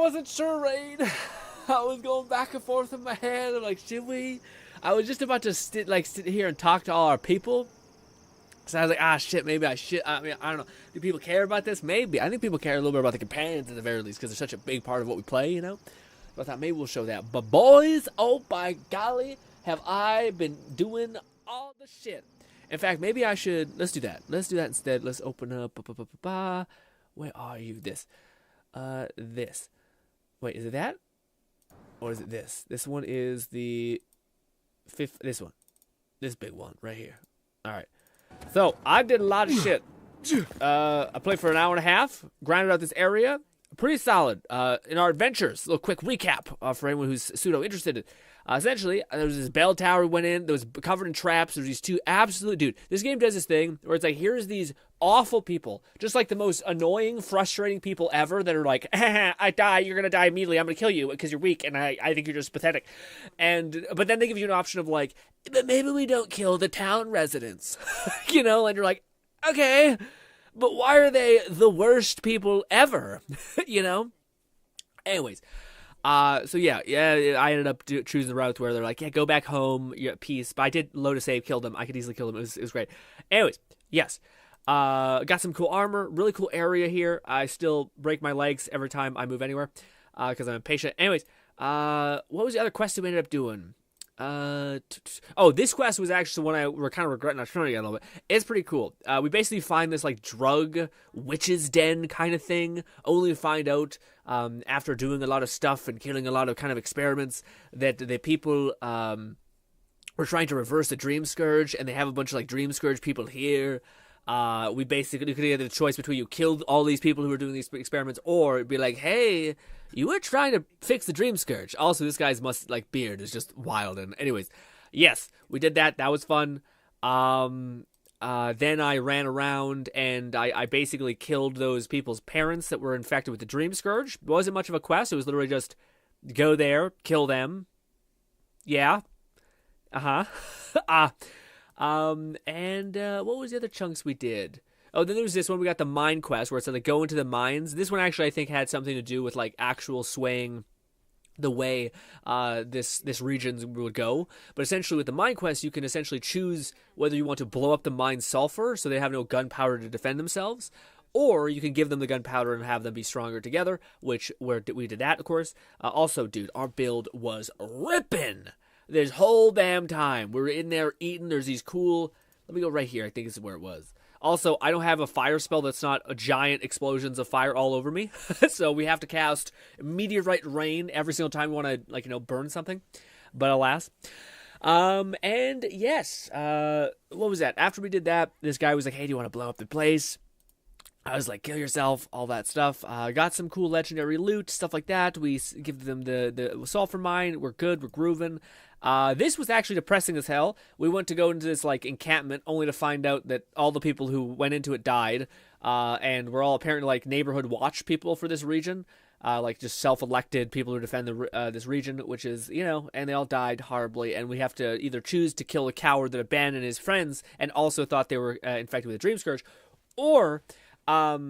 wasn't sure, Rain. I was going back and forth in my head. I'm like, should we? I was just about to sit here and talk to all our people. So I was like, shit, maybe I should. I mean, I don't know. Do people care about this? Maybe. I think people care a little bit about the companions at the very least because they're such a big part of what we play, you know? But I thought maybe we'll show that. But boys, oh by golly, have I been doing all the shit. In fact, maybe I should. Let's do that. Let's do that instead. Let's open up. Where are you? This. This. Wait, is it that? Or is it this? This one is the fifth. This one. This big one right here. All right. So I did a lot of shit. I played for an hour and a half. Grinded out this area. Pretty solid. In our adventures, a little quick recap for anyone who's pseudo interested. Essentially, there was this bell tower we went in that was covered in traps. There's these two absolute... Dude, this game does this thing where it's like, here's these awful people. Just like the most annoying, frustrating people ever that are like, I die, you're going to die immediately, I'm going to kill you because you're weak and I think you're just pathetic. But then they give you an option of like, but maybe we don't kill the town residents. You know, and you're like, okay, but why are they the worst people ever? You know? Anyways. So yeah, I ended up choosing the route where they're like, yeah, go back home, you're at peace. But I did load a save, killed them. I could easily kill them. It was great. Anyways, yes. Got some cool armor, really cool area here. I still break my legs every time I move anywhere, because I'm impatient. Anyways, what was the other quest that we ended up doing? This quest was actually the one I were kind of regretting not showing you a little bit. It's pretty cool. We basically find this like drug witch's den kind of thing, only to find out after doing a lot of stuff and killing a lot of kind of experiments that the people were trying to reverse the dream scourge, and they have a bunch of like dream scourge people here. We basically could have the choice between you killed all these people who were doing these experiments, or it'd be like, hey, you were trying to fix the dream scourge. Also, this guy's beard is just wild. And anyways, yes, we did that. That was fun. Then I ran around and I basically killed those people's parents that were infected with the dream scourge. It wasn't much of a quest. It was literally just go there, kill them. Yeah. What was the other chunks we did? Oh, then there was this one. We got the mine quest where it's like go into the mines. This one actually I think had something to do with like actual swaying the way this region would go. But essentially with the mine quest, you can essentially choose whether you want to blow up the mine sulfur so they have no gunpowder to defend themselves, or you can give them the gunpowder and have them be stronger together, which we did that, of course. Also, dude, our build was ripping this whole damn time. We were in there eating. There's these cool... Let me go right here. I think this is where it was. Also, I don't have a fire spell that's not a giant explosions of fire all over me. So we have to cast meteorite rain every single time we want to, burn something. But alas. And yes, what was that? After we did that, this guy was like, hey, do you want to blow up the place? I was like, kill yourself, all that stuff. Got some cool legendary loot, stuff like that. We give them the sulfur mine. We're good. We're grooving. This was actually depressing as hell. We went to go into this encampment only to find out that all the people who went into it died. And we're all apparently neighborhood watch people for this region. Just self-elected people who defend this region, which is, and they all died horribly. And we have to either choose to kill a coward that abandoned his friends and also thought they were infected with a dream scourge, or... what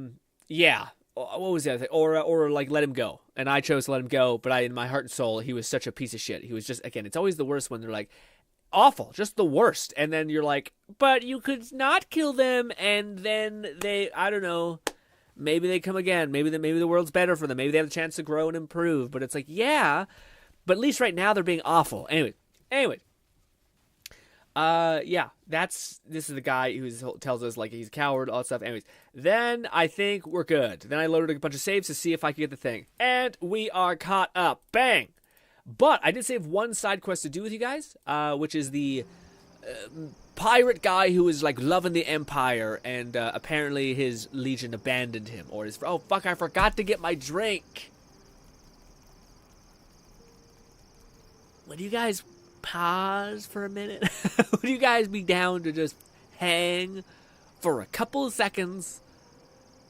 was the other thing? Or let him go. And I chose to let him go, but in my heart and soul, he was such a piece of shit. He was just, again, it's always the worst when they're like, awful, just the worst. And then you're like, but you could not kill them, and then they, I don't know, maybe they come again. Maybe the world's better for them. Maybe they have a chance to grow and improve. But it's like, yeah, but at least right now they're being awful. Anyway. This is the guy who tells us he's a coward, all that stuff. Anyways, then I think we're good. Then I loaded a bunch of saves to see if I could get the thing, and we are caught up. Bang! But I did save one side quest to do with you guys, which is the pirate guy who is loving the Empire, and apparently his legion abandoned him, or his. Oh fuck! I forgot to get my drink. Would you guys pause for a minute? Would you guys be down to just hang for a couple of seconds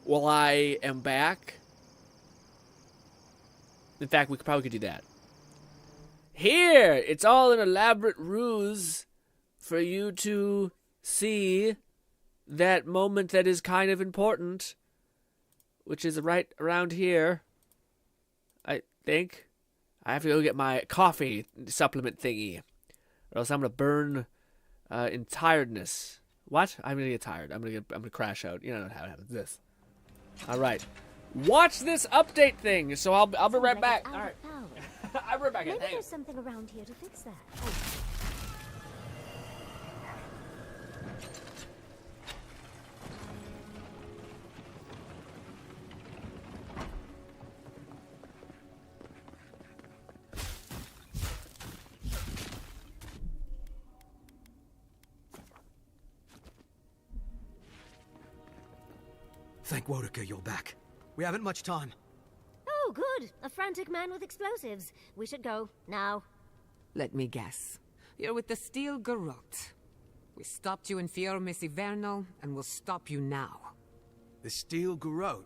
while I am back? In fact, we probably could do that. Here, it's all an elaborate ruse for you to see that moment that is kind of important, which is right around here. I think I have to go get my coffee supplement thingy, or else I'm gonna burn in tiredness. What? I'm gonna get tired. I'm gonna crash out. You know how it happens. This. All right. Watch this update thing. So I'll be right back. All right. I'll be right back. Maybe there's something around here to fix that. Thank Wodaka you're back. We haven't much time. Oh, good. A frantic man with explosives. We should go, now. Let me guess. You're with the Steel Garrote. We stopped you in Fior Missivernal, and we'll stop you now. The Steel Garrote?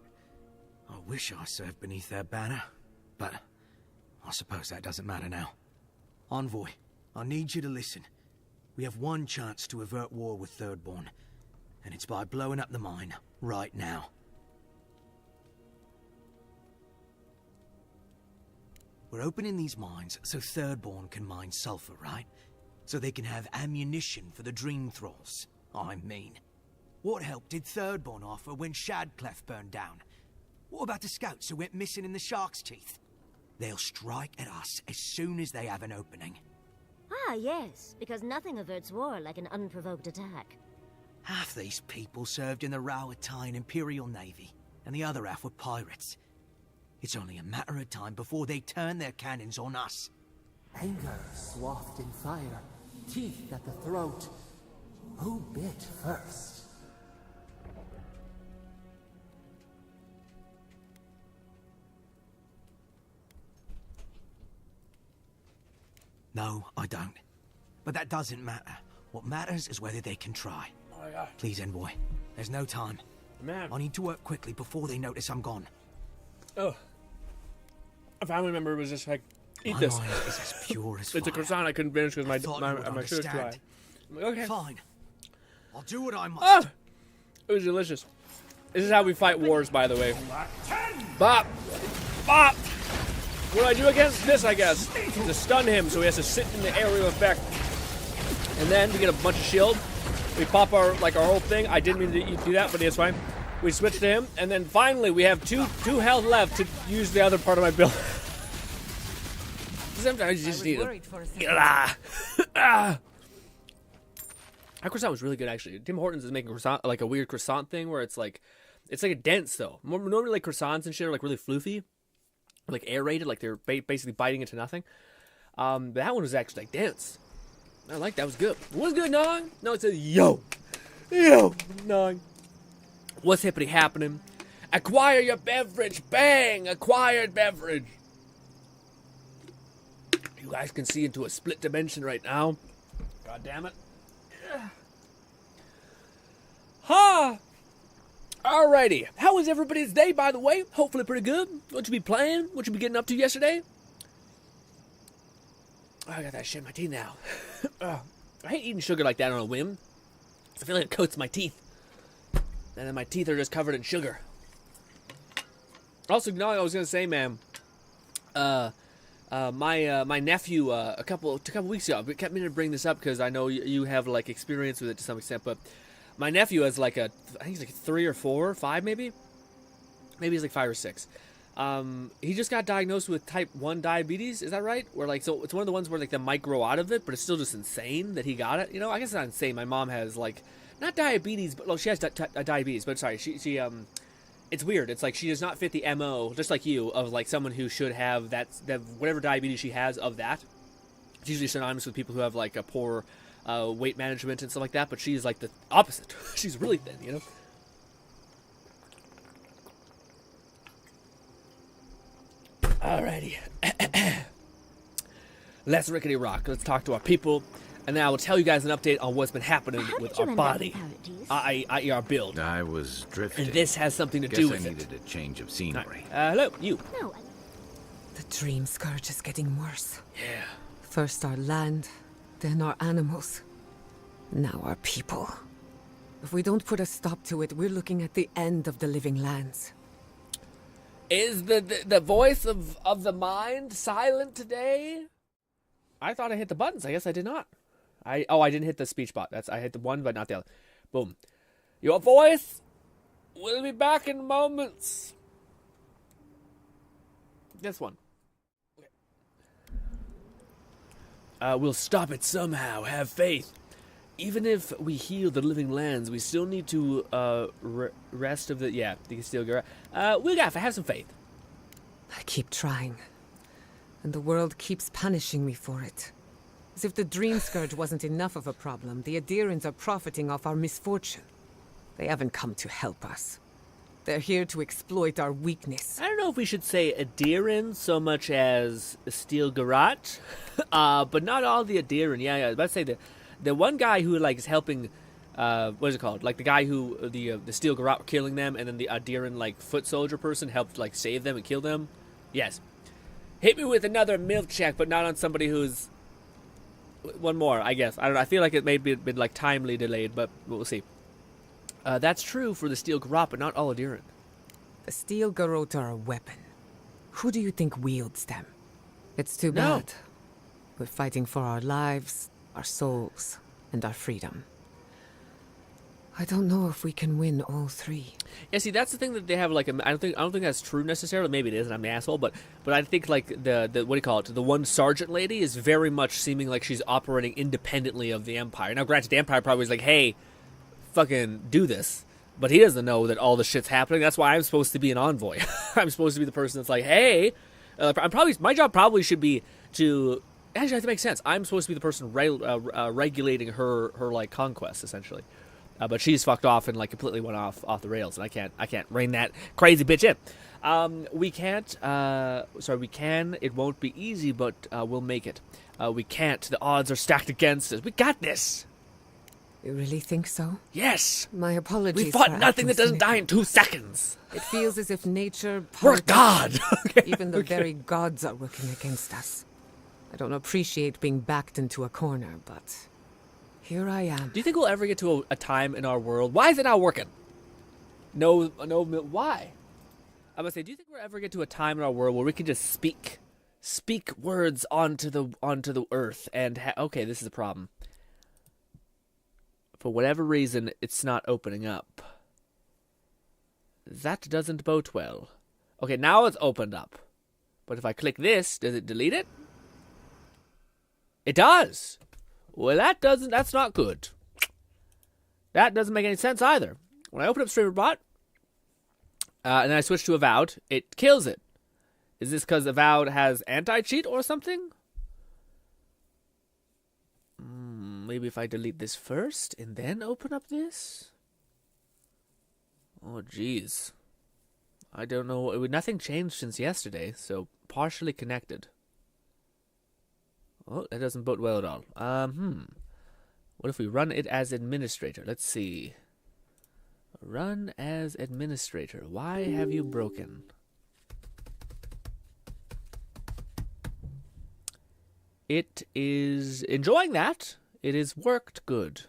I wish I served beneath their banner, but I suppose that doesn't matter now. Envoy, I need you to listen. We have one chance to avert war with Thirdborn, and it's by blowing up the mine right now. We're opening these mines so Thirdborn can mine sulfur, right? So they can have ammunition for the Dream Thralls. I mean, what help did Thirdborn offer when Shadclef burned down? What about the scouts who went missing in the Shark's Teeth? They'll strike at us as soon as they have an opening. Ah, yes, because nothing averts war like an unprovoked attack. Half these people served in the Rowatine Imperial Navy, and the other half were pirates. It's only a matter of time before they turn their cannons on us. Anger swathed in fire, teeth at the throat. Who bit first? No, I don't. But that doesn't matter. What matters is whether they can try. Oh my god. Please, Envoy. There's no time. Man. I need to work quickly before they notice I'm gone. Oh. A family member was just like, eat My this. mind is as pure as It's a fire. croissant I couldn't finish because I thought you would my sugar's too high. understand. I'm like, okay. Fine. I'll do what I must. Ah! It was delicious. This is how we fight wars, by the way. Bop! Bop! What do I do against this, I guess? To stun him, so he has to sit in the area of effect. And then we get a bunch of shield. We pop our whole thing. I didn't mean to do that, but it's fine. We switch to him, and then finally we have two health left to use the other part of my build. Sometimes you just need to. That croissant was really good, actually. Tim Hortons is making croissant like a weird croissant thing where it's like a dense though. Normally like croissants and shit are like really floofy, like aerated, like they're basically biting into nothing. But that one was actually like dense. I like that. Was good. What's good, Nog? No, it says yo, Nog. What's hippity happening? Acquire your beverage. Bang! Acquired beverage. You guys can see into a split dimension right now. God damn it. Ha! Alrighty. How was everybody's day, by the way? Hopefully pretty good. What you be playing? What you be getting up to yesterday? Oh, I got that shit in my teeth now. I hate eating sugar like that on a whim. I feel like it coats my teeth. And then my teeth are just covered in sugar. Also, no, I was gonna say, man. My nephew a couple weeks ago. I kept meaning to bring this up because I know you have like experience with it to some extent. But my nephew has like I think he's like 3 or 4 or 5 maybe. Maybe he's like 5 or 6. He just got diagnosed with type 1 diabetes. Is that right? Where like so it's one of the ones where like they might grow out of it, but it's still just insane that he got it. You know, I guess it's not insane. My mom has like not diabetes, but well, she has diabetes. But sorry, she it's weird. It's like she does not fit the MO, just like you, of like someone who should have that whatever diabetes she has of that. It's usually synonymous with people who have like a poor weight management and stuff like that. But she's like the opposite. She's really thin, you know. Alrighty. Let's rickety rock. Let's talk to our people. And then I will tell you guys an update on what's been happening with our body. Our build. I was drifting. And this has something to do with it. I needed a change of scenery. Hello, you. No, The dream scourge is getting worse. Yeah. First our land, then our animals. Now our people. If we don't put a stop to it, we're looking at the end of the living lands. Is the voice of the mind silent today? I thought I hit the buttons. I guess I did not. I didn't hit the speech bot. I hit the one, but not the other. Boom. Your voice will be back in moments. This one. We'll stop it somehow. Have faith. Even if we heal the living lands, we still need to rest of the steel girl. We got to have some faith. I keep trying, and the world keeps punishing me for it. As if the Dream Scourge wasn't enough of a problem, the Adirans are profiting off our misfortune. They haven't come to help us. They're here to exploit our weakness. I don't know if we should say Adiran so much as Steel Garrote, but not all the Adiran. Yeah, I was about to say the one guy who like is helping, what is it called? Like the guy who the Steel Garrote were killing them, and then the Adiran like foot soldier person helped like save them and kill them. Yes, hit me with another MILF check, but not on somebody who's one more. I guess I don't know. I feel like it may be been like timely delayed, but we'll see. That's true for the Steel Garrote, but not all Adiran. The Steel Garrote are a weapon. Who do you think wields them? It's too bad. We're fighting for our lives, our souls, and our freedom. I don't know if we can win all three. Yeah, see, that's the thing that they have. Like, I don't think that's true necessarily. Maybe it is, and I'm the asshole. But I think like the what do you call it? The one sergeant lady is very much seeming like she's operating independently of the Empire. Now, granted, the Empire probably is like, hey, fucking do this, but he doesn't know that all the shit's happening. That's why I'm supposed to be an envoy. I'm supposed to be the person that's like, hey, my job probably should be to actually that makes sense. I'm supposed to be the person regulating her like conquest essentially, but she's fucked off and like completely went off the rails, and I can't rein that crazy bitch in. We can't. We can. It won't be easy, but we'll make it. We can't. The odds are stacked against us. We got this. You really think so? Yes. My apologies. We fought nothing that doesn't die in 2 seconds. It feels as if nature... We're God! Even the very gods are working against us. I don't appreciate being backed into a corner, but here I am. Do you think we'll ever get to a time in our world? Why is it not working? No, why? I'm gonna say, do you think we'll ever get to a time in our world where we can just speak words onto the earth and okay, this is a problem. For whatever reason, it's not opening up. That doesn't bode well. Okay, now it's opened up. But if I click this, does it delete it? It does. Well, that's not good. That doesn't make any sense either. When I open up StreamerBot, and then I switch to Avowed, it kills it. Is this because Avowed has anti-cheat or something? Maybe if I delete this first and then open up this? Oh, jeez. I don't know. Nothing changed since yesterday, so partially connected. Oh, that doesn't bode well at all. What if we run it as administrator? Let's see. Run as administrator. Why have you broken? It is enjoying that. It has worked good.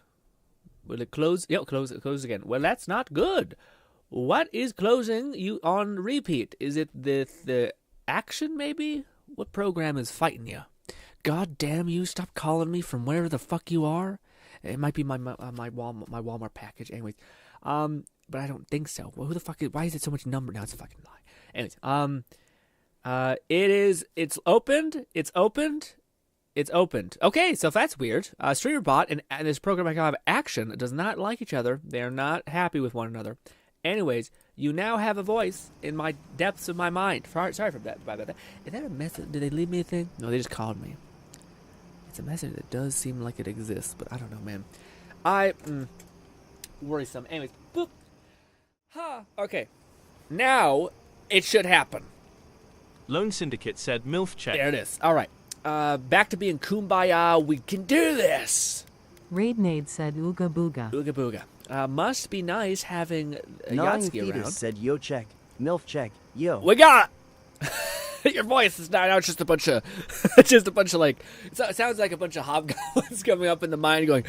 Will it close? Yep, close again. Well, that's not good. What is closing you on repeat? Is it the action, maybe? What program is fighting you? God damn you, stop calling me from wherever the fuck you are. It might be my Walmart package. Anyways, but I don't think so. Well, who the fuck is, why is it so much number? Now it's a fucking lie. Anyways, it's opened. It's opened. Okay, so if that's weird, StreamerBot and this program I have action does not like each other. They are not happy with one another. Anyways, you now have a voice in my depths of my mind. Sorry for that. About that. Is that a message? Did they leave me a thing? No, they just called me. It's a message that does seem like it exists, but I don't know, man. Worrisome. Anyways, boop. Okay. Now it should happen. Lone Syndicate said MILF check. There it is. All right. Back to being kumbaya. We can do this. Raidnade said ooga booga. Ooga booga. Must be nice having Yatsky around. Said yo check. MILF check. Yo. We got your voice is not out. Just a bunch of, like. It sounds like a bunch of hobgoblins coming up in the mind, going,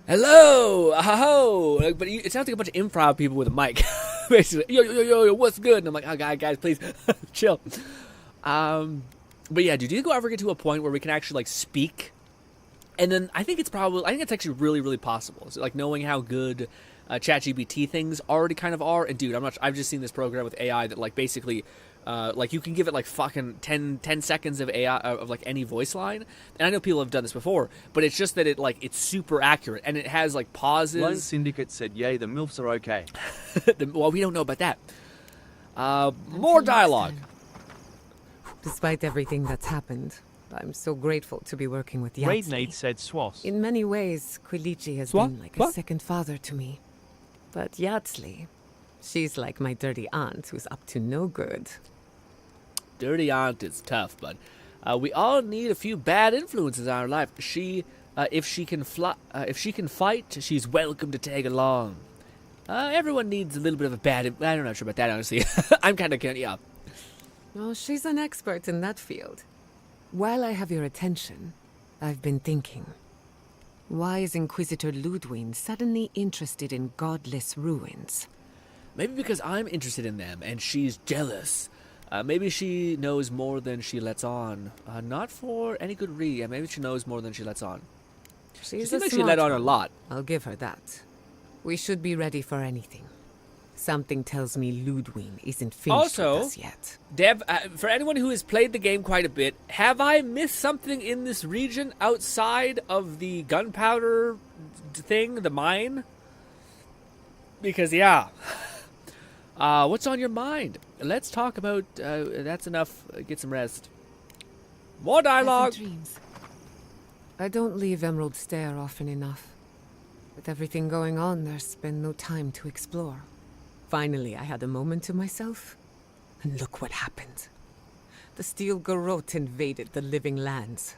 "Hello, ho." But it sounds like a bunch of improv people with a mic. Basically, yo, what's good? And I'm like, oh, guys, please chill. But yeah, dude, do you think we'll ever get to a point where we can actually like speak? And then I think it's actually really, really possible. So like knowing how good ChatGPT things already kind of are. And dude, I've just seen this program with AI that like basically, like you can give it like fucking 10 seconds of AI of like any voice line. And I know people have done this before, but it's just that it's super accurate and it has like pauses. Lone Syndicate said, yay, the MILFs are okay. Well, we don't know about that. More dialogue. Despite everything that's happened, I'm so grateful to be working with Yahtzee. Raidnade said Swass. In many ways, Quilichi has been like a second father to me. But Yahtzee, she's like my dirty aunt who's up to no good. Dirty aunt is tough, but we all need a few bad influences in our life. If she can fight, she's welcome to tag along. Everyone needs a little bit of a bad. I'm not sure about that, honestly. I'm kind of yeah. Well, she's an expert in that field. While I have your attention, I've been thinking. Why is Inquisitor Ludwig suddenly interested in godless ruins? Maybe because I'm interested in them and she's jealous. Maybe she knows more than she lets on. Not for any good reason. Maybe she knows more than she lets on. She seems like she let on a lot. I'll give her that. We should be ready for anything. Something tells me Ludwig isn't finished with us yet. Dev, for anyone who has played the game quite a bit, have I missed something in this region outside of the gunpowder thing, the mine? Because, yeah. What's on your mind? Let's talk about, that's enough, get some rest. More dialogue! Dreams. I don't leave Emerald Stair often enough. With everything going on, there's been no time to explore. Finally, I had a moment to myself, and look what happened. The Steel Garrote invaded the Living Lands.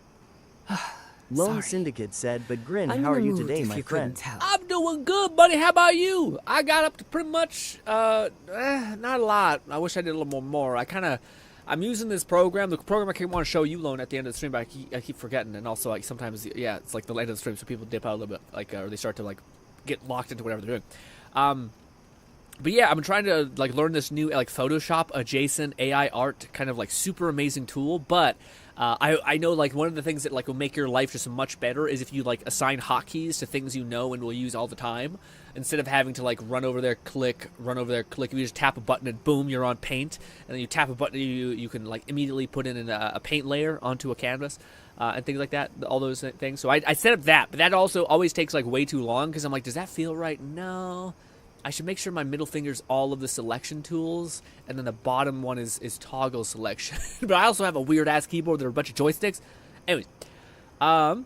Lone Syndicate said, but GRINN, I'm how are in a you mood, today, if my you friend? couldn't tell. I'm doing good, buddy. How about you? I got up to pretty much, not a lot. I wish I did a little more. I'm using this program. The program I want to show you, Lone, at the end of the stream, but I keep forgetting. And also, like, sometimes, yeah, it's like the end of the stream, so people dip out a little bit, like, or they start to, like, get locked into whatever they're doing. But yeah, I'm trying to like learn this new like Photoshop adjacent AI art kind of like super amazing tool. But I know like one of the things that like will make your life just much better is if you like assign hotkeys to things you know and will use all the time, instead of having to like run over there, click. If you just tap a button and boom, you're on Paint, and then you tap a button, you can like immediately put in a paint layer onto a canvas. And things like that, all those things. So I set up that, but that also always takes like way too long because I'm like, does that feel right? No. I should make sure my middle finger's all of the selection tools, and then the bottom one is toggle selection. But I also have a weird-ass keyboard that are a bunch of joysticks. Anyways, want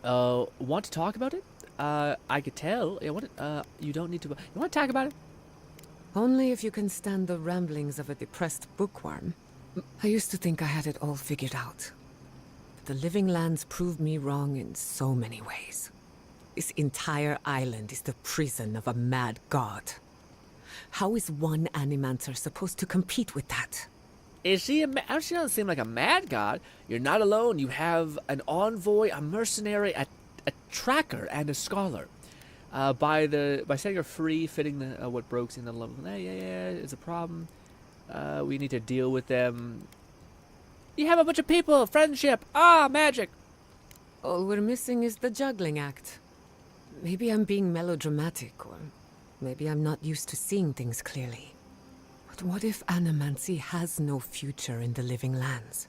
to talk about it? I could tell. You don't need to. You want to talk about it? Only if you can stand the ramblings of a depressed bookworm. I used to think I had it all figured out. But the Living Lands proved me wrong in so many ways. This entire island is the prison of a mad god. How is one Animancer supposed to compete with that? Is she she doesn't seem like a mad god. You're not alone. You have an envoy, a mercenary, a tracker, and a scholar. By setting her free, fitting the what breaks in the level. Yeah, it's a problem. We need to deal with them. You have a bunch of people. Friendship. Magic. All we're missing is the juggling act. Maybe I'm being melodramatic, or maybe I'm not used to seeing things clearly. But what if Animancy has no future in the Living Lands?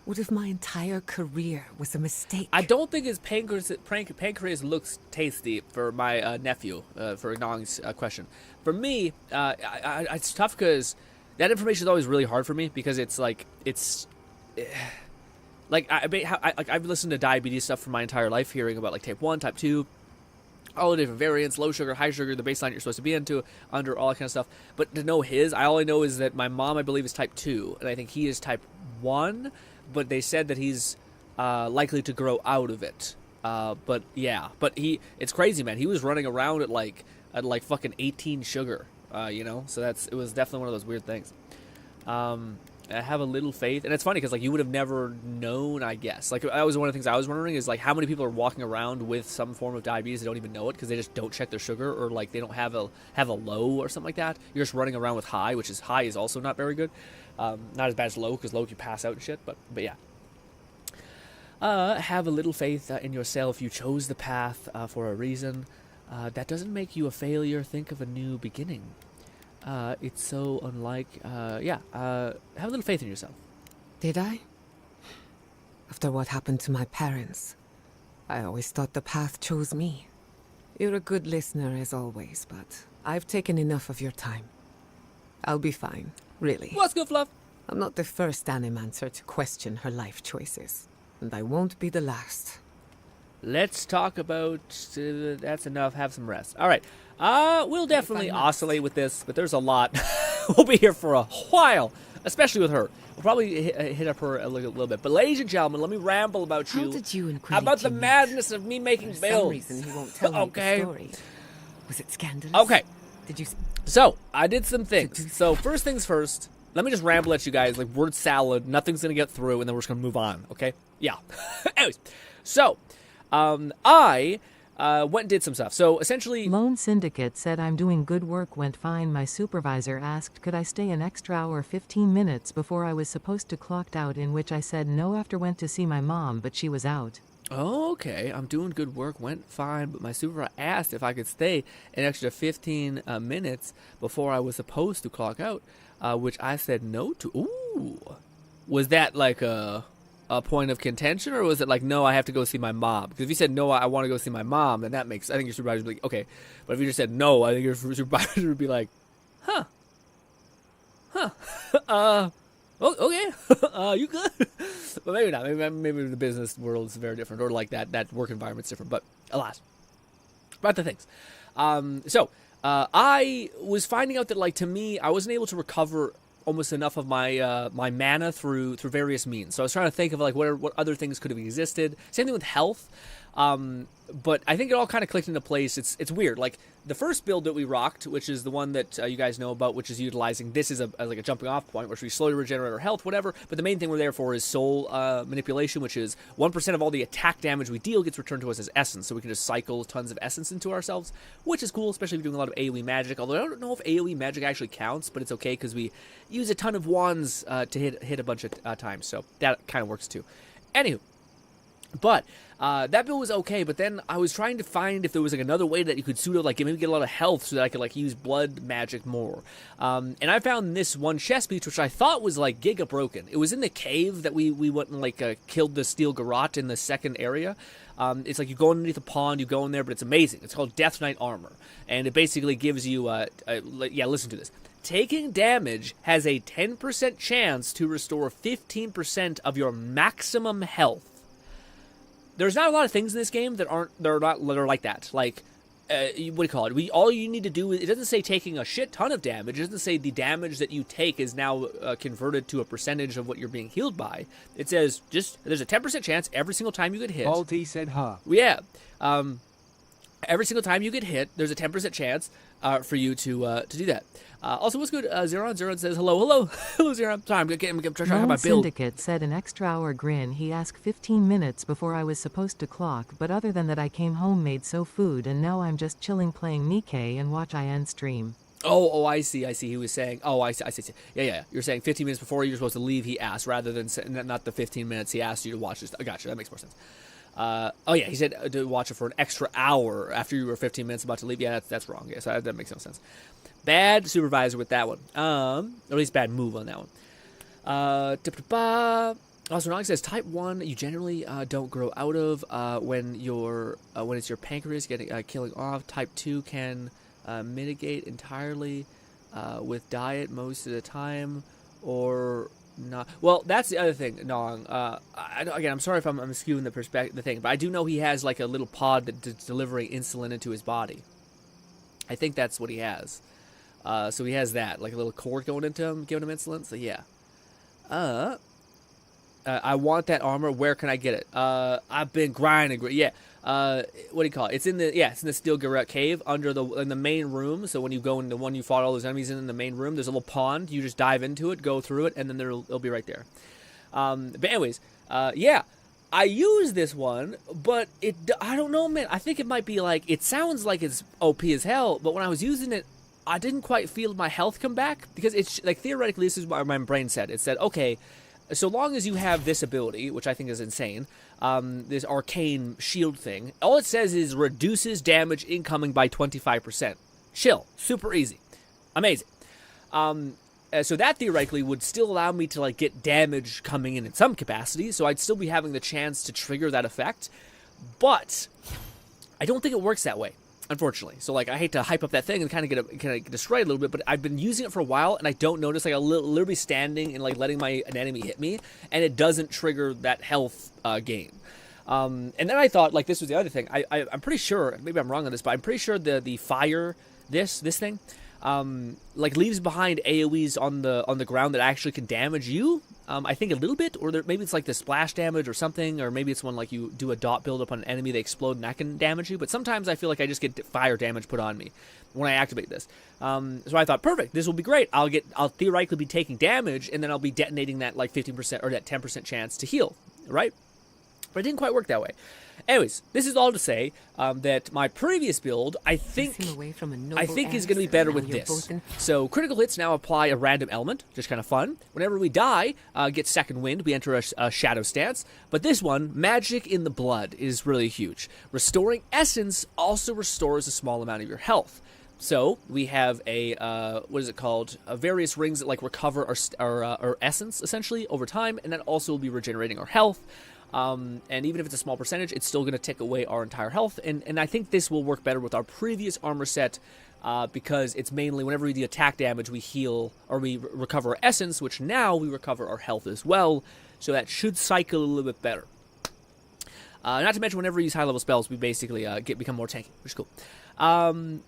What if my entire career was a mistake? I don't think his pancreas looks tasty for my nephew, for Nong's question. For me, it's tough because that information is always really hard for me because it's like, like, I've listened to diabetes stuff for my entire life, hearing about, like, type 1, type 2, all the different variants, low sugar, high sugar, the baseline you're supposed to be under, all that kind of stuff. But to know I only know is that my mom, I believe, is type 2, and I think he is type 1, but they said that he's likely to grow out of it. But, yeah. But it's crazy, man. He was running around at, like fucking 18 sugar, you know? So it was definitely one of those weird things. have a little faith. And it's funny because like you would have never known, I guess. Like that was one of the things I was wondering is like how many people are walking around with some form of diabetes that don't even know it because they just don't check their sugar or like they don't have a low or something like that. You're just running around with high, which is high is also not very good. Not as bad as low because low you pass out and shit. But yeah. Have a little faith in yourself. You chose the path for a reason. That doesn't make you a failure. Think of a new beginning. It's so unlike, have a little faith in yourself. Did I? After what happened to my parents, I always thought the path chose me. You're a good listener as always, but I've taken enough of your time. I'll be fine, really. What's good, Fluff? I'm not the first Animancer to question her life choices, and I won't be the last. Let's talk about, that's enough, have some rest. All right. We'll definitely oscillate with this, but there's a lot. We'll be here for a while, especially with her. We'll probably hit up her a little bit. But ladies and gentlemen, let me ramble about you. How did you and Queen about the madness of me making bills. For some reason, he won't tell me the story. Was it scandalous? Okay. Did you? So I did some things. So first things first. Let me just ramble at you guys like word salad. Nothing's gonna get through, and then we're just gonna move on. Okay? Yeah. Anyways, so I went and did some stuff. So essentially, Lone Syndicate said I'm doing good work went fine. My supervisor asked could I stay an extra hour 15 minutes before I was supposed to clocked out, in which I said no after went to see my mom, but she was out. oh, okay, I'm doing good work went fine, but my supervisor asked if I could stay an extra 15 minutes before I was supposed to clock out, which I said no to. Ooh, was that like a point of contention, or was it like, no, I have to go see my mom? Because if you said, no, I want to go see my mom, then that makes, I think your supervisor would be like, okay. But if you just said, no, I think your supervisor would be like, oh, okay, you good? But maybe not. Maybe the business world is very different, or like that work environment's different. But alas, about the things. So I was finding out that, like, to me, I wasn't able to recover almost enough of my my mana through various means. So I was trying to think of like what other things could have existed. Same thing with health. But I think it all kind of clicked into place. It's weird. Like the first build that we rocked, which is the one that you guys know about, which is utilizing this as like a jumping off point, which we slowly regenerate our health, whatever. But the main thing we're there for is soul manipulation, which is 1% of all the attack damage we deal gets returned to us as essence. So we can just cycle tons of essence into ourselves, which is cool, especially if you're doing a lot of AoE magic. Although I don't know if AoE magic actually counts, but it's okay because we use a ton of wands to hit a bunch of times. So that kind of works too. Anywho. But that build was okay, but then I was trying to find if there was like another way that you could pseudo like maybe get a lot of health so that I could like use blood magic more. And I found this one chest piece which I thought was like giga broken. It was in the cave that we went and like killed the steel garrote in the second area. It's like you go underneath a pond, you go in there, but it's amazing. It's called Death Knight armor, and it basically gives you yeah, listen to this. Taking damage has a 10% chance to restore 15% of your maximum health. There's not a lot of things in this game that are like that. Like, what do you call it? All you need to do is, it doesn't say taking a shit ton of damage. It doesn't say the damage that you take is now converted to a percentage of what you're being healed by. It says just there's a 10% chance every single time you get hit. Balti said, huh. Yeah. Every single time you get hit, there's a 10% chance for you to do that. Also, what's good? Zeron says, hello, Zeron. Sorry, I'm trying to talk about my build. Syndicate said an extra hour grin. He asked 15 minutes before I was supposed to clock, but other than that I came home, made so food, and now I'm just chilling playing Nikkei and watch IN stream. Oh, I see. He was saying, I see. Yeah. You're saying 15 minutes before you're supposed to leave, he asked, rather than not the 15 minutes he asked you to watch this. I gotcha. That makes more sense. He said to watch it for an extra hour after you were 15 minutes about to leave. Yeah, that's wrong. Yeah, so that makes no sense. Bad supervisor with that one. Or at least bad move on that one. Also, Nog says type 1 you generally don't grow out of when it's your pancreas getting killing off. Type 2 can mitigate entirely with diet most of the time, or not. Well, that's the other thing, Nong. Again, I'm sorry if I'm skewing the thing, but I do know he has like a little pod that's delivering insulin into his body. I think that's what he has. So he has that, like a little cord going into him, giving him insulin. So yeah. I want that armor. Where can I get it? I've been grinding. Yeah. What do you call it? It's in the Steel Garret cave in the main room. So when you go in the one you fought all those enemies in the main room, there's a little pond. You just dive into it, go through it, and then it'll be right there. But anyways, yeah. I use this one, but I don't know, man. I think it might be like, it sounds like it's OP as hell, but when I was using it, I didn't quite feel my health come back, because it's like, theoretically, this is what my brain said. It said, okay, so long as you have this ability, which I think is insane, this arcane shield thing, all it says is reduces damage incoming by 25%. Chill. Super easy. Amazing. So that theoretically would still allow me to like get damage coming in some capacity, so I'd still be having the chance to trigger that effect. But I don't think it works that way, unfortunately. So like, I hate to hype up that thing and kind of get destroyed a little bit, but I've been using it for a while and I don't notice, like, I'll literally standing and like letting an enemy hit me, and it doesn't trigger that health gain. And then I thought, like, this was the other thing. I'm pretty sure, maybe I'm wrong on this, but I'm pretty sure the fire this thing. Like, leaves behind AoEs on the ground that actually can damage you. I think a little bit, or maybe it's like the splash damage or something, or maybe it's when like you do a dot build up on an enemy, they explode and that can damage you. But sometimes I feel like I just get fire damage put on me when I activate this. So I thought, perfect, this will be great. I'll theoretically be taking damage, and then I'll be detonating that like 15% or that 10% chance to heal, right? But it didn't quite work that way. Anyways, this is all to say that my previous build, I think is going to be better with this. So critical hits now apply a random element, just kind of fun. Whenever we die, get second wind, we enter a shadow stance. But this one, magic in the blood, is really huge. Restoring essence also restores a small amount of your health. So we have what is it called? Various rings that like recover our essence essentially over time, and that also will be regenerating our health. And even if it's a small percentage, it's still going to take away our entire health. And I think this will work better with our previous armor set, because it's mainly whenever we do attack damage, we heal or we recover our essence, which now we recover our health as well. So that should cycle a little bit better. Not to mention, whenever we use high-level spells, we basically become more tanky, which is cool. So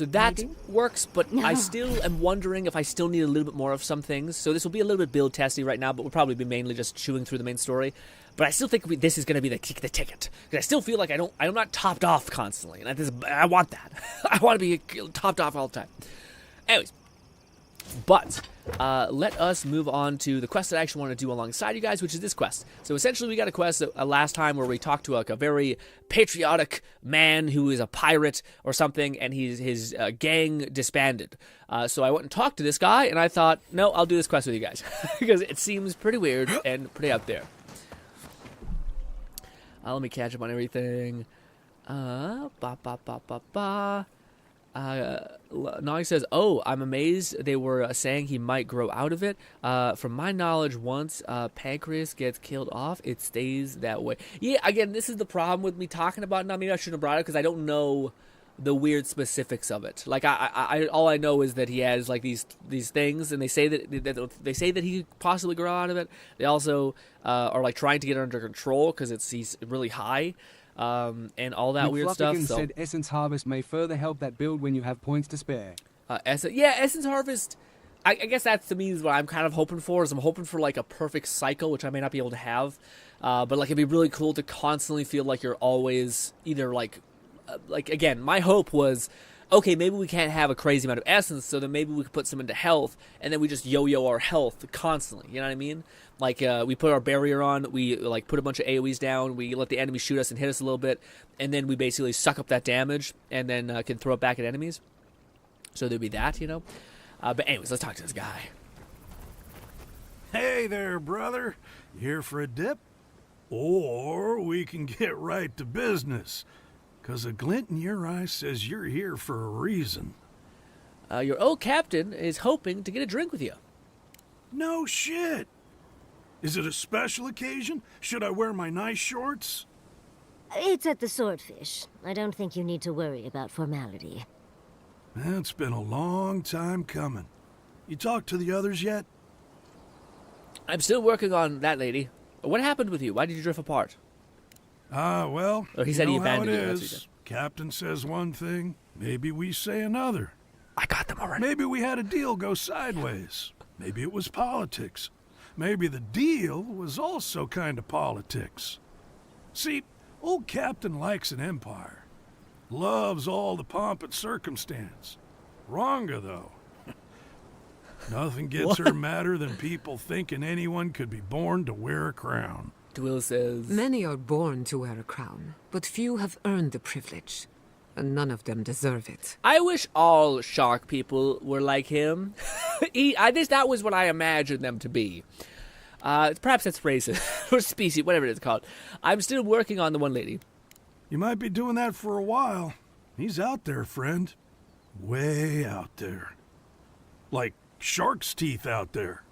that works, but I still am wondering if I still need a little bit more of some things. So this will be a little bit build testy right now, but we'll probably be mainly just chewing through the main story. But I still think this is going to be the ticket, because I still feel like I'm not topped off constantly, and I want that. I want to be topped off all the time. Anyways, but let us move on to the quest that I actually want to do alongside you guys, which is this quest. So essentially, we got a quest last time where we talked to like a very patriotic man who is a pirate or something, and his gang disbanded. So I went and talked to this guy, and I thought, no, I'll do this quest with you guys because it seems pretty weird and pretty out there. Let me catch up on everything. Nog says, oh, I'm amazed they were saying he might grow out of it. From my knowledge, once pancreas gets killed off, it stays that way. Yeah, again, this is the problem with me talking about it now. Maybe I shouldn't have brought it because I don't know the weird specifics of it. Like, I all I know is that he has like these things, and they say that he could possibly grow out of it. They also are like trying to get it under control because he's really high. And all that weird stuff. So said Essence Harvest may further help that build when you have points to spare. Essence Harvest, I guess that's to me is what I'm kind of hoping for, is I'm hoping for like a perfect cycle, which I may not be able to have. But like, it'd be really cool to constantly feel like you're always either like again, my hope was, okay, maybe we can't have a crazy amount of essence, so then maybe we could put some into health, and then we just yo-yo our health constantly, you know what I mean? Like, we put our barrier on, we, like, put a bunch of AoEs down, we let the enemy shoot us and hit us a little bit, and then we basically suck up that damage, and then can throw it back at enemies. So there'd be that, you know? But anyways, let's talk to this guy. Hey there, brother. You here for a dip? Or we can get right to business. 'Cause a glint in your eye says you're here for a reason. Your old captain is hoping to get a drink with you. No shit. Is it a special occasion? Should I wear my nice shorts? It's at the Swordfish. I don't think you need to worry about formality. It's been a long time coming. You talked to the others yet? I'm still working on that lady. What happened with you? Why did you drift apart? Well, he said he abandoned you. That's what he said. Captain says one thing, maybe we say another. I got them already. Maybe we had a deal go sideways. Maybe it was politics. maybe the deal was also kind of politics. See, old Captain likes an empire. Loves all the pomp and circumstance. Wronga, though. Nothing gets her madder than people thinking anyone could be born to wear a crown. Will says, Many are born to wear a crown, but few have earned the privilege. And none of them deserve it. I wish all shark people were like him. I think that was what I imagined them to be. Perhaps that's racist, or species, whatever it's called. I'm still working on the one lady. You might be doing that for a while. He's out there, friend. Way out there. Like shark's teeth out there.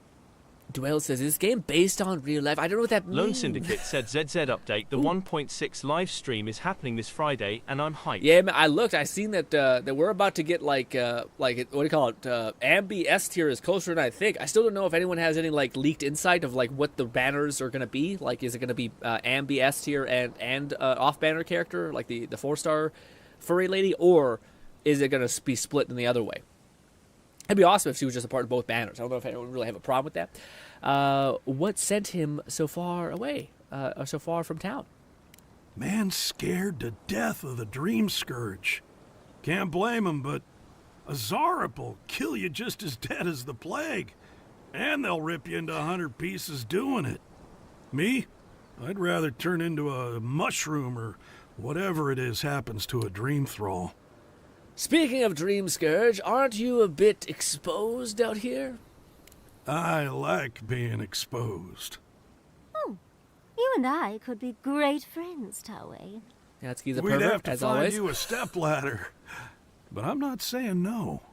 Dwell says, is this game based on real life? I don't know what that means. Lone Syndicate said ZZ update. The 1.6 live stream is happening this Friday, and I'm hyped. Yeah, man, I looked. I seen that that we're about to get what do you call it? Ambi S tier is closer than I think. I still don't know if anyone has any leaked insight of what the banners are gonna be. Is it gonna be Ambi S tier and off banner character like the 4-star furry lady, or is it gonna be split in the other way? It'd be awesome if she was just a part of both banners. I don't know if anyone would really have a problem with that. What sent him so far away, or so far from town? Man scared to death of the Dream Scourge. Can't blame him, but a Zarap'll kill you just as dead as the plague. And they'll rip you into 100 pieces doing it. Me? I'd rather turn into a mushroom or whatever it is happens to a dream thrall. Speaking of Dream Scourge, aren't you a bit exposed out here? I like being exposed. Oh, you and I could be great friends, Toway. Natsuki's a We'd pervert, have to as find always. you a stepladder. But I'm not saying no.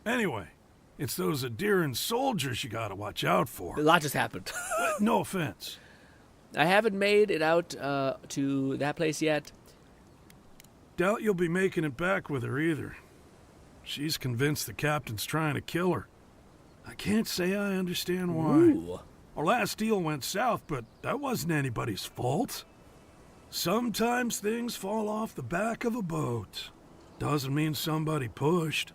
Anyway, it's those Adiran soldiers you gotta watch out for. A lot just happened. No offense. I haven't made it out to that place yet. Doubt you'll be making it back with her either. She's convinced the captain's trying to kill her. I can't say I understand why. Ooh. Our last deal went south, but that wasn't anybody's fault. Sometimes things fall off the back of a boat. Doesn't mean somebody pushed.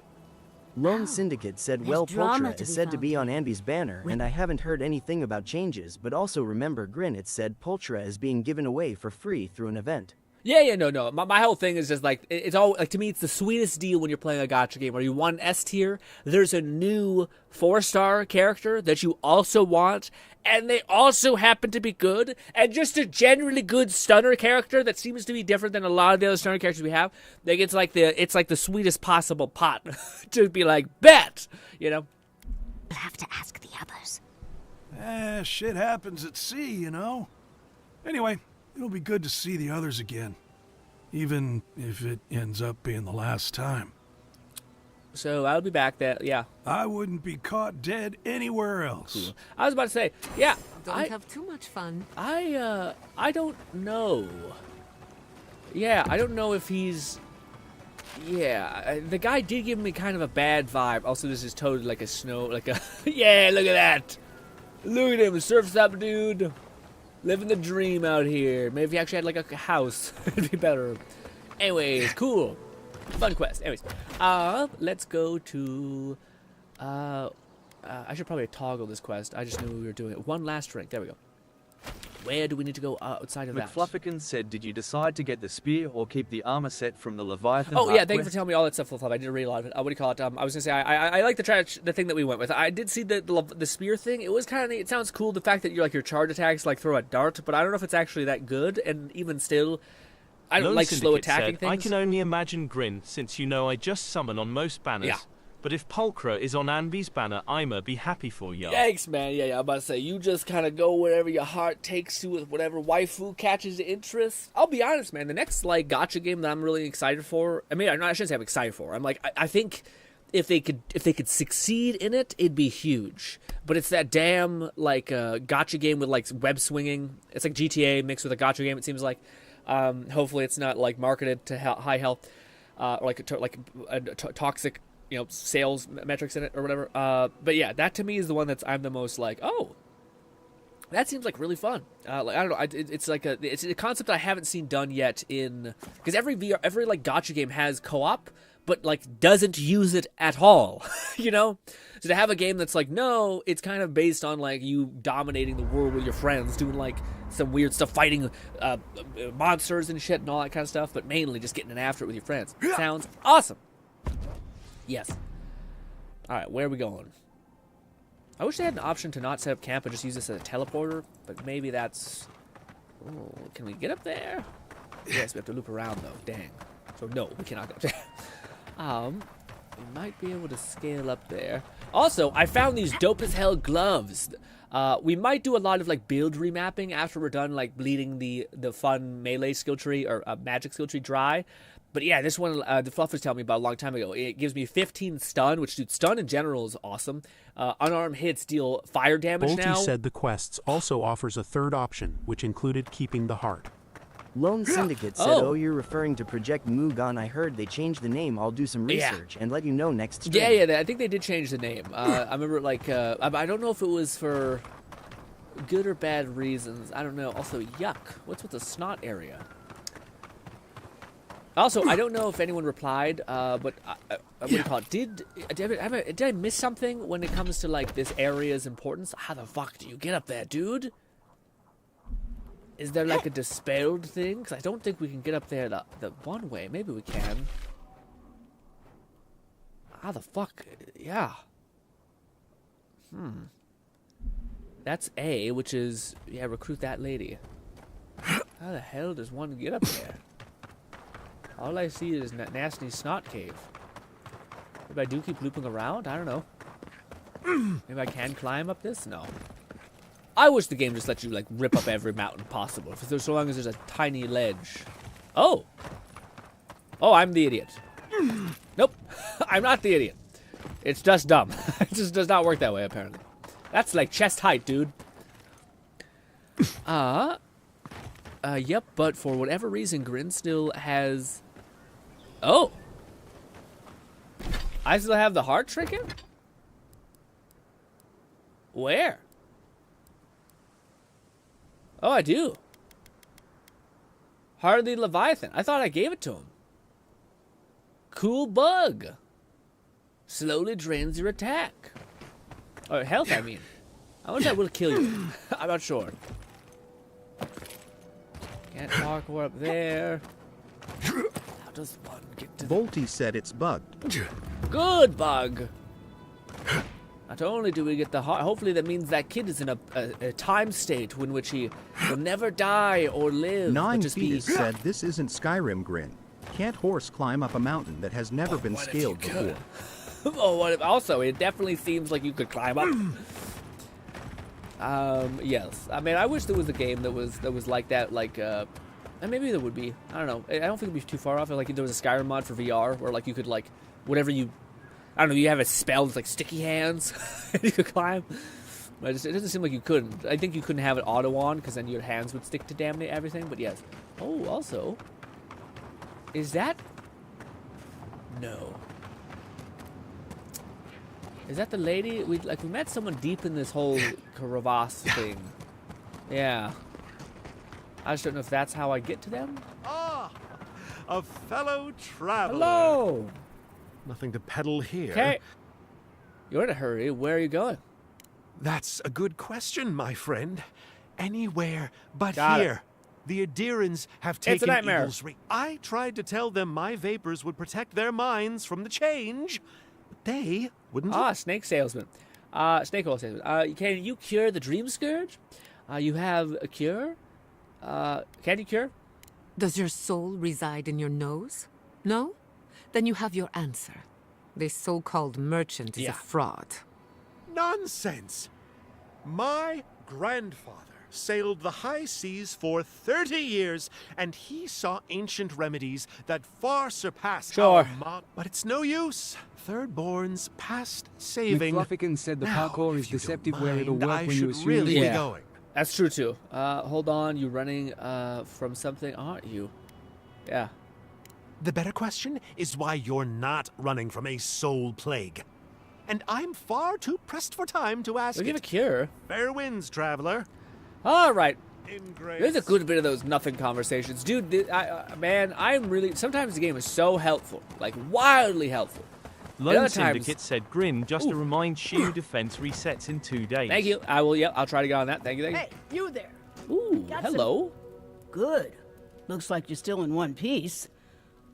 Lone Syndicate said, There's well, drama Pultra to is be said to found be here. on Ambi's banner, and I haven't heard anything about changes, but also remember GRINN, it said Pultra is being given away for free through an event. Yeah, no. My whole thing is just it's all to me. It's the sweetest deal when you're playing a gacha game where you want S tier. There's a new 4-star character that you also want, and they also happen to be good, and just a generally good stunner character that seems to be different than a lot of the other stunner characters we have. It's like the sweetest possible pot to be like bet, We'll have to ask the others. Shit happens at sea, you know. Anyway, it'll be good to see the others again. Even if it ends up being the last time. So I'll be back. Yeah. I wouldn't be caught dead anywhere else. Cool. I was about to say, yeah. Don't have too much fun. I don't know. Yeah, I don't know if he's. Yeah, the guy did give me kind of a bad vibe. Also, this is totally like a snow, yeah, look at that. Look at him, surfs up, dude. Living the dream out here. Maybe if he actually had a house, it'd be better. Anyways, cool. Fun quest. Anyways, let's go to. I should probably toggle this quest. I just knew we were doing it. One last drink. There we go. Where do we need to go outside of that? McFluffican said, did you decide to get the spear or keep the armor set from the Leviathan? Oh, yeah, thank you for telling me all that stuff, Fluff. I did read a lot of it. What do you call it? I was going to say, I like the thing that we went with. I did see the spear thing. It was kind of neat. It sounds cool, the fact that your charge attacks throw a dart, but I don't know if it's actually that good, and even still, I don't Lone like Syndicate slow attacking said, things. I can only imagine GRINN, since I just summon on most banners. Yeah. But if Pulchra is on Anvi's banner, I'ma be happy for ya. Thanks, man. Yeah, I'm about to say, you just kind of go wherever your heart takes you with whatever waifu catches your interest. I'll be honest, man. The next, gacha game that I'm really excited for, I shouldn't say I'm excited for. I'm I think if they could succeed in it, it'd be huge. But it's that damn, gacha game with, web swinging. It's like GTA mixed with a gacha game, it seems like. Hopefully it's not, marketed to high health, or toxic, sales metrics in it or whatever. But yeah, that to me is the one I'm the most oh, that seems really fun. I don't know. It's it's a concept I haven't seen done yet because every gacha game has co-op, but like doesn't use it at all. You know? So to have a game that's like, no, it's kind of based on like you dominating the world with your friends, doing like some weird stuff, fighting monsters and shit and all that kind of stuff, but mainly just getting after it with your friends. Sounds awesome. Yes. Alright, where are we going? I wish they had an option to not set up camp and just use this as a teleporter, but maybe that's... Oh, can we get up there? Yes, we have to loop around though, dang. So no, we cannot get up there. We might be able to scale up there. Also, I found these dope as hell gloves. We might do a lot of like build remapping after we're done like bleeding the fun melee skill tree or magic skill tree dry. But yeah, this one the Fluff was telling me about a long time ago. It gives me 15 stun, which dude, stun in general is awesome. Unarmed hits deal fire damage Bolty now. said the quests also offers a third option, which included keeping the heart. Lone Syndicate said, oh, you're referring to Project Mugan. I heard they changed the name. I'll do some research and let you know next stream. Yeah, I think they did change the name. I remember, like, I don't know if it was for good or bad reasons. I don't know. Also, yuck. What's with the snot area? Also, I don't know if anyone replied, but what do you call it? Did I miss something when it comes to, like, this area's importance? How the fuck do you get up there, dude? Is there like a dispelled thing? Because I don't think we can get up there the one way. Maybe we can. How the fuck? Yeah. That's A, which is... Yeah, recruit that lady. How the hell does one get up there? All I see is nasty snot cave. Maybe I do keep looping around? I don't know. Maybe I can climb up this? No. I wish the game just let you, like, rip up every mountain possible. So long as there's a tiny ledge. Oh! Oh, I'm the idiot. Nope. I'm not the idiot. It's just dumb. It just does not work that way, apparently. That's, like, chest height, dude. Yep, but for whatever reason, GRINN still has... Oh! I still have the heart trinket? Where? Oh, I do. Heart of the Leviathan. I thought I gave it to him. Cool bug. Slowly drains your attack. Or health, I mean. How much that will kill you? I'm not sure. Can't parkour up there. How does one get to... Bolty said it's bugged. Good bug. Not only do we get the heart, hopefully that means that kid is in a time state in which he will never die or live. Nine Feet said this isn't Skyrim, GRINN. Can't horse climb up a mountain that has never been scaled before? Oh, what if, also, it definitely seems like you could climb up. Yes. I mean, I wish there was a game that was like that, like, and maybe there would be. I don't know. I don't think it'd be too far off. Like, if there was a Skyrim mod for VR where, like, you could, like, whatever you... I don't know, you have a spell that's like sticky hands, and you could climb. But it doesn't seem like you couldn't. I think you couldn't have it auto on, because then your hands would stick to damn near everything, but yes. Oh, also, is that... No. Is that the lady? We met someone deep in this whole crevasse thing. Yeah. I just don't know if that's how I get to them. Ah, a fellow traveler. Hello! Nothing to peddle here. Okay. You're in a hurry. Where are you going? That's a good question, my friend. Anywhere but Got here. The Adirans have It's a taken nightmare. Eagle's Ring. I tried to tell them my vapors would protect their minds from the change, but they wouldn't. Ah, snake salesman. Snake oil salesman. Can you cure the dream scourge? You have a cure? Can you cure? Does your soul reside in your nose? No? Then you have your answer. This so-called merchant is a fraud. Nonsense! My grandfather sailed the high seas for 30 years, and he saw ancient remedies that far surpass our but it's no use. Thirdborn's past saving. McFluffican said the parkour is deceptive where it'll work when you assume really be going. That's true too. Hold on, you're running from something, aren't you? Yeah. The better question is why you're not running from a soul plague. And I'm far too pressed for time to ask We'll it. give a cure. Fair winds, traveler. All right. in grace. There's a good bit of those nothing conversations. Dude, man, I'm really... Sometimes the game is so helpful. Like, wildly helpful. Lone Syndicate said Grin, just to remind Shield defense resets in 2 days. Thank you. I will, yep, I'll try to get on that. Thank you, Hey, you there. Ooh, hello. Good. Looks like you're still in one piece.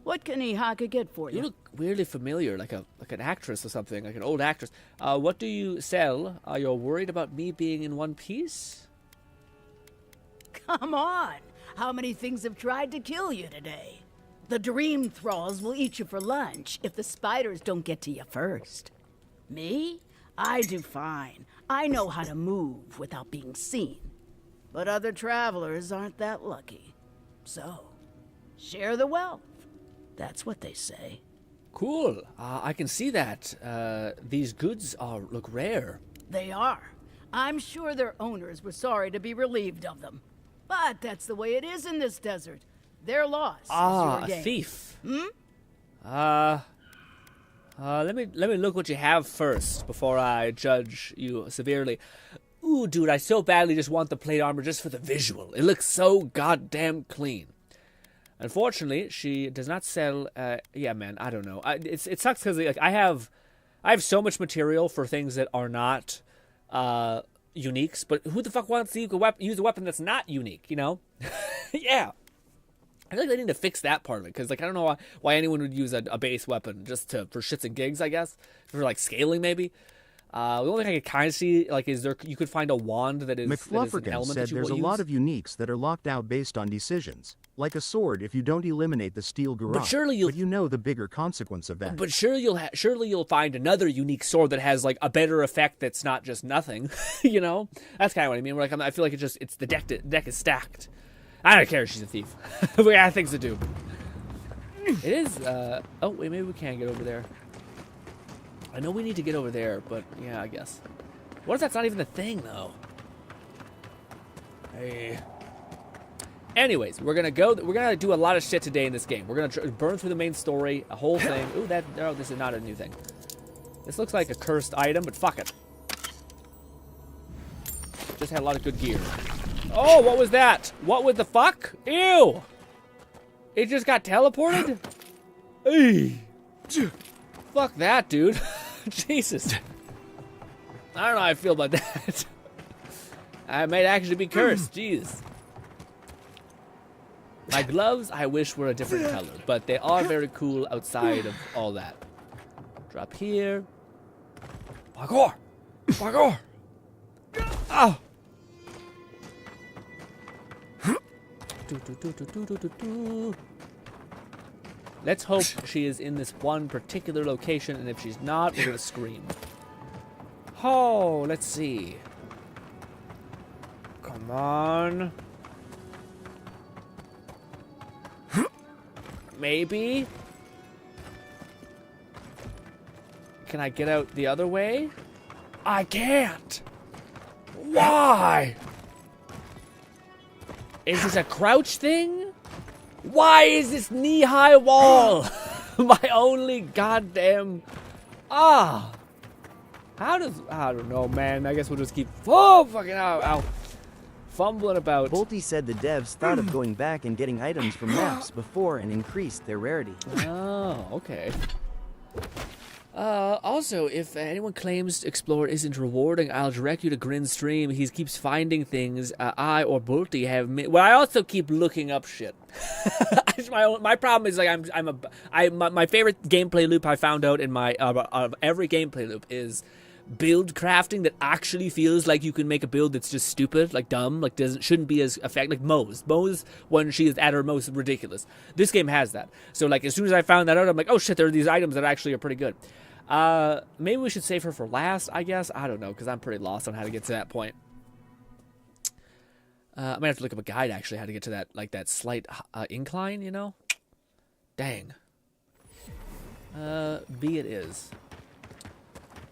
What can Ihaka get for you? You look weirdly familiar, like an actress or something, like an old actress. What do you sell? You're worried about me being in one piece? Come on. How many things have tried to kill you today? The dream thralls will eat you for lunch if the spiders don't get to you first. Me? I do fine. I know how to move without being seen. But other travelers aren't that lucky. So, share the wealth. That's what they say. Cool. I can see that. These goods look rare. They are. I'm sure their owners were sorry to be relieved of them. But that's the way it is in this desert. Their loss is your gain. A thief. Let me look what you have first before I judge you severely. Ooh, dude, I so badly just want the plate armor just for the visual. It looks so goddamn clean. Unfortunately, she does not sell. Yeah, man, I don't know. It sucks because like I have so much material for things that are not uniques. But who the fuck wants to use a weapon that's not unique? You know? Yeah. I feel like they need to fix that part of it, because like I don't know why anyone would use a base weapon just for shits and gigs, I guess, for like scaling maybe. The only thing I can kind of see like is you could find a wand that is McFluffergan said there's a lot of uniques that are locked out based on decisions, like a sword if you don't eliminate the steel garage. But surely you know the bigger consequence of that. But surely you'll find another unique sword that has like a better effect that's not just nothing. You know, that's kind of what I mean. Like I feel like it's the deck is stacked. I don't care if she's a thief. We got things to do. It is, oh, wait, maybe we can get over there. I know we need to get over there, but yeah, I guess. What if that's not even the thing, though? Hey. Anyways, we're gonna do a lot of shit today in this game. We're gonna burn through the main story, a whole thing. Ooh, no, this is not a new thing. This looks like a cursed item, but fuck it. Just had a lot of good gear. Oh, what was that? What was the fuck? Ew! It just got teleported? Hey. Fuck that, dude. Jesus. I don't know how I feel about that. I might actually be cursed. Jeez. My gloves, I wish were a different color, but they are very cool outside of all that. Drop here. Parkour! Parkour! Oh! Let's hope she is in this one particular location, and if she's not, we're gonna scream. Oh, let's see. Come on. Maybe? Can I get out the other way? I can't! Why? Is this a crouch thing? Why is this knee-high wall my only goddamn... How does... I don't know, man. I guess we'll just keep... Oh, fucking ow. Fumbling about. Bolte said the devs thought of going back and getting items from maps before and increased their rarity. Oh, okay. Also, if anyone claims Explore isn't rewarding, I'll direct you to Grinn's stream. He keeps finding things I or Bolte have made. Well, I also keep looking up shit. My problem is like my favorite gameplay loop I found out in my every gameplay loop is build crafting that actually feels like you can make a build that's just stupid, like dumb, like shouldn't be as effective, like Moe's when she is at her most ridiculous. This game has that. So like as soon as I found that out, I'm like, oh shit, there are these items that actually are pretty good. Maybe we should save her for last, I guess. I don't know, because I'm pretty lost on how to get to that point. I might have to look up a guide actually how to get to that, like that slight incline, you know. Dang. B it is.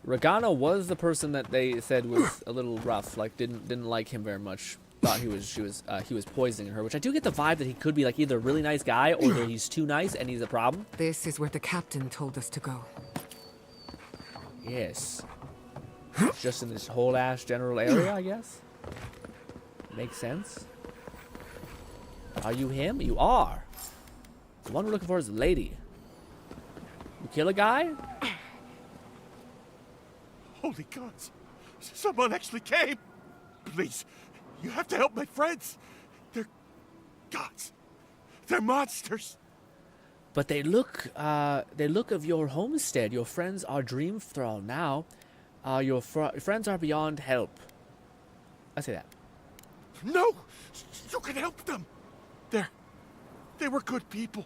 Regana was the person that they said was a little rough, like didn't like him very much. Thought he was poisoning her, which I do get the vibe that he could be like either a really nice guy or that he's too nice and he's a problem. This is where the captain told us to go. Yes. Just in this whole ass general area, I guess. Makes sense. Are you him? You are. The one we're looking for is the lady. You kill a guy? Holy gods! Someone actually came! Please, you have to help my friends! They're gods. They're monsters! But they look of your homestead. Your friends are dream thrall now. Your friends are beyond help. I say that. No! You can help them! They were good people.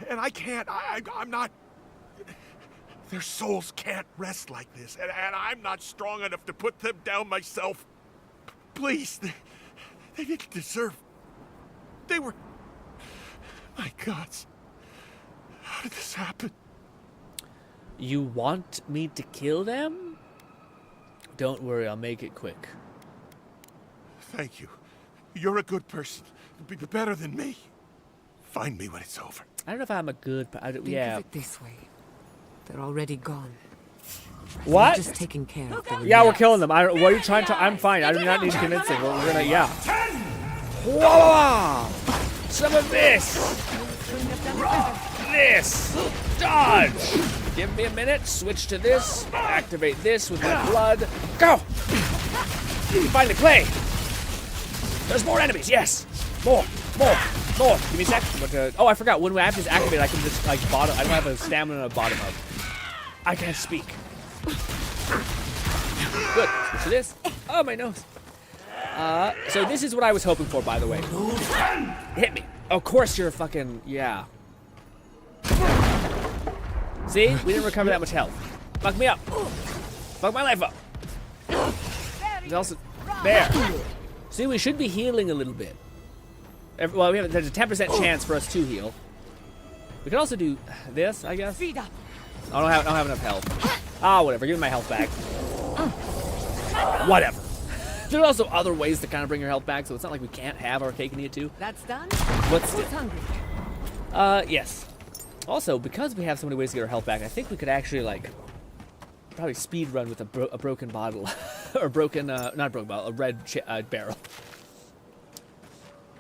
And I can't, I'm not... Their souls can't rest like this. And I'm not strong enough to put them down myself. Please, they didn't deserve... They were... My gods. How did this happen? You want me to kill them? Don't worry, I'll make it quick. Thank you. You're a good person. Be better than me. Find me when it's over. I don't know if I'm a good... Think yeah. of it this way. They're already gone. What? We're just taking care of them. Yeah, we're killing them. What are you trying to... I'm fine. I do not need convincing. We're gonna... Yeah. Whoa! Some of this! This! Dodge! Give me a minute. Switch to this. Activate this with my blood. Go! Finally, play! There's more enemies. Yes! More! Give me a sec. Oh, I forgot. When I have this activated, I can just, like, bottom... I don't have a stamina bottom up. I can't speak. Good. Switch to this. Oh, my nose. So this is what I was hoping for, by the way. Hit me. Of course you're fucking... Yeah. See? We didn't recover that much health. Fuck me up. Fuck my life up. There's also... There. See, we should be healing a little bit. Well, there's a 10% chance for us to heal. We can also do this, I guess. I don't have enough health. Ah, whatever. Give me my health back. Whatever. There's also other ways to kind of bring your health back, so it's not like we can't have our cake and eat it too. That's done. What's Who's hungry? Yes. Also, because we have so many ways to get our health back, I think we could actually, like, probably speed run with a broken bottle. Or broken, not a broken bottle, a red barrel.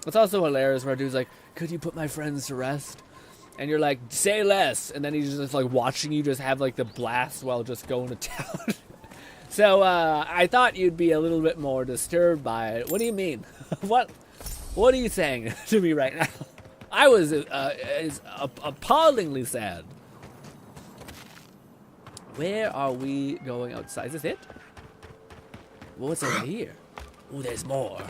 It's also hilarious where a dude's like, could you put my friends to rest? And you're like, say less. And then he's just like watching you just have like the blast while just going to town. So, I thought you'd be a little bit more disturbed by it. What do you mean? What are you saying to me right now? I was appallingly sad. Where are we going outside? Is this it? What's over here? Oh, there's more.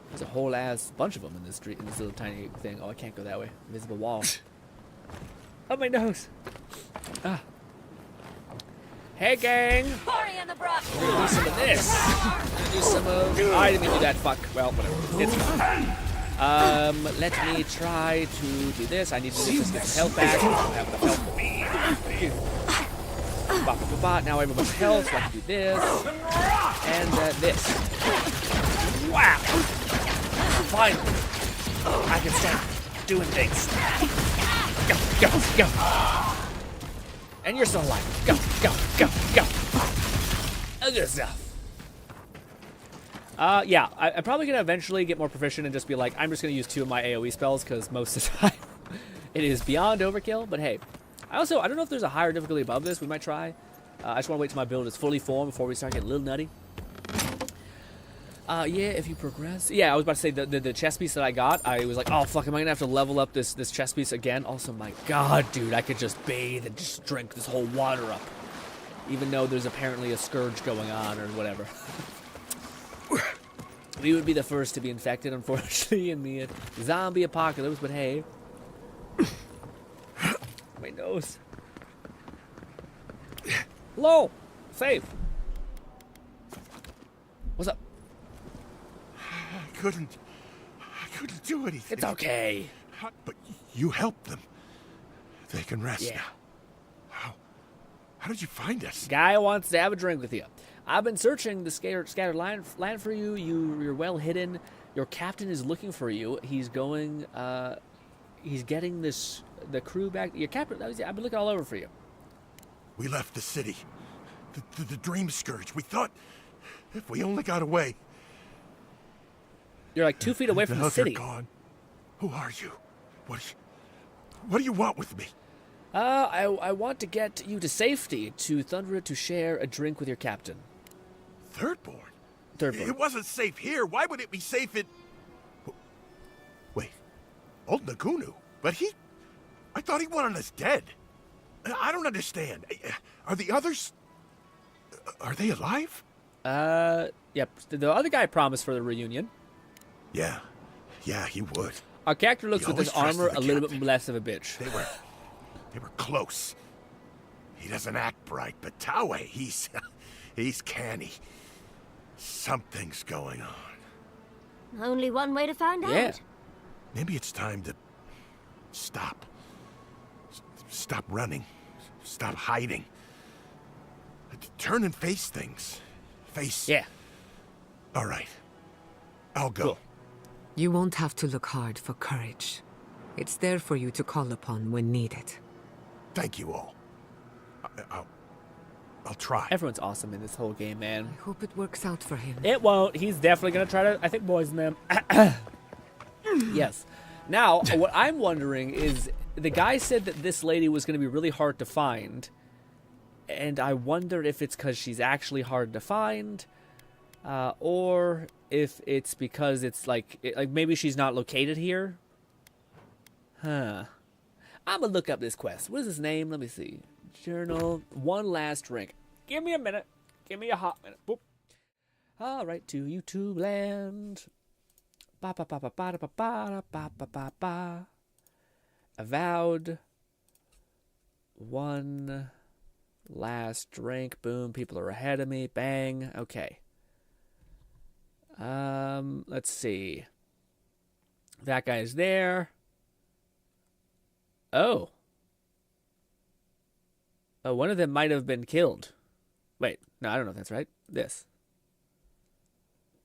There's a whole ass bunch of them in this street, in this little tiny thing. Oh, I can't go that way. Invisible wall. Oh, my nose. Ah. Hey, gang. Party in the brush. We're gonna do some of this. Do some of... Oh, I didn't mean to do that. Fuck. Well, whatever. It's fine. Let me try to do this. I need to just get some health back. I don't have enough health for me. Now I have a bunch of health, so I can do this. And this. Wow. Finally. I can start doing things. Go. And you're still alive. Go. Good stuff. Yeah, I'm probably going to eventually get more proficient and just be like, I'm just going to use 2 of my AoE spells, because most of the time it is beyond overkill, but hey. I don't know if there's a higher difficulty above this. We might try. I just want to wait till my build is fully formed before we start getting a little nutty. Yeah, if you progress. Yeah, I was about to say the chest piece that I got, I was like, oh, fuck, am I going to have to level up this chest piece again? Also, my god, dude, I could just bathe and just drink this whole water up. Even though there's apparently a scourge going on or whatever. We would be the first to be infected, unfortunately, in the zombie apocalypse, but hey. My nose. Hello! Safe. What's up? I couldn't do anything. It's okay. But you helped them. They can rest Yeah. now. How did you find us? Guy wants to have a drink with you. I've been searching the scattered land for you. You're well hidden. Your captain is looking for you. He's going, he's getting the crew back. Your captain, I've been looking all over for you. We left the city. The Dream Scourge. We thought if we only got away. You're like 2 feet away from the Now city. they're gone. Who are you? What do you want with me? I want to get you to safety, to Thundra, to share a drink with your captain. Thirdborn? Thirdborn. It wasn't safe here. Why would it be safe in... Wait. Old Nagunu? But I thought he wanted us dead. I don't understand. Are the others... Are they alive? Yep. The other guy promised for the reunion. Yeah, he would. Our character looks He with his always armor trusted a the little bit less of a bitch. They were close. He doesn't act bright, but Taue, he's canny. Something's going on. Only one way to find out. Maybe it's time to stop. Stop running. Stop hiding. Turn and face things. Yeah. All right. I'll go. Cool. You won't have to look hard for courage. It's there for you to call upon when needed. Thank you all. I'll try. Everyone's awesome in this whole game, man. I hope it works out for him. It won't. He's definitely going to try to, I think, poison them. Yes. Now, what I'm wondering is, the guy said that this lady was going to be really hard to find. And I wonder if it's because she's actually hard to find. Or if it's because it's like maybe she's not located here. Huh. I'm going to look up this quest. What is his name? Let me see. Journal. One last drink. Give me a minute. Give me a hot minute. Boop. All right, to YouTube land. Ba ba ba ba ba ba ba ba ba ba ba. Avowed. One last drink. Boom. People are ahead of me. Bang. Okay. Let's see. That guy's there. Oh. Oh, one of them might have been killed. Wait, no, I don't know if that's right. This.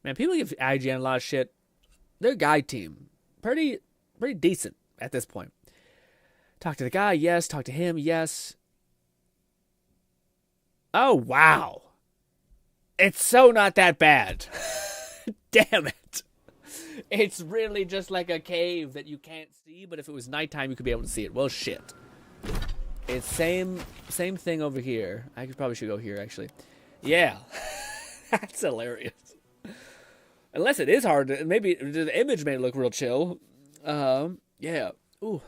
Man, people give IGN a lot of shit. Their guide team, pretty decent at this point. Talk to the guy, yes. Talk to him, yes. Oh, wow. It's so not that bad. Damn it. It's really just like a cave that you can't see, but if it was nighttime, you could be able to see it. Well, shit. It's same thing over here. I probably should go here, actually. Yeah. That's hilarious. Unless it is hard to... Maybe the image made it look real chill. Yeah. Ooh.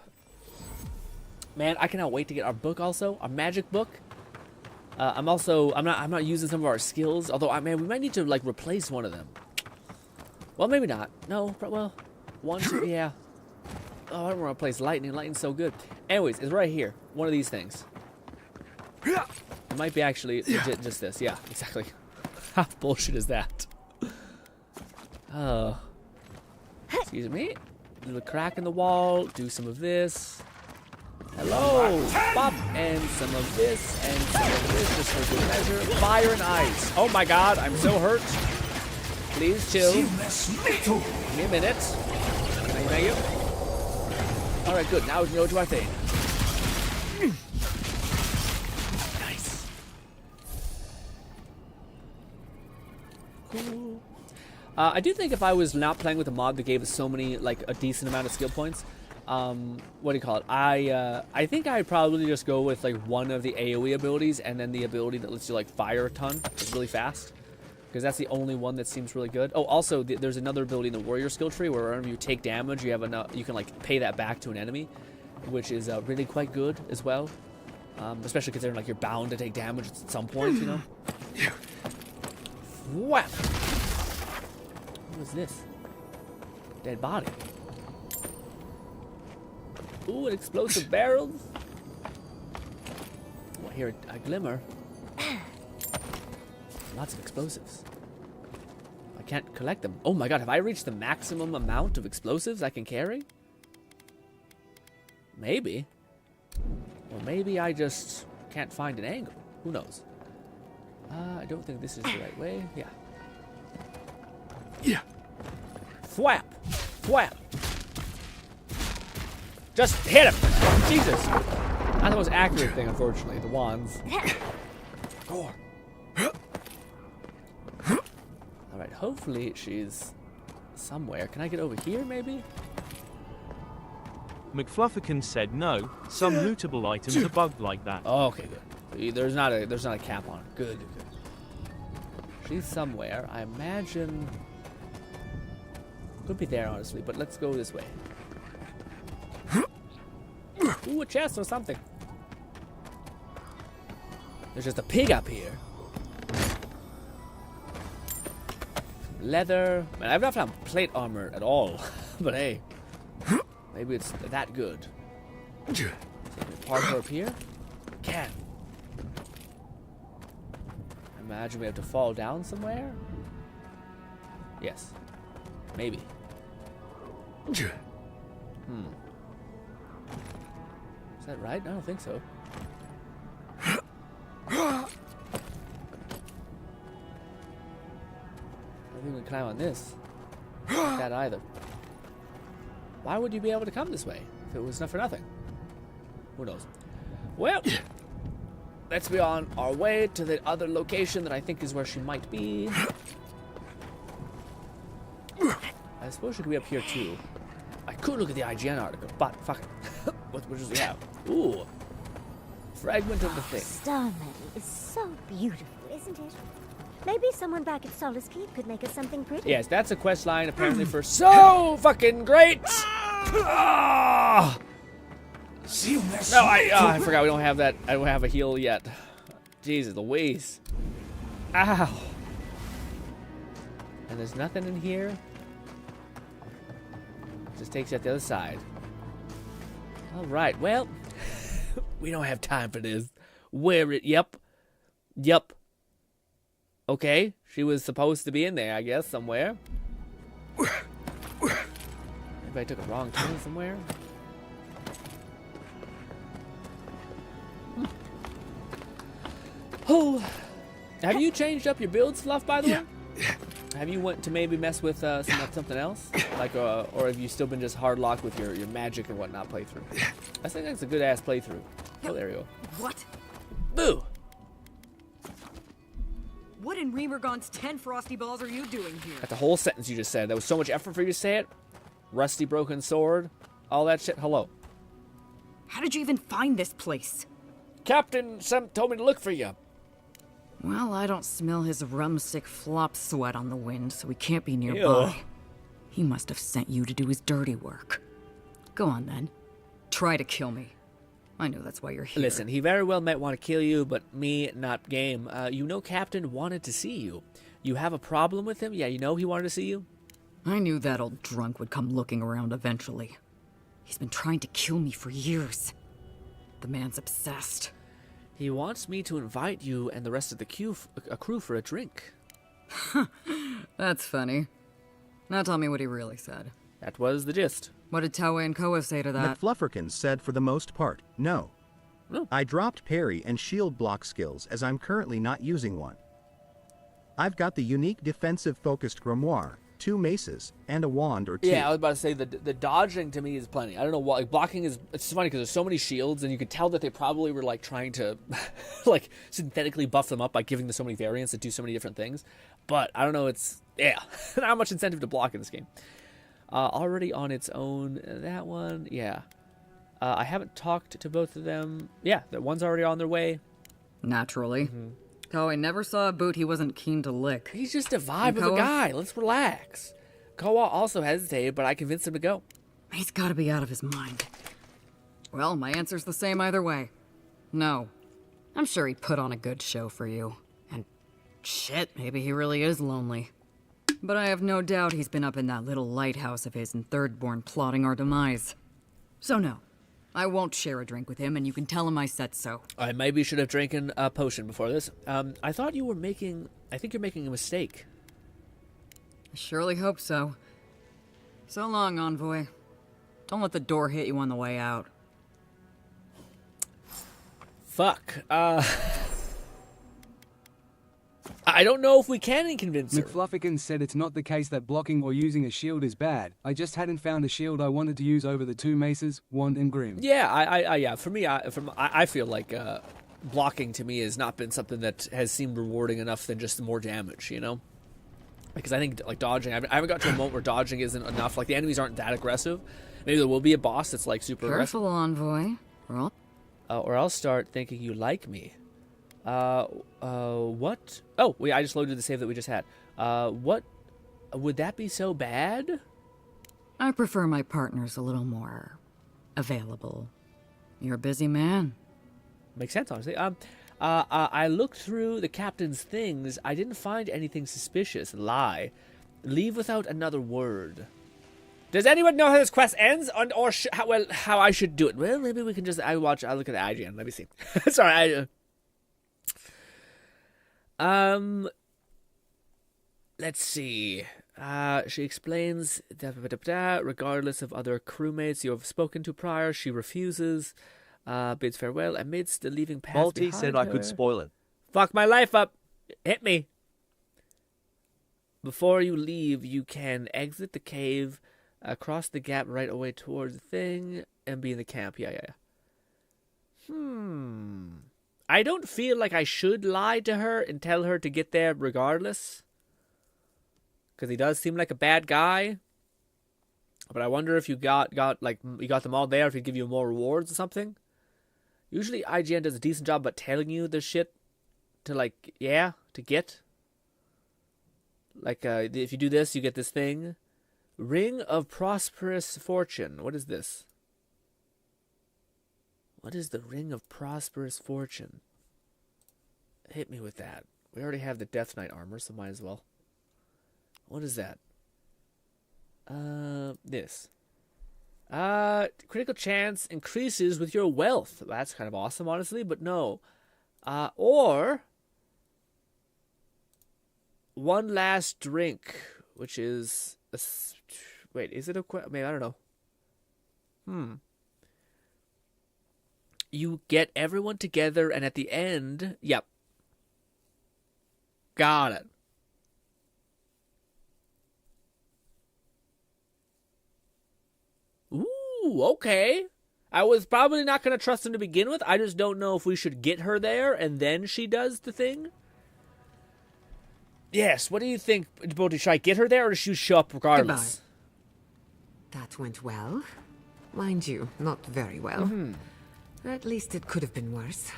Man, I cannot wait to get our book also. Our magic book. I'm not using some of our skills. Although, man, we might need to, like, replace one of them. Well, maybe not. No, well, one, two, yeah. Oh, I don't want to replace lightning. Lightning's so good. Anyways, it's right here. One of these things. It might be actually just this. Yeah, exactly. How bullshit is that? Oh. Excuse me. Little crack in the wall. Do some of this. Hello. Bop. And some of this. And some of this. Just for good measure. Fire and ice. Oh my god, I'm so hurt. Please chill. Give me a minute. Thank you. Alright, good. Now we can go to our thing. Nice. Cool. I do think if I was not playing with a mod that gave us so many, like, a decent amount of skill points, what do you call it? I think I'd probably just go with, like, one of the AoE abilities and then the ability that lets you, like, fire a ton, like, really fast. Because that's the only one that seems really good. Oh, also, there's another ability in the warrior skill tree where whenever you take damage, you have enough. You can like pay that back to an enemy, which is really quite good as well. Especially considering like you're bound to take damage at some point, you know. Whap! What was this? Dead body. Ooh, an explosive barrel. Oh, I hear a glimmer. Lots of explosives. I can't collect them. Oh my god, have I reached the maximum amount of explosives I can carry? Maybe. Or maybe I just can't find an angle. Who knows? I don't think this is the right way. Yeah. Yeah. Thwap! Thwap! Just hit him! Jesus! Not the most accurate thing, unfortunately, the wands. Gore. Alright, hopefully she's somewhere. Can I get over here, maybe? McFlufferkin said no. Some lootable items are bugged like that. Oh, okay, good. So there's not a cap on it. Good, good. She's somewhere. I imagine. Could be there, honestly, but let's go this way. Ooh, a chest or something. There's just a pig up here. Leather. Man, I've not found plate armor at all. But hey, maybe it's that good. So parkour up here? Can. Imagine we have to fall down somewhere? Yes. Maybe. Is that right? I don't think so. I don't think we can climb on this. Not that either. Why would you be able to come this way if it was not for nothing? Who knows? Well, let's be on our way to the other location that I think is where she might be. I suppose she could be up here too. I could look at the IGN article, but fuck it. What does we have? Ooh. Fragment of the thing. Star Meadow is so beautiful, isn't it? Maybe someone back at Solace Keep could make us something pretty. Yes, that's a quest line apparently for so fucking great. Ah! No, I forgot we don't have that. I don't have a heal yet. Jesus Louise. Ow. And there's nothing in here. Just takes you at the other side. All right. Well, we don't have time for this. Where it? Yep. Okay. She was supposed to be in there, I guess, somewhere. Maybe I took a wrong turn somewhere. Oh, have you changed up your builds, Fluff, by the way? Have you went to maybe mess with something else? Like, or have you still been just hard locked with your magic and whatnot playthrough? I think that's a good ass playthrough. Oh, there you go. What? Boo! What in Remergon's 10 frosty balls are you doing here? That's the whole sentence you just said. That was so much effort for you to say it. Rusty broken sword. All that shit. Hello. How did you even find this place? Captain Sem told me to look for you. Well, I don't smell his rumsick flop sweat on the wind, so he can't be nearby. Ew. He must have sent you to do his dirty work. Go on, then. Try to kill me. I know that's why you're here. Listen, he very well might want to kill you, but me, not game. You know Captain wanted to see you. You have a problem with him? Yeah, you know he wanted to see you? I knew that old drunk would come looking around eventually. He's been trying to kill me for years. The man's obsessed. He wants me to invite you and the rest of the crew for a drink. That's funny. Now tell me what he really said. That was the gist. What did Toei and Koa say to that? McFlufferkin said for the most part, no. No. I dropped parry and shield block skills as I'm currently not using one. I've got the unique defensive-focused grimoire, 2 maces, and a wand or 2. Yeah, I was about to say, the dodging to me is plenty. I don't know what, like, blocking is, it's funny because there's so many shields, and you can tell that they probably were, like, trying to, like, synthetically buff them up by giving them so many variants that do so many different things. But, I don't know, it's, yeah, not much incentive to block in this game. Already on its own, that one, yeah. I haven't talked to both of them. Yeah, that one's already on their way. Naturally. Koa never saw a boot he wasn't keen to lick. He's just a vibe of a guy. Let's relax. Koa also hesitated, but I convinced him to go. He's got to be out of his mind. Well, my answer's the same either way. No. I'm sure he'd put on a good show for you. And shit, maybe he really is lonely. But I have no doubt he's been up in that little lighthouse of his in Thirdborn plotting our demise. So no, I won't share a drink with him, and you can tell him I said so. I maybe should have drinking a potion before this. I thought you were making... I think you're making a mistake. I surely hope so. So long, Envoy. Don't let the door hit you on the way out. Fuck. I don't know if we can convince her. McFlufferkin said it's not the case that blocking or using a shield is bad. I just hadn't found a shield I wanted to use over the 2 maces, wand, and grim. Yeah, yeah. For me, I feel like blocking to me has not been something that has seemed rewarding enough than just more damage, you know? Because I think like dodging, I haven't got to a moment where dodging isn't enough. Like the enemies aren't that aggressive. Maybe there will be a boss that's like super aggressive. Careful, envoy. Or I'll start thinking you like me. What? Oh, I just loaded the save that we just had. What? Would that be so bad? I prefer my partners a little more available. You're a busy man. Makes sense, honestly. I looked through the captain's things. I didn't find anything suspicious. Lie. Leave without another word. Does anyone know how this quest ends, or how I should do it? Well, maybe we can just. I'll look at the IGN. Let me see. Sorry. Let's see. She explains. Regardless of other crewmates you have spoken to prior, she refuses. Bids farewell amidst the leaving path. Malty said I could spoil it. Fuck my life up. Hit me. Before you leave, you can exit the cave, cross the gap right away towards the thing, and be in the camp. Yeah. I don't feel like I should lie to her and tell her to get there regardless. Because he does seem like a bad guy. But I wonder if you got them all there, if he'd give you more rewards or something. Usually IGN does a decent job about telling you the shit to get. Like, if you do this, you get this thing. Ring of Prosperous Fortune. What is this? What is the Ring of Prosperous Fortune? Hit me with that. We already have the Death Knight armor, so might as well. What is that? This. Critical chance increases with your wealth. That's kind of awesome, honestly, but no. Or one last drink, which is wait, is it a maybe I don't know. You get everyone together, and at the end, yep. Got it. Ooh, okay. I was probably not going to trust him to begin with. I just don't know if we should get her there and then she does the thing. Yes, what do you think, Bodhi? Should I get her there or should she show up regardless? Goodbye. That went well. Mind you, not very well. At least it could have been worse.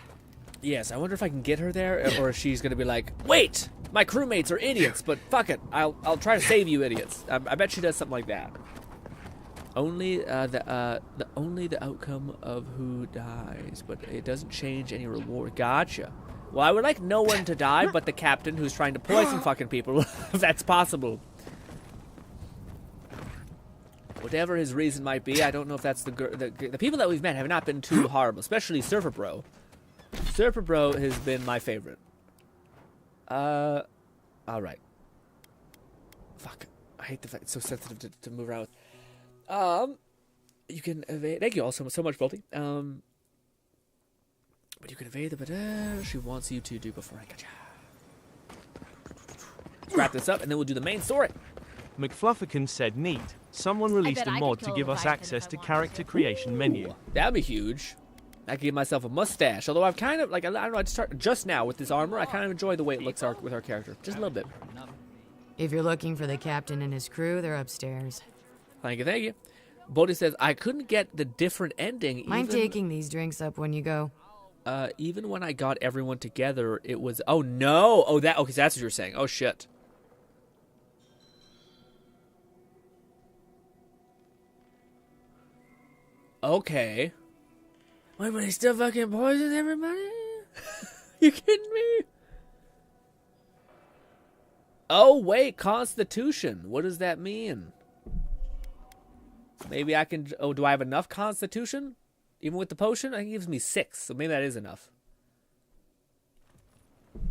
Yes, I wonder if I can get her there or if she's going to be like, wait, my crewmates are idiots, but fuck it. I'll try to save you idiots. I bet she does something like that. Only the outcome of who dies, but it doesn't change any reward. Gotcha. Well, I would like no one to die but the captain who's trying to poison fucking people, if that's possible. Whatever his reason might be, I don't know if that's the people that we've met have not been too horrible, especially Surfer Bro. Surfer Bro has been my favorite. All right. Fuck. I hate the fact it's so sensitive to move around with. You can evade. Thank you all so much, Bolty. But you can evade the whatever she wants you to do before I gotcha. Let's wrap this up, and then we'll do the main story. McFlufferkin said, neat. Someone released a mod to give us access to character creation menu. That'd be huge. I could give myself a mustache. Although I've kind of, like, I don't know, I start just now with this armor. I kind of enjoy the way it looks with our character. Just a little bit. If you're looking for the captain and his crew, they're upstairs. Thank you. Bodhi says, I couldn't get the different ending. Mind taking these drinks up when you go? Even when I got everyone together, it was... Oh, no! Oh, okay, so that's what you're saying. Oh, shit. Okay. Wait, but he still fucking poisons everybody? You kidding me? Oh, wait, Constitution. What does that mean? Maybe I can... Oh, do I have enough Constitution? Even with the potion? I think it gives me 6, so maybe that is enough.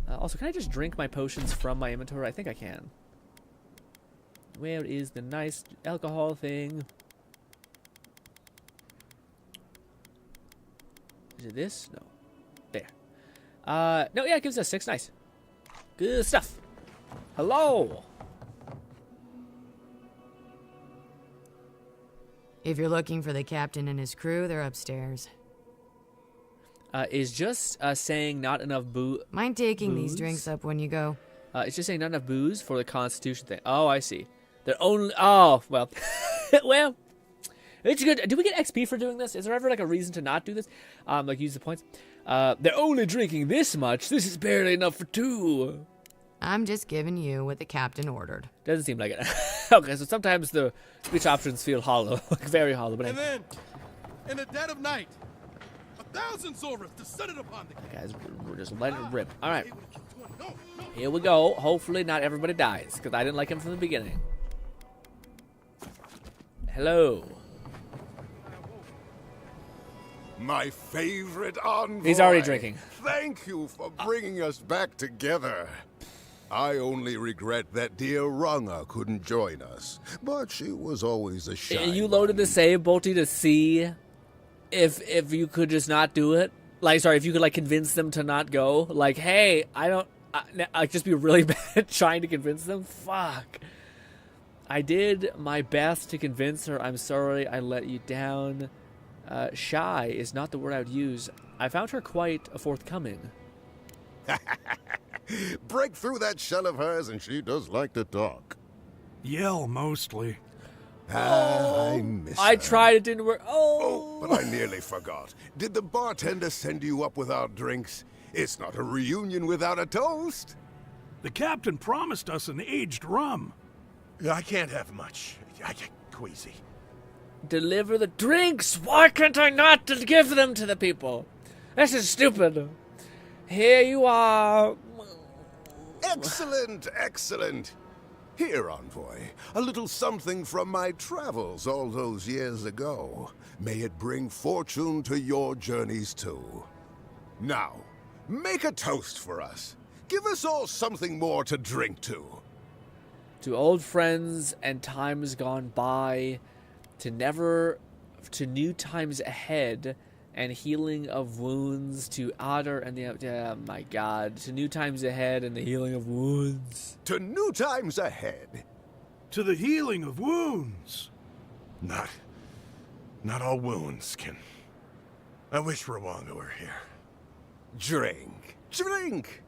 Also, can I just drink my potions from my inventory? I think I can. Where is the nice alcohol thing? Is it this? No. There. No, yeah, it gives us 6. Nice. Good stuff. Hello. If you're looking for the captain and his crew, they're upstairs. Is just saying not enough booze. Mind taking these drinks up when you go? It's just saying not enough booze for the Constitution thing. Oh, I see. They're only... Oh, well. Well, it's good. Do we get XP for doing this? Is there ever, like, a reason to not do this? Like, use the points? They're only drinking this much. This is barely enough for 2. I'm just giving you what the captain ordered. Doesn't seem like it. Okay, so sometimes the speech options feel hollow. Like, very hollow. But And then, in the dead of night, 1,000 Zorvas descended upon the guys, we're just letting it rip. All right. Here we go. Hopefully not everybody dies, because I didn't like him from the beginning. Hello. My favorite envoy. He's already drinking. Thank you for bringing us back together. I only regret that dear Runga couldn't join us, but she was always a shy. You loaded the save, Bolty, to see if you could just not do it. Like, sorry, if you could, like, convince them to not go. Like, hey, I just be really bad trying to convince them. Fuck. I did my best to convince her. I'm sorry I let you down. Shy is not the word I would use. I found her quite forthcoming. Break through that shell of hers, and she does like to talk. Yell, mostly. I miss her. I tried, it didn't work. Oh, but I nearly forgot. Did the bartender send you up without drinks? It's not a reunion without a toast. The captain promised us an aged rum. I can't have much. I get queasy. Deliver the drinks. Why can't I not give them to the people? This is stupid. Here you are. Excellent, excellent. Here, envoy, a little something from my travels all those years ago. May it bring fortune to your journeys too. Now, make a toast for us. Give us all something more to drink to. To old friends and times gone by, to new times ahead, and healing of wounds, to Otter and the... Oh my god. To new times ahead and the healing of wounds. To new times ahead. To the healing of wounds. Not all wounds can... I wish Rwanga were here. Drink. Drink!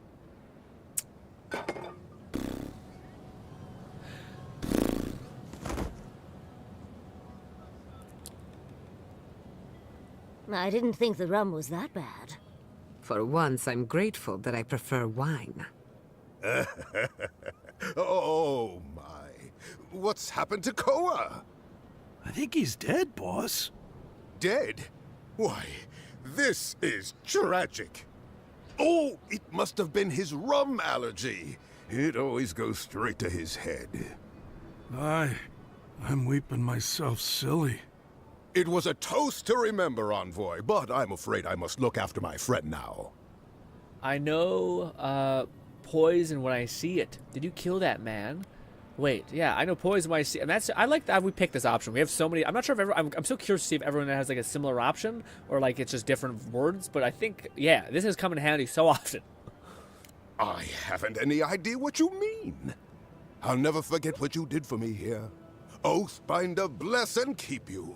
I didn't think the rum was that bad. For once, I'm grateful that I prefer wine. Oh, my. What's happened to Koa? I think he's dead, boss. Dead? Why, this is tragic. Oh, it must have been his rum allergy. It always goes straight to his head. I'm weeping myself silly. It was a toast to remember, envoy, but I'm afraid I must look after my friend now. I know poison when I see it. Did you kill that man? Wait, yeah, I know poison when I see it. And I like that we picked this option. We have so many. I'm not sure if I'm so curious to see if everyone has like a similar option or like it's just different words. But I think, yeah, this has come in handy so often. I haven't any idea what you mean. I'll never forget what you did for me here. Oathbinder bless and keep you.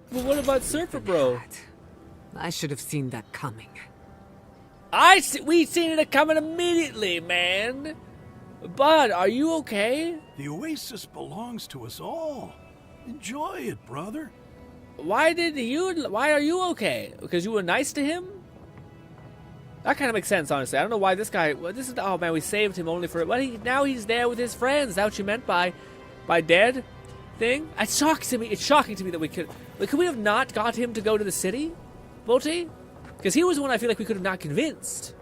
Well, what about Surfer Bro? I should have seen that coming. We seen it coming immediately, man. Bud, are you okay? The oasis belongs to us all. Enjoy it, brother. Why are you okay? Because you were nice to him? That kind of makes sense, honestly. I don't know why this guy... Oh, man, we saved him only for... now he's there with his friends. Is that what you meant by dead thing? It's shocking to me that we could... Like, could we have not got him to go to the city? Bolty? Because he was the one I feel like we could have not convinced.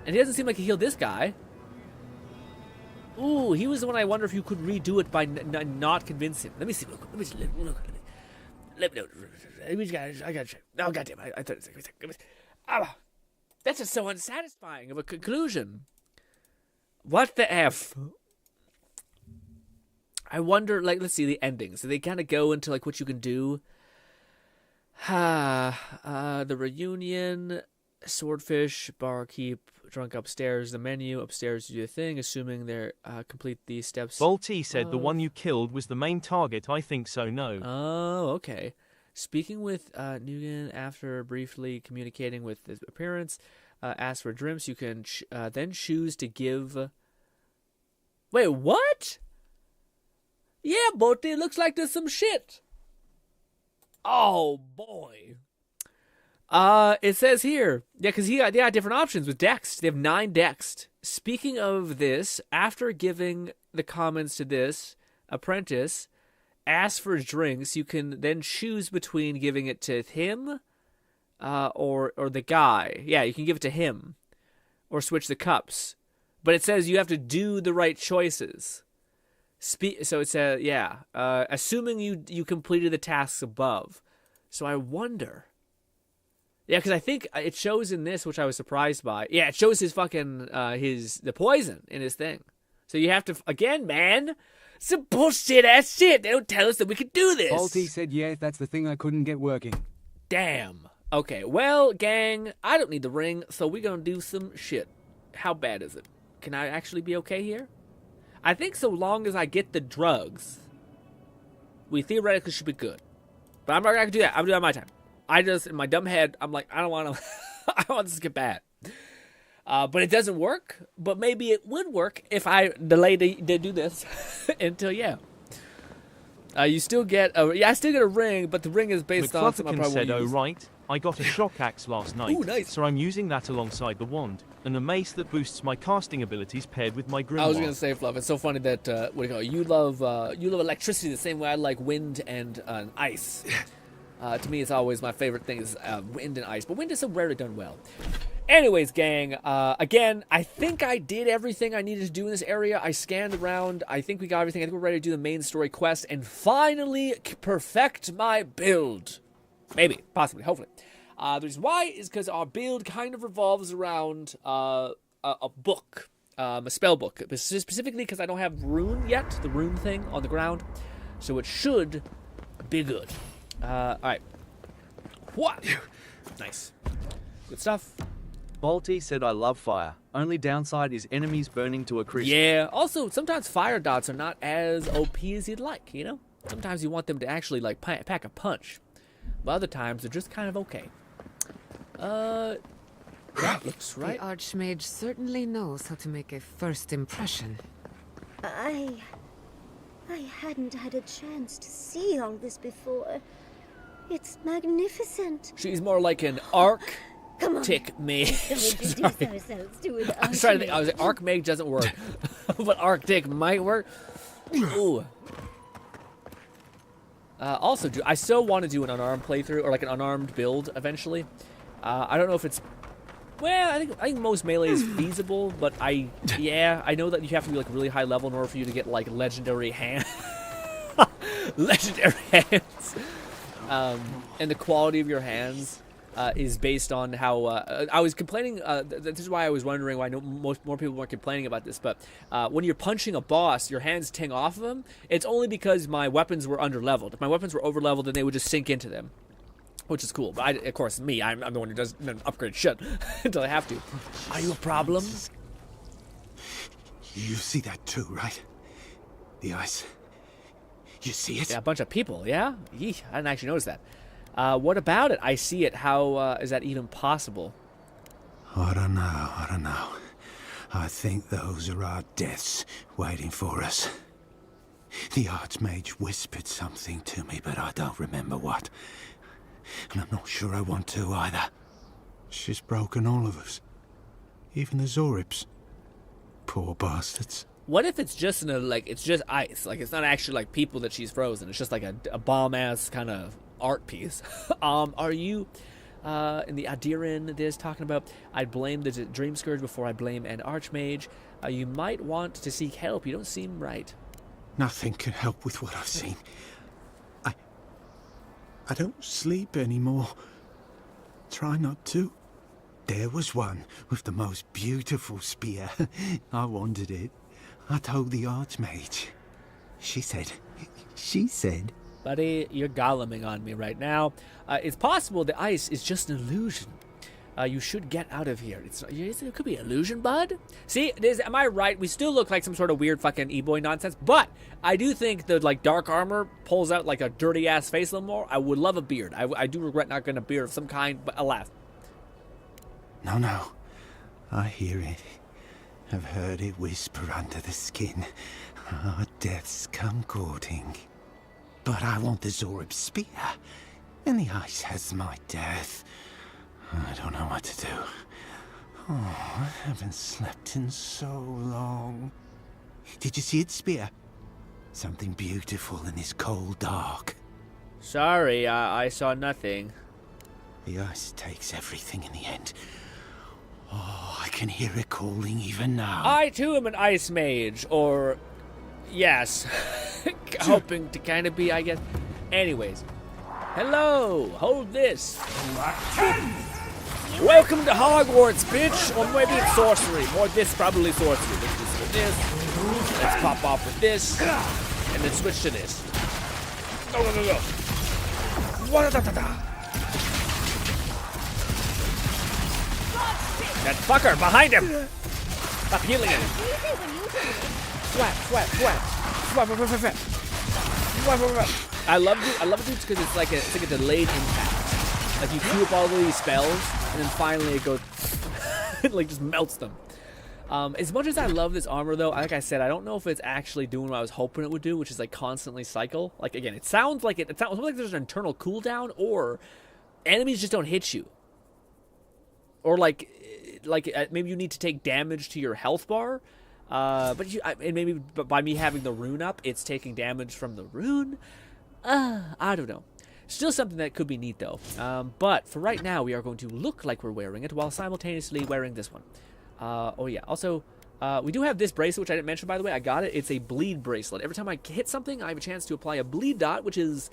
And he doesn't seem like he healed this guy. Ooh, he was the one I wonder if you could redo it by not convince him. Let me see. Let me I got to check. Oh, goddamn. I thought it was... That's just so unsatisfying of a conclusion. What the F? I wonder, like, let's see the endings. Do they kind of go into, like, what you can do? The reunion, swordfish, barkeep, drunk upstairs, the menu, upstairs to do the thing, assuming they're complete these steps. Bolty said the one you killed was the main target. I think so, no. Oh, okay. Speaking with Nugan after briefly communicating with his appearance, ask for drinks. You can then choose to give Wait, what? Yeah, Boaty, looks like there's some shit. Oh, boy. It says here, yeah, because they got different options with Dext. They have 9 Dext. Speaking of this, after giving the comments to this apprentice, ask for drinks, you can then choose between giving it to him or the guy. Yeah, you can give it to him or switch the cups. But it says you have to do the right choices. So it says, assuming you completed the tasks above. So I wonder. Yeah, because I think it shows in this, which I was surprised by. Yeah, it shows his fucking, the poison in his thing. So you have to, again, man, some bullshit ass shit. They don't tell us that we could do this. Balti said, yeah, that's the thing I couldn't get working. Damn. Okay, well, gang, I don't need the ring, so we're gonna do some shit. How bad is it? Can I actually be okay here? I think so long as I get the drugs, we theoretically should be good. But I'm not gonna do that. I'm doing that my time. I just, in my dumb head, I'm like, I don't want to, I want this to get bad. But it doesn't work. But maybe it would work if I delay to do this until, you still get I still get a ring, but the ring is based on something I probably said, won't use. oh, right, I got a shock axe last night. Ooh, nice. So I'm using that alongside the wand, and a mace that boosts my casting abilities paired with my grimoire. I was gonna say, Fluff, it's so funny that you love electricity the same way I like wind and ice. To me, it's always my favorite thing is wind and ice, but wind is so rarely done well. Anyways, gang, again, I think I did everything I needed to do in this area. I scanned around. I think we got everything. I think we're ready to do the main story quest and finally perfect my build. Maybe, possibly, hopefully. The reason why is because our build kind of revolves around a book, a spell book, specifically because I don't have rune yet, the rune thing on the ground, so it should be good. All right. What? Nice. Good stuff. Balti said, I love fire. Only downside is enemies burning to a crisp. Yeah. Also, sometimes fire dots are not as OP as you'd like, you know? Sometimes you want them to actually, like, pack a punch. But other times, they're just kind of okay. That looks right. The Archmage certainly knows how to make a first impression. I hadn't had a chance to see all this before. It's magnificent. She's more like an arc Come on. tick mage. Introduce ourselves to an I was trying to think. I was like, arc mage doesn't work, but arc tick might work. Ooh. Also, I still want to do an unarmed playthrough or like an unarmed build eventually. I don't know if it's. Well, I think most melee is feasible, but I know that you have to be like really high level in order for you to get like legendary hands. Legendary hands. And the quality of your hands is based on how I was complaining. This is why I was wondering why more people weren't complaining about this. But when you're punching a boss, your hands ting off of them. It's only because my weapons were under-leveled. If my weapons were over-leveled, then they would just sink into them, which is cool. But of course, I'm the one who doesn't upgrade shit until I have to. Are you a problem? You see that too, right? The ice. You see it? Yeah, a bunch of people, yeah? Yeesh, I didn't actually notice that. What about it? I see it. How is that even possible? I don't know. I think those are our deaths waiting for us. The Archmage whispered something to me, but I don't remember what. And I'm not sure I want to either. She's broken all of us. Even the Zorips. Poor bastards. What if it's just it's just ice? Like it's not actually like people that she's frozen. It's just like a bomb ass kind of art piece. Are you in the Adirin this talking about? I'd blame the Dream Scourge before I blame an Archmage. You might want to seek help. You don't seem right. Nothing can help with what I've seen. I don't sleep anymore. Try not to. There was one with the most beautiful spear. I wanted it. I told the Archmage. She said. Buddy, you're goleming on me right now. It's possible the ice is just an illusion. You should get out of here. It could be an illusion, bud. See, am I right? We still look like some sort of weird fucking e-boy nonsense, but I do think the dark armor pulls out like a dirty ass face a little more. I would love a beard. I do regret not getting a beard of some kind, but alas. No. I hear it. I've heard it whisper under the skin. Our deaths come courting. But I want the Zorib spear, and the ice has my death. I don't know what to do. Oh, I haven't slept in so long. Did you see its spear? Something beautiful in this cold dark. Sorry, I saw nothing. The ice takes everything in the end. Oh, I can hear it calling even now. I too am an ice mage, or yes, hoping to kind of be, I guess. Anyways, hello, hold this. Welcome to Hogwarts, bitch, or maybe it's sorcery. More this, probably sorcery. Let's just with this. Let's pop off with this, and then switch to this. Go, go, go, go. That fucker behind him! Stop healing him! Swat, swat, swat. Swat, swat, swat, swat. Swat, swat, swat. I love it because it's like a delayed impact. Like you queue up all of these spells, and then finally it goes, it like just melts them. As much as I love this armor, though, like I said, I don't know if it's actually doing what I was hoping it would do, which is like constantly cycle. Like again, it sounds like it sounds like there's an internal cooldown, or enemies just don't hit you, or like maybe you need to take damage to your health bar. And maybe by me having the rune up, it's taking damage from the rune. I don't know. Still something that could be neat, though. But for right now, we are going to look like we're wearing it while simultaneously wearing this one. Oh yeah, also, we do have this bracelet, which I didn't mention, by the way. I got it. It's a bleed bracelet. Every time I hit something, I have a chance to apply a bleed dot, which is,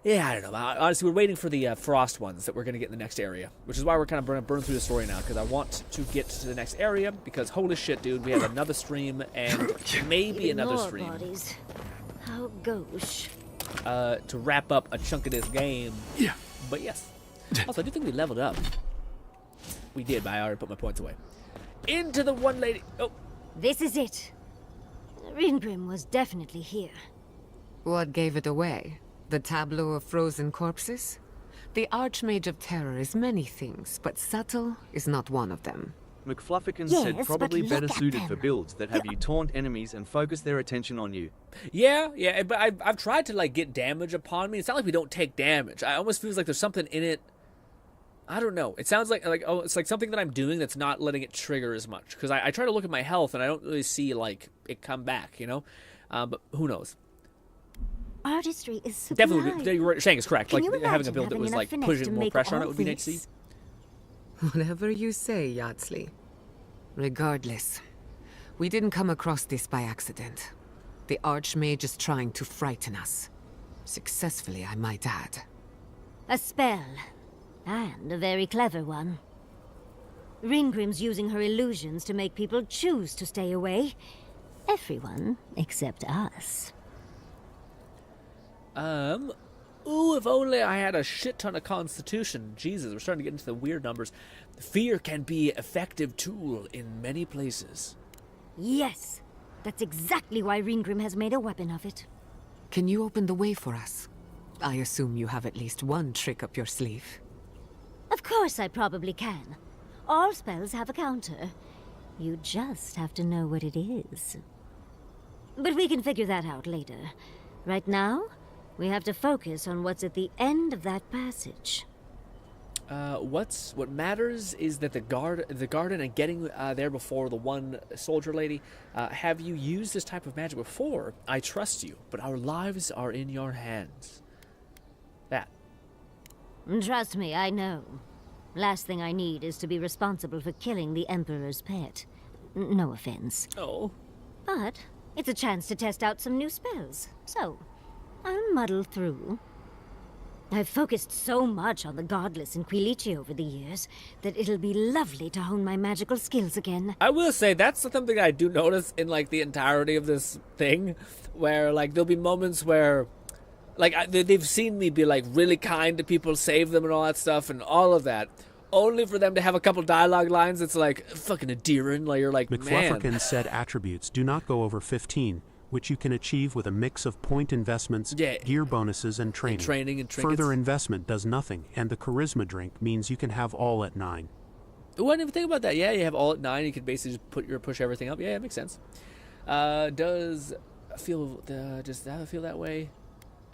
yeah, I don't know. Honestly, we're waiting for the frost ones that we're going to get in the next area, which is why we're kind of burning through the story now, because I want to get to the next area, because holy shit, dude, we have another stream, and maybe another stream. Bodies. How gauche. To wrap up a chunk of this game. Yeah. But yes. Also, I do think we leveled up. We did, but I already put my points away. Into the one lady. Oh. This is it. Ringrim was definitely here. What gave it away? The tableau of frozen corpses? The Archmage of Terror is many things, but subtle is not one of them. McFlufferkin Yes, said but probably look better at suited them. for builds that have you taunt enemies and focus their attention on you. Yeah, but I've tried to like get damage upon me. It's not like we don't take damage. I almost feels like there's something in it. I don't know. It sounds like oh, it's like something that I'm doing that's not letting it trigger as much. Because I try to look at my health and I don't really see like it come back, you know. But who knows? Artistry is sublime. Definitely, what you're saying is correct. Can like you having a build that having was enough like finesse pushing to more make pressure on all it would be nice to see. this? Whatever you say, Yardsley. Regardless, we didn't come across this by accident. The Archmage is trying to frighten us. Successfully, I might add. A spell. And a very clever one. Ringrim's using her illusions to make people choose to stay away. Everyone except us. Ooh, if only I had a shit ton of constitution. Jesus, we're starting to get into the weird numbers. Fear can be an effective tool in many places. Yes, that's exactly why Ringrim has made a weapon of it. Can you open the way for us? I assume you have at least one trick up your sleeve. Of course I probably can. All spells have a counter. You just have to know what it is. But we can figure that out later. Right now, we have to focus on what's at the end of that passage. What matters is that the garden and getting there before the one soldier lady. Have you used this type of magic before? I trust you, but our lives are in your hands. That. Trust me, I know. Last thing I need is to be responsible for killing the Emperor's pet. No offense. Oh. But it's a chance to test out some new spells, so I'll muddle through. I've focused so much on the Godless and Quilici over the years that it'll be lovely to hone my magical skills again. I will say that's something I do notice in like the entirety of this thing, where like there'll be moments where like they've seen me be like really kind to people, save them and all that stuff and all of that, only for them to have a couple dialogue lines that's like fucking endearing. Like you're like, McFlufferkin man. said attributes do not go over 15, which you can achieve with a mix of point investments, gear bonuses, and training. And trinkets. Further investment does nothing, and the charisma drink means you can have all at 9. Ooh, I didn't even think about that. Yeah, you have all at 9. You could basically just push everything up. Yeah, it makes sense. Does that feel that way?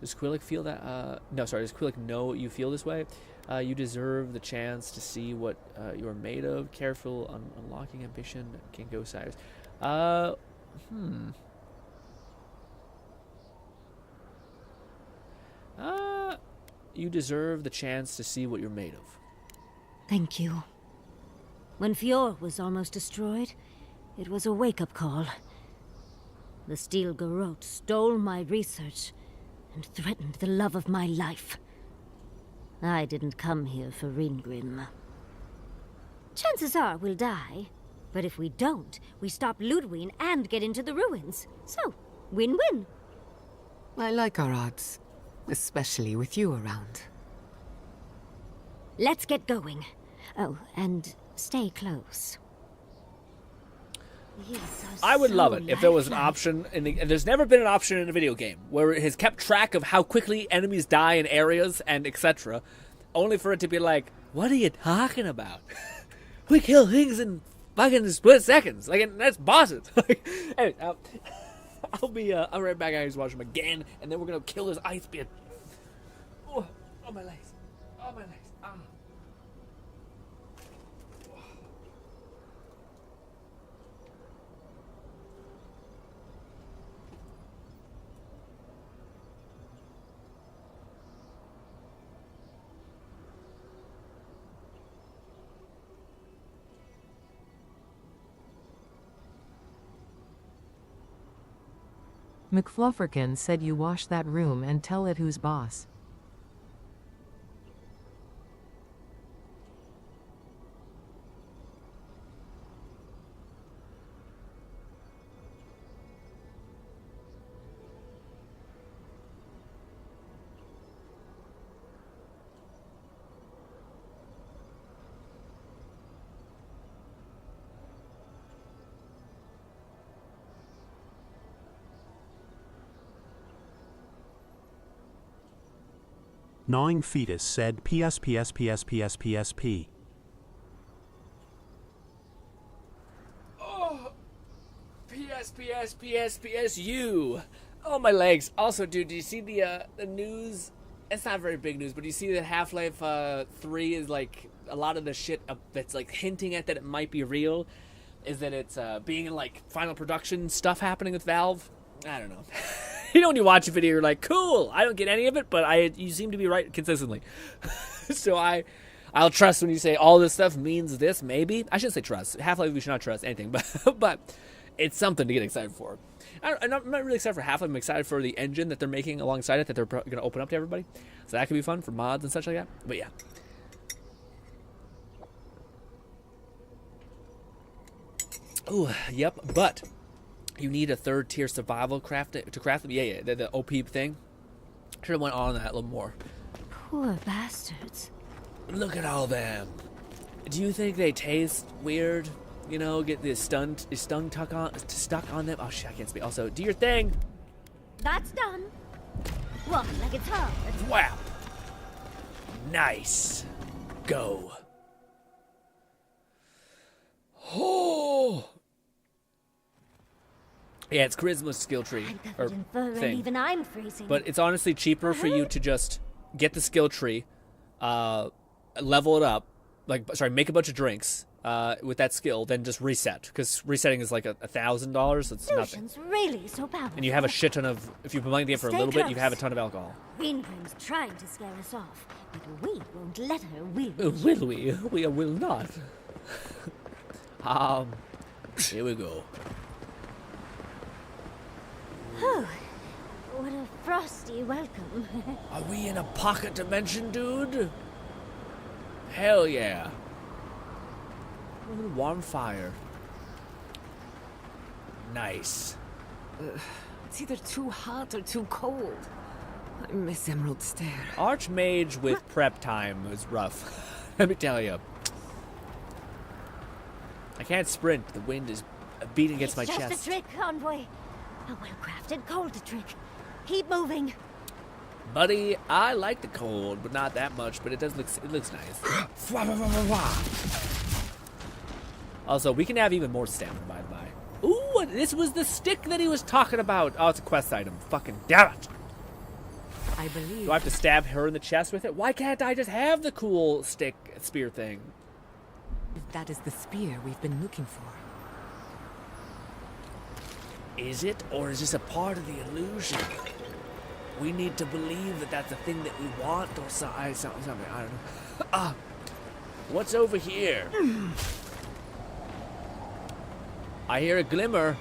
Does Quillic feel that? No, sorry. Does Quillic know you feel this way? You deserve the chance to see what you're made of. Careful on unlocking ambition can go sideways. You deserve the chance to see what you're made of. Thank you. When Fjord was almost destroyed, it was a wake-up call. The Steel Garrote stole my research and threatened the love of my life. I didn't come here for GRINN. Chances are we'll die, but if we don't, we stop Ludwig and get into the ruins. So, win-win. I like our odds, especially with you around. Let's get going. Oh, and stay close. I would love it if there was an option, and there's never been an option in a video game where it has kept track of how quickly enemies die in areas and etc. Only for it to be like, what are you talking about? We kill things in fucking split seconds. Like, that's bosses. Anyway, I'll be right back. I just watch them again, and then we're gonna kill this ice beard. Oh, my legs. Oh, my legs. Ah. McFlufferkin said you wash that room and tell it who's boss. Gnawing Fetus said PSPSPSPSPSP. Oh, PSPSPSPSU. Oh, my legs. Also, dude, do you see the news? It's not very big news, but do you see that Half-Life 3 is like a lot of the shit that's like hinting at that it might be real? Is that it's being in like final production stuff happening with Valve? I don't know. You know, when you watch a video, you're like, cool, I don't get any of it, but you seem to be right consistently. So I'll trust when you say all this stuff means this, maybe. I shouldn't say trust. Half-Life, we should not trust anything, but it's something to get excited for. I'm not really excited for Half-Life. I'm excited for the engine that they're making alongside it that they're going to open up to everybody. So that could be fun for mods and such like that. But yeah. Oh, yep, but you need a 3rd-tier survival to craft them. Yeah, the OP thing. Should have went on that a little more. Poor bastards. Look at all them. Do you think they taste weird? You know, get this stung stuck on them? Oh shit, I can't speak. Also, do your thing. That's done. Walk like it's hard. Wow. Nice. Go. Oh. Yeah, it's charisma skill tree or thing. Even I'm freezing. But it's honestly cheaper for you to just get the skill tree, level it up, make a bunch of drinks with that skill, then just reset. Because resetting is like $1,000. It's nothing. Really so powerful. And you have a shit ton of. If you've been playing the game for a little bit, you have a ton of alcohol. GRINN's trying to scare us off, but we won't let her. Will we? We will not. Here we go. What a frosty welcome. Are we in a pocket dimension, dude? Hell yeah. Warm fire. Nice. It's either too hot or too cold. I miss Emerald Stair. Archmage with prep time was rough. Let me tell you. I can't sprint. The wind is beating against my chest. It's just a trick, Envoy. A well-crafted cold trick. Keep moving. Buddy, I like the cold, but not that much. But it looks nice. Also, we can have even more stamina, by the by. Ooh, this was the stick that he was talking about. Oh, it's a quest item. Fucking damn it. I believe. Do I have to stab her in the chest with it? Why can't I just have the cool spear thing? That is the spear we've been looking for. Is it, or is this a part of the illusion? We need to believe that that's the thing that we want, or something. I don't know. What's over here? I hear a glimmer.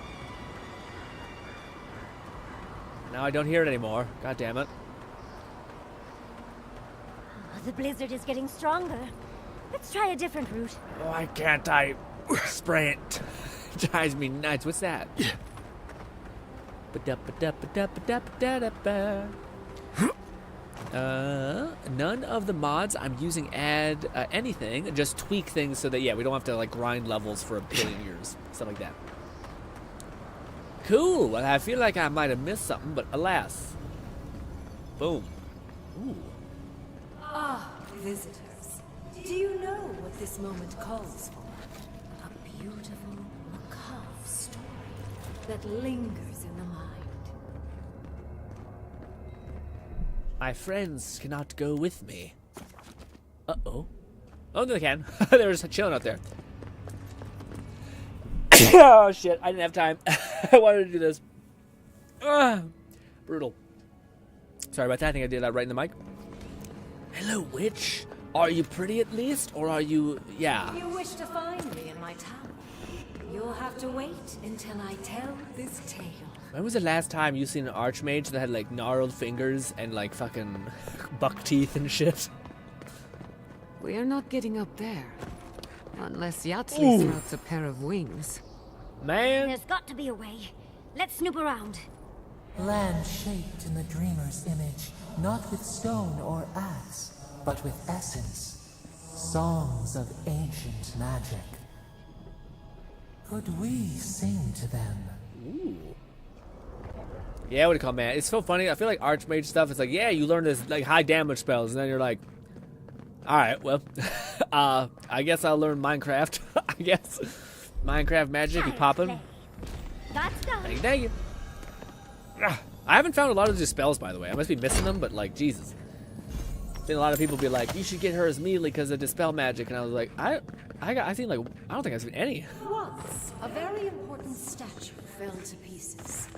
Now I don't hear it anymore. God damn it. The blizzard is getting stronger. Let's try a different route. Why can't I spray it? It drives me nuts. What's that? None of the mods I'm using add anything. Just tweak things so that, yeah, we don't have to like grind levels for a billion years. Stuff like that. Cool. Well, I feel like I might have missed something, but alas. Boom. Ooh. Ah, visitors. Do you know what this moment calls for? A beautiful, macabre story that lingers in the mind. My friends cannot go with me. Uh-oh. Oh, no, they can. They were just chilling out there. Oh, shit. I didn't have time. I wanted to do this. Brutal. Sorry about that. I think I did that right in the mic. Hello, witch. Are you pretty at least? Or are you... Yeah. You wish to find me in my tower? You'll have to wait until I tell this tale. When was the last time you seen an archmage that had like gnarled fingers and like fucking buck teeth and shit? We are not getting up there. Unless Yatsley sprouts a pair of wings. Man. There's got to be a way. Let's snoop around. Land shaped in the dreamer's image, not with stone or axe, but with essence. Songs of ancient magic. Could we sing to them? Ooh. Yeah, what do you call, man? It's so funny. I feel like archmage stuff is like, yeah, you learn this like high damage spells, and then you're like, all right, well, I guess I'll learn Minecraft. I guess Minecraft magic, you poppin'. That's done. Thank you. I haven't found a lot of these spells, by the way. I must be missing them, but like, Jesus. I've seen a lot of people be like, you should get her as Melee because of dispel magic, and I was like, I think like, I don't think I've seen any. Once, a very important statue fell to pieces.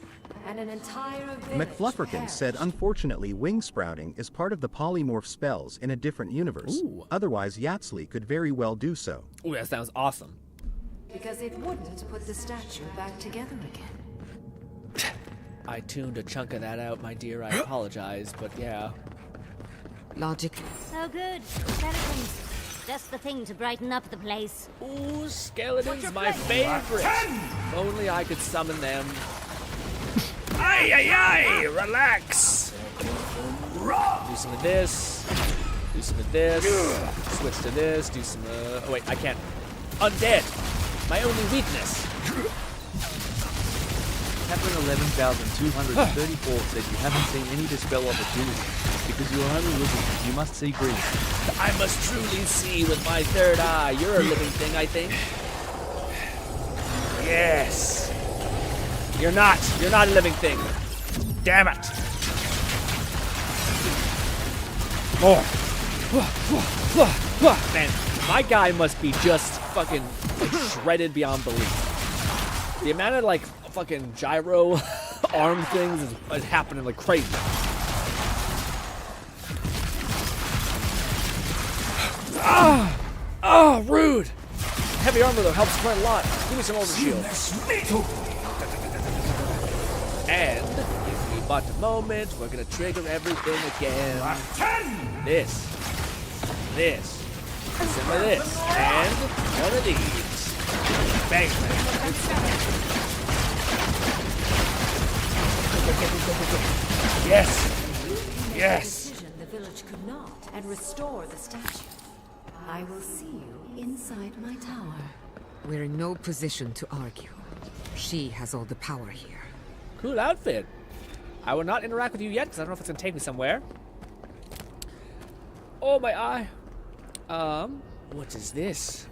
And an entire village McFlufferkin said unfortunately wing sprouting is part of the polymorph spells in a different universe. Ooh. Otherwise Yatsley could very well do so. Ooh, that sounds awesome. Because it wouldn't put the statue back together again. I tuned a chunk of that out, my dear. I apologize, but yeah. Logic. So good. Skeletons. Just the thing to brighten up the place. Ooh, skeletons, my favorite. If only I could summon them. Aye, aye, aye! Relax! Do some of this. Do some of this. Switch to this. Do some oh wait, I can't. Undead! My only weakness. Captain 11,234 said you haven't seen any dispel opportunities. Because you're only looking, you must see green. I must truly see with my third eye. You're a living thing, I think. Yes. You're not. You're not a living thing. Damn it. More. Man, my guy must be just fucking like, shredded beyond belief. The amount of like fucking gyro arm things is happening like crazy. Rude. Heavy armor though helps quite a lot. Give me some overshield. And if we but a moment, we're gonna trigger everything again. This, some of this, and one of these. Bang, Yes, yes. The village could not and restore the statue. I will see you inside my tower. We're in no position to argue. She has all the power here. Cool outfit. I will not interact with you yet because I don't know if it's gonna take me somewhere. Oh my eye. What is this?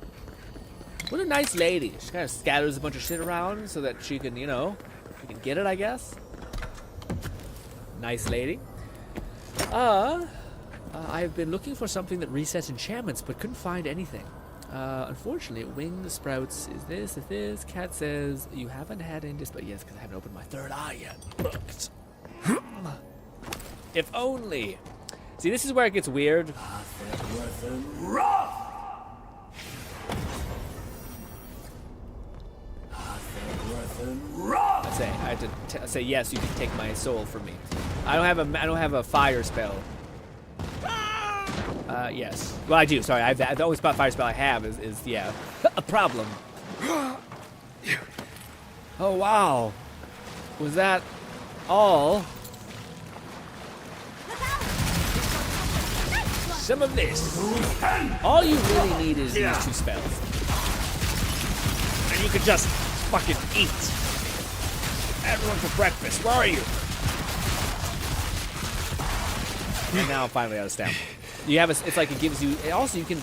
What a nice lady. She kind of scatters a bunch of shit around so that she can, you know, she can get it, I guess. Nice lady. I've been looking for something that resets enchantments, but couldn't find anything. Unfortunately, wing sprouts is this. Cat says, you haven't had any but yes, because I haven't opened my third eye yet. Looked. If only. See, this is where it gets weird. I had to say yes. You can take my soul from me. I don't have a fire spell. Yes. Well, I do. Sorry, the only fire spell I have is yeah, a problem. Oh wow, was that all? Some of this. All you really need is these two spells, and you can just fucking eat. Everyone for breakfast. Where are you? And now I'm finally out of stamina. You have it's like it gives you. Also, you can.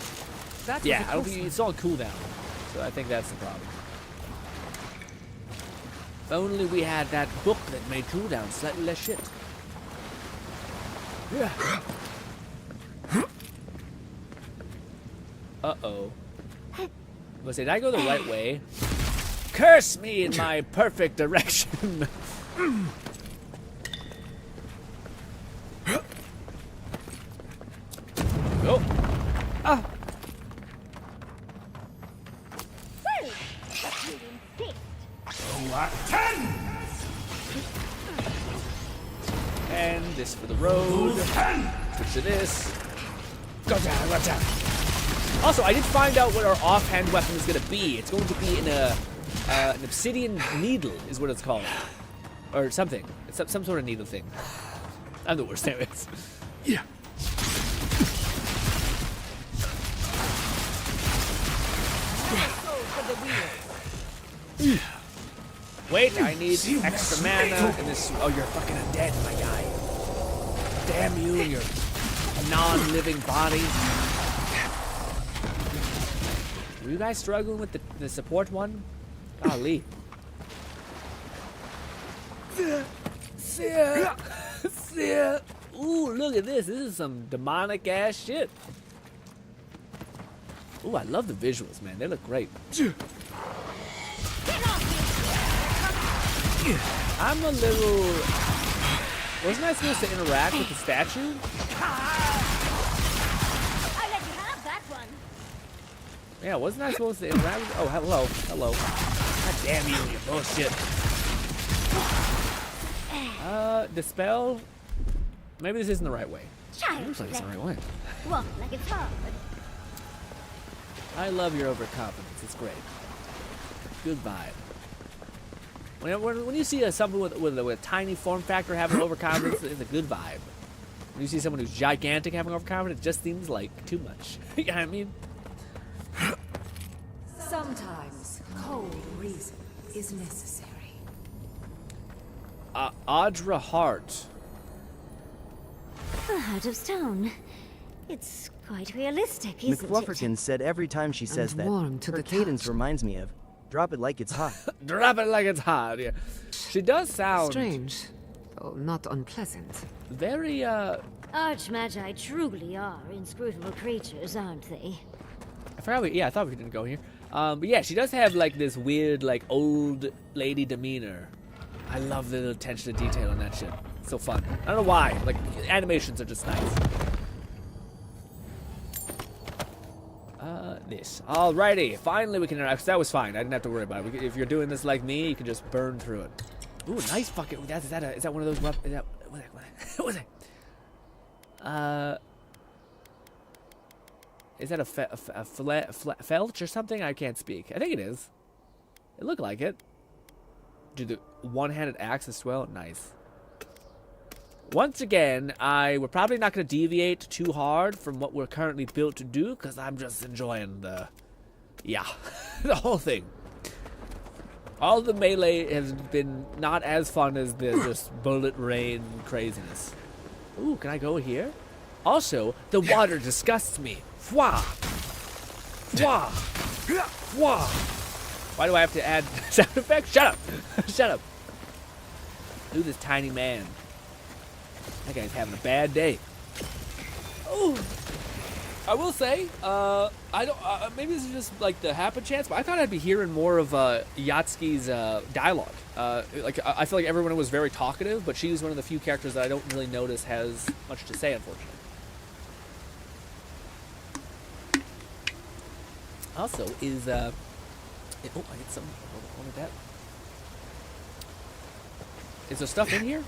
Yeah, I don't think it's on cooldown, so I think that's the problem. If only we had that book that made cooldown slightly less shit. Yeah. Uh-oh. Was did I go the right way? Curse me in my perfect direction. Go. Ah. And this for the road. Switch to this. Go down, go down. Also, I did find out what our offhand weapon is going to be. It's going to be in an obsidian needle, is what it's called, or something. It's some sort of needle thing. I'm the worst at it. Yeah. Wait, I need extra mana in this. Oh, you're fucking undead, my guy. Damn you and your non-living body. Were you guys struggling with the support one? Golly. Ooh, look at this. This is some demonic ass shit. Ooh, I love the visuals, man. They look great. I'm a little... Wasn't I supposed to interact with the statue? I let you have that one. Yeah, wasn't I supposed to interact with... Oh, hello. Hello. God damn you and your bullshit. Dispel? Maybe this isn't the right way. Looks like it's the right way. Walk like it's hard. I love your overconfidence. It's great. Good vibe. When you see something with a tiny form factor having overconfidence, it's a good vibe. When you see someone who's gigantic having overconfidence, it just seems like too much. You know what I mean? Sometimes cold reason is necessary. Audra Hart. The Heart of Stone. It's quite realistic, isn't it? McFlufferkin said every time she says that, her cadence reminds me of, drop it like it's hot. Drop it like it's hot, yeah. She does sound... strange, though not unpleasant. Very, Archmagi truly are inscrutable creatures, aren't they? I forgot I thought we didn't go here. But yeah, she does have, like, this weird, like, old lady demeanor. I love the attention to detail on that shit. It's so fun. I don't know why. Like, animations are just nice. This. Alrighty. Finally we can interact. That was fine. I didn't have to worry about it. If you're doing this like me, you can just burn through it. Ooh, nice fucking... Is that one of those... What was it? Is that a felch or something? I can't speak. I think it is. It looked like it. Do the one-handed axe as well? Nice. Once again, we're probably not going to deviate too hard from what we're currently built to do, because I'm just enjoying the whole thing. All the melee has been not as fun as the just bullet rain craziness. Ooh, can I go here? Also, the water disgusts me. Fwa! Fwa! Why do I have to add sound effects? Shut up! Shut up! Who's this tiny man? That guy's having a bad day. Oh, I will say, I don't. Maybe this is just like the happen chance, but I thought I'd be hearing more of Yatsuki's dialogue. Like I feel like everyone was very talkative, but she's one of the few characters that I don't really notice has much to say, unfortunately. Also, is oh, I get some. What is that? Is there stuff in here,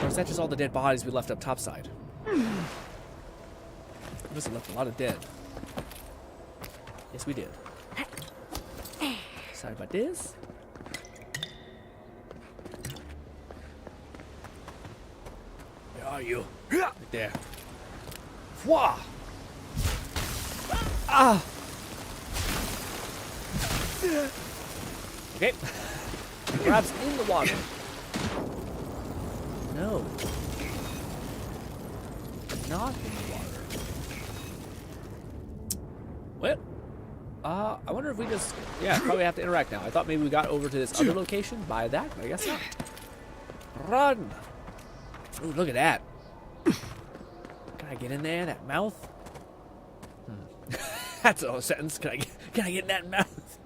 or is that just all the dead bodies we left up topside? We must have left a lot of dead. Yes, we did. Sorry about this. Where are you? Right there. Wah! Ah! Okay. Perhaps in the water. No. Not in the water. Well, I wonder if we just, yeah, probably have to interact now. I thought maybe we got over to this other location by that, but I guess not. Run! Ooh, look at that. Can I get in there? That mouth? That's a sentence. Can I get in that mouth?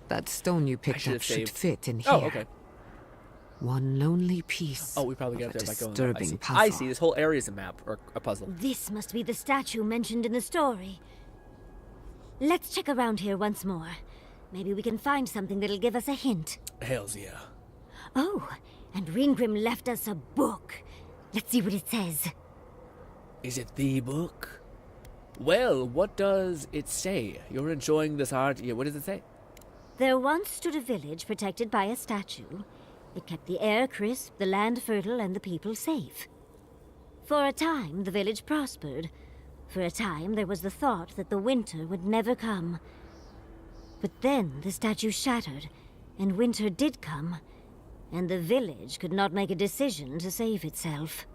That stone you picked up should fit in here. Oh, okay. One lonely piece. Oh, we probably get up there by going there. Disturbing puzzle. I see. This whole area is a map or a puzzle. This must be the statue mentioned in the story. Let's check around here once more. Maybe we can find something that'll give us a hint. Hells yeah. Oh, and Ringrim left us a book. Let's see what it says. Is it the book? Well, what does it say? You're enjoying this art. Yeah, what does it say? There once stood a village protected by a statue. It kept the air crisp, the land fertile, and the people safe. For a time, the village prospered. For a time, there was the thought that the winter would never come. But then the statue shattered, and winter did come, and the village could not make a decision to save itself.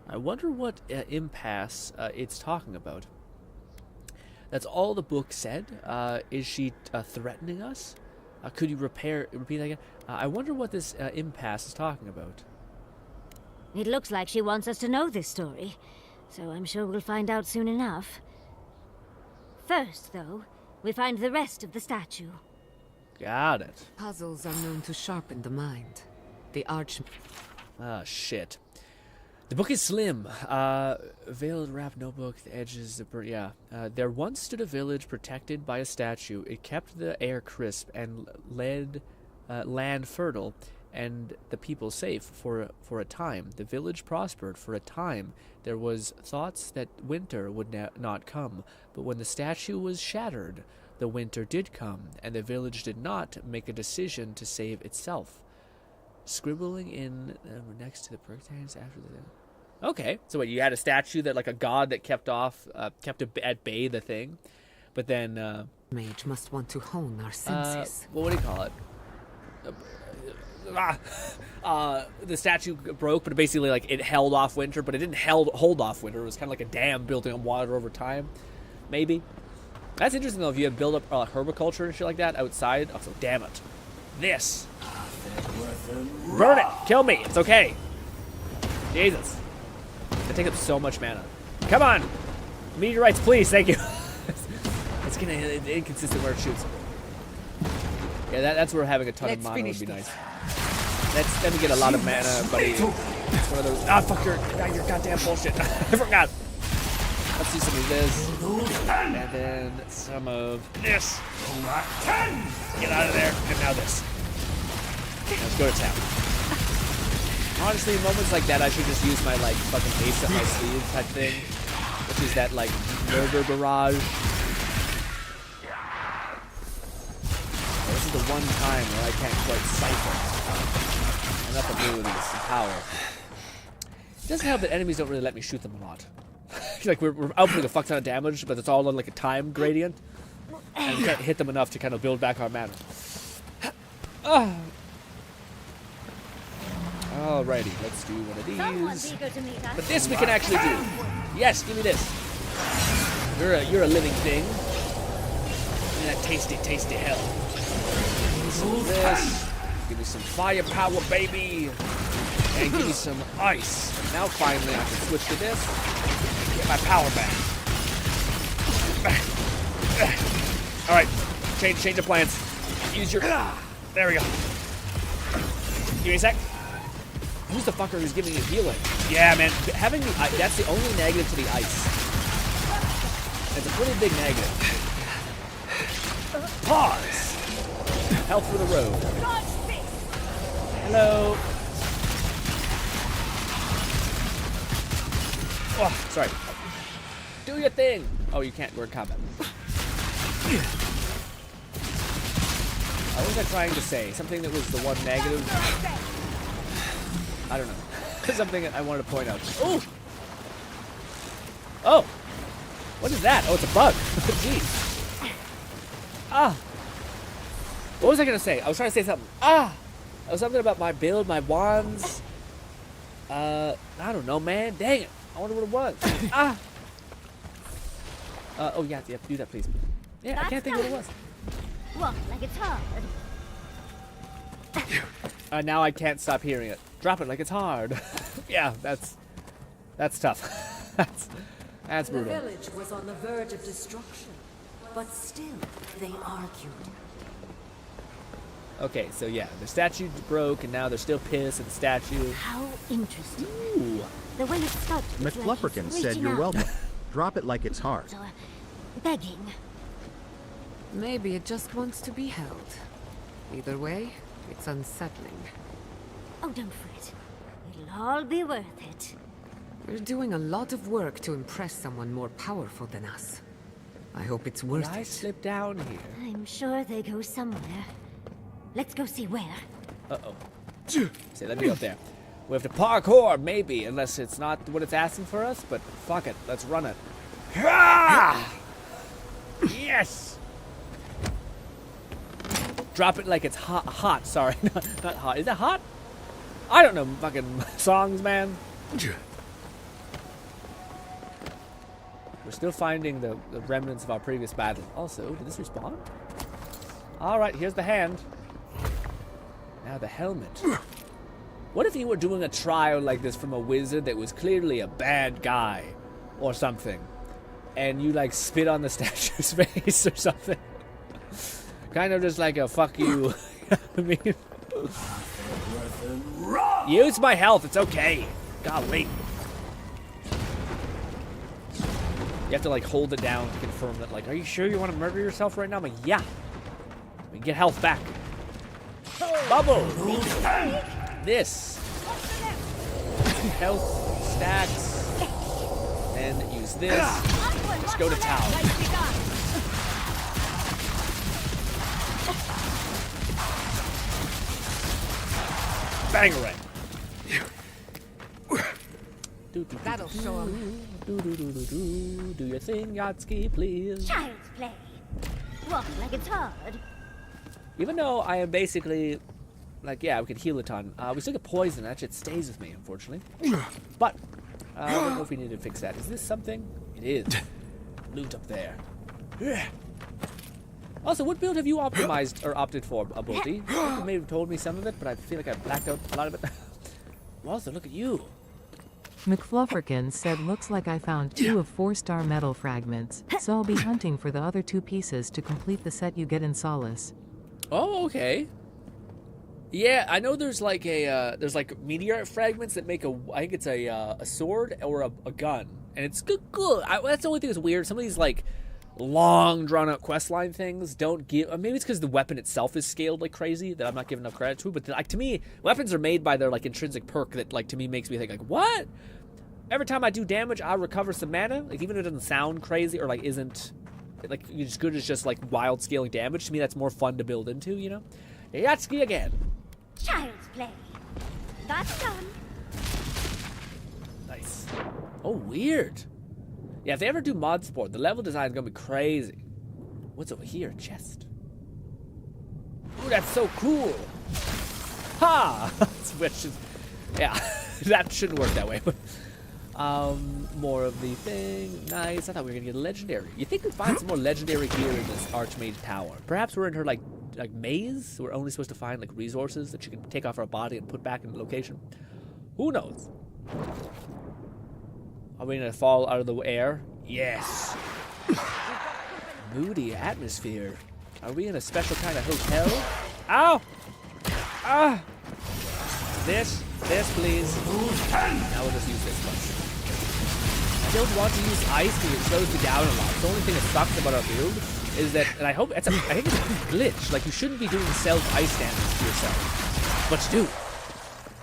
I wonder what impasse it's talking about. That's all the book said. Is she threatening us? Could you repeat that again? I wonder what this impasse is talking about. It looks like she wants us to know this story, so I'm sure we'll find out soon enough. First, though, we find the rest of the statue. Got it. Puzzles are known to sharpen the mind. The arch... Ah, shit. The book is slim. Veiled wrapped notebook, the edges, yeah. There once stood a village protected by a statue. It kept the air crisp and land fertile and the people safe for a time. The village prospered for a time. There was thoughts that winter would not come, but when the statue was shattered, the winter did come, and the village did not make a decision to save itself. Scribbling in next to the Perktines after the... Okay, so what, you had a statue that, like a god that kept at bay the thing, but then... Mage must want to hone our senses. What do you call it? The statue broke, but basically, like, it held off winter, but it didn't hold off winter. It was kind of like a dam building on water over time, maybe. That's interesting, though, if you have build up herbiculture and shit like that outside. Oh, so damn it. This. Burn it! Kill me! It's okay. Jesus. They take up so much mana. Come on! Meteorites, please, thank you. It's getting inconsistent where it shoots. Yeah, that's where having a ton of mana would be nice. Let me get a lot of mana, buddy. It's one of those. Ah, fuck your goddamn bullshit. I forgot. Let's do some of this. And then some of this. Get out of there. And now this. Let's go to town. Honestly, in moments like that, I should just use my, like, fucking ace up my sleeve type thing. Which is that, like, murder barrage. This is the one time where I can't quite cipher enough abilities and power. It doesn't help that enemies don't really let me shoot them a lot. Like, we're outputting a fuck ton of damage, but it's all on, like, a time gradient. And we can't hit them enough to kind of build back our mana. Alrighty, let's do one of these. But this we can actually do. Yes, give me this. You're a living thing. me that tasty, tasty hell. Give me some of this. Give me some firepower, baby. And give me some ice. Now finally I can switch to this. Get my power back. Alright. Change the plans. Use your... There we go. Give me a sec. Who's the fucker who's giving you healing? Yeah, man. Having the ice, that's the only negative to the ice. It's a pretty big negative. Pause. Health for the road. Hello. Oh, sorry. Do your thing. Oh, you can't. We're in combat. What was I trying to say? Something that was the one negative? I don't know. Something that I wanted to point out. Oh! Oh! What is that? Oh, it's a bug. Jeez. Ah! What was I going to say? I was trying to say something. Ah! It was something about my build, my wands. I don't know, man. Dang it. I wonder what it was. Ah! Oh, yeah, do that, please. Yeah, I can't think what it was. Walk like it's hard. Now I can't stop hearing it. Drop it like it's hard. Yeah, that's tough. that's brutal. The village was on the verge of destruction, but still they argued. Okay, so yeah, the statue broke, and now they're still pissed at the statue. How interesting. Ooh. The way it's sculpted. McFlufferkin said you're welcome. Drop it like it's hard. Begging. Maybe it just wants to be held. Either way, it's unsettling. Oh, don't fret. It'll all be worth it. We're doing a lot of work to impress someone more powerful than us. I hope it's worth it. I slip down here. I'm sure they go somewhere. Let's go see where. Uh-oh. Say, let me up there. We have to parkour, maybe, unless it's not what it's asking for us, but fuck it. Let's run it. Yes! Drop it like it's hot. Sorry, not hot. Is that hot? I don't know fucking songs, man. We're still finding the remnants of our previous battle. Also, did this respawn? Alright, here's the hand. Now the helmet. What if you were doing a trial like this from a wizard that was clearly a bad guy or something, and you like spit on the statue's face or something? Kind of just like a fuck you. You know what I mean? Use my health, it's okay. Golly. You have to like hold it down to confirm that, like, are you sure you want to murder yourself right now? I'm like, yeah. We get health back. Bubble! This. Health stacks. And use this. Just go to town. Bangarang. That'll show him. Do your thing, Yatsky, please. Child's play. Walk like it's hard. Even though I am basically, like, yeah, we could heal a ton. We still get poison. That shit stays with me, unfortunately. But, I don't know if we need to fix that. Is this something? It is. Loot up there. Also, what build have you optimized or opted for, Abolti? You may have told me some of it, but I feel like I blacked out a lot of it. Also, look at you. McFlufferkin said, looks like I found 2 of 4-star metal fragments, so I'll be hunting for the other 2 pieces to complete the set you get in Solace. Oh, okay. Yeah, I know there's like a there's meteorite fragments that make I think it's a sword or a gun, and it's good. That's the only thing that's weird. Some of these like long drawn out questline things don't give. Maybe it's because the weapon itself is scaled like crazy that I'm not giving enough credit to. But like to me, weapons are made by their like intrinsic perk that like to me makes me think like, what? Every time I do damage, I recover some mana. Like even if it doesn't sound crazy or like isn't like as good as just like wild scaling damage. To me, that's more fun to build into. You know, Yatsky again. Child's play. That's done. Nice. Oh, weird. Yeah, if they ever do mod sport, the level design is gonna be crazy. What's over here? Chest. Ooh, that's so cool. Ha! Which is, yeah, that shouldn't work that way. But More of the thing. Nice. I thought we were gonna get a legendary. You think we'd find some more legendary gear in this Archmage Tower? Perhaps we're in her like maze. We're only supposed to find like resources that she can take off our body and put back in the location. Who knows? Are we gonna fall out of the air? Yes. Moody atmosphere. Are we in a special kind of hotel? Ow! Ah! This, please. Now we'll just use this one. I don't want to use ice because it slows me down a lot. The only thing that sucks about our build is that, and I think it's a glitch. Like, you shouldn't be doing self-ice damage to yourself. But you do.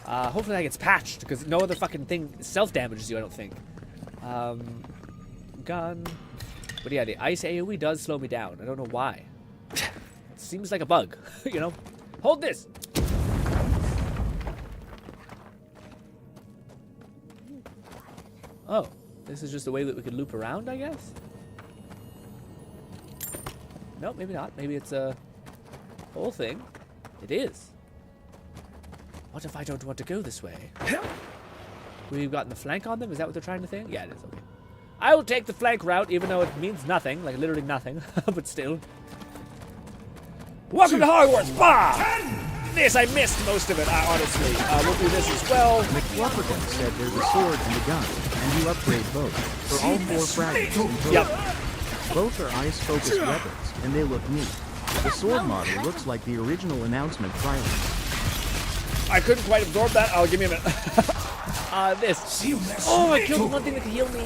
Hopefully that gets patched, because no other fucking thing self-damages you, I don't think. Gun. But yeah, the ice AoE does slow me down. I don't know why. It seems like a bug, you know? Hold this! Oh, this is just a way that we could loop around, I guess? No, maybe not. Maybe it's a whole thing. It is. What if I don't want to go this way? We've gotten the flank on them? Is that what they're trying to think? Yeah, it is. Okay. I will take the flank route, even though it means nothing. Like, literally nothing. But still. Welcome to Hogwarts! Bah! This, I missed most of it, honestly. We'll do this as well. McFlufferton said there's a sword and a gun, and you upgrade both for all 4 fragments in total. Yep. Both are ice-focused weapons, and they look neat. The sword model looks like the original announcement trailer. I couldn't quite absorb that. Oh, give me a minute. This. Oh, I killed the one thing that could heal me.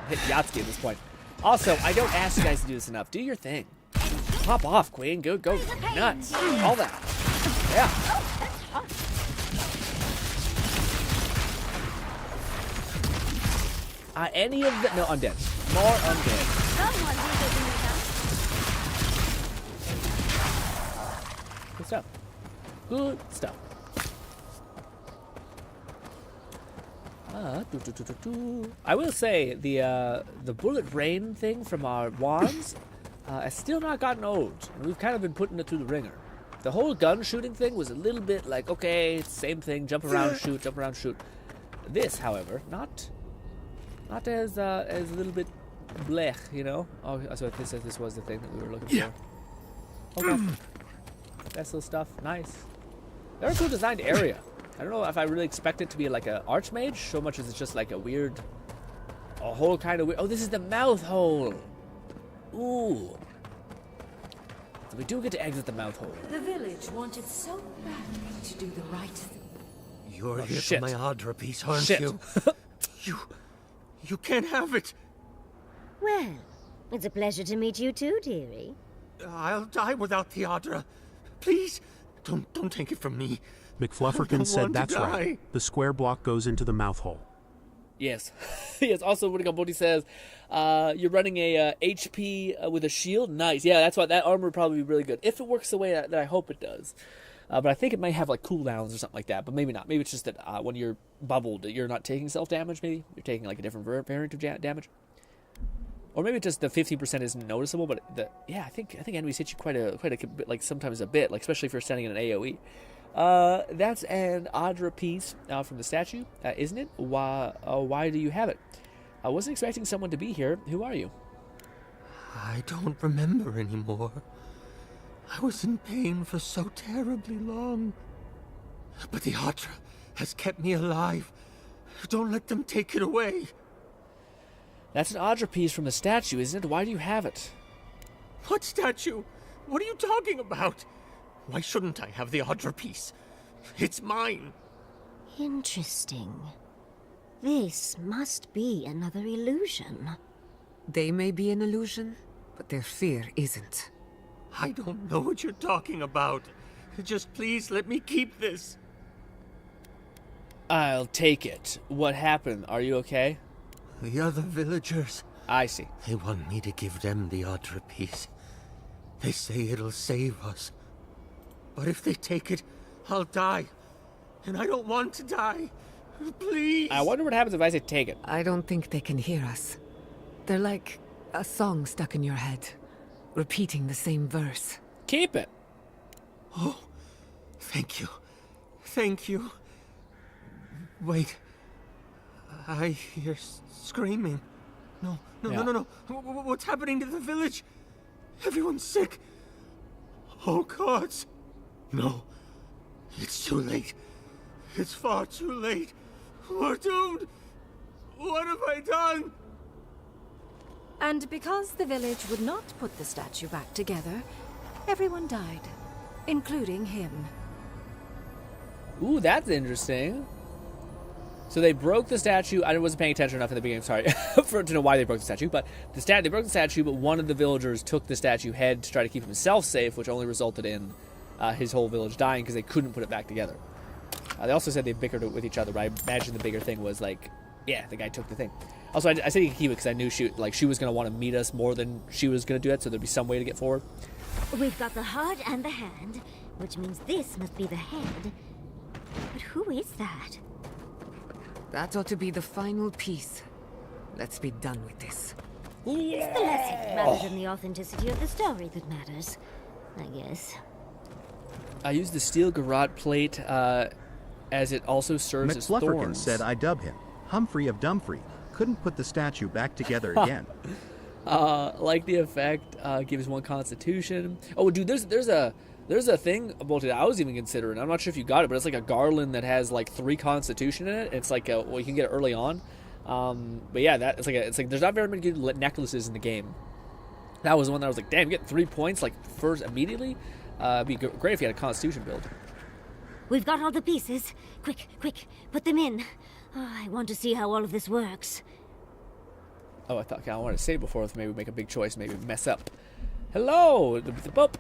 Hit Yahtzee at this point. Also, I don't ask you guys to do this enough. Do your thing. Pop off, Queen. Go nuts. All that. Yeah. Any of the... No, undead. More undead. Good stuff. Good stuff. I will say, the bullet rain thing from our wands has still not gotten old. We've kind of been putting it through the ringer. The whole gun shooting thing was a little bit like, okay, same thing, jump around, shoot, jump around, shoot. This, however, not as a little bit blech, you know? Oh, so this was the thing that we were looking for. Okay. That's little stuff. Nice. Very cool designed area. I don't know if I really expect it to be like an archmage, so much as it's just like a whole kind of weird. Oh, this is the mouth hole. Ooh. So we do get to exit the mouth hole. The village wanted so badly to do the right thing. You're here shit. for my Audra piece, aren't Shit. you? You can't have it. Well, it's a pleasure to meet you too, dearie. I'll die without the Audra. Please, don't take it from me. McFlufferton said that's right. The square block goes into the mouth hole. Yes. Yes, also Bodhi says, you're running a HP with a shield? Nice. Yeah, that's why that armor would probably be really good. If it works the way that I hope it does. But I think it might have like cooldowns or something like that, but maybe not. Maybe it's just that when you're bubbled, you're not taking self-damage, maybe? You're taking like a different variant of damage. Or maybe just the 50% isn't noticeable, but I think enemies hit you quite a bit, like sometimes a bit, like especially if you're standing in an AoE. That's an Audra piece from the statue, isn't it? Why do you have it? I wasn't expecting someone to be here. Who are you? I don't remember anymore. I was in pain for so terribly long. But the Audra has kept me alive. Don't let them take it away. That's an Audra piece from the statue, isn't it? Why do you have it? What statue? What are you talking about? Why shouldn't I have the Audra piece? It's mine. Interesting. This must be another illusion. They may be an illusion, but their fear isn't. I don't know what you're talking about. Just please let me keep this. I'll take it. What happened? Are you okay? The other villagers. I see. They want me to give them the Audra piece. They say it'll save us. But if they take it, I'll die. And I don't want to die. Please. I wonder what happens if I say take it. I don't think they can hear us. They're like a song stuck in your head. repeating the same verse. Keep it. Oh, thank you. Thank you. Wait. I hear screaming. No. What's happening to the village? Everyone's sick. Oh, gods. No. It's too late. It's far too late. We're doomed. What have I done? And because the village would not put the statue back together, everyone died, including him. Ooh, that's interesting. So they broke the statue. I wasn't paying attention enough in the beginning, sorry, to know why they broke the statue. But they broke the statue, but one of the villagers took the statue head to try to keep himself safe, which only resulted in his whole village dying because they couldn't put it back together. They also said they bickered with each other, but I imagine the bigger thing was like, yeah, the guy took the thing. Also, I said he could keep it because I knew she was going to want to meet us more than she was going to do it, so there'd be some way to get forward. We've got the heart and the hand, which means this must be the head. But who is that? That ought to be the final piece. Let's be done with this. It's the lesson rather than the authenticity of the story that matters, I guess. I used the steel garrote plate as it also serves as thorns. said I dub him. Humphrey of Dumfrey. Couldn't put the statue back together again. Like the effect, gives 1 constitution. Oh, dude, there's a thing about it I was even considering. I'm not sure if you got it, but it's like a garland that has like 3 constitution in it. It's like you can get it early on. But yeah, it's like there's not very many good necklaces in the game. That was one that I was like, damn, you get 3 points like first immediately. It'd be great if you had a constitution build. We've got all the pieces. Quick, put them in. Oh, I want to see how all of this works. Oh, I wanted to say before, if maybe we make a big choice, maybe mess up. Hello, the pup.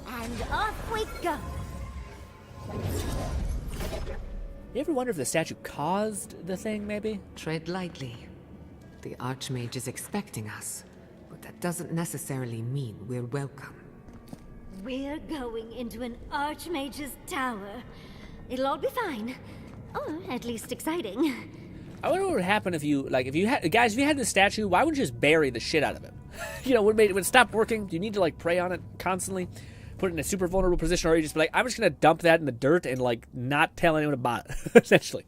And off we go. You ever wonder if the statue caused the thing, maybe? Tread lightly. The Archmage is expecting us, but that doesn't necessarily mean we're welcome. We're going into an Archmage's tower. It'll all be fine. Or at least exciting. I wonder what would happen if you had this statue, why wouldn't you just bury the shit out of it? Would it stop working? Do you need to like prey on it constantly? Put it in a super vulnerable position, or you just be like, I'm just gonna dump that in the dirt and like not tell anyone about it, essentially.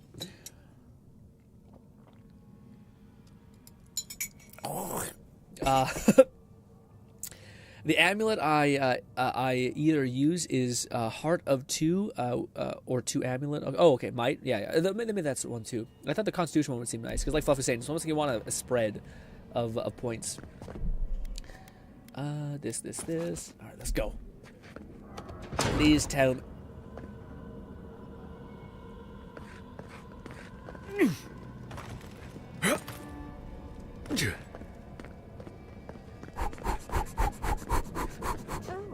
The amulet I either use is Heart of 2 or 2 amulet. Oh, okay, might. Yeah. Maybe that's one too. I thought the Constitution one would seem nice because, like Fluff was saying, it's almost like you want a spread of points. This. All right, let's go. Please tell me.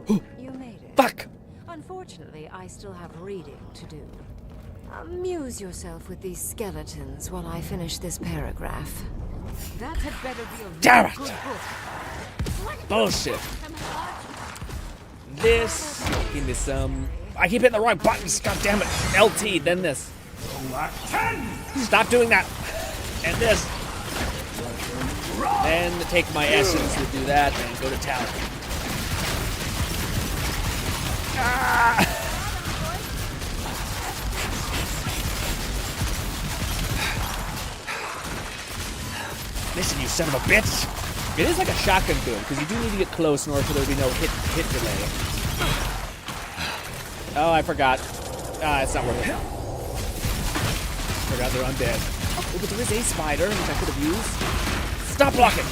Oh, you made it. Fuck! Unfortunately, I still have reading to do. Amuse yourself with these skeletons while I finish this paragraph. That had better be a Damn good it! book. Bullshit. This. Give me some. I keep hitting the wrong buttons. God damn it. LT, then this. Stop doing that. And this. Then take my essence and do that and go to town. Ah! Listen, you son of a bitch. It is like a shotgun build, because you do need to get close in order for there to be no hit delay. Oh, I forgot. It's not worth it. Forgot they're undead. Oh, but there is a spider, which I could have used. Stop blocking!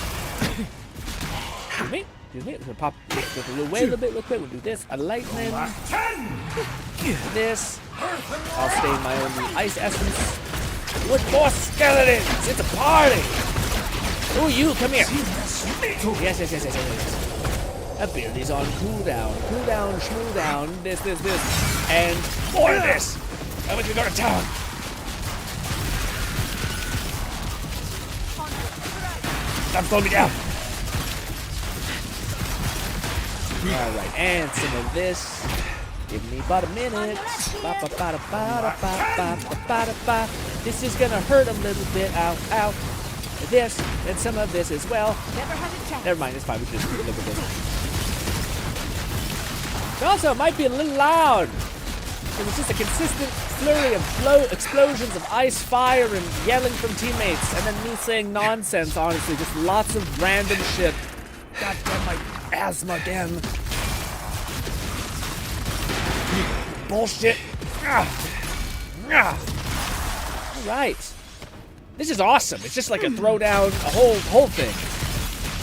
Excuse me. We're gonna pop away a little bit real quick. We'll do this. A lightning. This. I'll stay in my own ice essence. With more skeletons! It's a party! Oh, you, come here. Yes. Abilities on cooldown. Cooldown, shmoo down. This. And more of this! I want you to go to town. Stop slowing me down. Alright, and some of this. Give me about a minute. This is gonna hurt a little bit. Ow, ow. This, and some of this as well. Never had a chance. Never mind, it's fine. We can just look at this. Also, it might be a little loud. It was just a consistent flurry of explosions of ice, fire, and yelling from teammates. And then me saying nonsense, honestly. Just lots of random shit. God damn my asthma again. Bullshit. Alright. This is awesome. It's just like a throwdown, a whole thing.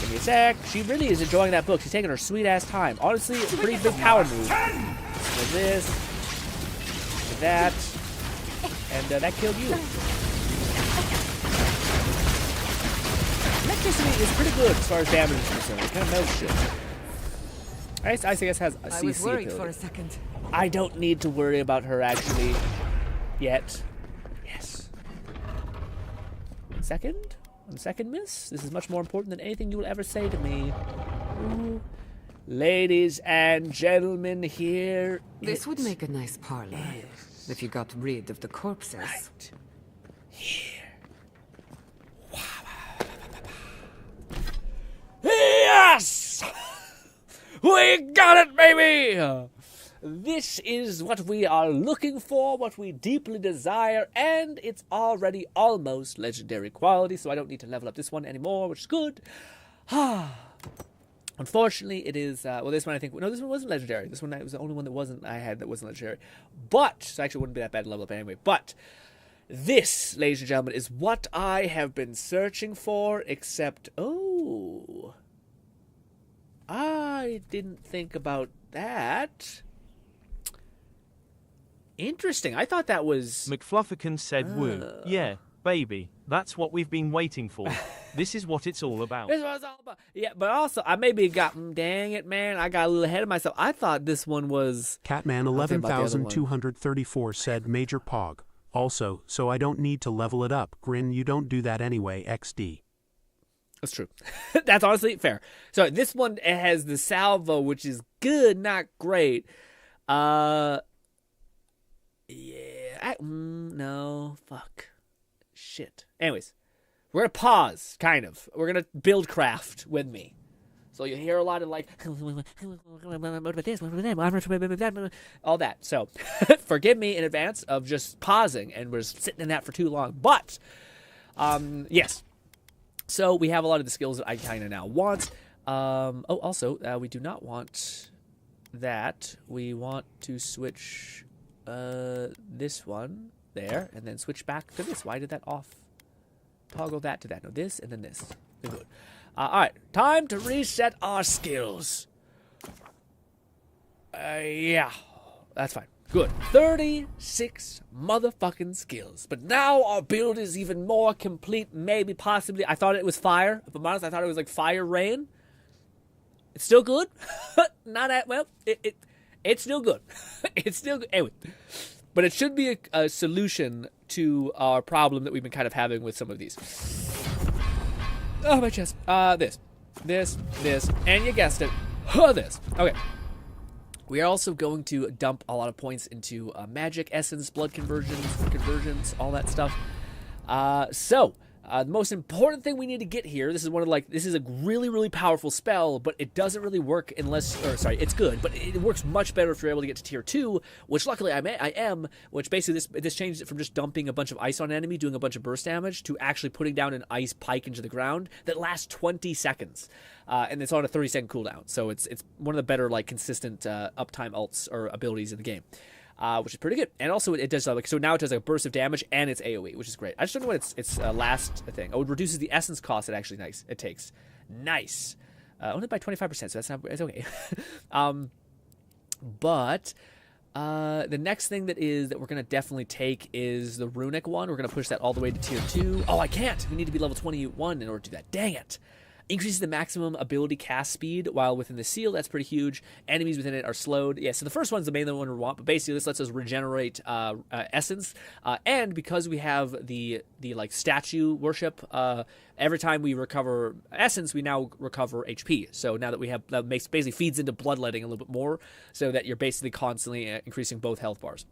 Give me a sec. She really is enjoying that book. She's taking her sweet ass time. Honestly, it's a pretty big power move. Like this. Like that. And that killed you. Electricity is pretty good as far as damage is concerned. It kind of melts shit. Ice, I guess, has a CC I was worried ability. for a second. I don't need to worry about her actually yet. Yes. 1 second. 1 second, miss. This is much more important than anything you will ever say to me. Ooh. Ladies and gentlemen, here. This would make a nice parlor if you got rid of the corpses. Right. Here. Yes! We got it, baby! This is what we are looking for, what we deeply desire, and it's already almost legendary quality, so I don't need to level up this one anymore, which is good. Unfortunately, it is, well, this one I think, no, this one wasn't legendary. This one was the only one that I had that wasn't legendary. But, so actually it wouldn't be that bad to level up anyway, but this, ladies and gentlemen, is what I have been searching for, except, oh, I didn't think about that. Interesting. I thought that was... McFlufferkin said woo. Yeah, baby. That's what we've been waiting for. This is what it's all about. This is what it's all about. Yeah, but also, I maybe got... Dang it, man. I got a little ahead of myself. I thought this one was... Catman 11,234 said Major Pog. Also, so I don't need to level it up. Grin, you don't do that anyway, XD. That's true. That's honestly fair. So this one has the salvo, which is good, not great. Yeah. No. Fuck. Shit. Anyways, we're gonna pause, kind of. We're gonna build craft with me. So you hear a lot of like, what about this? What about that? All that. So forgive me in advance of just pausing and we're sitting in that for too long. But yes. So we have a lot of the skills that I kind of now want. Also, we do not want that. We want to switch this one there and then switch back to this. Why did that off? Toggle that to that. No, this and then this. Good. All right, time to reset our skills. Yeah, that's fine. Good. 36 motherfucking skills. But now our build is even more complete, maybe, possibly. I thought it was fire. If I'm honest, I thought it was like fire rain. It's still good. Not at, well, it's still good. It's still good. Anyway. But it should be a solution to our problem that we've been kind of having with some of these. Oh, my chest. This, and you guessed it, this. Okay. We are also going to dump a lot of points into magic, essence, blood conversions, all that stuff. The most important thing we need to get here, this is a really, really powerful spell, but it doesn't really work it's good, but it works much better if you're able to get to tier 2, which luckily I am, which basically this changed it from just dumping a bunch of ice on an enemy, doing a bunch of burst damage, to actually putting down an ice pike into the ground that lasts 20 seconds. And it's on a 30-second cooldown, so it's one of the better, like, consistent uptime ults or abilities in the game. Which is pretty good. And also it does so now it does a burst of damage and it's AoE, which is great. I just don't know what its last thing. Oh, it reduces the essence cost it takes. Nice. Only by 25%, so it's okay. But the next thing that we're gonna definitely take is the runic one. We're gonna push that all the way to tier 2. Oh, I can't. We need to be level 21 in order to do that. Dang it. Increases the maximum ability cast speed while within the seal. That's pretty huge. Enemies within it are slowed. Yeah, so the first one's the main one we want, but basically this lets us regenerate essence. And because we have the like statue worship, every time we recover essence, we now recover HP. So now that we have, that basically feeds into bloodletting a little bit more, so that you're basically constantly increasing both health bars.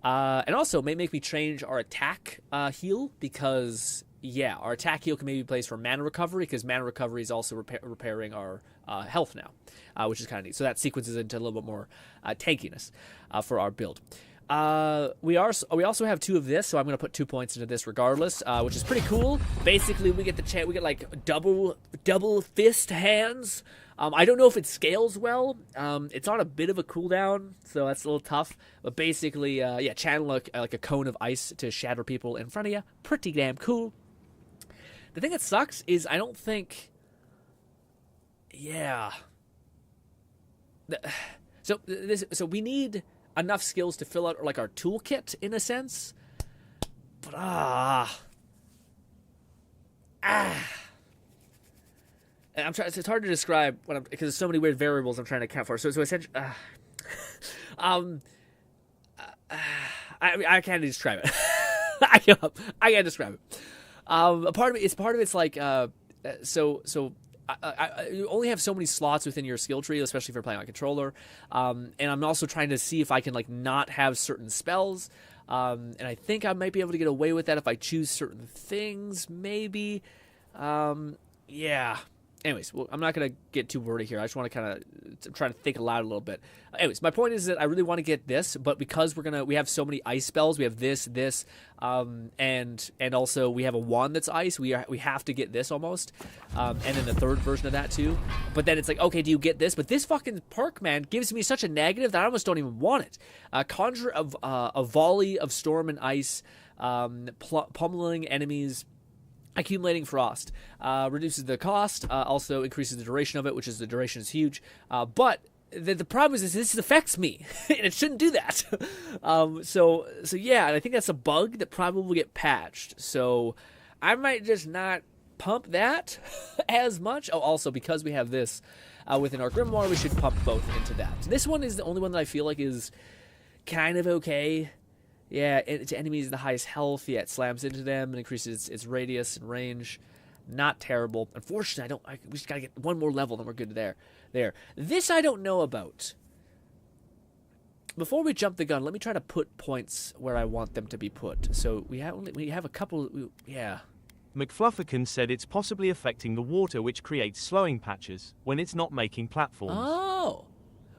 And also, may make me change our attack heal because, yeah, our attack heal can maybe be placed for mana recovery because mana recovery is also repairing our health now, which is kind of neat. So that sequences into a little bit more tankiness for our build. We also have 2 of this, so I'm going to put 2 points into this regardless, which is pretty cool. Basically, we get the chance, we get like double fist hands. I don't know if it scales well. It's on a bit of a cooldown, so that's a little tough. But basically, yeah, channel like a cone of ice to shatter people in front of you. Pretty damn cool. The thing that sucks is I don't think, yeah. So we need enough skills to fill out like our toolkit in a sense, but and I'm trying. It's hard to describe because there's so many weird variables I'm trying to account for. So essentially, I can't describe it. I can't describe it. Part of it's like you only have so many slots within your skill tree, especially if you're playing on controller. And I'm also trying to see if I can like not have certain spells. And I think I might be able to get away with that if I choose certain things, maybe. Yeah. Anyways, well, I'm not going to get too wordy here. I just want to kind of try to think aloud a little bit. Anyways, my point is that I really want to get this, but because we have so many ice spells, we have this, and also we have a wand that's ice. We have to get this almost, and then the third version of that too. But then it's like, okay, do you get this? But this fucking perk, man, gives me such a negative that I almost don't even want it. Conjure a volley of storm and ice, pummeling enemies. Accumulating frost reduces the cost, also increases the duration of it, which is the duration is huge. But the problem is this affects me, and it shouldn't do that. So yeah, and I think that's a bug that probably will get patched. So I might just not pump that as much. Oh, also because we have this within our grimoire, we should pump both into that. This one is the only one that I feel like is kind of okay. Yeah, to enemies the highest health. Yeah, it slams into them and increases its radius and range. Not terrible. Unfortunately, we just gotta get one more level, then we're good there. This I don't know about. Before we jump the gun, let me try to put points where I want them to be put. So we have a couple. Yeah. McFlufferkin said it's possibly affecting the water, which creates slowing patches when it's not making platforms. Oh.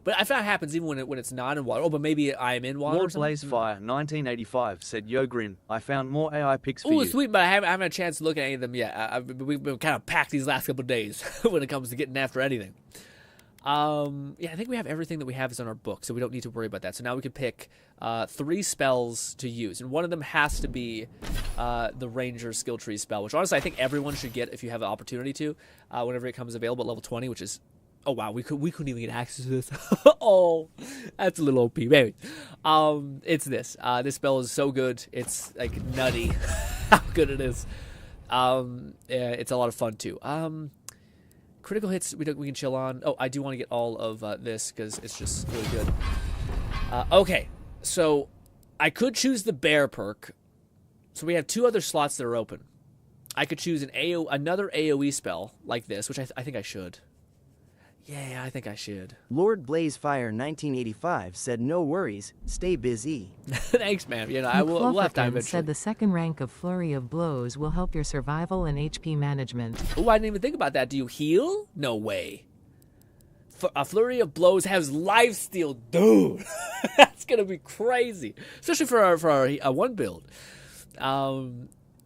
But I find it happens even when it's not in water. Oh, but maybe I am in water. Lord Blazefire, 1985, said, "Yo, Grin, I found more AI pics for you." Oh, sweet, but I haven't had a chance to look at any of them yet. We've been kind of packed these last couple of days when it comes to getting after anything. Yeah, I think we have everything that we have is on our book, so we don't need to worry about that. So now we can pick 3 spells to use, and one of them has to be the Ranger skill tree spell, which honestly I think everyone should get if you have the opportunity to, whenever it comes available at level 20, which is... Oh, wow, we couldn't even get access to this. Oh, that's a little OP. Maybe. It's this. This spell is so good. It's, like, nutty how good it is. Yeah, it's a lot of fun, too. Critical hits we can chill on. Oh, I do want to get all of this because it's just really good. Okay, so I could choose the bear perk. So we have 2 other slots that are open. I could choose another AoE spell like this, which I think I should. Yeah, I think I should. Lord Blazefire 1985 said, "No worries, stay busy." Thanks, man. You know, we'll have time eventually. Said the second rank of Flurry of Blows will help your survival and HP management. Oh, I didn't even think about that. Do you heal? No way. A Flurry of Blows has lifesteal, dude. That's gonna be crazy, especially for our one build.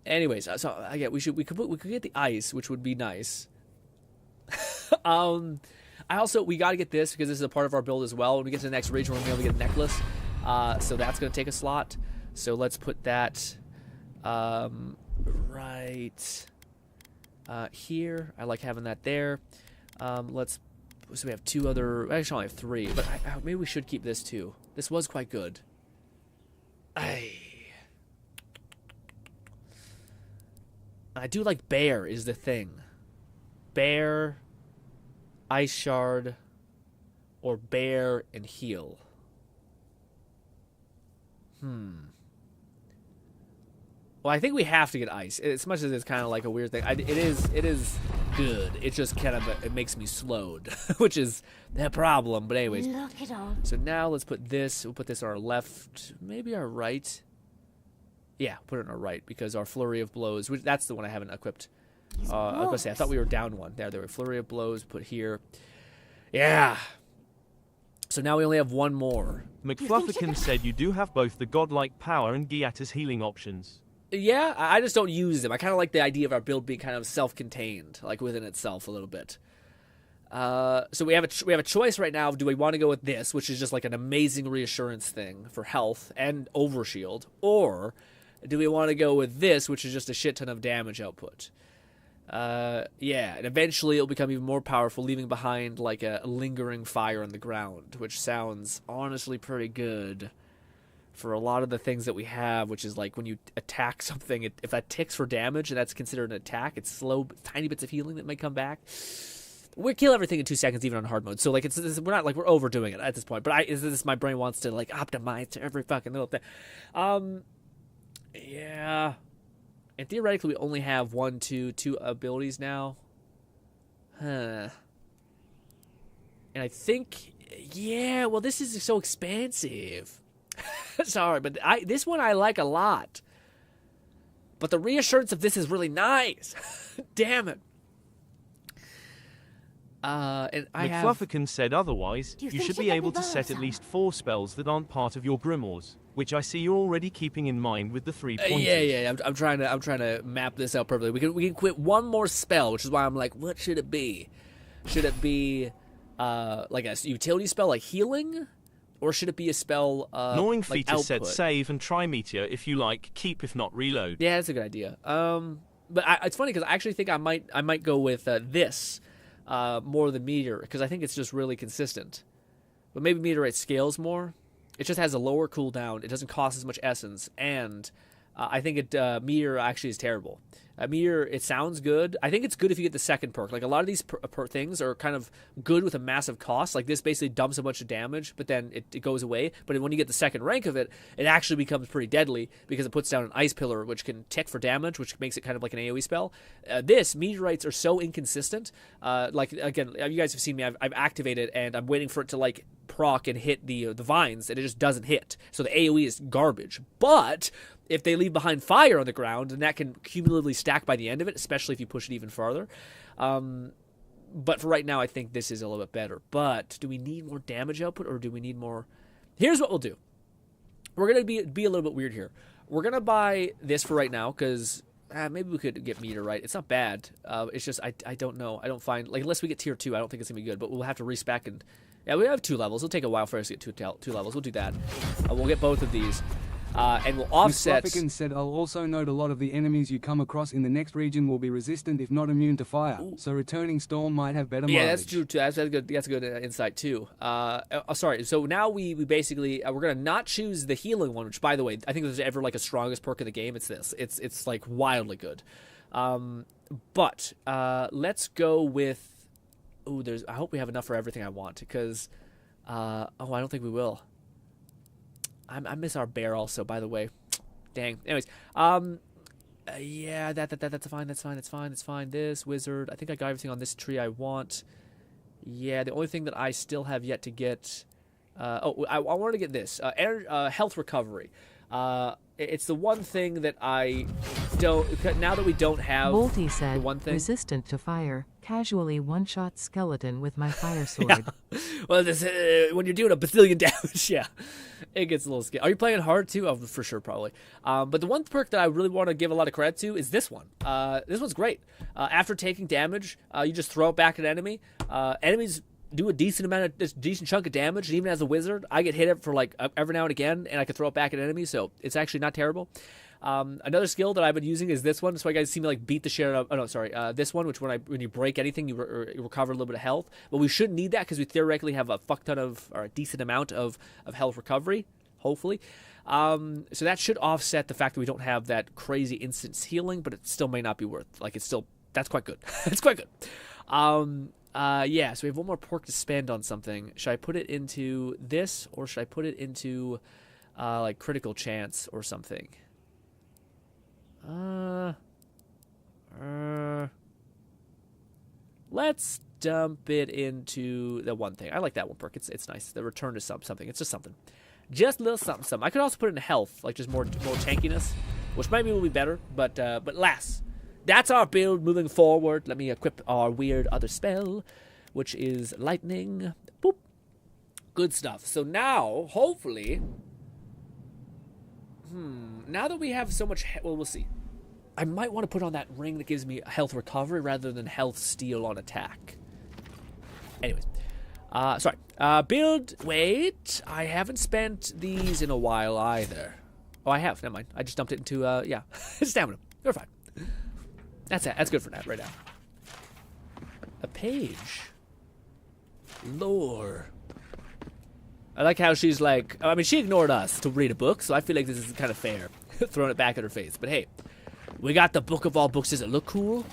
Anyways, so again, we could get the ice, which would be nice. We got to get this because this is a part of our build as well. When we get to the next region, we're going to be able to get a necklace. So that's going to take a slot. So let's put that right here. I like having that there. So we have 2 other... Actually, I only have 3. But maybe we should keep this too. This was quite good. I do like bear is the thing. Bear... Ice Shard, or Bear and Heal. Well, I think we have to get Ice. As much as it's kind of like a weird thing, it is good. It just kind of it makes me slowed, which is the problem. But anyways, Look it all. so now let's put this. We'll put this on our left, maybe our right. Yeah, put it on our right because our flurry of blows. That's the one I haven't equipped. I was gonna say I thought we were down one. There were flurry of blows. Put here. Yeah. So now we only have one more. McFlufferkin said you do have both the godlike power and Giata's healing options. Yeah, I just don't use them. I kind of like the idea of our build being kind of self-contained, like within itself a little bit. So we have a choice right now. Do we want to go with this, which is just like an amazing reassurance thing for health and overshield, or do we want to go with this, which is just a shit ton of damage output? Yeah, and eventually it'll become even more powerful, leaving behind like a lingering fire on the ground, which sounds honestly pretty good for a lot of the things that we have, which is like when you attack something, if that ticks for damage and that's considered an attack, it's slow, tiny bits of healing that may come back. We kill everything in 2 seconds, even on hard mode. So like we're not like we're overdoing it at this point. But my brain wants to like optimize to every fucking little thing. Yeah. And theoretically, we only have two abilities now. Huh. And I think, yeah, well, this is so expansive. Sorry, but this one I like a lot. But the reassurance of this is really nice. Damn it. And McFlufferkin said otherwise, you should be able to set at least 4 spells that aren't part of your grimoires, which I see you're already keeping in mind with the 3 pointers. Yeah. I'm trying to map this out perfectly. We can quit one more spell, which is why I'm like, what should it be? Should it be like a utility spell like healing? Or should it be a spell Gnawing like Fetus said save and try Meteor if you like, keep if not reload. Yeah, that's a good idea. But it's funny because I actually think I might go with this more than Meteor because I think it's just really consistent. But maybe Meteorite scales more. It just has a lower cooldown. It doesn't cost as much essence, and I think Meteor actually is terrible. Meteor, it sounds good. I think it's good if you get the second perk. Like a lot of these things are kind of good with a massive cost. Like this basically dumps a bunch of damage, but then it goes away. But when you get the second rank of it, it actually becomes pretty deadly because it puts down an ice pillar, which can tick for damage, which makes it kind of like an AoE spell. Meteorites are so inconsistent. Like again, you guys have seen me. I've activated and I'm waiting for it to like proc and hit the vines, and it just doesn't hit. So the AoE is garbage. But if they leave behind fire on the ground, then that can cumulatively stack by the end of it, especially if you push it even farther. But for right now, I think this is a little bit better. But do we need more damage output, or do we need more? Here's what we'll do. We're going to be a little bit weird here. We're going to buy this for right now, because maybe we could get Meteorite. It's not bad. It's just, I don't know. I don't find, like, unless we get tier 2, I don't think it's going to be good. But we'll have to respec, and yeah, we have 2 levels. It'll take a while for us to get two levels. We'll do that. We'll get both of these. And we'll offset. McFlufferkin said, I'll also note a lot of the enemies you come across in the next region will be resistant if not immune to fire. Ooh. So returning Storm might have better mileage. Yeah, that's true too. That's a good insight too. Sorry. So now we basically we're gonna not choose the healing one, which by the way, I think if there's ever like a strongest perk in the game, it's this. It's like wildly good. But let's go with. Ooh, I hope we have enough for everything I want because. I don't think we will. I miss our bear also, by the way. Dang. Anyways, yeah, that's fine. This wizard, I think I got everything on this tree I want. Yeah, the only thing that I still have yet to get. I wanted to get this health recovery. It's the one thing that I don't. Now that we don't have Bolty said, the one thing resistant to fire. Casually one-shot skeleton with my fire sword. Yeah. Well, when you're doing a bazillion damage, yeah, it gets a little scary. Are you playing hard too? Oh, for sure, probably. But the one perk that I really want to give a lot of credit to is this one. This one's great. After taking damage, you just throw it back at an enemy. Enemies do a decent chunk of damage. And even as a wizard, I get hit for like every now and again, and I can throw it back at enemies. So it's actually not terrible. Another skill that I've been using is this one. That's why you guys see me like beat the shit out of. Oh no, sorry. This one, which when you break anything, you recover a little bit of health. But we shouldn't need that because we theoretically have a fuck ton of, or a decent amount of health recovery. Hopefully, so that should offset the fact that we don't have that crazy instant healing. But it still may not be worth. Like that's quite good. It's quite good. Yeah. So we have one more perk to spend on something. Should I put it into this, or should I put it into like critical chance or something? Let's dump it into the one thing. I like that one perk. It's nice. The return to something. It's just something. Just a little something. I could also put it in health, like just more tankiness, which maybe will be better. But last, that's our build moving forward. Let me equip our weird other spell, which is lightning. Boop. Good stuff. So now, hopefully, now that we have so much, well, we'll see. I might want to put on that ring that gives me health recovery rather than health steal on attack. Anyways. Sorry. Build. Wait. I haven't spent these in a while either. Oh, I have. Never mind. I just dumped it into, yeah. Stamina. You're fine. That's it. That's good for that right now. A page. Lore. I like how she's like, I mean, she ignored us to read a book, so I feel like this is kind of fair. Throwing it back at her face. But hey, we got the book of all books. Does it look cool?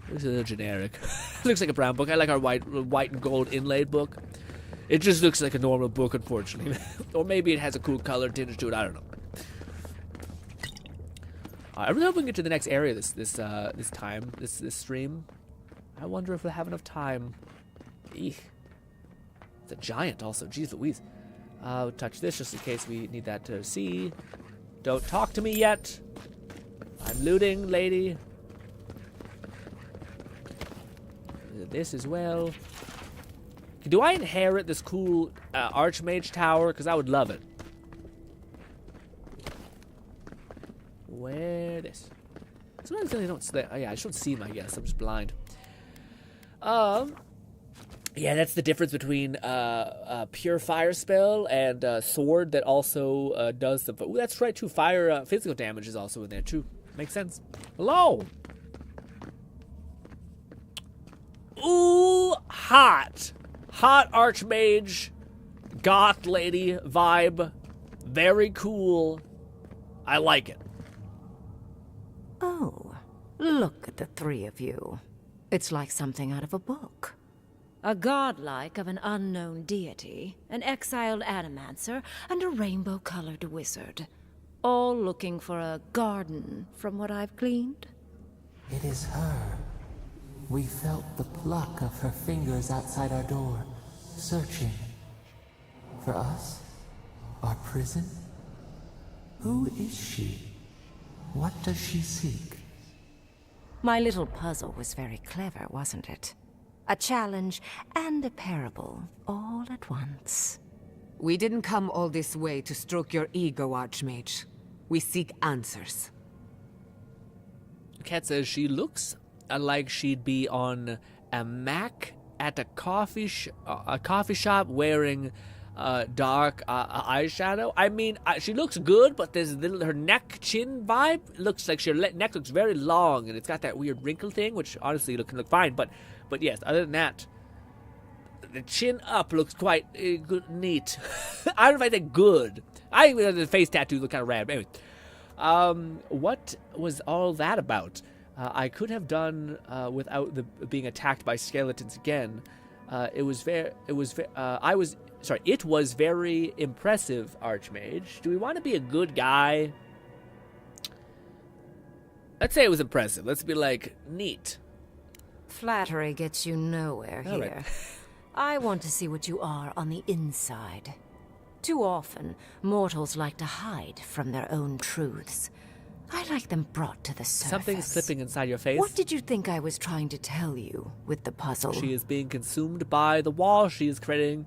Looks a little generic. Looks like a brown book. I like our white and gold inlaid book. It just looks like a normal book, unfortunately. Or maybe it has a cool color tinge to it. I don't know. I really hope we can get to the next area this stream. I wonder if we'll have enough time. Eek. It's a giant also. Jeez Louise. We'll touch this just in case we need that to see. Don't talk to me yet. I'm looting, lady. This as well. Do I inherit this cool Archmage tower? Because I would love it. Where this? Sometimes I don't. Yeah, I just don't see them. I guess I'm just blind. Yeah, that's the difference between pure fire spell and sword that also does some. Ooh, that's right too. Fire physical damage is also in there too. Makes sense. Hello. Ooh, hot Archmage, goth lady vibe. Very cool. I like it. Oh, look at the three of you. It's like something out of a book. A godlike of an unknown deity, an exiled animancer, and a rainbow-colored wizard. All looking for a garden, from what I've gleaned. It is her. We felt the pluck of her fingers outside our door, searching. For us? Our prison? Who is she? What does she seek? My little puzzle was very clever, wasn't it? A challenge and a parable, all at once. We didn't come all this way to stroke your ego, Archmage. We seek answers. Cat says she looks like she'd be on a Mac at a coffee shop wearing dark eyeshadow. I mean, she looks good, but there's her neck chin vibe. Looks like her neck looks very long, and it's got that weird wrinkle thing, which honestly can look fine. But yes, other than that, the chin up looks quite good, neat. I don't know if I think good. I think the face tattoos look kind of rad. But anyway, what was all that about? I could have done without being attacked by skeletons again. It was very impressive, Archmage. Do we want to be a good guy? Let's say it was impressive. Let's be like, neat. Flattery gets you nowhere here. Right. I want to see what you are on the inside. Too often, mortals like to hide from their own truths. I like them brought to the surface. Something's slipping inside your face. What did you think I was trying to tell you with the puzzle? She is being consumed by the wall she is creating.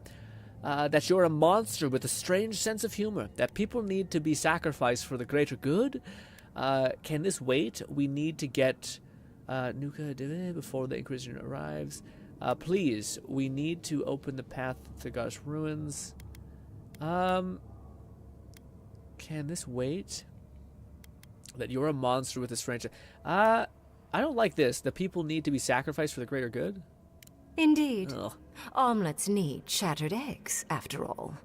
That you're a monster with a strange sense of humor. That people need to be sacrificed for the greater good. Can this wait? We need to get Nuka before the Inquisition arrives. Please, we need to open the path to God's ruins. Can this wait? That you're a monster with a strange... I don't like this. The people need to be sacrificed for the greater good? Indeed. Ugh. Omelets need shattered eggs, after all.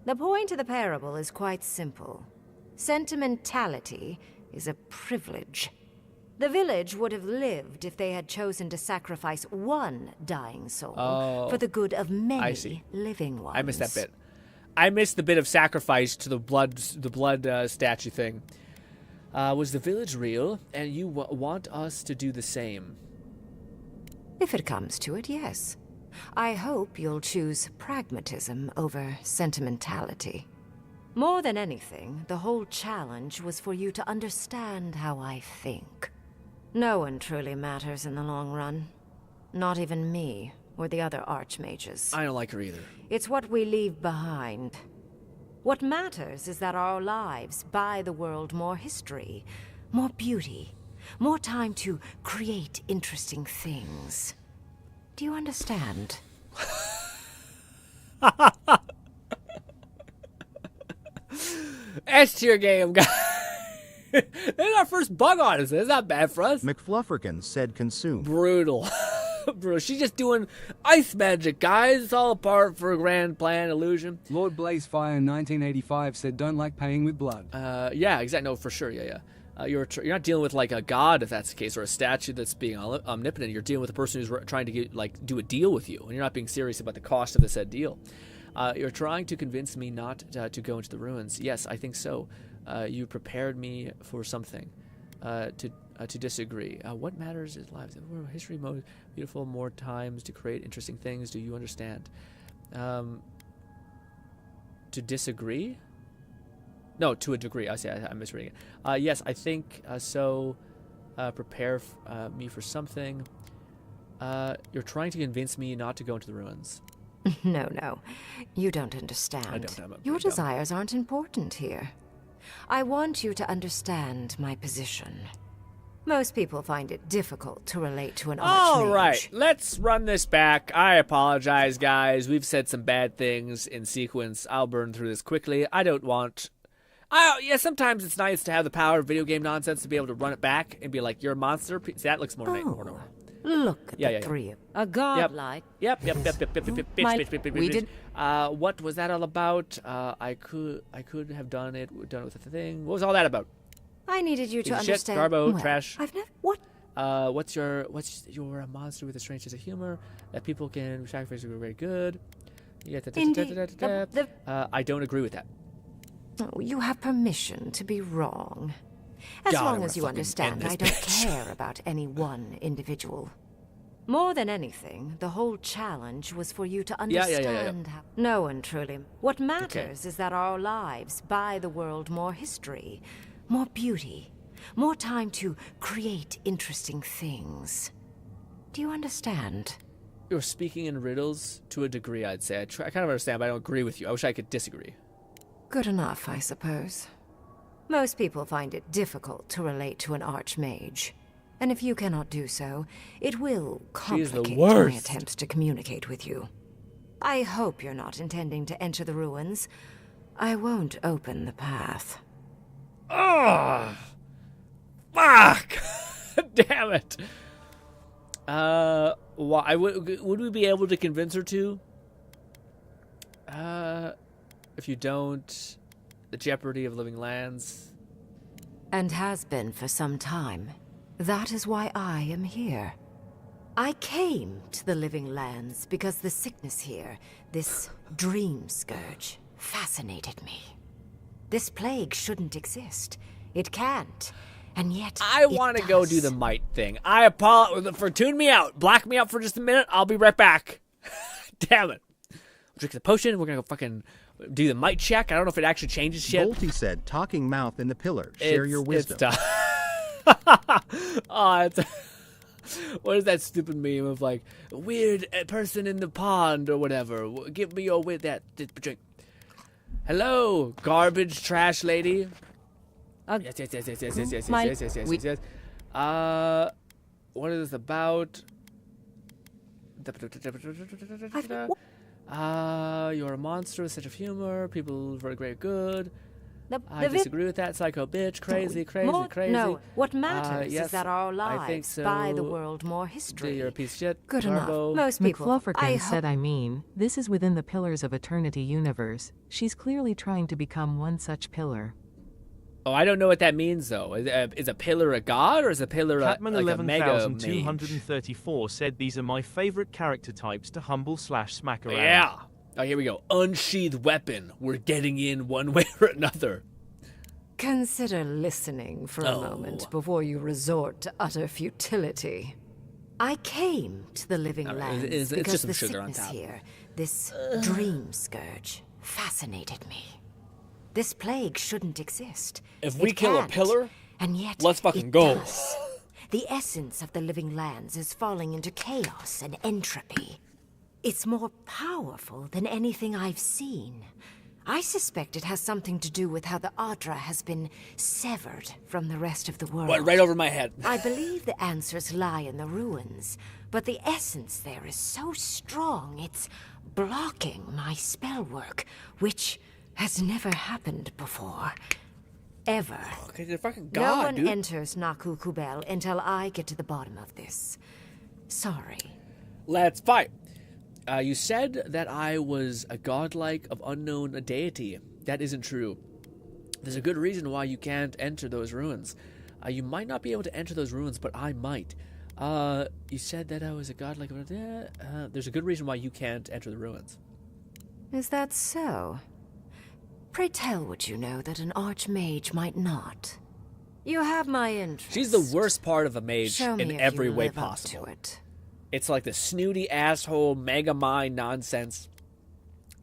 The point of the parable is quite simple. Sentimentality is a privilege. The village would have lived if they had chosen to sacrifice one dying soul for the good of many living ones. I missed that bit. I missed the bit of sacrifice to the blood statue thing. Was the village real, and you want us to do the same? If it comes to it, yes. I hope you'll choose pragmatism over sentimentality. More than anything, the whole challenge was for you to understand how I think. No one truly matters in the long run. Not even me, or the other archmages. I don't like her either. It's what we leave behind. What matters is that our lives buy the world more history, more beauty, more time to create interesting things. Do you understand? S-tier game, guys. There's our first bug on us. It's not bad for us. McFlufferkin said consume. Brutal. Bro, she's just doing ice magic, guys. It's all a part for a grand plan illusion. Lord Blazefire in 1985 said, "Don't like paying with blood." Yeah, exactly. No, for sure. Yeah. You're not dealing with like a god, if that's the case, or a statue that's being omnipotent. You're dealing with a person who's trying to do a deal with you, and you're not being serious about the cost of the said deal. You're trying to convince me not to go into the ruins. Yes, I think so. You prepared me for something. To disagree. What matters is lives. History, most beautiful, more times to create interesting things. Do you understand? To disagree? No, to a degree. I see. I'm misreading it. Yes, I think so. Prepare me for something. You're trying to convince me not to go into the ruins. No. You don't understand. I don't. Your desires aren't important here. I want you to understand my position. Most people find it difficult to relate to an archmage. All right, let's run this back. I apologize, guys. We've said some bad things in sequence. I'll burn through this quickly. I don't want... yeah, sometimes it's nice to have the power of video game nonsense to be able to run it back and be like, you're a monster. See, that looks more normal. Look at the three of a godlike. Yep. Bitch. What was that all about? I could have done it with the thing. What was all that about? I needed you to understand. Shit, garbo, trash. I've never. What? What's your monster with a strange sense of humor that people can sacrifice to be very good? Yeah. I don't agree with that. Oh, you have permission to be wrong. As long as you understand, I don't care about any one individual. More than anything, the whole challenge was for you to understand how... No one truly... What matters is that our lives buy the world more history, more beauty, more time to create interesting things. Do you understand? You're speaking in riddles to a degree, I'd say. I kind of understand, but I don't agree with you. I wish I could disagree. Good enough, I suppose. Most people find it difficult to relate to an archmage. And if you cannot do so, it will complicate my attempts to communicate with you. I hope you're not intending to enter the ruins. I won't open the path. Oh! Fuck! Damn it! Why would we be able to convince her to? If you don't, the jeopardy of living lands. And has been for some time. That is why I am here. I came to the living lands because the sickness here, this dream scourge, fascinated me. This plague shouldn't exist. It can't. And yet I want to go do the might thing. I apologize for tune me out. Black me out for just a minute. I'll be right back. Damn it. Drink the potion. We're going to go fucking do the might check. I don't know if it actually changes shit. Bolty said, talking mouth in the pillar. Share your wisdom. What is that stupid meme of like, weird person in the pond or whatever? Give me your that drink. Hello, garbage trash lady. Yes. What is this about? You're a monster with such a humor. People for a great good. I disagree with that. Psycho bitch. Crazy. No, what matters is that our lives buy the world more history. You're a piece of shit. Good enough. Most people. McFlufferkin said, this is within the Pillars of Eternity universe. She's clearly trying to become one such pillar. Oh, I don't know what that means, though. Is a pillar a god, or is a pillar like a mega mage? 11,234 said these are my favorite character types to humble/smack around. Yeah. Oh, here we go. Unsheathed weapon. We're getting in one way or another. Consider listening for a moment before you resort to utter futility. I came to the Living Lands it's because just the some sugar on sickness top. here, this dream scourge, fascinated me. This plague shouldn't exist. If we It kill a can't, pillar, and yet let's fucking it go. does. The essence of the Living Lands is falling into chaos and entropy. It's more powerful than anything I've seen. I suspect it has something to do with how the Adra has been severed from the rest of the world. What, right over my head. I believe the answers lie in the ruins, but the essence there is so strong it's blocking my spell work, which has never happened before. Ever. Okay, the fucking No god, one dude. enters Naku Kubel until I get to the bottom of this. Sorry. Let's fight. You said that I was a godlike of unknown deity. That isn't true. There's a good reason why you can't enter those ruins. You might not be able to enter those ruins, but I might. You said that I was a godlike of... there's a good reason why you can't enter the ruins. Is that so? Pray tell what you know that an archmage might not. You have my interest. She's the worst part of a mage Show me in if every you way live up possible. to it. It's like the snooty asshole mega mind nonsense.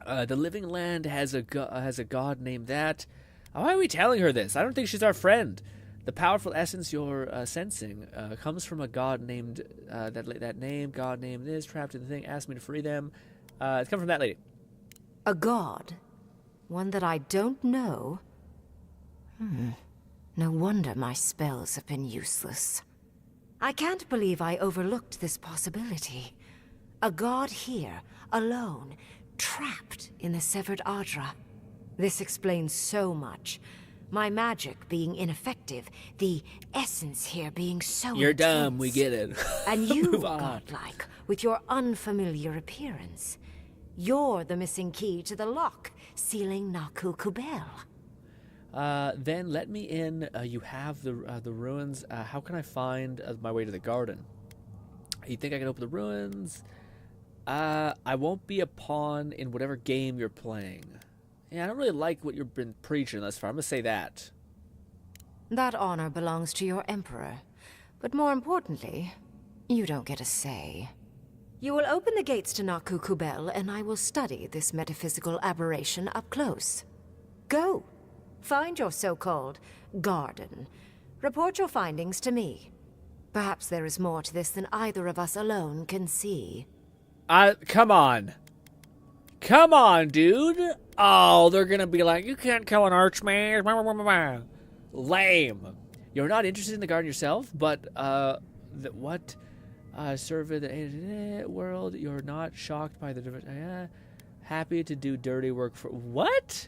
The Living Land has a god named that. Why are we telling her this? I don't think she's our friend. The powerful essence you're sensing comes from a god named that name. God named this, trapped in the thing. Asked me to free them. It's come from that lady. A god? One that I don't know? No wonder my spells have been useless. I can't believe I overlooked this possibility. A god here, alone, trapped in the severed Adra. This explains so much. My magic being ineffective, the essence here being so You're intense. dumb, we get it. And you, Move on. godlike, with your unfamiliar appearance. You're the missing key to the lock, sealing Naku Kubel. Then let me in. You have the ruins. How can I find my way to the garden? You think I can open the ruins? I won't be a pawn in whatever game you're playing. Yeah, I don't really like what you've been preaching thus far. I'm gonna say that. That honor belongs to your emperor. But more importantly, you don't get a say. You will open the gates to Naku Kubel, and I will study this metaphysical aberration up close. Go. Find your so-called garden. Report your findings to me. Perhaps there is more to this than either of us alone can see. Come on. Come on, dude. Oh, they're gonna be like, you can't kill an archmage. Lame. You're not interested in the garden yourself, but, what? Survey the world. You're not shocked by the happy to do dirty work for... What?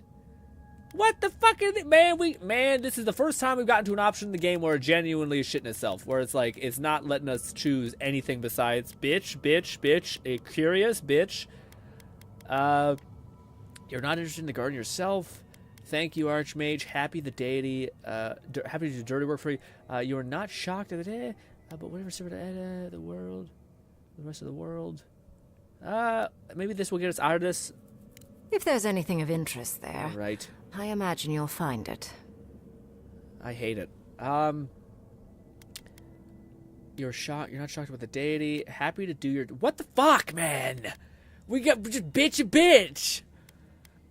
What the fuck is it? Man, this is the first time we've gotten to an option in the game where it genuinely is shitting itself. Where it's like, it's not letting us choose anything besides bitch, a curious bitch. You're not interested in the garden yourself. Thank you, Archmage. Happy the deity. Happy to do dirty work for you. You are not shocked at it, but whatever the world, the rest of the world. Maybe this will get us out of this. If there's anything of interest there, Right. I imagine you'll find it. I hate it. You're shocked. You're not shocked about the deity. Happy to do your... What the fuck, man? We got just bitch.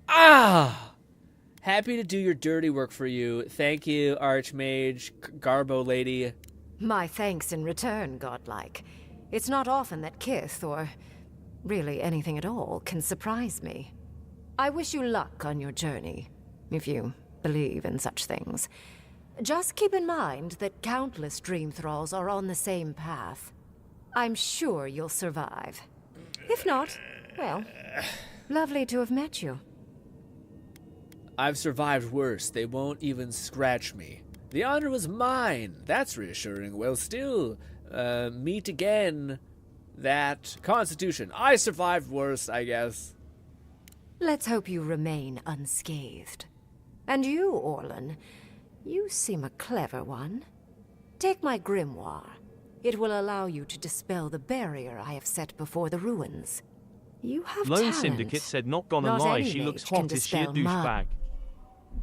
Happy to do your dirty work for you. Thank you, Archmage, Garbo lady. My thanks in return, godlike. It's not often that Kith, or really anything at all, can surprise me. I wish you luck on your journey, if you believe in such things. Just keep in mind that countless dream thralls are on the same path. I'm sure you'll survive. If not, well, lovely to have met you. I've survived worse. They won't even scratch me. The honor was mine. That's reassuring. Well, still, meet again. That Constitution. I survived worse, I guess. Let's hope you remain unscathed. And you, Orlan, you seem a clever one. Take my grimoire. It will allow you to dispel the barrier I have set before the ruins. You have Lone talent. Syndicate said not gonna Not lie, any she looks mage can hot. Is she a dispel mud. douchebag?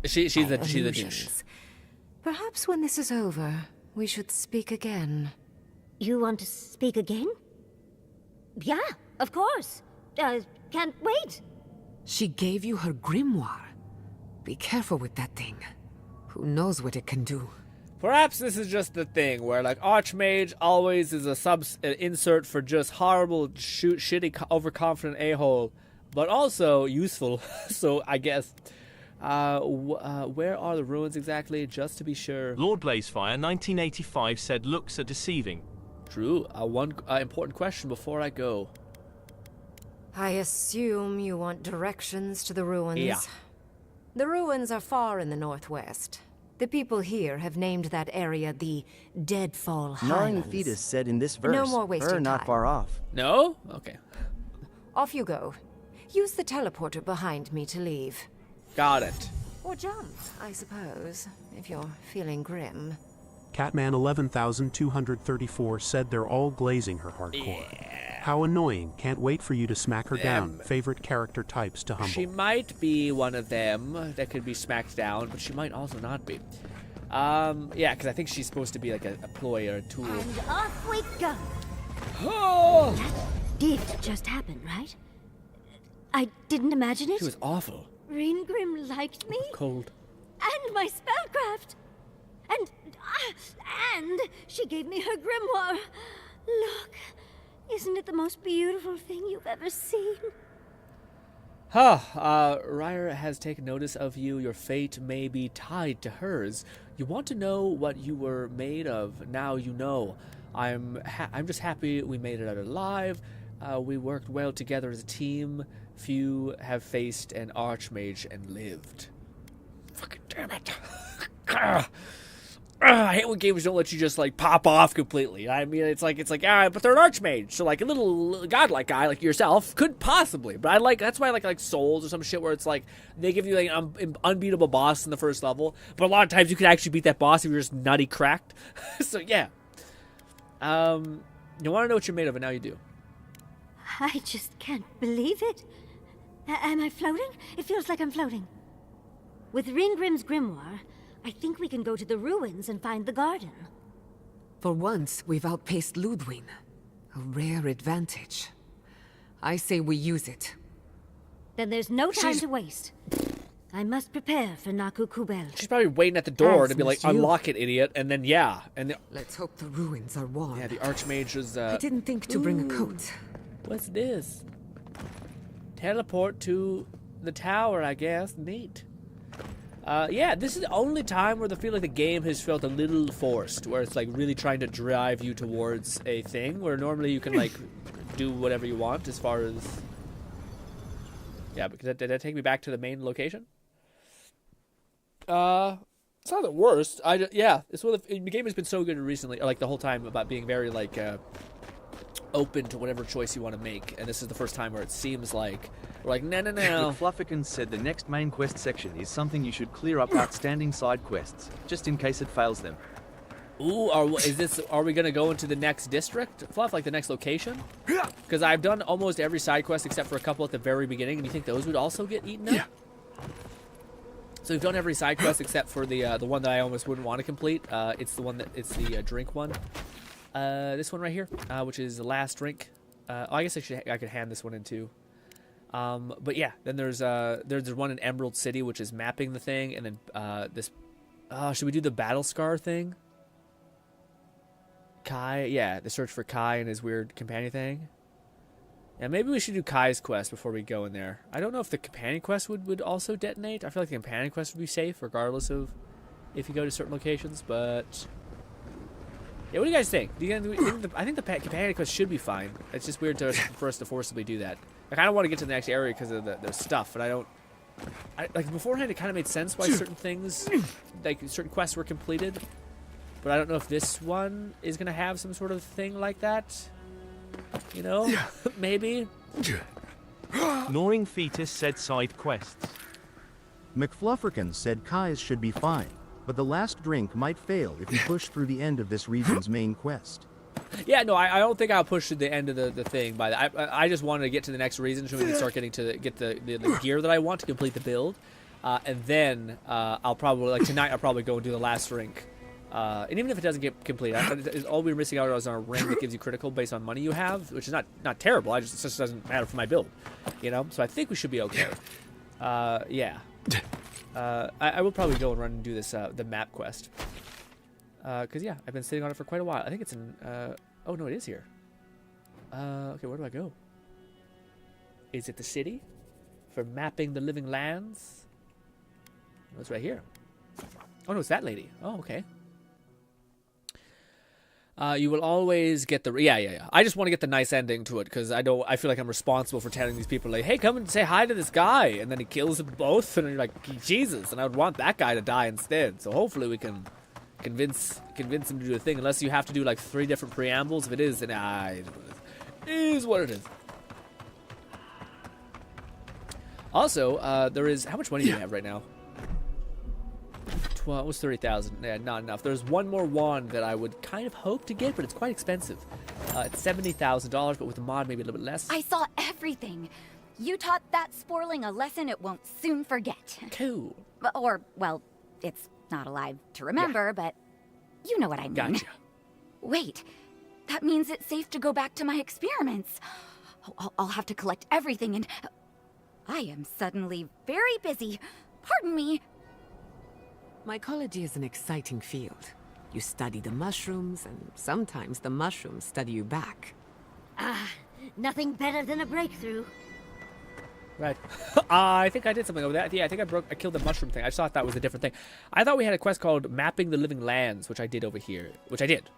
She's the illusions. douche. Perhaps when this is over, we should speak again. You want to speak again? Yeah, of course. Can't wait. She gave you her grimoire. Be careful with that thing. Who knows what it can do? Perhaps this is just the thing where, like, Archmage always is an insert for just horrible, shitty, overconfident a-hole, but also useful. So I guess, where are the ruins exactly? Just to be sure. Lord Blazefire 1985 said looks are deceiving. True. One important question before I go. I assume you want directions to the ruins? Yeah. The ruins are far in the northwest. The people here have named that area the Deadfall Gnawing Highlands. Fetus said in this verse, No more wasting we're not time. far off. No? Okay. Off you go. Use the teleporter behind me to leave. Got it. Or jump, I suppose, if you're feeling grim. Catman 11,234 said they're all glazing her hardcore. How annoying. Can't wait for you to smack her down. Favorite character types to humble. She might be one of them that could be smacked down, but she might also not be. Yeah, because I think she's supposed to be like a ploy or a tool. And off we go. Oh! That did just happen, right? I didn't imagine it. She was awful. Grim liked me. Cold. And my spellcraft. And she gave me her grimoire. Look, isn't it the most beautiful thing you've ever seen? Ryder has taken notice of you. Your fate may be tied to hers. You want to know what you were made of. Now you know. I'm just happy we made it out alive. We worked well together as a team. Few have faced an archmage and lived. Fucking damn it. I hate when games don't let you just like pop off completely. I mean, it's like, all right, but they're an archmage, so like a little godlike guy like yourself could possibly. But that's why I like Souls or some shit where it's like they give you like an unbeatable boss in the first level, but a lot of times you can actually beat that boss if you're just nutty cracked. So yeah, you want to know what you're made of, and now you do. I just can't believe it. Am I floating? It feels like I'm floating. With Ringrim's grimoire, I think we can go to the ruins and find the garden. For once, we've outpaced Ludwig. A rare advantage. I say we use it. Then there's no time to waste. I must prepare for Naku Kubel. She's probably waiting at the door As to be like, must you. unlock it, idiot, and then yeah. Let's hope the ruins are warm. Yeah, the archmage was, I didn't think to bring a coat. What's this? Teleport to the tower, I guess. Neat. Yeah, this is the only time where I feel like the game has felt a little forced, where it's like really trying to drive you towards a thing, where normally you can like do whatever you want as far as... Yeah, because did that take me back to the main location? It's not the worst. Yeah, it's one of the game has been so good recently, or like the whole time, about being very like open to whatever choice you want to make, and this is the first time where it seems like we're like, no. Fluffican said the next main quest section is something you should clear up outstanding side quests, just in case it fails them. Ooh, are we gonna go into the next district, Fluff, like the next location? Because I've done almost every side quest except for a couple at the very beginning, and you think those would also get eaten up? Yeah. So we've done every side quest except for the one that I almost wouldn't want to complete. It's the drink one. This one right here, which is the last drink. I guess I could hand this one in too. But yeah, then there's one in Emerald City, which is mapping the thing, and then this. Should we do the battle scar thing? Kai, yeah, the search for Kai and his weird companion thing. Yeah, maybe we should do Kai's quest before we go in there. I don't know if the companion quest would also detonate. I feel like the companion quest would be safe, regardless of if you go to certain locations, but... Yeah, what do you guys think? I think the companion quest should be fine. It's just weird for us to forcibly do that. I kind of want to get to the next area because of the stuff, but I don't... like, beforehand, it kind of made sense why certain things, like, certain quests were completed, but I don't know if this one is going to have some sort of thing like that. You know? Maybe? Gnawing Fetus said side quests. McFlufferkin said Kai's should be fine, but the last drink might fail if you push through the end of this region's main quest. Yeah, no, I don't think I'll push to the end of the thing. I just wanted to get to the next region so we can start getting to get the gear that I want to complete the build. And then I'll probably, like tonight, I'll probably go and do the last rink. And even if it doesn't get complete, all we're missing out is on a ring that gives you critical based on money you have, which is not terrible. It just doesn't matter for my build, you know. So I think we should be okay. Yeah. I will probably go and run and do this the map quest. Cause yeah, I've been sitting on it for quite a while. I think it's in. Oh no, it is here. Okay, where do I go? Is it the city for mapping the living lands? No, it's right here. Oh no, it's that lady. Oh, okay. You will always get the yeah. I just want to get the nice ending to it because I feel like I'm responsible for telling these people like, hey, come and say hi to this guy, and then he kills them both, and you're like, Jesus, and I would want that guy to die instead. So hopefully we can convince him to do a thing. Unless you have to do like 3 different preambles. If it is, then it is what it is. Also, there is how much money do you have right now? Well, it was 30,000. Yeah, not enough. There's one more wand that I would kind of hope to get, but it's quite expensive. It's $70,000, but with the mod, maybe a little bit less. I saw everything. You taught that sporling a lesson it won't soon forget. Cool. Or, well, it's not alive to remember, but you know what I mean. Gotcha. Wait, that means it's safe to go back to my experiments. I'll have to collect everything, and I am suddenly very busy. Pardon me. Mycology is an exciting field. You study the mushrooms, and sometimes the mushrooms study you back. Nothing better than a breakthrough. Right. I think I did something over that. Yeah, I think I killed the mushroom thing. I just thought that was a different thing. I thought we had a quest called Mapping the Living Lands, which I did over here. Which I did.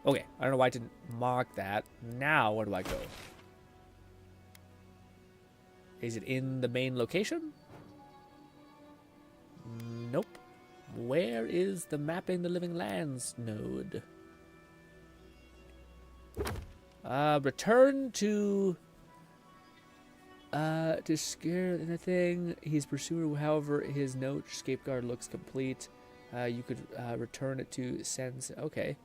Okay. I don't know why I didn't mark that. Now, where do I go? Is it in the main location? Nope. Where is the Mapping the Living Lands node? Return to scare the thing. He's pursuer, however, his note scapeguard looks complete. You could return it to Sansa. Okay.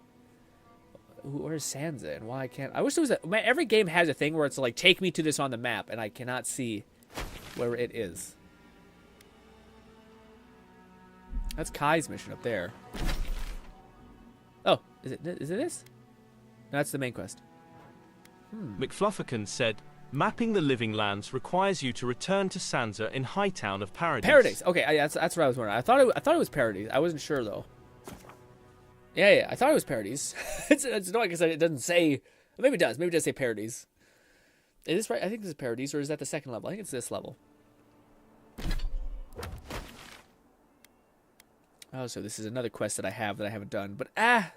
Where's Sansa and why can't I wish there was a man, every game has a thing where it's like take me to this on the map and I cannot see where it is. That's Kai's mission up there. Oh, is it this? No, that's the main quest. McFlufferkin said, mapping the living lands requires you to return to Sansa in Hightown of Paradise. Paradise. Okay, that's what I was wondering. I thought it was Paradise. I wasn't sure though. Yeah. I thought it was Paradise. it's annoying because it doesn't say. Maybe it does. Maybe it does say Paradise. Is this right? I think this is Paradise, or is that the second level? I think it's this level. Oh, so this is another quest that I haven't done. But I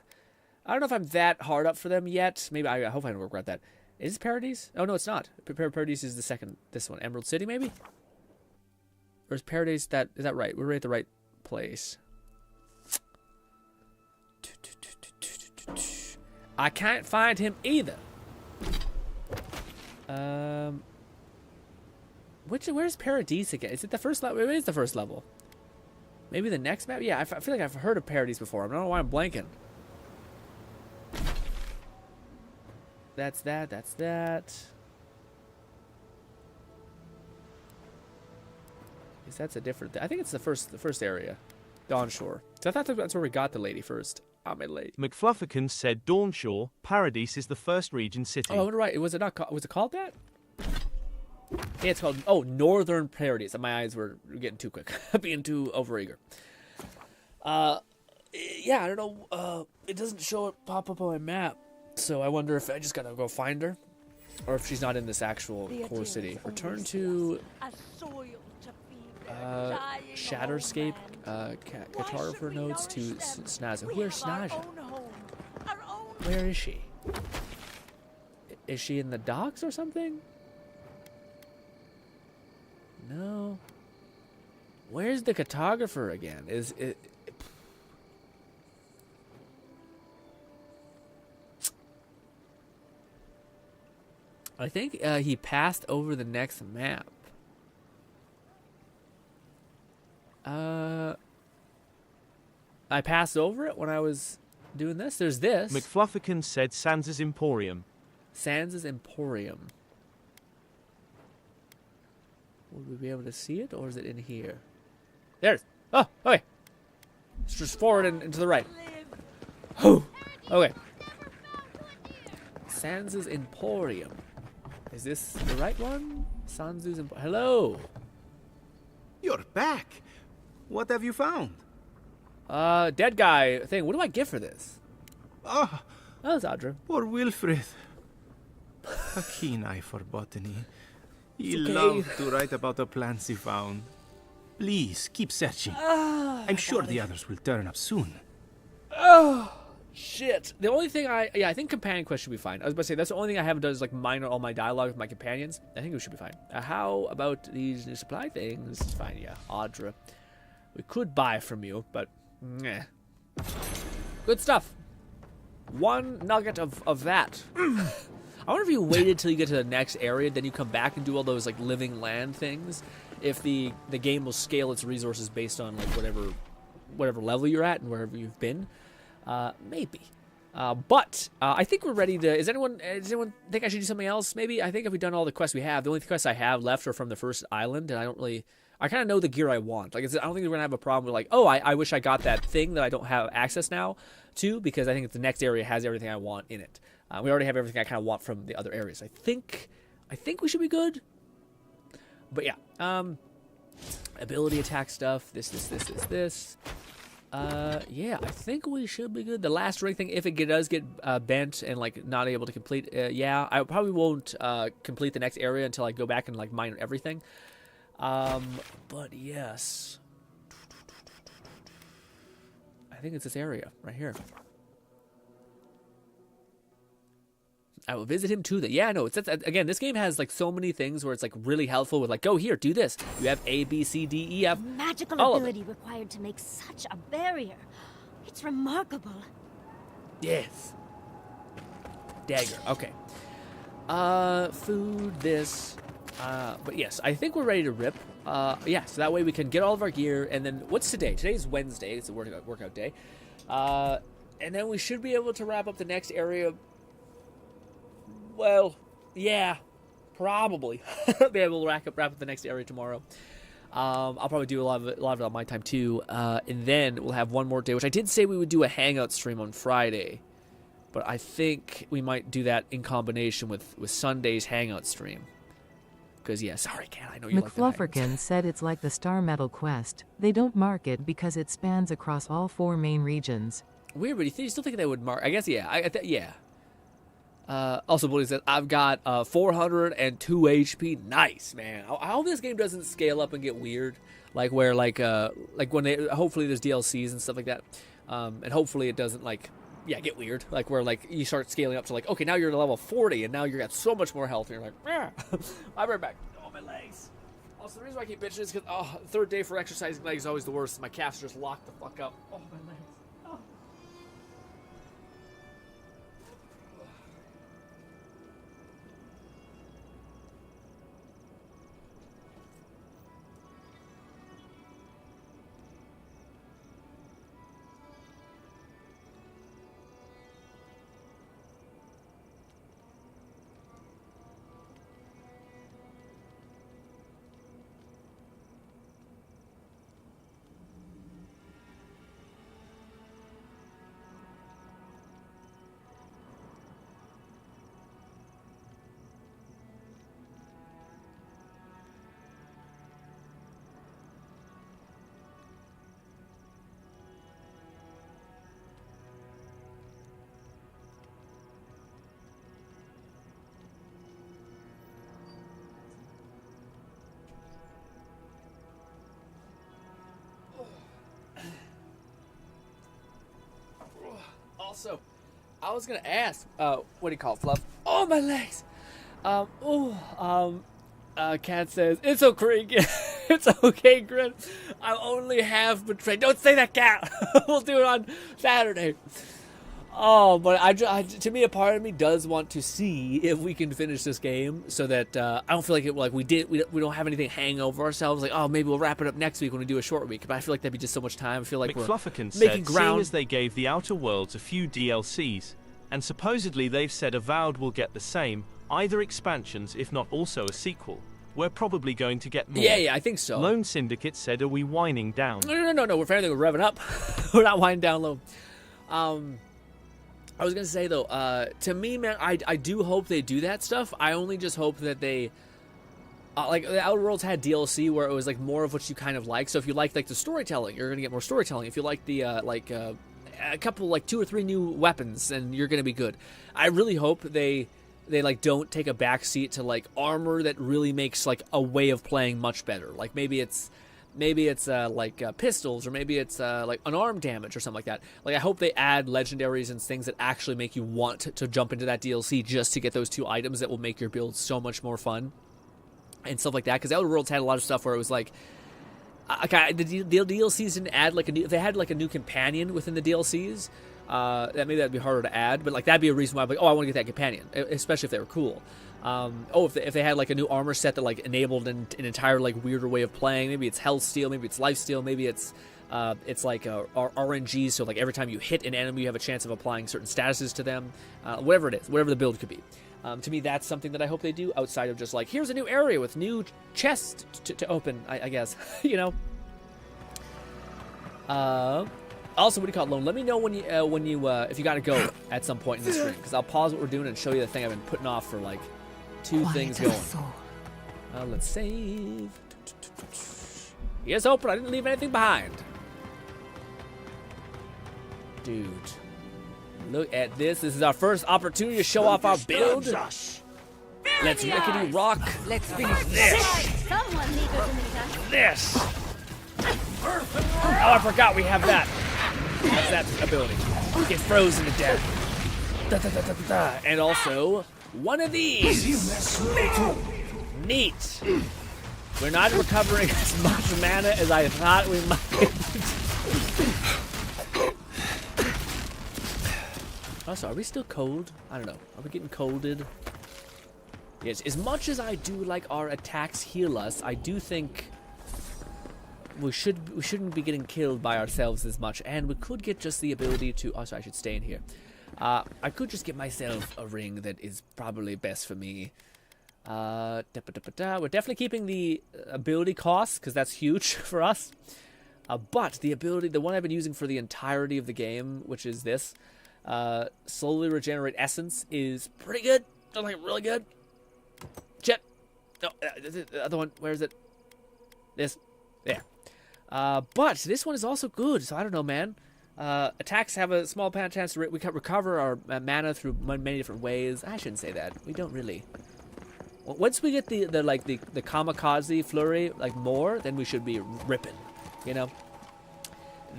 don't know if I'm that hard up for them yet. Maybe I hope I don't regret that. Is this Paradise? Oh no, it's not. Paradise is the second. This one, Emerald City, maybe. Or is Paradise that? Is that right? We're right at the right place. I can't find him either. Where's Paradise again? Is it the first level? It is the first level. Maybe the next map? Yeah, I feel like I've heard of Paradise before. I don't know why I'm blanking. That's that. That's that. Because that's a different. I think it's the first area, Dawn Shore. So I thought that's where we got the lady first. I'm late. McFlufferkin said Dawnshore, Paradise is the first region city. Oh, right. Was it called that? Yeah, it's called Northern Paradise. My eyes were getting too quick, being too overeager. Yeah, I don't know. It doesn't pop up on my map, so I wonder if I just gotta go find her, or if she's not in this actual core city. Return to Shatterscape, Guitar notes to Snazza. Where's Snazza? Where is she? Is she in the docks or something? No. Where's the cartographer again? Is it? I think he passed over the next map. I passed over it when I was doing this. There's this. McFlufferkin said Sansa's Emporium. Sansa's Emporium. Would we be able to see it, or is it in here? There it is. Oh, okay. It's just forward and to the right. Oh, okay. Sansa's Emporium. Is this the right one? Sansa's Emporium. Hello. You're back. What have you found? Dead guy thing. What do I get for this? Ah, oh, it's Audra. Poor Wilfred. A keen eye for botany. He okay. loved to write about the plants he found. Please, keep searching. I'm sure the others will turn up soon. Oh, shit. The only thing I think companion quest should be fine. I was about to say, that's the only thing I haven't done is like minor all my dialogue with my companions. I think it should be fine. How about these new supply things? It's fine, yeah. Audra. We could buy from you, but meh. Good stuff. One nugget of that. I wonder if you waited till you get to the next area, then you come back and do all those like living land things. If the game will scale its resources based on like whatever level you're at and wherever you've been, maybe. But I think we're ready to. Does anyone think I should do something else? Maybe. I think if we've done all the quests we have, the only quests I have left are from the first island, and I kind of know the gear I want. Like, I don't think we're gonna have a problem with like, oh, I wish I got that thing that I don't have access now to, because I think the next area has everything I want in it. We already have everything I kind of want from the other areas. I think we should be good. But yeah, ability attack stuff. This. Yeah, I think we should be good. The last ring thing, if it does get bent and like not able to complete, yeah, I probably won't complete the next area until I go back and like mine everything. But yes, I think it's this area right here. I will visit him too. Yeah, no, it's again. This game has like so many things where it's like really helpful with like, go here, do this. You have A, B, C, D, E, F. Magical ability required to make such a barrier. It's remarkable. Yes. Dagger. Okay. Food. This. But yes, I think we're ready to rip. Yeah. So that way we can get all of our gear, and then what's today? Today's Wednesday. It's a workout day. And then we should be able to wrap up the next area. Well, yeah, probably. Be able to wrap up the next area tomorrow. I'll probably do a lot of it on my time too. And then we'll have one more day, which I did say we would do a hangout stream on Friday, but I think we might do that in combination with Sunday's hangout stream. Because yeah, sorry, Kat, I know you like the McFlufferkin said it's like the Star Metal quest. They don't mark it because it spans across all 4 main regions. Weird, but you still think they would mark? I guess yeah. Yeah. Also, Bully says, I've got 402 HP. Nice, man. I hope this game doesn't scale up and get weird. Like where, like when they, hopefully there's DLCs and stuff like that. And hopefully it doesn't, like, yeah, get weird. Like where, like, you start scaling up to, like, okay, now you're at level 40 and now you got so much more health. And you're like, I'll be right back. Oh, my legs. Also, the reason why I keep bitching is because, third day for exercising legs is always the worst. My calves just lock the fuck up. Oh, my legs. Also, I was gonna ask, what do you call it, Fluff? Oh, my legs! Cat says, it's okay, it's okay, Grin. I only have betrayed. Don't say that, Cat! We'll do it on Saturday. Oh, but I, to me, a part of me does want to see if we can finish this game so that I don't feel like we don't have anything hanging over ourselves. Like, oh, maybe we'll wrap it up next week when we do a short week. But I feel like that'd be just so much time. I feel like McFlufferkin we're making said, ground. Seeing as they gave the Outer Worlds a few DLCs, and supposedly they've said Avowed will get the same, either expansions if not also a sequel. we're probably going to get more. Yeah, I think so. Lone Syndicate said, are we winding down? No. If anything, we're revving up. We're not winding down low. I was going to say, though, to me, man, I do hope they do that stuff. I only just hope that they... like, the Outer Worlds had DLC where it was, like, more of what you kind of like. So if you like the storytelling, you're going to get more storytelling. If you like the, a couple, like, 2 or 3 new weapons, then you're going to be good. I really hope they like, don't take a backseat to, like, armor that really makes, like, a way of playing much better. Like, maybe it's pistols, or maybe it's like unarmed damage or something like that. Like, I hope they add legendaries and things that actually make you want to jump into that DLC just to get those 2 items that will make your build so much more fun and stuff like that. Because Outer Worlds had a lot of stuff where it was like, okay, the DLCs didn't add like if they had like a new companion within the DLCs, that'd be harder to add, but like that'd be a reason why I'm like, oh, I want to get that companion, especially if they were cool. If they had like a new armor set that like enabled an entire like weirder way of playing. Maybe it's health steal, maybe it's life steal, maybe it's like RNG, so like every time you hit an enemy you have a chance of applying certain statuses to them. Whatever it is, whatever the build could be. To me, that's something that I hope they do outside of just like, here's a new area with new chests to open, I guess. You know. Also, what do you call it, Lone? Let me know when you if you gotta go at some point in the stream, because I'll pause what we're doing and show you the thing I've been putting off for like 2 things going. Let's save. Here's hoping I didn't leave anything behind. Dude, look at this. This is our first opportunity to show off our build. Let's rickety rock. Let's finish this. Someone needs to meet This. Oh, I forgot we have that. That's that ability. Get frozen to death. And also, one of these. Neat. We're not recovering as much mana as I thought we might. Also, are we still cold? I don't know. Are we getting colded? Yes, as much as I do like our attacks heal us, I do think we shouldn't be getting killed by ourselves as much, and we could get just the ability to... Oh, sorry, I should stay in here. I could just get myself a ring that is probably best for me. We're definitely keeping the ability costs, because that's huge for us. But the ability, the one I've been using for the entirety of the game, which is this, slowly regenerate essence, is pretty good. I like it really good. Chet. No, the other one. Where is it? This. There. But this one is also good, so I don't know, man. Attacks have a small chance to recover our mana through many different ways. I shouldn't say that. We don't really. Once we get the kamikaze flurry like more, then we should be ripping, you know.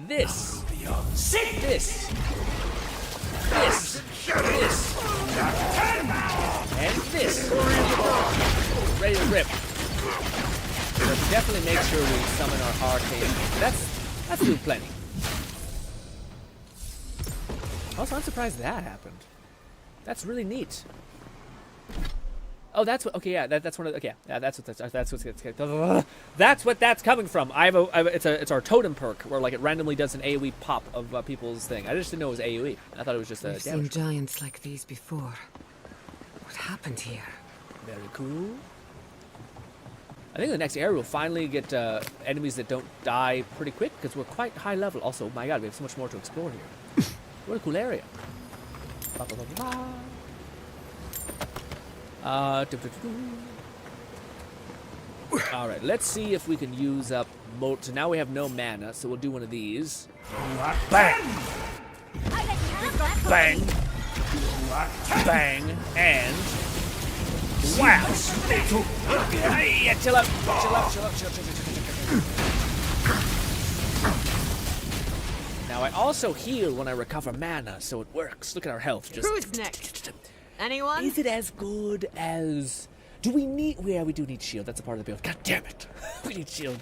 This, this, and this. Ready to rip. So definitely make sure we summon our arcane. That's doing plenty. Also, I'm surprised that happened. That's really neat. Oh, that's what. Okay, yeah, that's one of. Okay, yeah, that's what that's coming from. It's our totem perk where like it randomly does an AOE pop of people's thing. I just didn't know it was AOE. I thought it was just a. I've seen giants like these before. What happened here? Very cool. I think the next area will finally get enemies that don't die pretty quick because we're quite high level. Also, oh my god, we have so much more to explore here. What a cool area. Alright, let's see if we can use up Molt. So now we have no mana, so we'll do one of these. Bang! Bang! Bang! And wow! Hey, chill up! Chill. Now I also heal when I recover mana, so it works. Look at our health. Just who's next? Anyone? Is it as good as... Do we need... Yeah, we do need shield. That's a part of the build. God damn it. We need shield.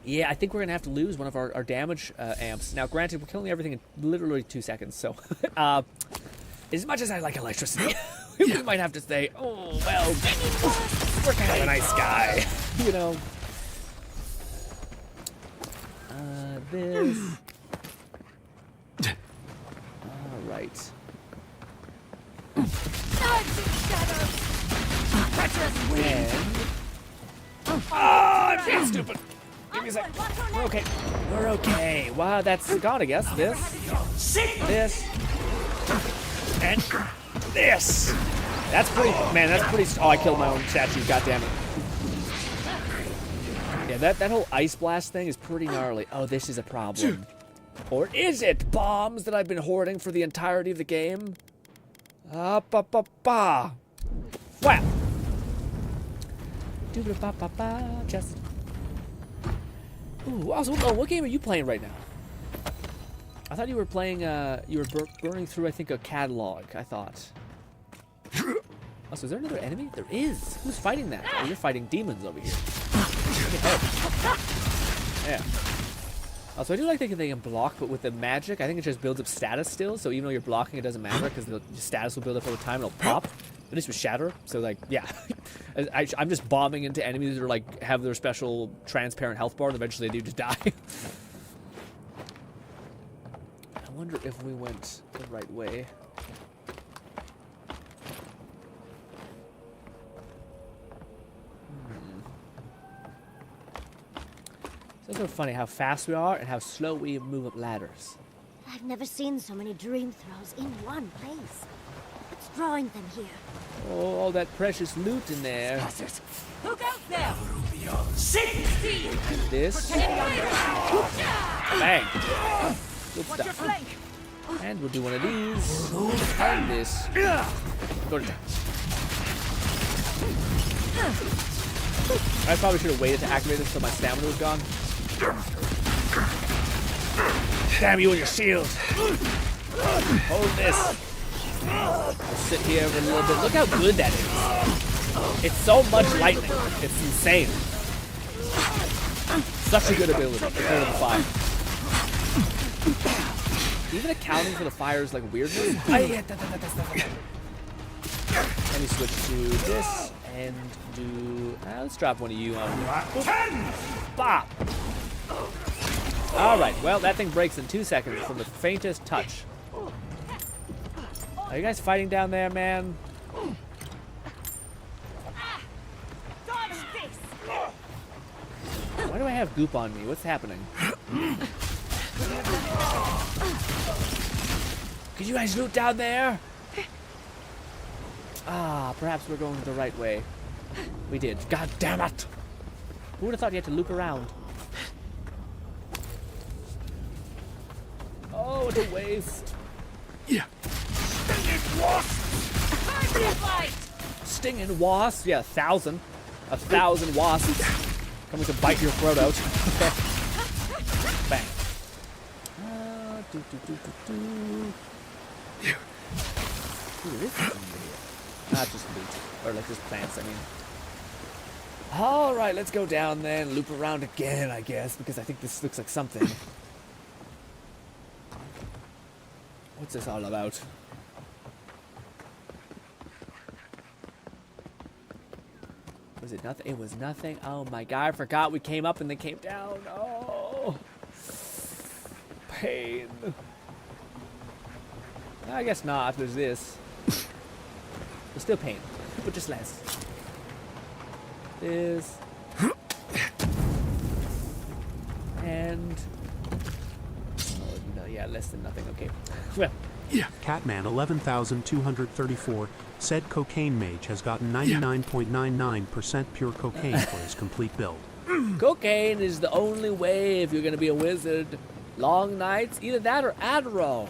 Yeah, I think we're going to have to lose one of our damage amps. Now, granted, we're killing everything in literally 2 seconds, so... as much as I like electricity, we might have to say, oh, well, we're kind of a nice guy. You know? This... Alright. And... I'm being stupid. Give me a sec. We're okay. We're okay. Wow, that's gone, I guess. This. And this. That's pretty... Man, that's pretty... Oh, I killed my own statue. God damn it. Yeah, that whole ice blast thing is pretty gnarly. Oh, this is a problem. Or is it bombs that I've been hoarding for the entirety of the game? Wow. Just. Ooh, also, what game are you playing right now? I thought you were playing, you were burning through, I think, a catalog, I thought. Oh, so is there another enemy? There is. Who's fighting that? Oh, you're fighting demons over here. Yeah. Also, I do like thinking they can block, but with the magic, I think it just builds up status still. So even though you're blocking, it doesn't matter because the status will build up over time and it'll pop. But this was shatter. So like, yeah, I'm just bombing into enemies that are like have their special transparent health bar, and eventually they do just die. I wonder if we went the right way. It's so funny how fast we are and how slow we move up ladders. I've never seen so many dream throws in one place. What's drawing them here? Oh, all that precious loot in there. Look out there! This. Bang. Good stuff. And we'll do one of these. And this. Go to town. I probably should have waited to activate this until my stamina was gone. Damn you and your shield. Hold this. I'll sit here for a little bit. Look how good that is. It's so much lightning. It's insane. Such a good ability compared to the fire. Even accounting for the fire's like weirdness. Let me switch to this and do. Let's drop one of you on. Bop. All right. Well, that thing breaks in 2 seconds from the faintest touch. Are you guys fighting down there, man? Why do I have goop on me? What's happening? Could you guys loot down there? Ah, perhaps we're going the right way. We did. God damn it! Who would have thought you had to loop around? Oh, what a waste. Yeah. Stinging wasp! Stinging wasp? Yeah, 1,000. 1,000 wasps. Coming to bite your throat out. Okay. Bang. Ooh, this is here. Not just loot. Or like just plants, I mean. Alright, let's go down there and loop around again, I guess, because I think this looks like something. What's this all about? Was it nothing? It was nothing. Oh my god, I forgot we came up and then came down. Oh. Pain. I guess not. There's this. But still pain. But just less. This. And. Oh, no, yeah, less than nothing. Okay. Well. Yeah. Catman 11,234 said Cocaine Mage has gotten 99.99% pure cocaine for his complete build. Cocaine is the only way if you're going to be a wizard. Long nights, either that or Adderall.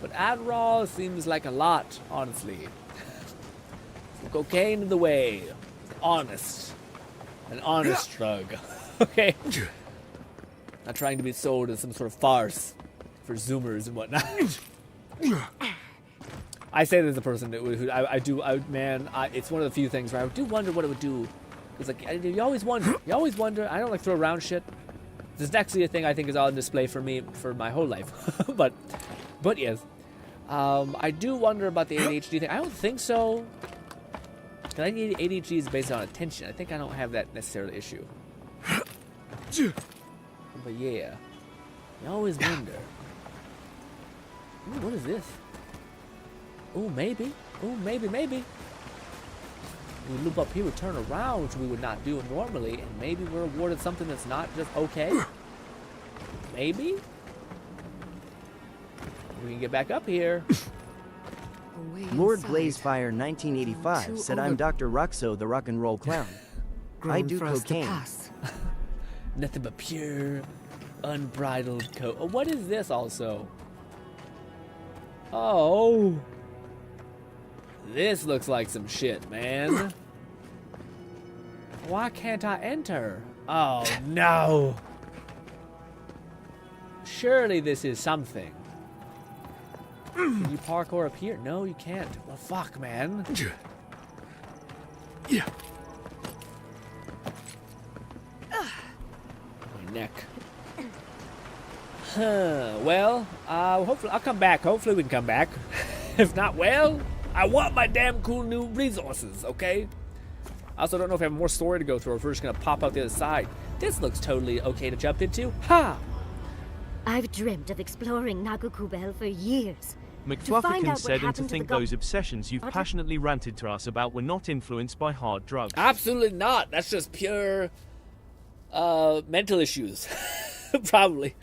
But Adderall seems like a lot, honestly. So cocaine in the way. Honest. An honest drug. Okay? Not trying to be sold as some sort of farce for Zoomers and whatnot. I say that as a person who it's one of the few things where I do wonder what it would do. It's like, you always wonder. I don't like throw around shit. This is actually a thing I think is on display for me for my whole life. but yes. I do wonder about the ADHD thing. I don't think so. Because I think ADHD is based on attention. I think I don't have that necessarily issue. But yeah. You always wonder. Ooh, what is this? Oh, maybe. Oh, maybe. We loop up here, we turn around, which we would not do normally, and maybe we're awarded something that's not just okay. Maybe? We can get back up here. Lord Blazefire 1985 said I'm Dr. Roxo, the rock and roll clown. I do cocaine. Nothing but pure, unbridled Oh, what is this also? Oh. This looks like some shit, man. Why can't I enter? Oh, no. Surely this is something. Can you parkour up here? No, you can't. Well, fuck, man. Yeah. My neck. Huh. Well, hopefully I'll come back. Hopefully we can come back. If not, well, I want my damn cool new resources, okay? I also don't know if I have more story to go through or if we're just gonna pop out the other side. This looks totally okay to jump into. Ha! I've dreamt of exploring Nagakubel for years. McFlufferkin said, and to think those obsessions you've passionately ranted to us about were not influenced by hard drugs. Absolutely not. That's just pure mental issues. Probably.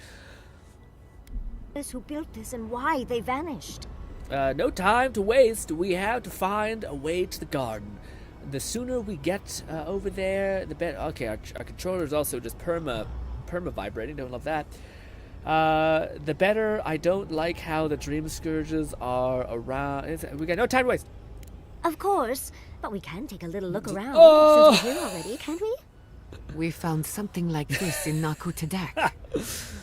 Who built this and why they vanished? No time to waste. We have to find a way to the garden. The sooner we get over there, the better. Okay, our controller is also just perma vibrating. Don't love that. The better. I don't like how the dream scourges are around. We got no time to waste. Of course, but we can take a little look around. Oh! Since we're here already, can't we? We found something like this in Nakutedak.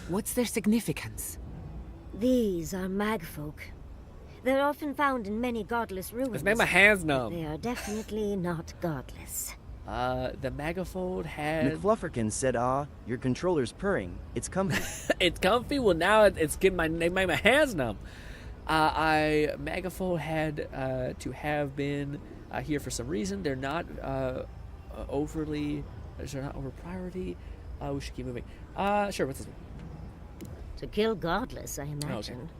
What's their significance? These are magfolk. They're often found in many godless ruins. Let's make my hands numb. They are definitely not godless. The Magafold had... McFlufferkin said, your controller's purring. It's comfy. It's comfy? Well, now it's getting my hands numb. Magafold had to have been here for some reason. They're not overly... They're not over priority. We should keep moving. Sure, what's this one? To kill godless, I imagine. Okay.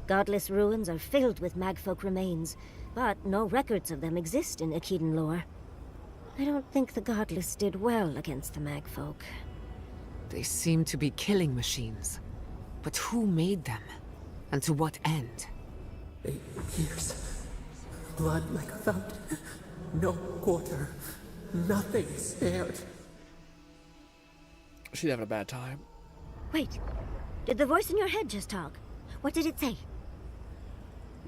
Godless ruins are filled with magfolk remains, but no records of them exist in Akedan lore. I don't think the godless did well against the magfolk. They seem to be killing machines. But who made them? And to what end? 8 years. Blood like a fountain. No quarter. Nothing spared. She's having a bad time. Wait. Did the voice in your head just talk? What did it say?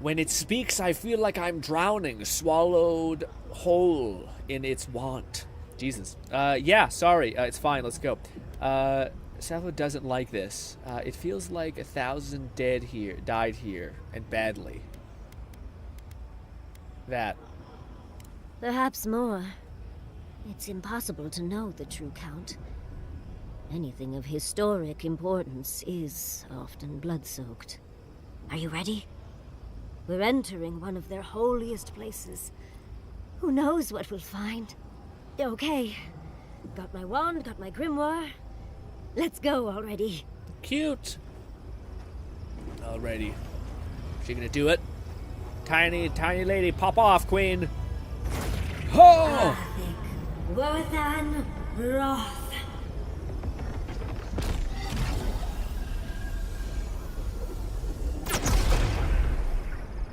When it speaks, I feel like I'm drowning, swallowed whole in its want. Jesus. Yeah, sorry. It's fine. Let's go. Savo doesn't like this. It feels like 1,000 died here, and badly. That. Perhaps more. It's impossible to know the true count. Anything of historic importance is often blood-soaked. Are you ready? We're entering one of their holiest places. Who knows what we'll find? Okay. Got my wand, got my grimoire. Let's go already. Cute. Alrighty. She gonna do it? Tiny lady, pop off, queen. Oh! Worthan Roth.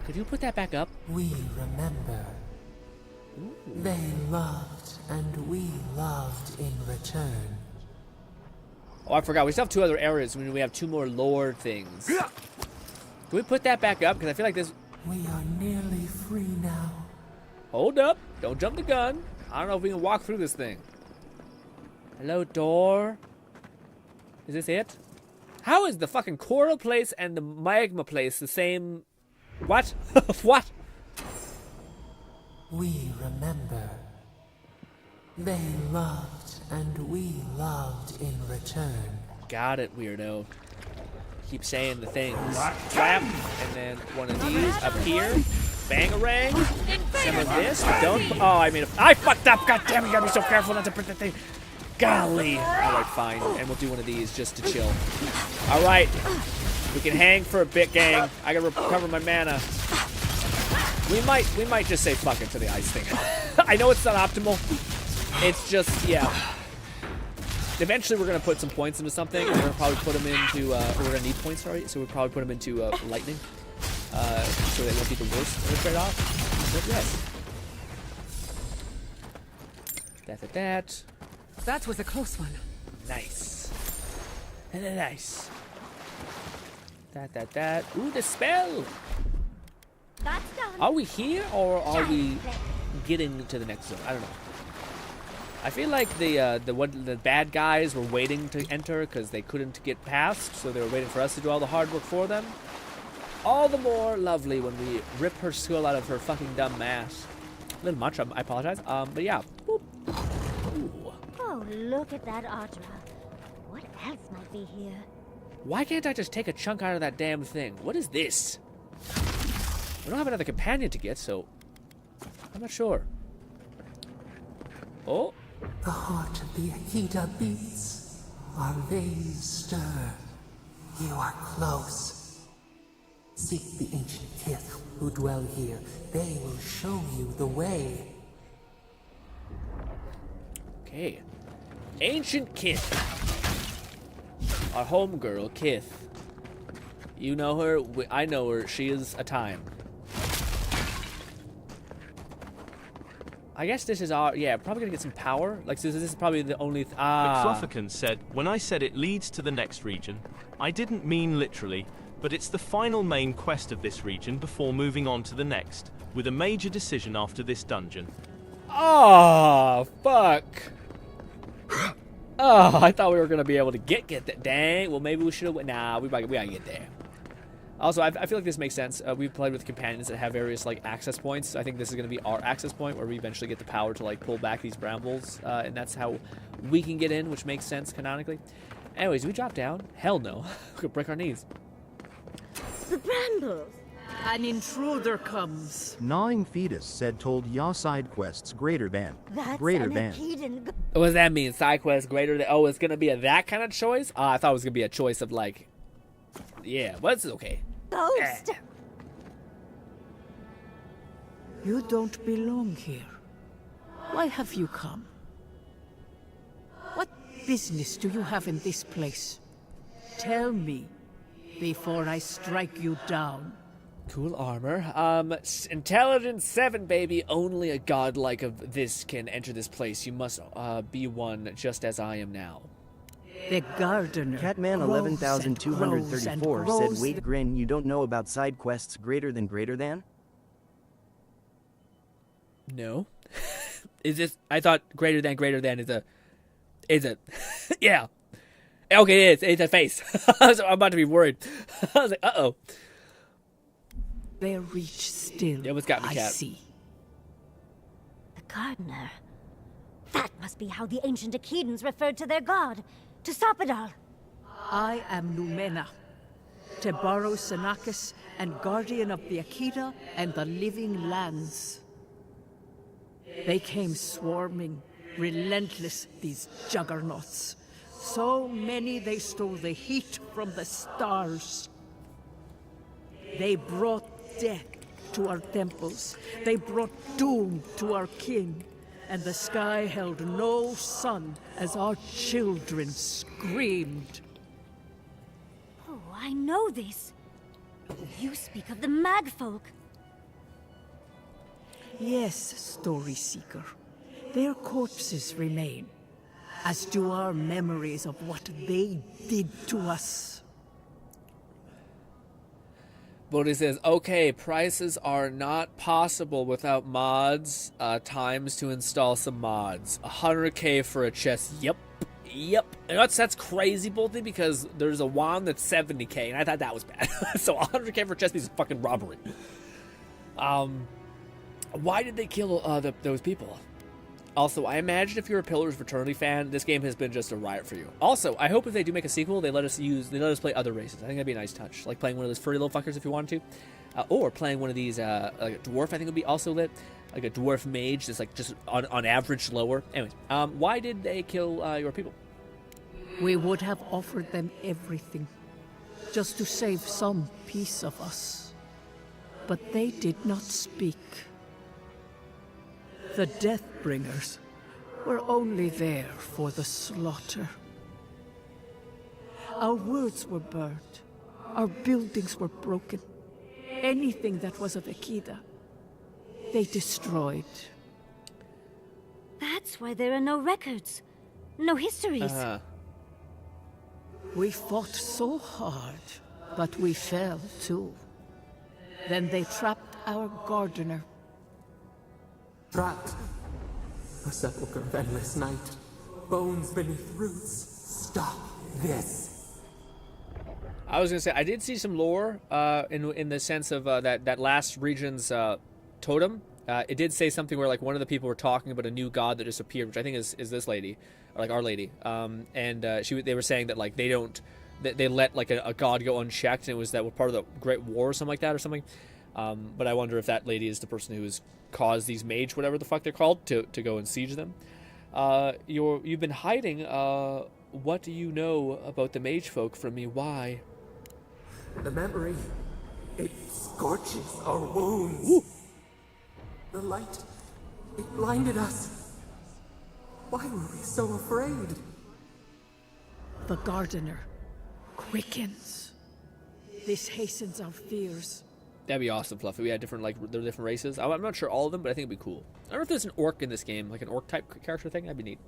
Could you put that back up? We remember. Ooh. They loved, and we loved in return. Oh, I forgot. We still have 2 other areas. We have 2 more lore things. Can we put that back up? Because I feel like this... We are nearly free now. Hold up. Don't jump the gun. I don't know if we can walk through this thing. Hello, door. Is this it? How is the fucking coral place and the magma place the same... What? What? We remember. They loved, and we loved in return. Got it, weirdo. Keep saying the things. Slap, and then one of these up here. Bangarang. Some of this. Don't. Oh, I fucked up. God damn it, you gotta be so careful not to put the thing. Golly. Alright, fine. And we'll do one of these just to chill. Alright. We can hang for a bit, gang. I gotta recover my mana. We might just say fuck it to the ice thing. I know it's not optimal. It's just, yeah. Eventually, we're gonna put some points into something. And we're gonna probably put them into. We're gonna need points, sorry. So we'll probably put them into lightning, so they won't be the worst of the trade-off. But yes. That. That was a close one. Nice. Nice. That. Ooh, the spell. That's done. Are we here or are we getting to the next zone? I don't know. I feel like the bad guys were waiting to enter because they couldn't get past, so they were waiting for us to do all the hard work for them. All the more lovely when we rip her skull out of her fucking dumb ass. A little much, I apologize. But yeah. Boop. Ooh. Oh, look at that Audra. What else might be here? Why can't I just take a chunk out of that damn thing? What is this? We don't have another companion to get, so I'm not sure. Oh. The heart of the Akita beats. Our veins stir. You are close. Seek the ancient kith who dwell here. They will show you the way. Okay. Ancient Kith. Our homegirl, Kith. You know her, I know her, she is a time. I guess this is our, yeah, probably gonna get some power. Like, so this is probably the only, McFlufferkin said, when I said it leads to the next region, I didn't mean literally, but it's the final main quest of this region before moving on to the next, with a major decision after this dungeon. Oh, fuck. Oh, I thought we were gonna be able to get that. Dang. Well, maybe we should have. Nah, we gotta get there. Also, I feel like this makes sense. We've played with companions that have various like access points. I think this is gonna be our access point where we eventually get the power to like pull back these brambles, and that's how we can get in, which makes sense canonically. Anyways, do we drop down? Hell no. We could break our knees. The brambles. An intruder comes. Gnawing Fetus said told ya side quests greater than. That's greater than. What does that mean? Side quest greater than? Oh, it's gonna be that kind of choice? I thought it was gonna be a choice of like, yeah, but it's okay. Ghost. You don't belong here. Why have you come? What business do you have in this place? Tell me before I strike you down. Cool armor. Intelligence 7, baby. Only a god like of this can enter this place. You must be one just as I am now. The gardener. Catman 11,234 said, "Wait, Grin, you don't know about side quests greater than? No. Is this? I thought greater than is a, yeah. Okay, it's a face. I'm about to be worried. I was like, uh-oh. Their reach still, yeah, what's got me, I Cat? see. The gardener. That must be how the ancient Akidans referred to their god, to Sopadal. I am Numena, Tebaro Senakis, and guardian of the Akita and the living lands. They came swarming, relentless, these juggernauts. So many they stole the heat from the stars. They brought death to our temples. They brought doom to our kin. And the sky held no sun as our children screamed. Oh, I know this. You speak of the Magfolk. Yes, Story Seeker. Their corpses remain, as do our memories of what they did to us. Bodhi says, okay, prices are not possible without mods. Times to install some mods. 100k for a chest. Yep. And that's crazy, Bolty, because there's a wand that's 70k, and I thought that was bad. So 100k for a chest piece is fucking robbery. Why did they kill those people? Also, I imagine if you're a Pillars Fraternity fan, this game has been just a riot for you. Also, I hope if they do make a sequel, they let us play other races. I think that'd be a nice touch, like playing one of those furry little fuckers if you wanted to, or playing one of these like a dwarf. I think would be also lit, like a dwarf mage that's like just on average lower. Anyways, why did they kill your people? We would have offered them everything, just to save some piece of us. But they did not speak. The Deathbringers were only there for the slaughter. Our words were burned. Our buildings were broken. Anything that was of Akida, they destroyed. That's why there are no records. No histories. We fought so hard, but we fell too. Then they trapped our gardener. Trapped. A sepulchre of endless night. Bones beneath roots. Stop this. I was gonna say I did see some lore in the sense of that last region's totem. It did say something where like one of the people were talking about a new god that disappeared, which I think is this lady, or like Our Lady. They were saying that like they let like a god go unchecked, and it was that was part of the Great War or something like that or something. But I wonder if that lady is the person who has caused these mage, whatever the fuck they're called, to go and siege them. You've been hiding. What do you know about the mage folk from me? Why? The memory, it scorches our wounds. Ooh. The light, it blinded us. Why were we so afraid? The gardener quickens. This hastens our fears. That'd be awesome, Fluffy. We had different races. I'm not sure all of them, but I think it'd be cool. I don't know if there's an orc in this game, like an orc type character thing. That'd be neat.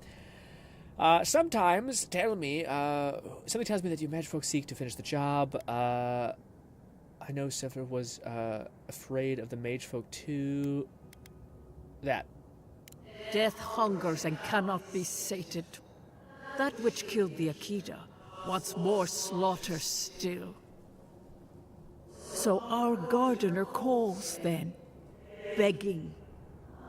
Sometimes somebody tells me that you magic folk seek to finish the job. I know Sephiroth was afraid of the mage folk too. That. Death hungers and cannot be sated. That which killed the Akida wants more slaughter still. So our gardener calls then, begging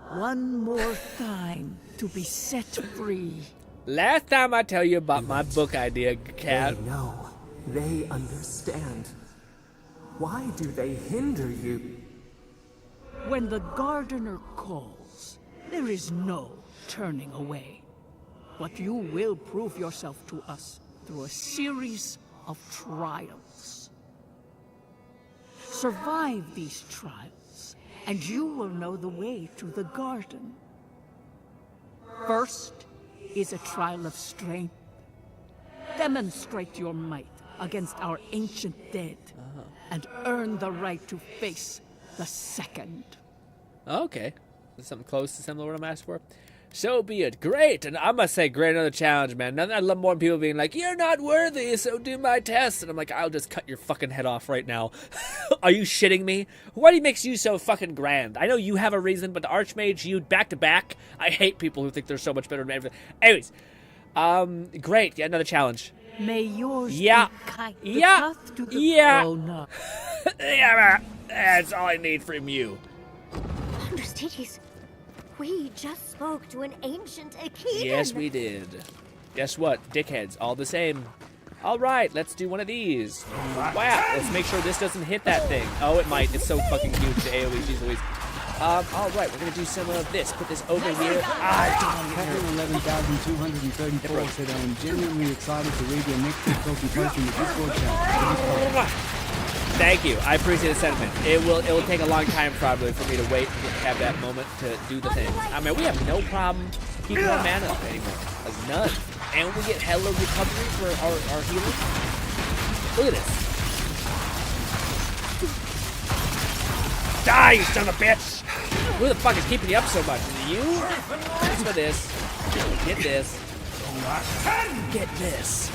one more time to be set free. Last time I tell you about my book idea, Cat. They know. They understand. Why do they hinder you? When the gardener calls, there is no turning away. But you will prove yourself to us through a series of trials. Survive these trials, and you will know the way to the garden. First is a trial of strength. Demonstrate your might against our ancient dead, and earn the right to face the second. Okay. That's something close to similar to what I'm asking for. So be it. Great. And I must say, great, another challenge, man. Nothing I love more than people being like, you're not worthy, so do my test. And I'm like, I'll just cut your fucking head off right now. Are you shitting me? What makes you so fucking grand? I know you have a reason, but the Archmage, you back to back. I hate people who think they're so much better than everything. Anyways, great. Yeah, another challenge. May yours be kind. Oh, no. Yeah, that's all I need from you. Understudies, we just spoke to an ancient Akidan. Yes, we did. Guess what? Dickheads, all the same. All right, let's do one of these. Wow, let's make sure this doesn't hit that thing. Oh, it might. It's so fucking huge, the AoE. Jeez Louise. All right, we're going to do some of this. Put this over here. Captain 11,234 said, I am genuinely excited to read your next TikTok you post in the Discord chat. Thank you. I appreciate the sentiment. It will take a long time probably for me to wait and have that moment to do the thing. I mean, we have no problem keeping our mana up anymore. Like, none. And we get hella recovery for our healing. Look at this. Die, you son of a bitch! Who the fuck is keeping you up so much? Is it you? Thanks for this. Get this. Get this.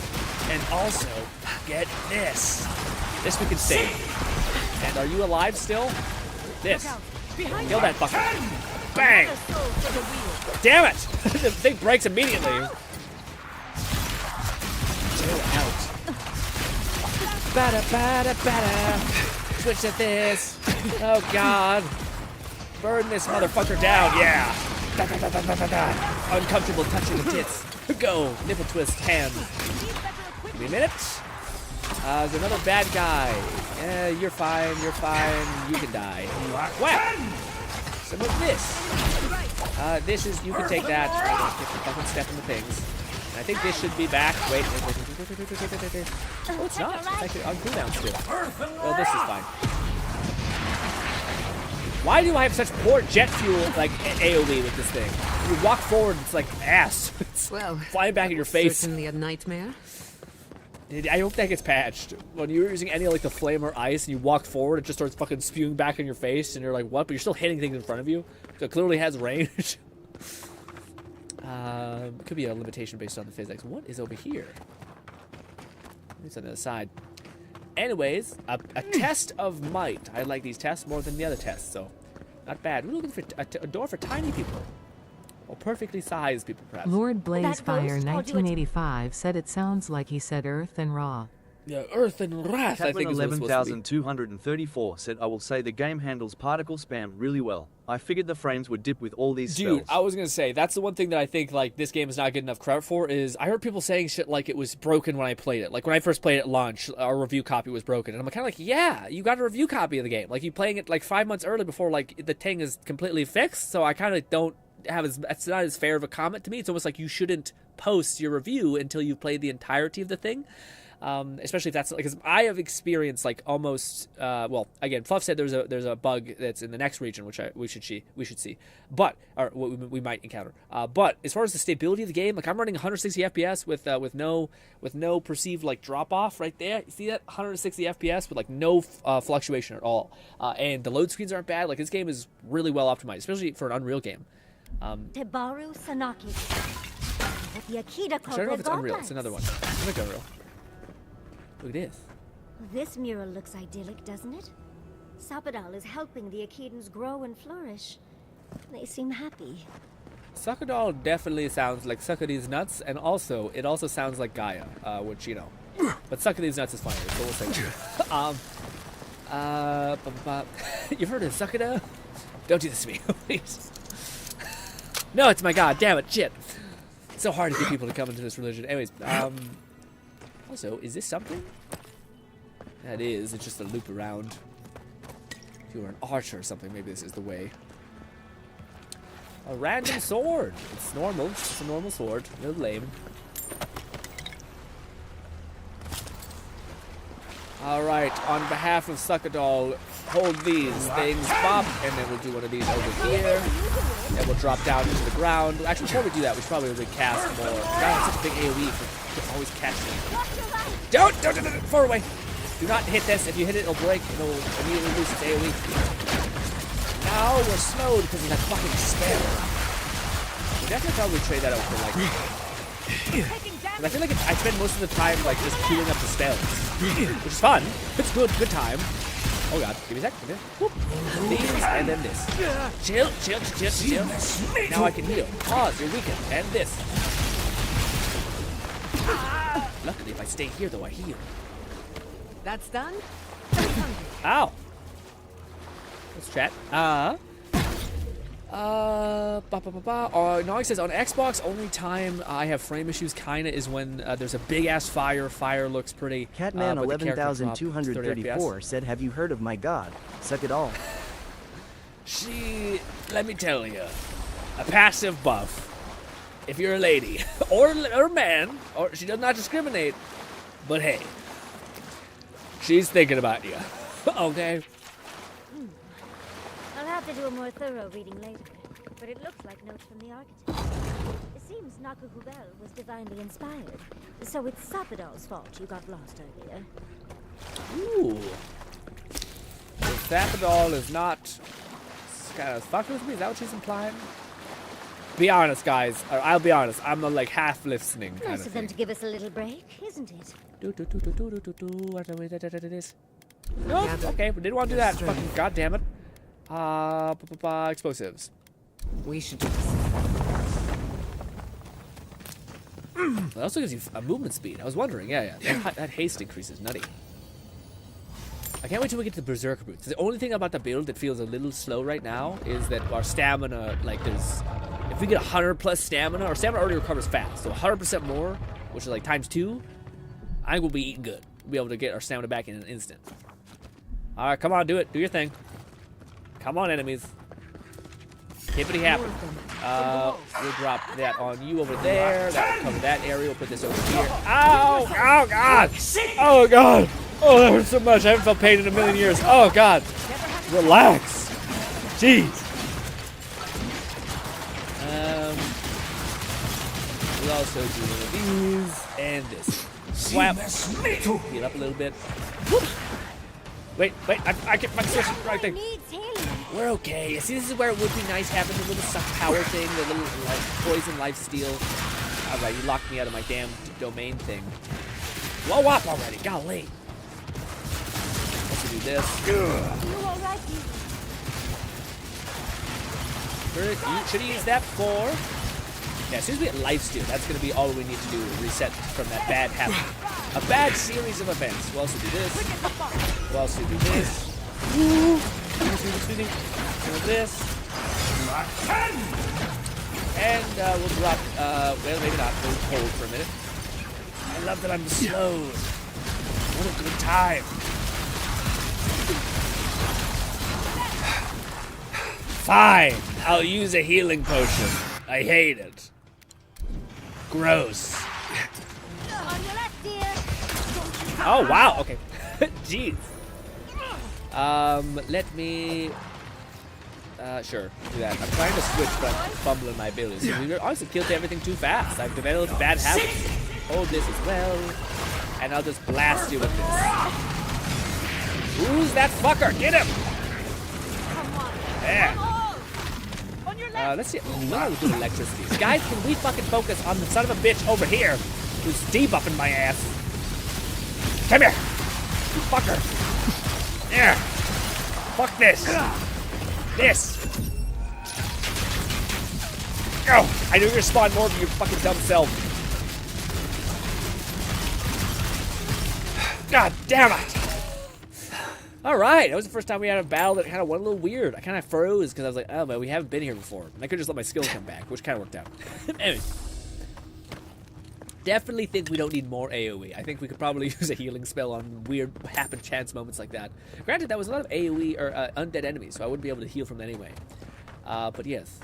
And also, get this. This we can save. And are you alive still? This. Kill that fucker. Bang! Damn it! The thing breaks immediately. Chill out. Bada. Switch to this. Oh god. Burn this motherfucker down, yeah. Da. Uncomfortable touching the tits. Go, nipple twist, hand. Give me a minute. There's another bad guy. You're fine. You can die. Wow. Some of this. This is, you can take that. Get the fucking step in the things. And I think this should be back. Wait. Oh, it's not. It's actually on cooldown still. Well, this is fine. Why do I have such poor jet fuel, like, AoE with this thing? When you walk forward, it's like ass. It's flying back in your face. Certainly a nightmare. I hope that gets patched. When you're using any, like, the flame or ice and you walk forward, it just starts fucking spewing back in your face, and you're like, what? But you're still hitting things in front of you. So it clearly has range. Could be a limitation based on the physics. What is over here? It's on the other side. Anyways, a test of might. I like these tests more than the other tests, so not bad. We're looking for a door for tiny people. Or perfectly sized people, perhaps. Lord Blazefire 1985 said it sounds like he said earth and raw. Yeah, earth and wrath, I think is what it's supposed to be. 11,234 said, I will say the game handles particle spam really well. I figured the frames would dip with all these spells. Dude, I was going to say, that's the one thing that I think, like, this game is not good enough credit for, is I heard people saying shit like it was broken when I played it. Like, when I first played it at launch, our review copy was broken. And I'm kind of like, yeah, you got a review copy of the game. Like, you playing it, like, 5 months early before, like, the thing is completely fixed. So I kind of don't have it's not as fair of a comment to me. It's almost like you shouldn't post your review until you've played the entirety of the thing. Especially if that's because I have experienced like almost well, again, Fluff said there's a bug that's in the next region which we should see, but or we might encounter. But as far as the stability of the game, like I'm running 160 FPS with no perceived like drop off right there. You see that 160 FPS with like no fluctuation at all, and the load screens aren't bad. Like this game is really well optimized, especially for an Unreal game. Tebaru Sanaki. The Akita I don't know if it's Unreal. It's another one. I think Unreal. Look at this. This mural looks idyllic, doesn't it? Sapadal is helping the Akidans grow and flourish. They seem happy. Sakadal definitely sounds like Suck of These Nuts, and also, it also sounds like Gaia, which, you know. But Suck of These Nuts is funnier, so we'll say that. You've heard of Sakada? Don't do this to me, please. No, it's my god, damn it, shit. It's so hard to get people to come into this religion. Anyways, also, is this something? That is, it's just a loop around. If you were an archer or something, maybe this is the way. A random sword. It's normal. It's just a normal sword. No lame. Alright, on behalf of Suckadol, hold these things, Bob, and then we'll do one of these over here. And we'll drop down into the ground. Actually, before we do that, we should probably cast more. God, it's such a big AoE for always catching me. Don't, far away. Do not hit this. If you hit it, it'll break. It'll immediately lose its AoE. Now we're slowed because of that fucking spell. We'll definitely probably trade that out for like... I feel like I spend most of the time like just queuing up the spells, which is fun. It's good time. Oh god, give me a sec. Okay. Whoop. These and then this. Chill. Now I can heal. Pause, you're weakened. And this. Luckily, if I stay here, though, I heal. That's done? Ow. Let's chat. Nog says, on Xbox, only time I have frame issues kinda is when there's a big-ass fire. Fire looks pretty. Catman 11,234 said, have you heard of my god? Suck it all. Let me tell you, a passive buff. If you're a lady, or a man, or she does not discriminate, but hey, she's thinking about you. Okay? I'll have to do a more thorough reading later, but it looks like notes from the architect. It seems Nakahubel was divinely inspired, so it's Sapadal's fault you got lost earlier. Ooh. If Sapadal is not kind of fucking with me, is that what she's implying? Be honest, guys. I'll be honest. I'm like half listening. Kind Nice of them to give us a little break, isn't it? Nope. Okay, we didn't want to do that. Fucking goddamn it. Explosives. We should do this. It also gives you a movement speed. I was wondering. Yeah. That haste increase is nutty. I can't wait till we get to the Berserker boots. The only thing about the build that feels a little slow right now is that our stamina, like there's... If we get 100 plus stamina, our stamina already recovers fast. So 100% more, which is like times 2, I think we'll be eating good. We'll be able to get our stamina back in an instant. Alright, come on, do it. Do your thing. Come on, enemies. Hippity happy. We'll drop that on you over there. That will cover that area. We'll put this over here. Ow! Oh, God! Oh, God! Oh, that hurts so much. I haven't felt pain in a million years. Oh, God. Relax. Jeez. We'll also do one of these and this. Swap. Heal up a little bit. Whoop. Wait, I get my position right there. We're okay. See, this is where it would be nice having the little suck power thing, the little like, poison life steal. Alright, you locked me out of my damn domain thing. Blow up already, golly. Let's do this. Should have used that for... Yeah, as soon as we get lifesteal, that's going to be all we need to do to reset from that bad habit. A bad series of events. We'll also do this. We'll also do this. Woo! This. And we'll drop, well, maybe not. We'll hold for a minute. I love that I'm slow. What a good time. Fine. I'll use a healing potion. I hate it. Gross. Oh, wow. Okay. Jeez. Let me... sure. Do that. I'm trying to switch, but I'm fumbling my abilities. So we honestly killed everything too fast. I've developed bad habits. Hold this as well. And I'll just blast you with this. Who's that fucker? Get him! Yeah. Let's see. We'll do electricity. Guys, can we fucking focus on the son of a bitch over here who's debuffing my ass? Come here! You fucker! There! Fuck this! This! Oh! I knew you were gonna spawn more than your fucking dumb self. God damn it! Alright, that was the first time we had a battle that kind of went a little weird. I kind of froze because I was like, oh, but we haven't been here before. And I could just let my skills come back, which kind of worked out. Anyway. Definitely think we don't need more AoE. I think we could probably use a healing spell on weird happen chance moments like that. Granted, that was a lot of AoE or undead enemies, so I wouldn't be able to heal from them anyway. But yes.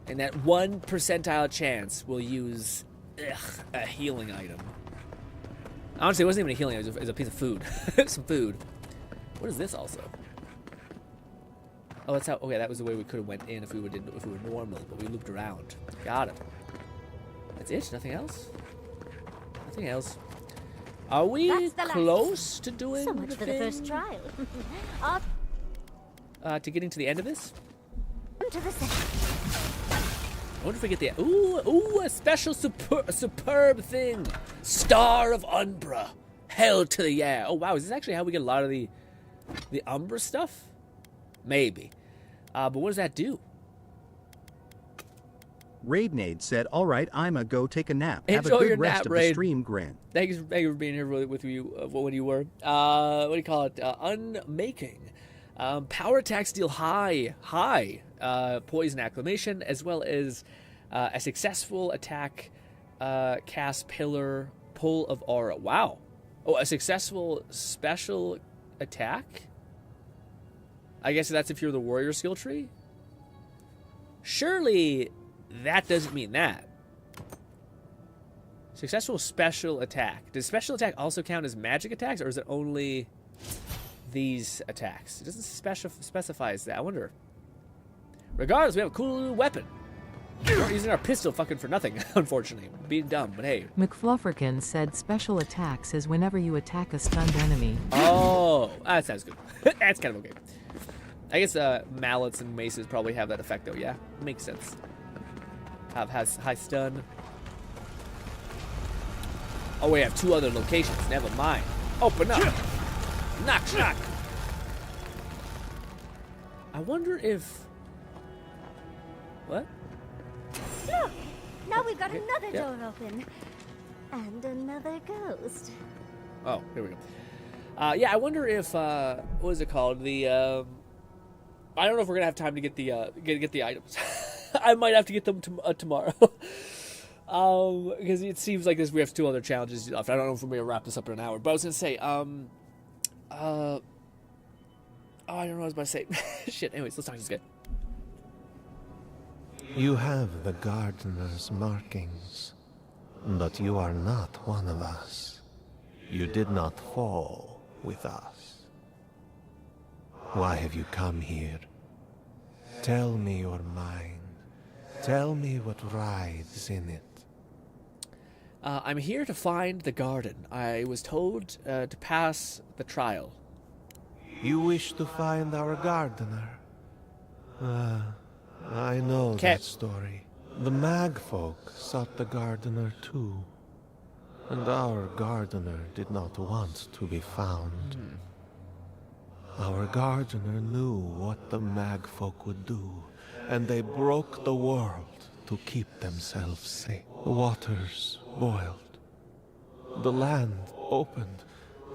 And that 1% chance we'll use a healing item. Honestly, it wasn't even a healing item, it was a piece of food. Some food. What is this also? Oh, that's how. Okay, that was the way we could have went in if we were normal, but we looped around. Got it. That's it. Nothing else. Nothing else. Are we close to doing so much for the first trial? To getting to the end of this? To the second. I wonder if we get the a special superb thing. Star of Umbra. Hell to the yeah. Oh wow, is this actually how we get a lot of the Umbra stuff? Maybe. But what does that do? Raidnade said, alright, I'ma go take a nap. Have Enjoy a good your rest nap, of Raid. the stream, Grin. Thank you for being here with you when you were. What do you call it? Unmaking. Power attacks deal high poison acclamation, as well as a successful attack cast pillar pull of aura. Wow. Oh, a successful special attack? I guess that's if you're the warrior skill tree? Surely that doesn't mean that. Successful special attack. Does special attack also count as magic attacks, or is it only these attacks? It doesn't specify that. I wonder. Regardless, we have a cool new weapon. We're using our pistol fucking for nothing, unfortunately. Being dumb, but hey. McFlufferkin said special attacks is whenever you attack a stunned enemy. Oh, that sounds good. That's kind of okay. I guess mallets and maces probably have that effect, though, yeah? Makes sense. Has high stun. Oh, we have 2 other locations. Never mind. Open up. Knock, knock. I wonder if... What? Look! Now we've got another door open. And another ghost. Oh, here we go. Yeah, I wonder if, what is it called? The, I don't know if we're gonna have time to get the, get the items. I might have to get them tomorrow. Because it seems like we have 2 other challenges left. I don't know if we're gonna wrap this up in an hour. But I was gonna say, oh, I don't know what I was about to say. Shit, anyways, let's talk to this guy. You have the gardener's markings, but you are not one of us. You did not fall with us. Why have you come here? Tell me your mind. Tell me what rides in it. I'm here to find the garden. I was told to pass the trial. You wish to find our gardener? I know that story. The mag folk sought the gardener too. And our gardener did not want to be found. Our gardener knew what the mag folk would do, and they broke the world to keep themselves safe. The waters boiled. The land opened.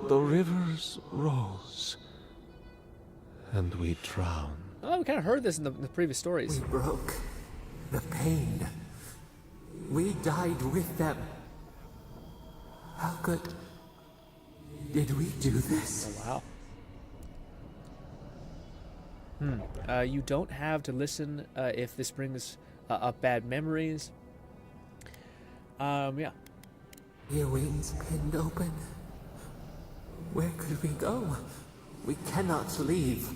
The rivers rose. And we drowned. Oh, we kind of heard this in the previous stories. We broke the pain. We died with them. How did we do this? Oh, wow. You don't have to listen if this brings up bad memories. Yeah. Your wings pinned open. Where could we go? We cannot leave.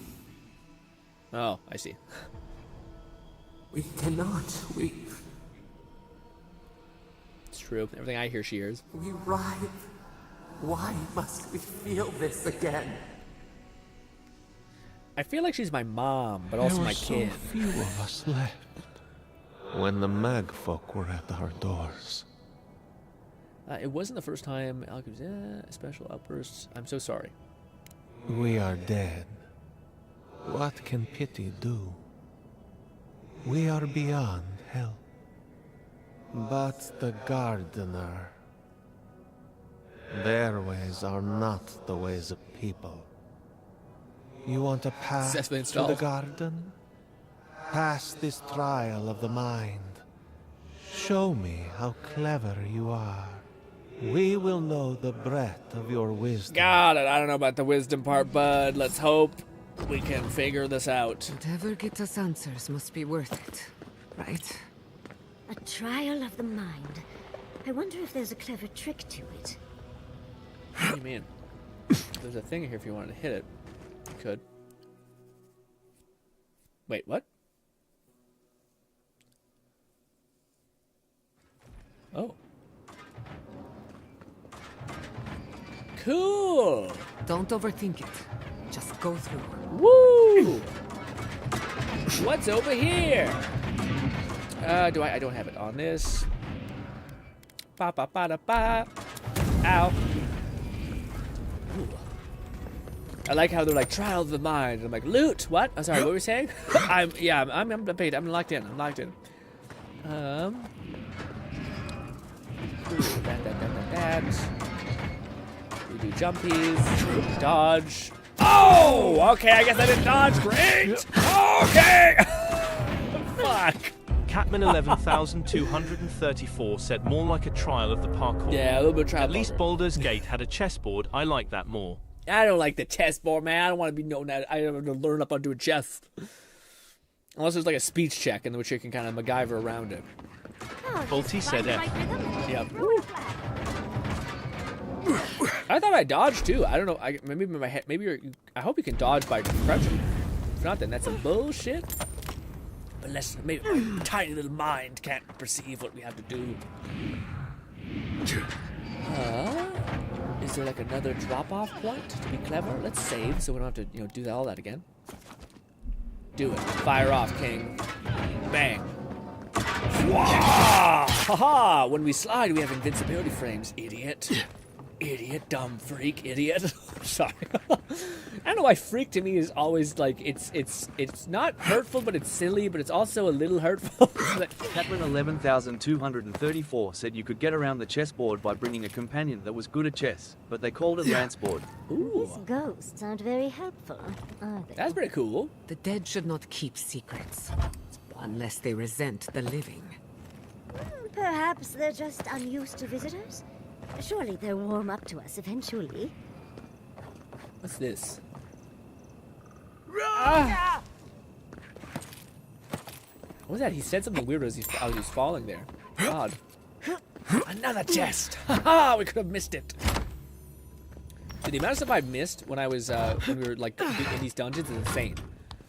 Oh, I see. We cannot. It's true. Everything I hear, she hears. We writhe. Why must we feel this again? I feel like she's my mom, but also my kid. There were so few of us left when the mag folk were at our doors. It wasn't the first time Alchemist. Special outbursts. I'm so sorry. We are dead. What can pity do? We are beyond help. But the gardener, their ways are not the ways of people. You want a path to the garden? Pass this trial of the mind. Show me how clever you are. We will know the breadth of your wisdom. Got it. I don't know about the wisdom part, bud. Let's hope we can figure this out. Whatever gets us answers must be worth it, right? A trial of the mind. I wonder if there's a clever trick to it. What do you mean? There's a thing here if you wanted to hit it. You could. Wait, what? Oh. Cool! Don't overthink it. Just go through. Woo! What's over here? I don't have it on this. Ba ba ba da ba. Ow. Ooh. I like how they're like trial of the mind. I'm like loot. What? Oh, sorry. What were we saying? I'm paid. I'm locked in. I'm locked in. Ooh, that. We do jumpies. Dodge. Oh, okay. I guess I didn't dodge. Great. Okay. Fuck. Catman 11,234 said more like a trial of the parkour. Yeah, a little bit of trial. At least Baldur's Gate had a chessboard. I like that more. I don't like the chessboard, man. I don't want to be known that. I have to learn up onto a chess. Unless there's like a speech check in which you can kind of MacGyver around it. Bolty said F. Yep. I thought I dodged too. I don't know. Maybe in my head. I hope you can dodge by crouching. If not, then that's some bullshit. Unless maybe my tiny little mind can't perceive what we have to do. Is there like another drop-off point to be clever? Let's save so we don't have to, do all that again. Do it. Fire off, King. Bang. Ha-ha! When we slide, we have invincibility frames, idiot. Idiot, dumb freak, idiot. Sorry. I don't know why freak to me is always like, it's not hurtful, but it's silly, but it's also a little hurtful. Catman 11,234 said you could get around the chessboard by bringing a companion that was good at chess, but they called it Ranceboard. These ghosts aren't very helpful, are they? That's pretty cool. The dead should not keep secrets, unless they resent the living. Perhaps they're just unused to visitors? Surely they'll warm up to us eventually. What's this? What was that? He said something weird as he was falling there. God. Another chest! Haha! We could have missed it. Dude, the amount of stuff I missed when I was when we were like in these dungeons is insane.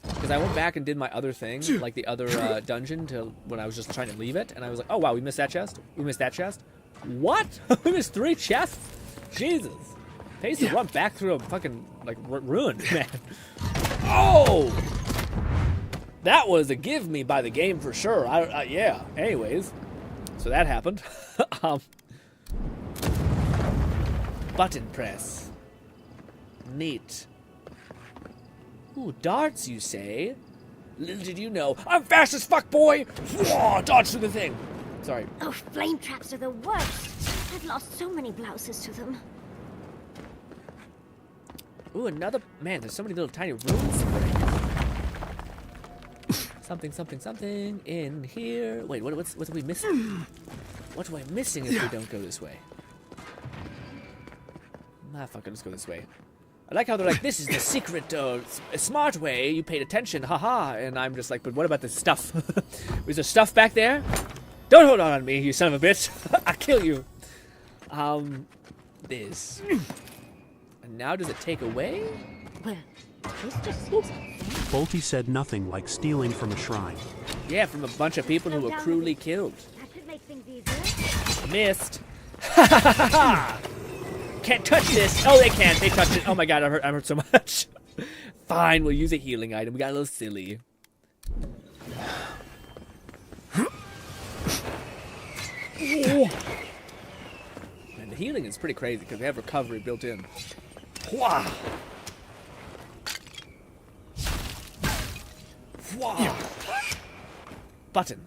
Because I went back and did my other thing, like the other dungeon, to when I was just trying to leave it, and I was like, oh wow, we missed that chest. We missed that chest. What? We missed 3 chests? Jesus. Pays to run back through a fucking like ruin, man. Oh, that was a give me by the game for sure. Yeah. Anyways, so that happened. Button press. Neat. Ooh, darts, you say? Little did you know, I'm fast as fuck, boy! Whoa, dodge through the thing. Sorry. Oh, flame traps are the worst. I've lost so many blouses to them. Ooh, another... Man, there's so many little tiny rooms. Something in here. Wait, what are we missing? What am I missing if we don't go this way? Ah, fuck it, let's go this way. I like how they're like, this is the secret, smart way. You paid attention, haha. And I'm just like, but what about the stuff? Is there stuff back there? Don't hold on me, you son of a bitch. I'll kill you. This. And now does it take away? Well, this just seems... Bolty said nothing like stealing from a shrine. Yeah, from a bunch of people who were cruelly killed. That could make things easier. Missed. Ha ha ha ha! Can't touch this. Oh, they can't. They touched it. Oh my god, I'm hurt so much. Fine, we'll use a healing item. We got a little silly. And the healing is pretty crazy because they have recovery built in. Wow. Wow. Button.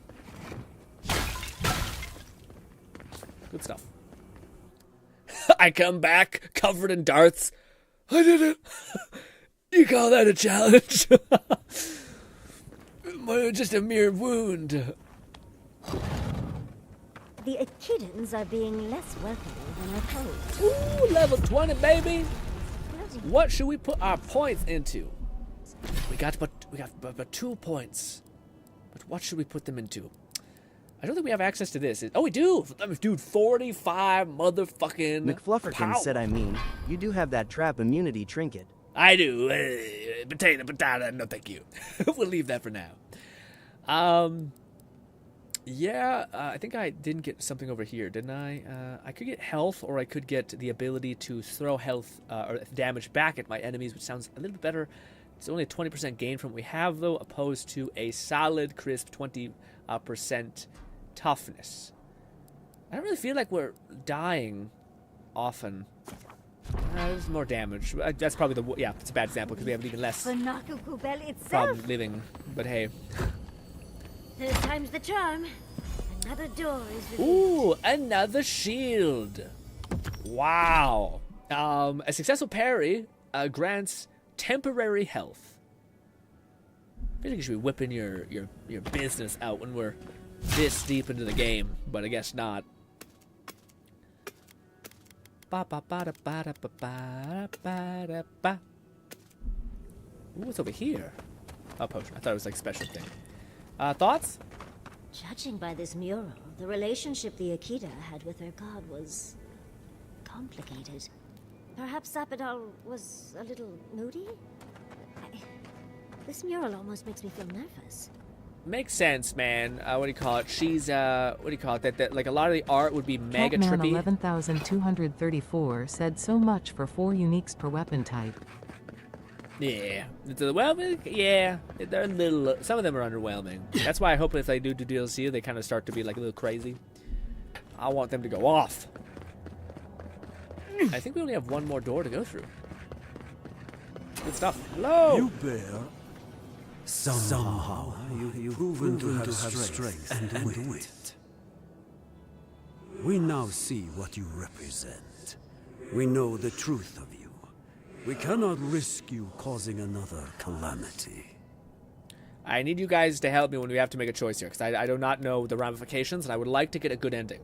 Good stuff. I come back covered in darts. I did it. You call that a challenge? Just a mere wound. The Echidans are being less welcoming than I hoped. Ooh, level 20, baby. What should we put our points into? We got but 2 points. But what should we put them into? I don't think we have access to this. Oh, we do! Dude, 45 motherfucking McFlufferkin power. said I mean, you do have that trap immunity trinket. I do. Potato, no thank you. We'll leave that for now. Yeah, I think I didn't get something over here, didn't I? I could get health, or I could get the ability to throw health or damage back at my enemies, which sounds a little bit better. It's only a 20% gain from what we have, though, opposed to a solid, crisp 20% toughness. I don't really feel like we're dying often. There's more damage. That's probably the... Yeah, it's a bad example because we have even less from living. But hey. Third time's the charm. Another door is revealed. Ooh, another shield. Wow. A successful parry grants temporary health. I feel like you should be whipping your business out when we're this deep into the game, but I guess not. Ooh, what's over here? Oh, potion. I thought it was like a special thing. Thoughts? Judging by this mural, the relationship the Akita had with her god was complicated. Perhaps Sapidal was a little moody? This mural almost makes me feel nervous. Makes sense, man. What do you call it? She's, what do you call it? That like a lot of the art would be mega Catman trippy. 11,234 said so much for 4 uniques per weapon type. Yeah. Well, yeah. They're a little... Some of them are underwhelming. That's why I hope if they do DLC, they kind of start to be like a little crazy. I want them to go off. I think we only have one more door to go through. Good stuff. Hello! You bear... Somehow you've proven to have strength and wit. We now see what you represent. We know the truth of you. We cannot risk you causing another calamity. I need you guys to help me when we have to make a choice here, because I do not know the ramifications, and I would like to get a good ending.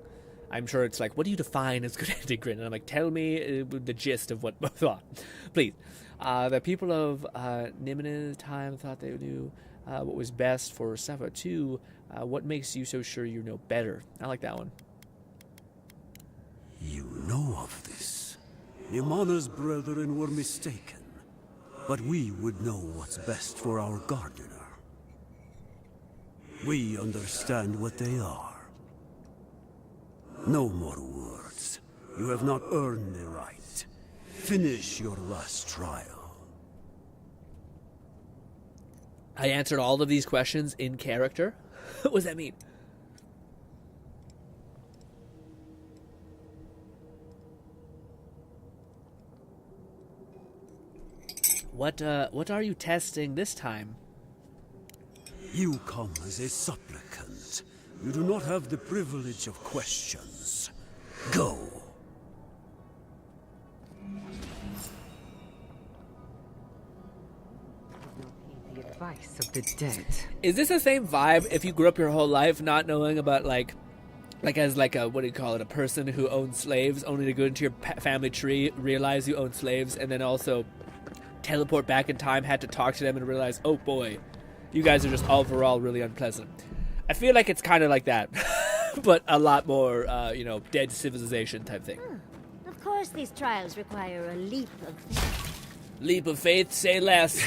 I'm sure it's like, what do you define as good ending, Grin? And I'm like, tell me the gist of what... Please. The people of Nimina's time thought they knew what was best for Sappho 2. What makes you so sure you know better? I like that one. You know of this. Nimana's brethren were mistaken. but we would know what's best for our gardener. We understand what they are. No more words. You have not earned the right. Finish your last trial. I answered all of these questions in character? What does that mean? What are you testing this time? You come as a supplicant. You do not have the privilege of questions. Go. The advice of the dead. Is this the same vibe if you grew up your whole life not knowing about like as like a, what do you call it, a person who owns slaves, only to go into your family tree, realize you own slaves, and then also teleport back in time, had to talk to them and realize, oh boy, you guys are just overall really unpleasant. I feel like it's kind of like that, but a lot more, dead civilization type thing. Of course, these trials require a leap of faith. Leap of faith, say less.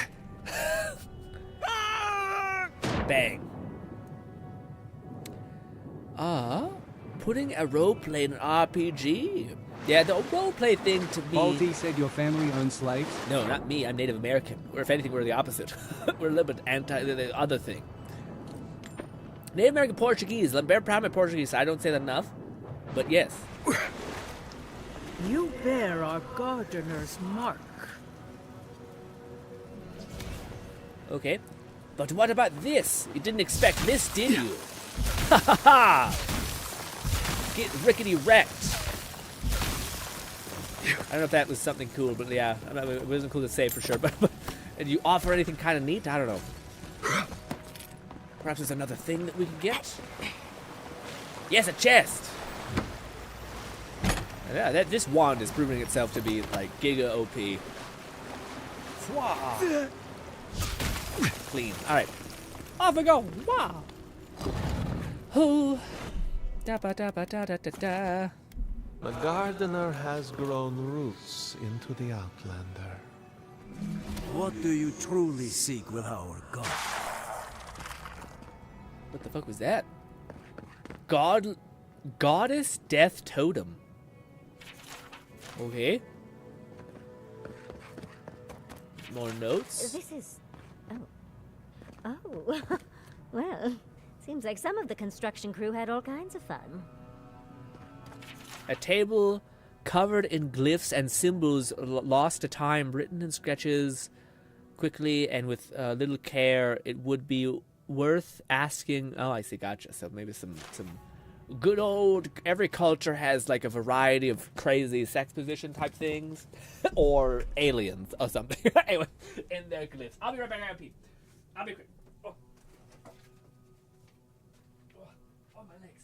Bang. Putting a roleplay in an RPG. Yeah, the roleplay thing to me... Balti said your family owns slaves? No, not me. I'm Native American. Or if anything, we're the opposite. We're a little bit anti the other thing. Native American Portuguese. I'm very proud of my Portuguese. I don't say that enough. But yes. You bear our gardener's mark. Okay. But what about this? You didn't expect this, did you? Ha ha ha! Get rickety wrecked. I don't know if that was something cool, but yeah, it wasn't cool to say for sure. But and you offer anything kind of neat? I don't know. Perhaps there's another thing that we can get? Yes, a chest! Yeah, this wand is proving itself to be like giga OP. Wow. Clean. Alright. Off we go! Wow! Oh. Da ba da ba da da da da. The gardener has grown roots into the Outlander. What do you truly seek with our god? What the fuck was that? Goddess Death Totem. Okay. More notes. This is... Oh. Well, seems like some of the construction crew had all kinds of fun. A table covered in glyphs and symbols lost to time, written in sketches quickly and with little care. It would be worth asking. Oh, I see, gotcha. So maybe some good old. Every culture has like a variety of crazy sex position type things, or aliens or something. Anyway, in their glyphs. I'll be right back. I'll be quick. Oh, my legs.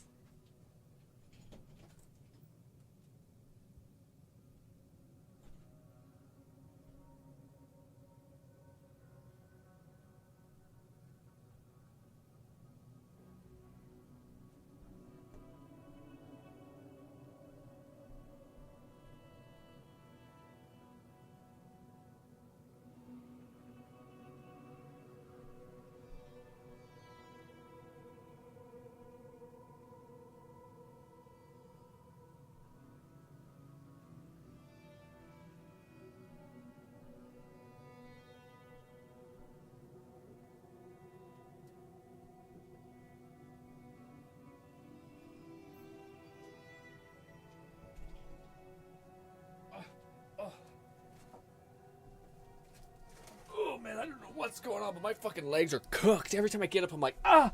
Man, I don't know what's going on, but my fucking legs are cooked. Every time I get up, I'm like, oh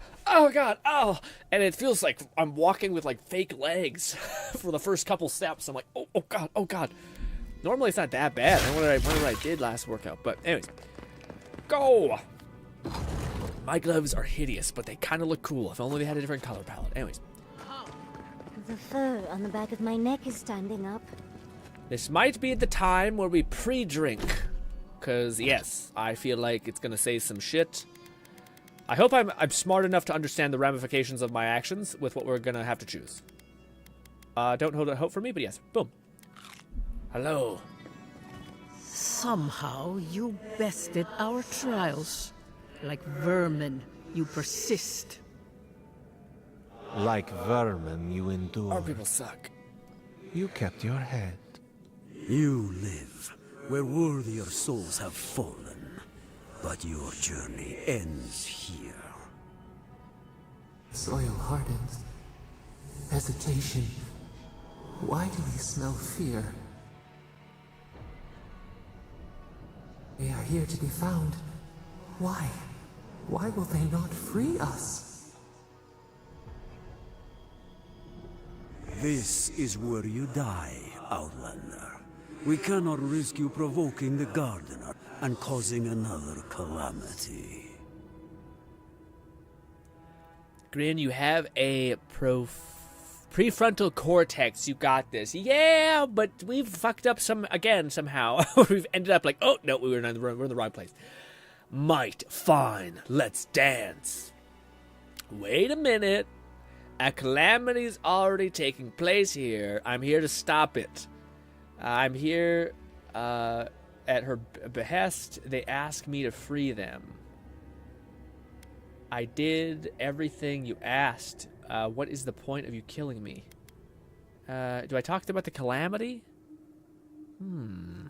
god, oh. And it feels like I'm walking with like fake legs for the first couple steps. I'm like, oh god. Normally it's not that bad. I wonder what I did last workout. But anyways, go. My gloves are hideous, but they kind of look cool. If only they had a different color palette. Anyways. The fur on the back of my neck is standing up. This might be the time where we pre-drink. Because, yes, I feel like it's going to say some shit. I hope I'm smart enough to understand the ramifications of my actions with what we're going to have to choose. Don't hold out hope for me, but yes. Boom. Hello. somehow you bested our trials. Like vermin, you persist. Like vermin, you endure. Our people suck. You kept your head. You live where worthier souls have fallen, but your journey ends here. Soil hardens. Hesitation. Why do we smell fear? They are here to be found. Why? Why will they not free us? This is where you die, Outlander. We cannot risk you provoking the Gardener and causing another calamity. Grin, you have a prefrontal cortex. You got this. Yeah, but we've fucked up somehow. We've ended up like, oh, no, we're in the wrong place. Might, fine, let's dance. Wait a minute. A calamity's already taking place here. I'm here to stop it. I'm here at her behest. They ask me to free them. I did everything you asked. What is the point of you killing me? Do I talk to them about the calamity? Can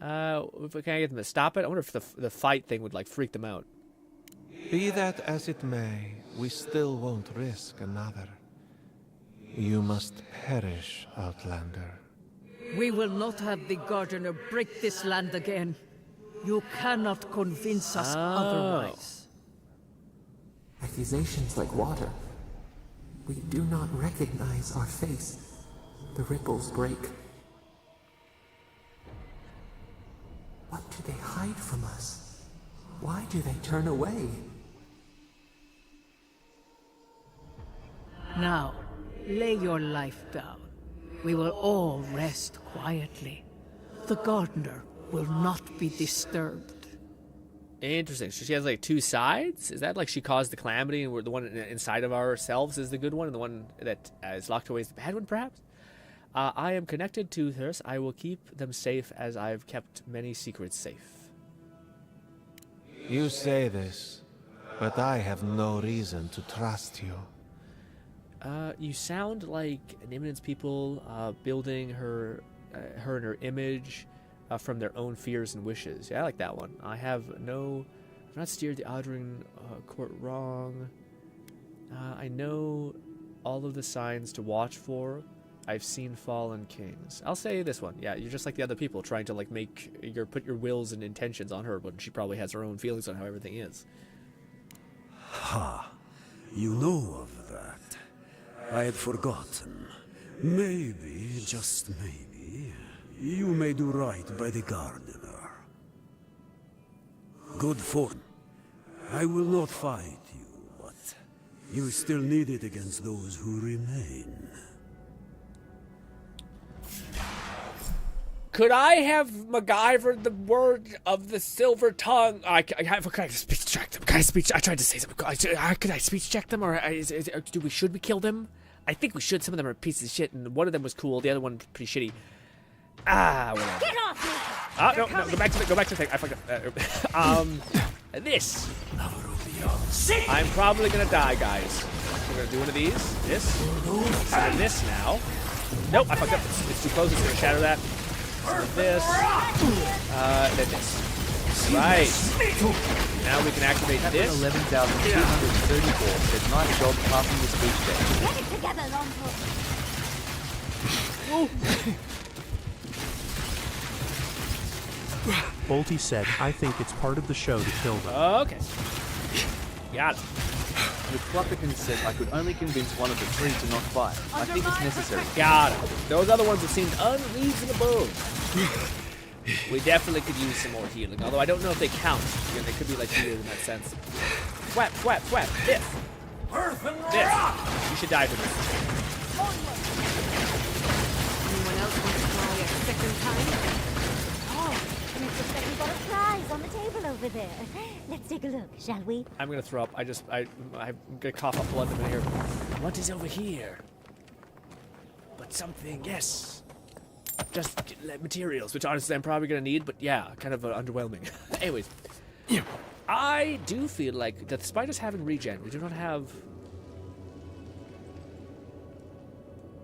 I get them to stop it? I wonder if the fight thing would like freak them out. Be that as it may, we still won't risk another. You must perish, Outlander. We will not have the Gardener break this land again. You cannot convince us otherwise. Accusations like water. We do not recognize our face. The ripples break. What do they hide from us? Why do they turn away? Now, lay your life down. We will all rest quietly. The Gardener will not be disturbed. Interesting. So she has like two sides? Is that like she caused the calamity and we're the one inside of ourselves is the good one and the one that is locked away is the bad one, perhaps? I am connected to her. So I will keep them safe as I've kept many secrets safe. You say this, but I have no reason to trust you. You sound like an Eminence people building her and her image from their own fears and wishes. Yeah, I like that one. I've not steered the Aldrin court wrong. I know all of the signs to watch for. I've seen fallen kings. I'll say this one. Yeah, you're just like the other people trying to like put your wills and intentions on her, but she probably has her own feelings on how everything is. Ha! You know of that. I had forgotten. Maybe, just maybe, you may do right by the Gardener. Good fortune. I will not fight you, but you still need it against those who remain. Could I have MacGyvered the word of the silver tongue? Can I speech check them? I tried to say something. Could I speech check them, or should we kill them? I think we should. Some of them are pieces of shit, and one of them was cool. The other one pretty shitty. Whatever. Get off me! No, go back to the thing. I fucked up. This. I'm probably gonna die, guys. We're gonna do one of these. This. And then this now. Nope, I fucked up. It's too close. It's gonna shatter that. This. Then this. Right. Now we can activate this. 11,234 said nice job passing the speech test. Get it together, Longfoot. Bolty said, I think it's part of the show to kill them. Okay. Got it. The Cluckerton said I could only convince one of the three to not fight. I think it's necessary. Got it. Those other ones have seemed unreasonable. We definitely could use some more healing, although I don't know if they count. Again, they could be like healed in that sense. Swap. This. This. You should die for this. Anyone else want to try a second time? Oh, and it's looks like we've got a prize on the table over there. Let's take a look, shall we? I'm gonna throw up. I'm gonna cough up blood in a minute here. What is over here? But something, yes. just materials, which honestly I'm probably gonna need, but yeah, kind of underwhelming. Anyways, I do feel like, despite us having regen, we do not have...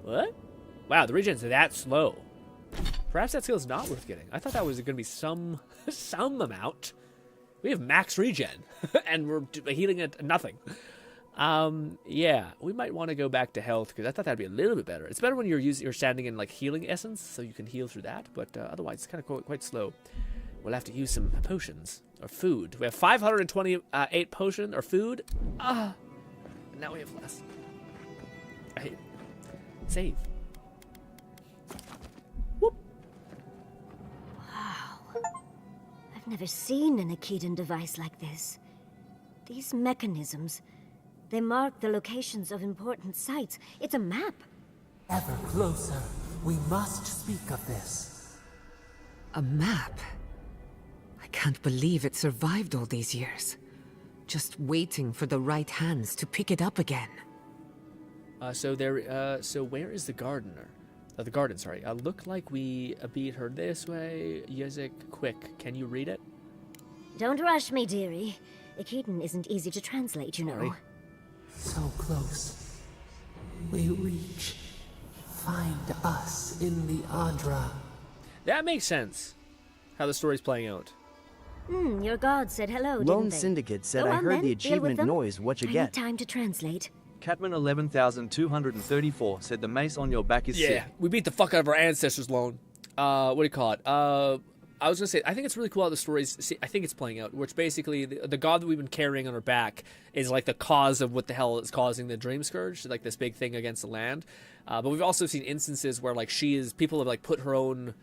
What? Wow, the regen's that slow. Perhaps that skill is not worth getting. I thought that was gonna be some amount. We have max regen, and we're healing at nothing. Yeah, we might want to go back to health, because I thought that'd be a little bit better. It's better when you're standing in like healing essence, so you can heal through that, but otherwise it's kind of quite slow. We'll have to use some potions or food. We have 528 potion or food. And now we have less. I hate it. Save. Whoop. Wow. I've never seen an Akedan device like this. These mechanisms, they mark the locations of important sites. It's a map. Ever closer. We must speak of this. A map? I can't believe it survived all these years. Just waiting for the right hands to pick it up again. So where is the gardener? The garden, sorry. Look like we beat her this way. Yezik, quick, can you read it? Don't rush me, dearie. Akedan isn't easy to translate, you know. Sorry. So close. We reach. Find us in the Adra. That makes sense. How the story's playing out. Your god said hello, Lone didn't they? Syndicate said, Go I on, heard then. the Deal with achievement them. noise, what you I get? need time to translate. Catman 11,234 said the mace on your back is sick. We beat the fuck out of our ancestors, Lone. What do you call it? I was gonna say, I think it's really cool how the stories. See, I think it's playing out, which basically the god that we've been carrying on our back is like the cause of what the hell is causing the Dream Scourge, like this big thing against the land. But we've also seen instances where like people have like put their own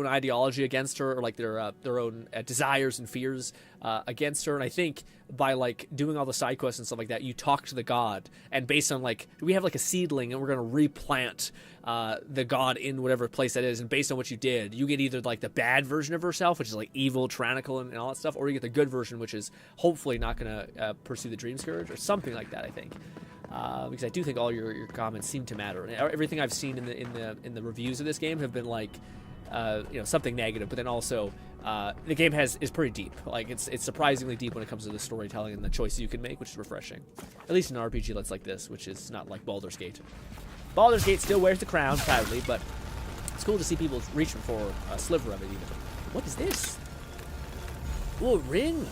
ideology against her, or like their own desires and fears against her. And I think by like doing all the side quests and stuff like that, you talk to the god, and based on like, we have like a seedling, and we're gonna replant the god in whatever place that is, and based on what you did, you get either like the bad version of herself, which is like evil, tyrannical, and all that stuff, or you get the good version, which is hopefully not gonna pursue the Dream Scourge or something like that. I think. Because I do think all your comments seem to matter. And everything I've seen in the reviews of this game have been like, something negative, but then also the game is pretty deep. Like it's surprisingly deep when it comes to the storytelling and the choices you can make, which is refreshing. At least in an RPG that's like this, which is not like Baldur's Gate. Baldur's Gate still wears the crown proudly, but it's cool to see people reaching for a sliver of it even. What is this? Oh, a ring.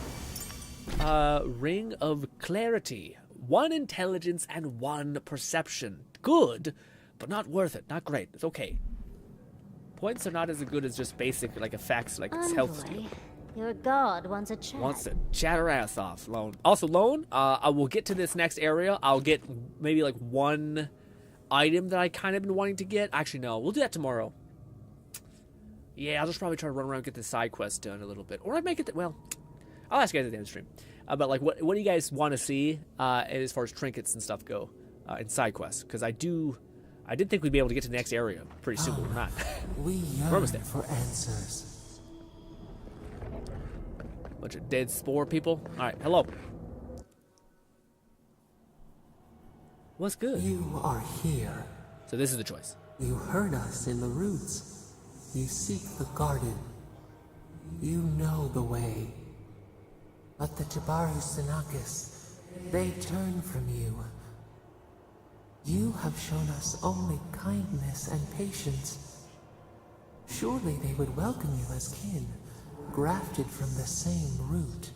Ring of Clarity. 1 intelligence and 1 perception. Good, but not worth it. Not great. It's okay. Points are not as good as just basic like effects, like health steal. Your god wants a chat. Wants to chat her ass off, Lone. Also, Lone, I will get to this next area. I'll get maybe like 1 item that I kind of been wanting to get. Actually, no. We'll do that tomorrow. Yeah, I'll just probably try to run around and get the side quest done a little bit. Or I might get well, I'll ask you guys at the end of the stream. But like, what do you guys want to see as far as trinkets and stuff go in side quests? Because I did think we'd be able to get to the next area pretty soon, but we're not. We We're almost yearn there. for answers. Bunch of dead spore people. All right, hello. What's good? You are here. So this is the choice. You heard us in the roots. You seek the garden. You know the way. But the Jabaru Sinakis, they turn from you. You have shown us only kindness and patience. Surely they would welcome you as kin, grafted from the same root.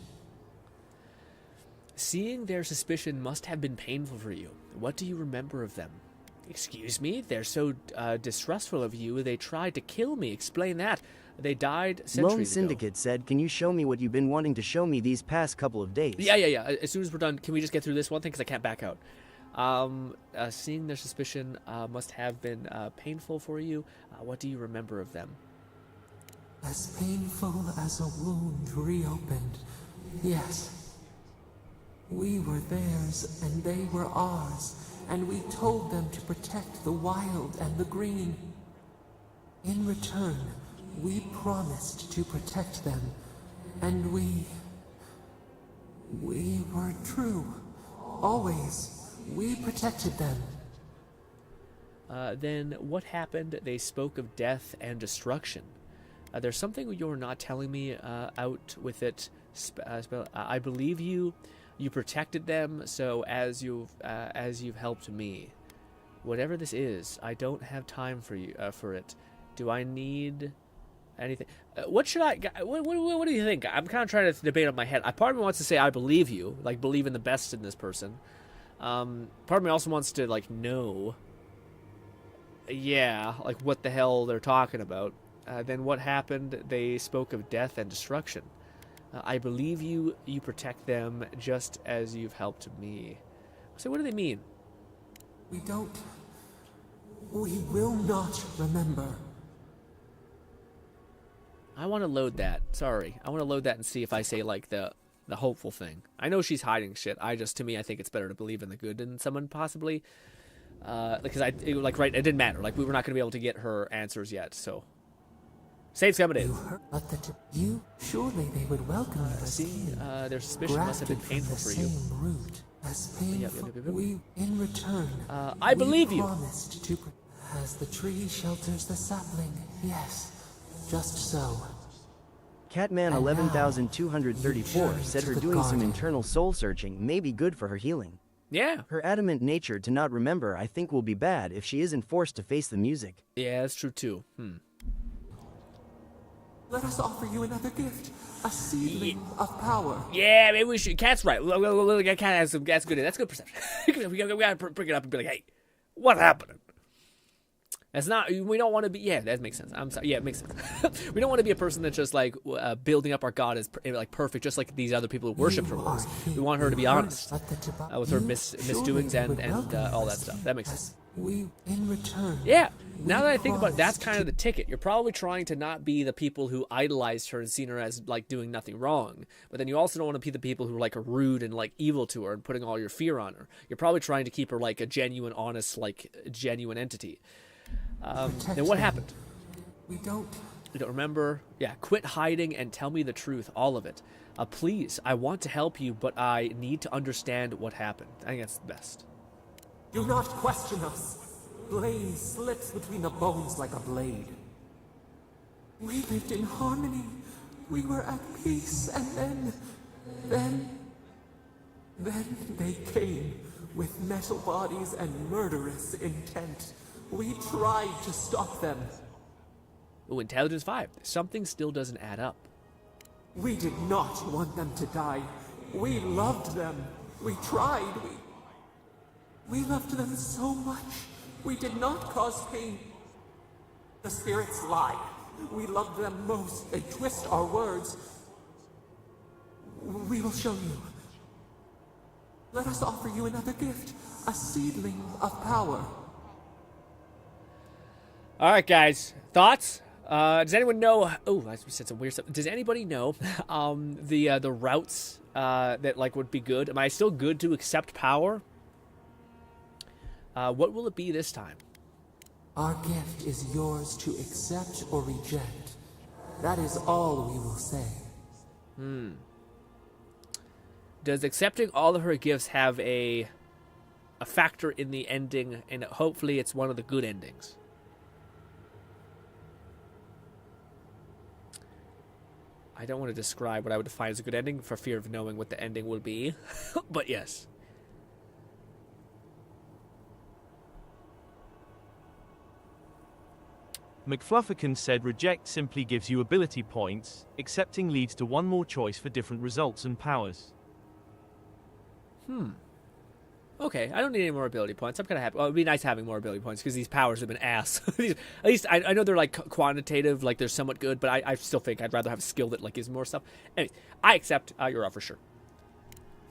Seeing their suspicion must have been painful for you. What do you remember of them? Excuse me? They're so distrustful of you, they tried to kill me. Explain that. They died centuries Lone ago. Syndicate said, can you show me what you've been wanting to show me these past couple of days? Yeah. As soon as we're done, can we just get through this one thing? Because I can't back out. Seeing their suspicion must have been painful for you. What do you remember of them? As painful as a wound reopened, yes. We were theirs and they were ours, and we told them to protect the wild and the green. In return, we promised to protect them, and we were true. Always. We protected them. Then what happened? They spoke of death and destruction. There's something you're not telling me. Out with it. I believe you. You protected them, so as you've helped me. Whatever this is, I don't have time for you for it. Do I need anything? What should I? What do you think? I'm kind of trying to debate on my head. Part of me wants to say I believe you, like believe in the best in this person. Part of me also wants to like know. Yeah, like what the hell they're talking about. Then what happened? They spoke of death and destruction. I believe you. You protect them just as you've helped me. So what do they mean? We will not remember. I want to load that. Sorry. I want to load that and see if I say, like, the hopeful thing. I know she's hiding shit. To me, I think it's better to believe in the good in someone, possibly. Because it didn't matter. Like, we were not going to be able to get her answers yet, so. Save's coming in. Surely they would welcome you. See, their suspicion must have been painful for you. As painful, we, in return, I believe you. Promised to, as the tree shelters the sapling, yes, just so. Catman 11,234 said her doing some internal soul searching may be good for her healing. Yeah. Her adamant nature to not remember, I think, will be bad if she isn't forced to face the music. Yeah, that's true too. Let us offer you another gift. A seedling of power. Yeah, maybe we should. Cat's right. Cat has some. That's good. That's good perception. we gotta bring it up and be like, hey, what's happening? That's not. We don't want to be. Yeah, that makes sense. I'm sorry. Yeah, it makes sense. We don't want to be a person that's just like building up our god as like perfect, just like these other people who worship her was. We want her to be honest with her misdoings and all that stuff. That makes sense. We, in return. Yeah. Now that I think about it, that's kind of the ticket. You're probably trying to not be the people who idolized her and seen her as like doing nothing wrong. But then you also don't want to be the people who like are rude and like evil to her and putting all your fear on her. You're probably trying to keep her like a genuine, honest, like genuine entity. Then what happened? We don't remember? Yeah, quit hiding and tell me the truth, all of it. Please, I want to help you, but I need to understand what happened. I think that's the best. Do not question us. Blame slips between the bones like a blade. We lived in harmony. We were at peace, and then they came with metal bodies and murderous intent. We tried to stop them. Ooh, Intelligence 5. Something still doesn't add up. We did not want them to die. We loved them. We tried. We loved them so much. We did not cause pain. The spirits lie. We love them most. They twist our words. We will show you. Let us offer you another gift. A seedling of power. All right, guys. Thoughts? Does anyone know? Oh, I said some weird stuff. Does anybody know the routes that like would be good? Am I still good to accept power? What will it be this time? Our gift is yours to accept or reject. That is all we will say. Does accepting all of her gifts have a factor in the ending? And hopefully, it's one of the good endings. I don't want to describe what I would define as a good ending for fear of knowing what the ending will be, but yes. McFlufferkin said reject simply gives you ability points, accepting leads to one more choice for different results and powers. Okay, I don't need any more ability points. I'm kind of happy. Well, it'd be nice having more ability points because these powers have been ass. At least I know they're like quantitative, like they're somewhat good, but I still think I'd rather have a skill that like gives more stuff. Anyways, I accept your offer, sure.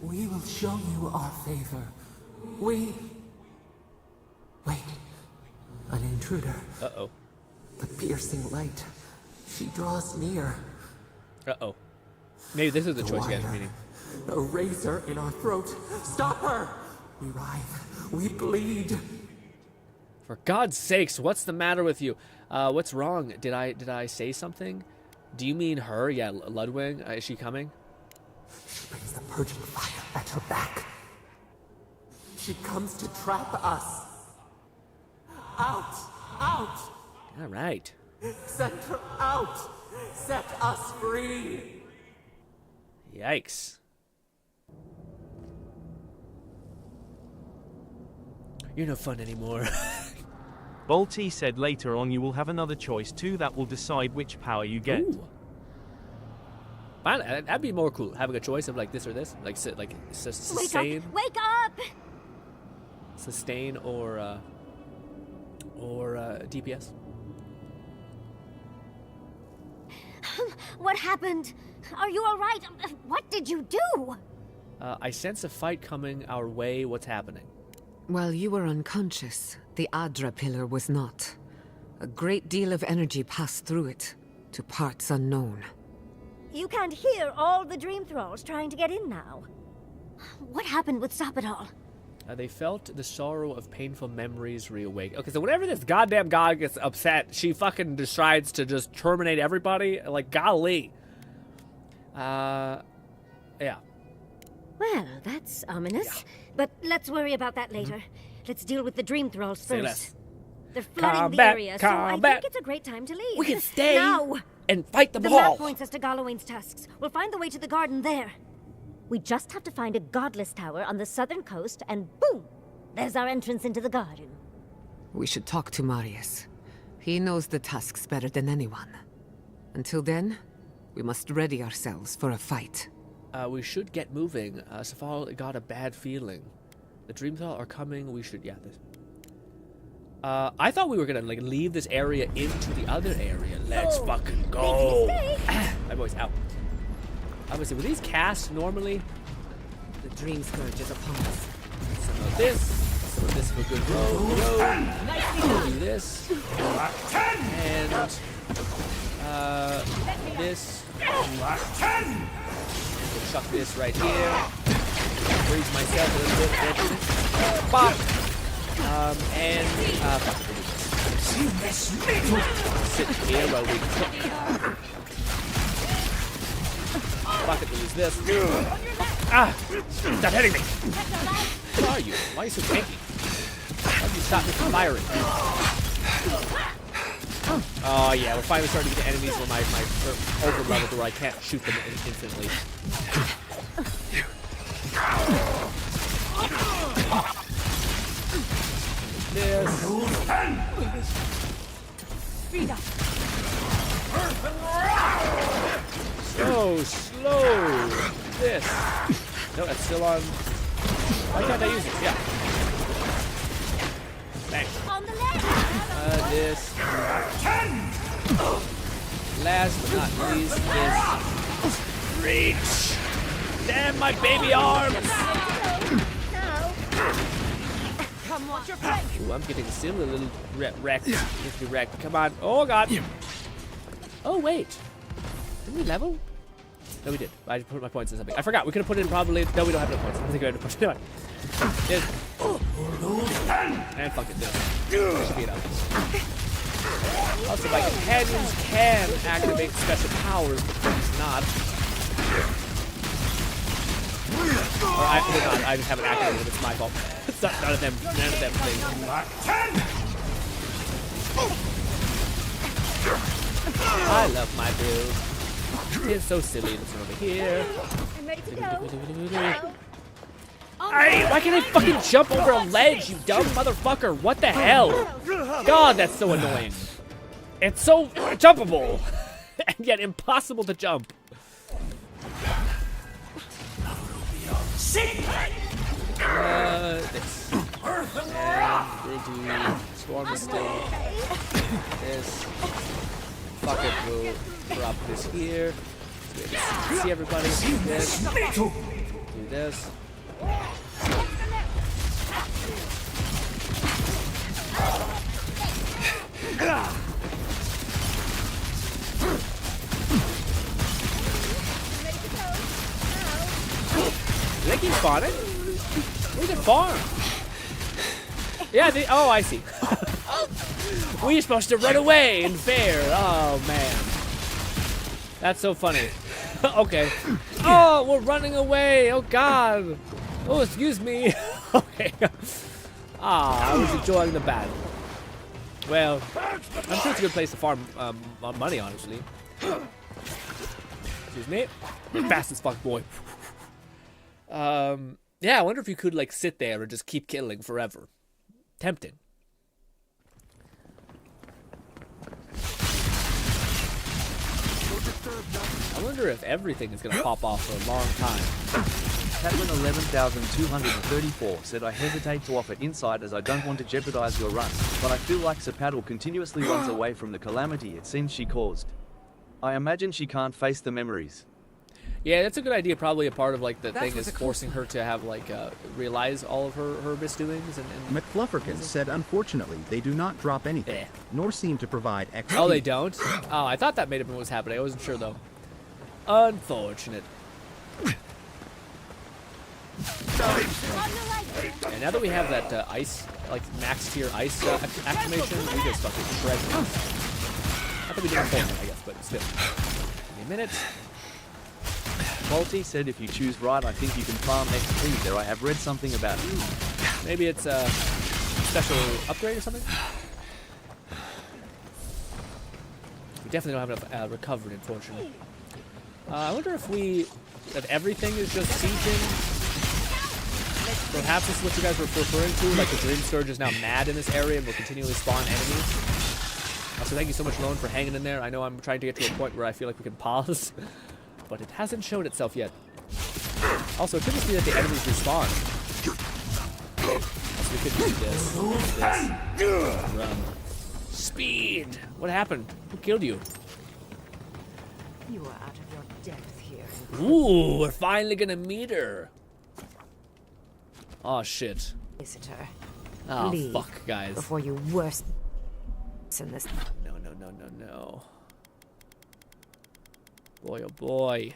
We will show you our favor. Wait. An intruder. Uh-oh. The piercing light. She draws near. Uh-oh. Maybe this is the choice you guys are meeting. A razor in our throat. Stop her! We writhe. We bleed. For God's sakes, what's the matter with you? What's wrong? Did I say something? Do you mean her? Yeah, Ludwig. Is she coming? She brings the purging fire at her back. She comes to trap us. Out! Out! All right. Send her out! Set us free! Yikes. You're no fun anymore. Bolty said later on you will have another choice too that will decide which power you get. Ooh. Fine, that'd be more cool. Having a choice of like this or this, like sustain, Wake up! sustain or DPS. What happened? Are you all right? What did you do? I sense a fight coming our way. What's happening? While you were unconscious, the Adra pillar was not. A great deal of energy passed through it, to parts unknown. You can't hear all the dream thralls trying to get in now. What happened with Stop It All? They felt the sorrow of painful memories reawake. Okay, so whenever this goddamn god gets upset, she fucking decides to just terminate everybody. Like, golly. Yeah. Well, that's ominous. Yeah. But let's worry about that later. Let's deal with the dream thralls Say first. less. They're flooding the area, so I think it's a great time to leave. We can stay now and fight them the all. map points us to Gallowayne's tusks. We'll find the way to the garden there. We just have to find a godless tower on the southern coast, and boom! There's our entrance into the garden. We should talk to Marius. He knows the tusks better than anyone. Until then, we must ready ourselves for a fight. We should get moving. Safal got a bad feeling. The dream thrall are coming. We should, I thought we were gonna like leave this area into the other area. Let's fucking go. My voice out. Obviously, were these cast normally? The dream scourge is upon us. Some of this for good road. Do this. And this. We'll chuck this right here. Freeze myself a little bit. Bop. And sit here while we cook. Bucket will use this. Ah! Stop hitting me! Who are you? Why are you so tanky? Why did you stop me from firing? Oh yeah, we're finally starting to get enemies where my over level where I can't shoot them instantly. This. So slow. This. No, that's still on. Why can't I use it? Yeah. Thanks. This. Last but not least, this. Reach. Damn my baby arms. Ooh, I'm getting still a little wrecked. Come on. Oh god. Oh wait. Didn't we level? No, we did. I just put my points in something. I forgot. We could have put it in probably. No, we don't have no points. I don't think we had to put it in. And fuck it. This should be enough. Also, my companions can activate special powers, but it's not. Or I just haven't activated it. It's my fault. It's not none of them things. I love my build. It's so silly. This one over here. I'm ready to go. Why can't I fucking jump over a ledge, you dumb motherfucker? What the hell? God, that's so annoying. It's so jumpable, and yet impossible to jump. This. And we'll do Swarm is still. This. Fuck it, we'll drop this here. See everybody. Do this. Do this. They keep spawning. Where's the farm? Yeah, oh, I see. We're supposed to run away and fair. Oh, man. That's so funny. Okay. Oh, we're running away. Oh, God. Oh, excuse me. Okay. Ah, I was enjoying the battle. Well, I'm sure it's a good place to farm money, honestly. Excuse me. Fast as fuck, boy. Yeah, I wonder if you could, like, sit there and just keep killing forever. Tempting. I wonder if everything is going to pop off for a long time. Catlin 11,234 said, I hesitate to offer insight as I don't want to jeopardize your run, but I feel like Sepatl continuously runs away from the calamity it seems she caused. I imagine she can't face the memories. Yeah, that's a good idea. Probably a part of, like, the thing is forcing her to have, like, realize all of her misdoings. And McFlufferkin said, unfortunately, they do not drop anything, nor seem to provide XP. Oh, they don't? Oh, I thought that may have been what was happening. I wasn't sure, though. Unfortunate. And now that we have that ice, like max tier ice activation, we just fucking shred them. Not that we did it before, I guess, but still. Give me a minute. Balti said, if you choose right, I think you can farm XP there. I have read something about it. Maybe it's a special upgrade or something? We definitely don't have enough recovery, unfortunately. I wonder if everything is just sieging. Perhaps this is what you guys were referring to, like the Dream Scourge is now mad in this area and will continually spawn enemies. Also, thank you so much, Lone, for hanging in there. I know I'm trying to get to a point where I feel like we can pause, but it hasn't showed itself yet. Also, it could just be that the enemies respawn. Also, we could do this. Run. Speed! What happened? Who killed you? You are out of your depth here. Ooh, we're finally gonna meet her. Oh shit. Visitor. Oh Leave fuck, guys. Before you worsen this. No. Boy, oh boy.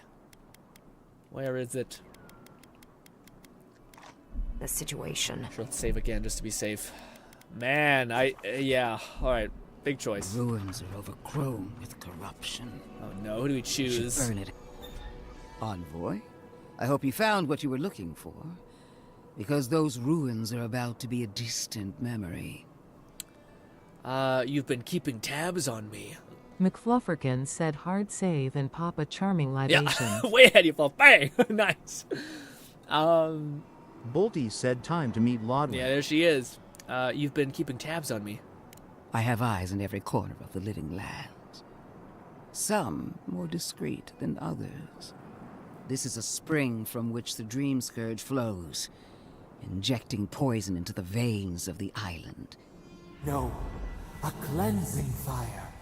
Where is it? The situation. Sure, let's save again just to be safe. Man, yeah. All right, big choice. The ruins are overgrown with corruption. Oh no, who do we choose? Burn it. Envoy, I hope you found what you were looking for. Because those ruins are about to be a distant memory. You've been keeping tabs on me. McFlufferkin said hard save and pop a charming libation. Yeah, way ahead of you, Fluff. Bang! Nice. Bolty said time to meet Lodwin. Yeah, there she is. You've been keeping tabs on me. I have eyes in every corner of the living lands. Some more discreet than others. This is a spring from which the Dream Scourge flows, injecting poison into the veins of the island. No, a cleansing fire.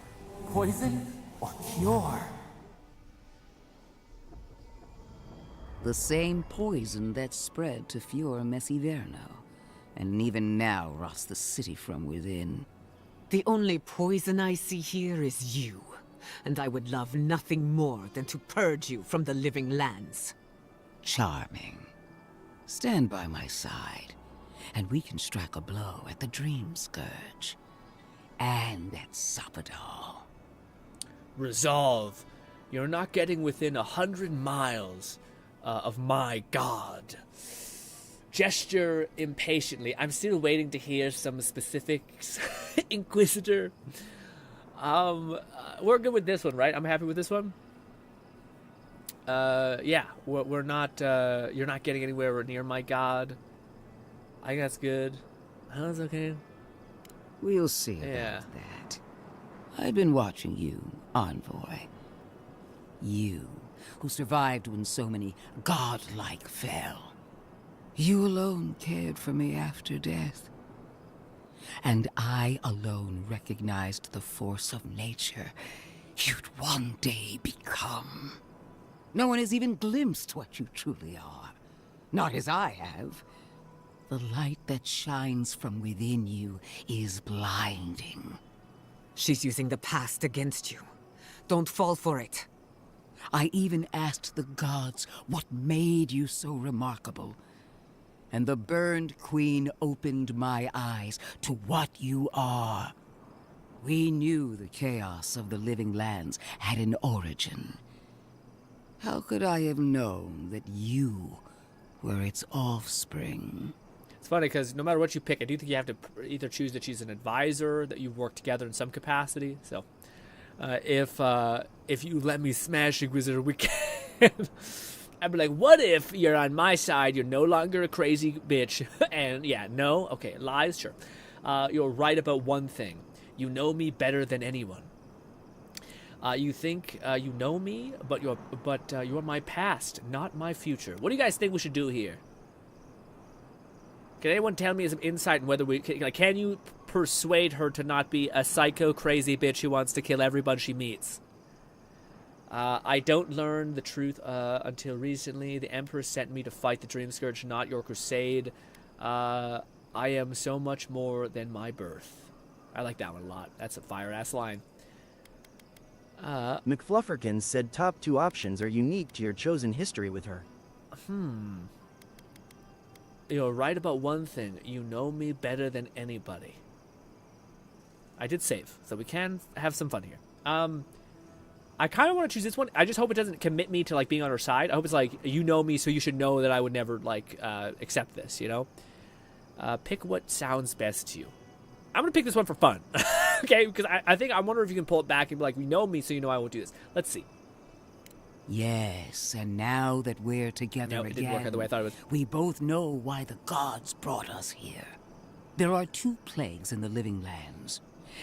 Poison or cure? The same poison that spread to Fior Messiverno, and even now rots the city from within. The only poison I see here is you, and I would love nothing more than to purge you from the living lands. Charming. Stand by my side, and we can strike a blow at the Dream Scourge. And at Sapadal. Resolve. You're not getting within 100 miles of my god. Gesture impatiently. I'm still waiting to hear some specifics, Inquisitor. We're good with this one, right? I'm happy with this one. Yeah, we're not. You're not getting anywhere near my god. I think that's good. That's okay. We'll see about that. I've been watching you, Envoy. You, who survived when so many godlike fell. You alone cared for me after death. And I alone recognized the force of nature you'd one day become. No one has even glimpsed what you truly are. Not as I have. The light that shines from within you is blinding. She's using the past against you. Don't fall for it. I even asked the gods what made you so remarkable. And the burned queen opened my eyes to what you are. We knew the chaos of the living lands had an origin. How could I have known that you were its offspring? It's funny because no matter what you pick, I do think you have to either choose that she's an advisor, that you work together in some capacity. So, if you let me smash Inquisitor, we can. I'd be like, what if you're on my side? You're no longer a crazy bitch, and yeah, no, okay, lies, sure. You're right about one thing. You know me better than anyone. You think you know me, but you're my past, not my future. What do you guys think we should do here? Can anyone tell me some insight on whether can you persuade her to not be a psycho crazy bitch who wants to kill everyone she meets? I don't learn the truth until recently. The Emperor sent me to fight the Dream Scourge, not your crusade. I am so much more than my birth. I like that one a lot. That's a fire-ass line. McFlufferkins said top 2 options are unique to your chosen history with her. You're right about one thing. You know me better than anybody. I did save, so we can have some fun here. I kind of want to choose this one. I just hope it doesn't commit me to, like, being on her side. I hope it's like, you know me, so you should know that I would never, like, accept this, you know? Pick what sounds best to you. I'm going to pick this one for fun. Okay, because I wonder if you can pull it back and be like, you know me, so you know I won't do this. Let's see. Yes, and now that we're together it didn't work out the way I thought it would. we both know why the gods brought us here. There are 2 plagues in the living lands.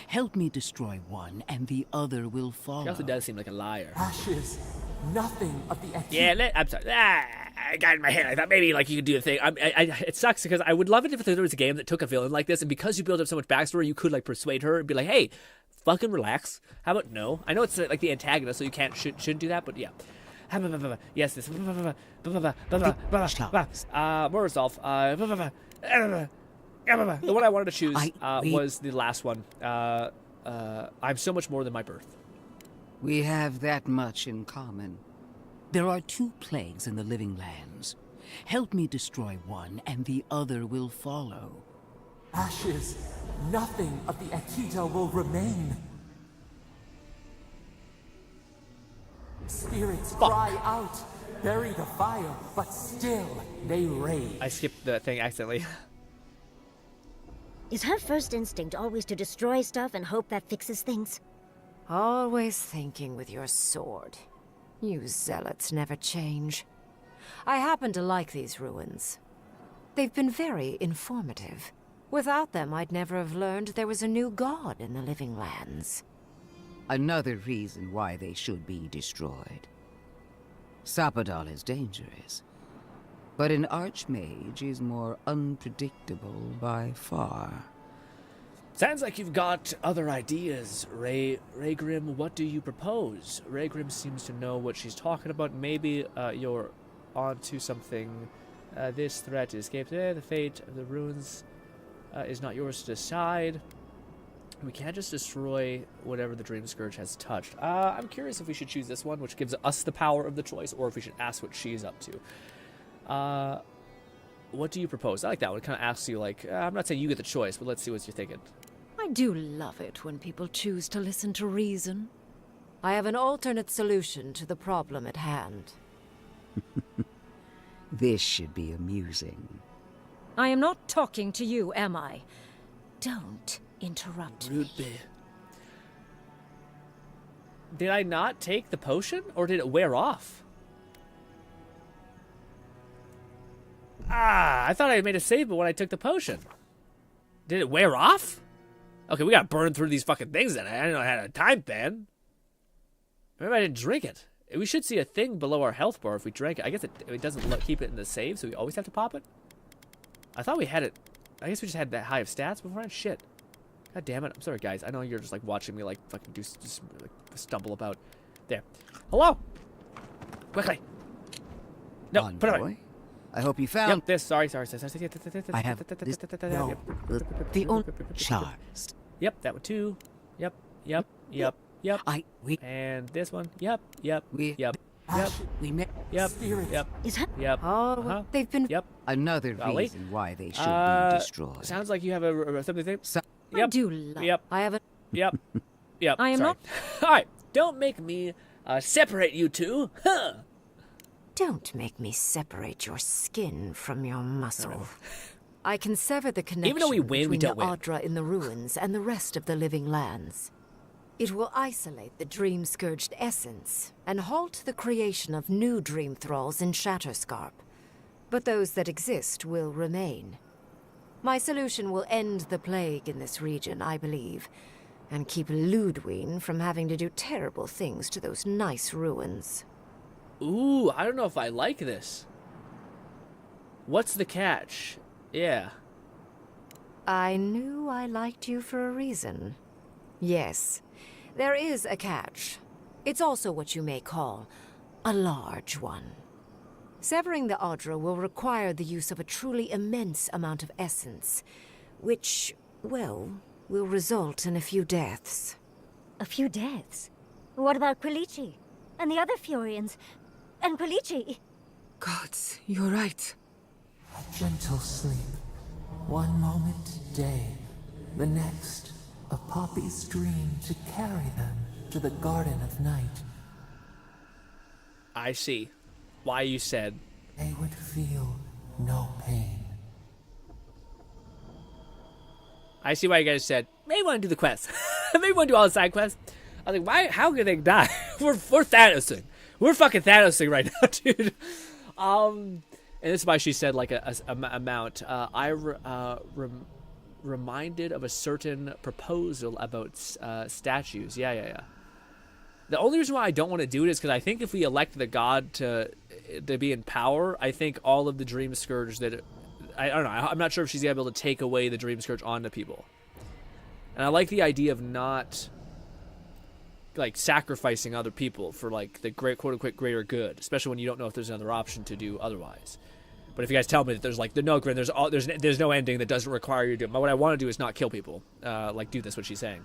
Help me destroy one, and the other will follow. She also does seem like a liar. Ashes, nothing of the Yeah, I'm sorry. I got in my head. I thought maybe like you could do a thing. It sucks because I would love it if there was a game that took a villain like this, and because you build up so much backstory, you could like persuade her and be like, "Hey, fucking relax. How about no?" I know it's like the antagonist, so you shouldn't do that, but yeah. Yes, this. More resolve. The one I wanted to choose was the last one. I'm so much more than my birth. We have that much in common. There are 2 plagues in the living lands. Help me destroy one, and the other will follow. Ashes, nothing of the Akita will remain. Spirits cry out, bury the fire, but still they rage. I skipped the thing accidentally. Is her first instinct always to destroy stuff and hope that fixes things? Always thinking with your sword. You zealots never change. I happen to like these ruins. They've been very informative. Without them, I'd never have learned there was a new god in the living lands. Another reason why they should be destroyed. Sapadal is dangerous, but an archmage is more unpredictable by far. Sounds like you've got other ideas, Raygrim. What do you propose? Raygrim seems to know what she's talking about. Maybe you're onto something. This threat escaped. The fate of the ruins is not yours to decide. We can't just destroy whatever the Dream Scourge has touched. I'm curious if we should choose this one, which gives us the power of the choice, or if we should ask what she's up to. What do you propose? I like that one. It kind of asks you, like, I'm not saying you get the choice, but let's see what you're thinking. I do love it when people choose to listen to reason. I have an alternate solution to the problem at hand. This should be amusing. I am not talking to you, am I? Don't interrupt me. Did I not take the potion, or did it wear off? I thought I had made a save, but when I took the potion. Did it wear off? Okay, we gotta burn through these fucking things then. I didn't know I had a time ban. Maybe I didn't drink it. We should see a thing below our health bar if we drank it. I guess it doesn't keep it in the save, so we always have to pop it? I thought we had it. I guess we just had that high of stats beforehand. Shit. God damn it. I'm sorry, guys. I know you're just, like, watching me, like, fucking just like, stumble about. There. Hello? Quickly. No, put it away. I hope you found... Yep, this. Sorry. I have this... No. The uncharged. Yep, that one too. Yep. And this one. Yep. We met... Is that... Yep. Oh, they've been... Yep. Another reason why they should be destroyed. Sounds like you have something to say. I do love... Yep. I have a... Yep. I am sorry. not... Alright, don't make me separate you two. Huh. Don't make me separate your skin from your muscle. I can sever the connection Even though we win, we between don't the win. Audra in the ruins and the rest of the living lands. It will isolate the dream-scourged essence and halt the creation of new dream thralls in Shatterscarp. But those that exist will remain. My solution will end the plague in this region, I believe, and keep Ludwig from having to do terrible things to those nice ruins. Ooh, I don't know if I like this. What's the catch? Yeah. I knew I liked you for a reason. Yes, there is a catch. It's also what you may call a large one. Severing the Audra will require the use of a truly immense amount of essence, which, well, will result in a few deaths. A few deaths? What about Quilici? And the other Furians? And Quilici? Gods, you're right. A gentle sleep. One moment day, the next, a poppy's dream to carry them to the Garden of Night. I see why you said they would feel no pain. I see why you guys said maybe want to do the quest. Maybe want to do all the side quests. I was like, why? How could they die? we're Thanosing. We're fucking Thanosing right now, dude. And this is why she said like a amount. Reminded of a certain proposal about statues. Yeah. The only reason why I don't want to do it is because I think if we elect the god to be in power, I think all of the Dream Scourge that I don't know. I'm not sure if she's able to take away the Dream Scourge onto people. And I like the idea of not like sacrificing other people for like the great quote unquote greater good, especially when you don't know if there's another option to do otherwise. But if you guys tell me that there's like no Grin, there's no ending that doesn't require you to do it. But what I want to do is not kill people. Like do this, what she's saying.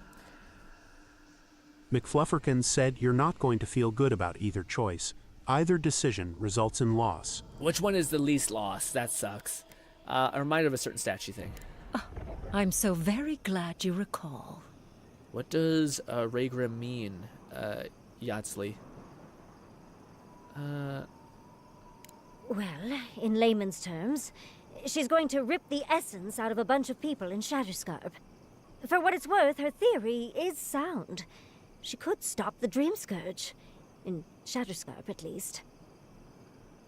McFlufferkin said you're not going to feel good about either choice. Either decision results in loss. Which one is the least loss? That sucks. A reminder of a certain statue thing. Oh, I'm so very glad you recall. What does Raygrim mean, Yatsley? Well, in layman's terms, she's going to rip the essence out of a bunch of people in Shatterscarp. For what it's worth, her theory is sound. She could stop the Dream Scourge. In Shatterscarp, at least.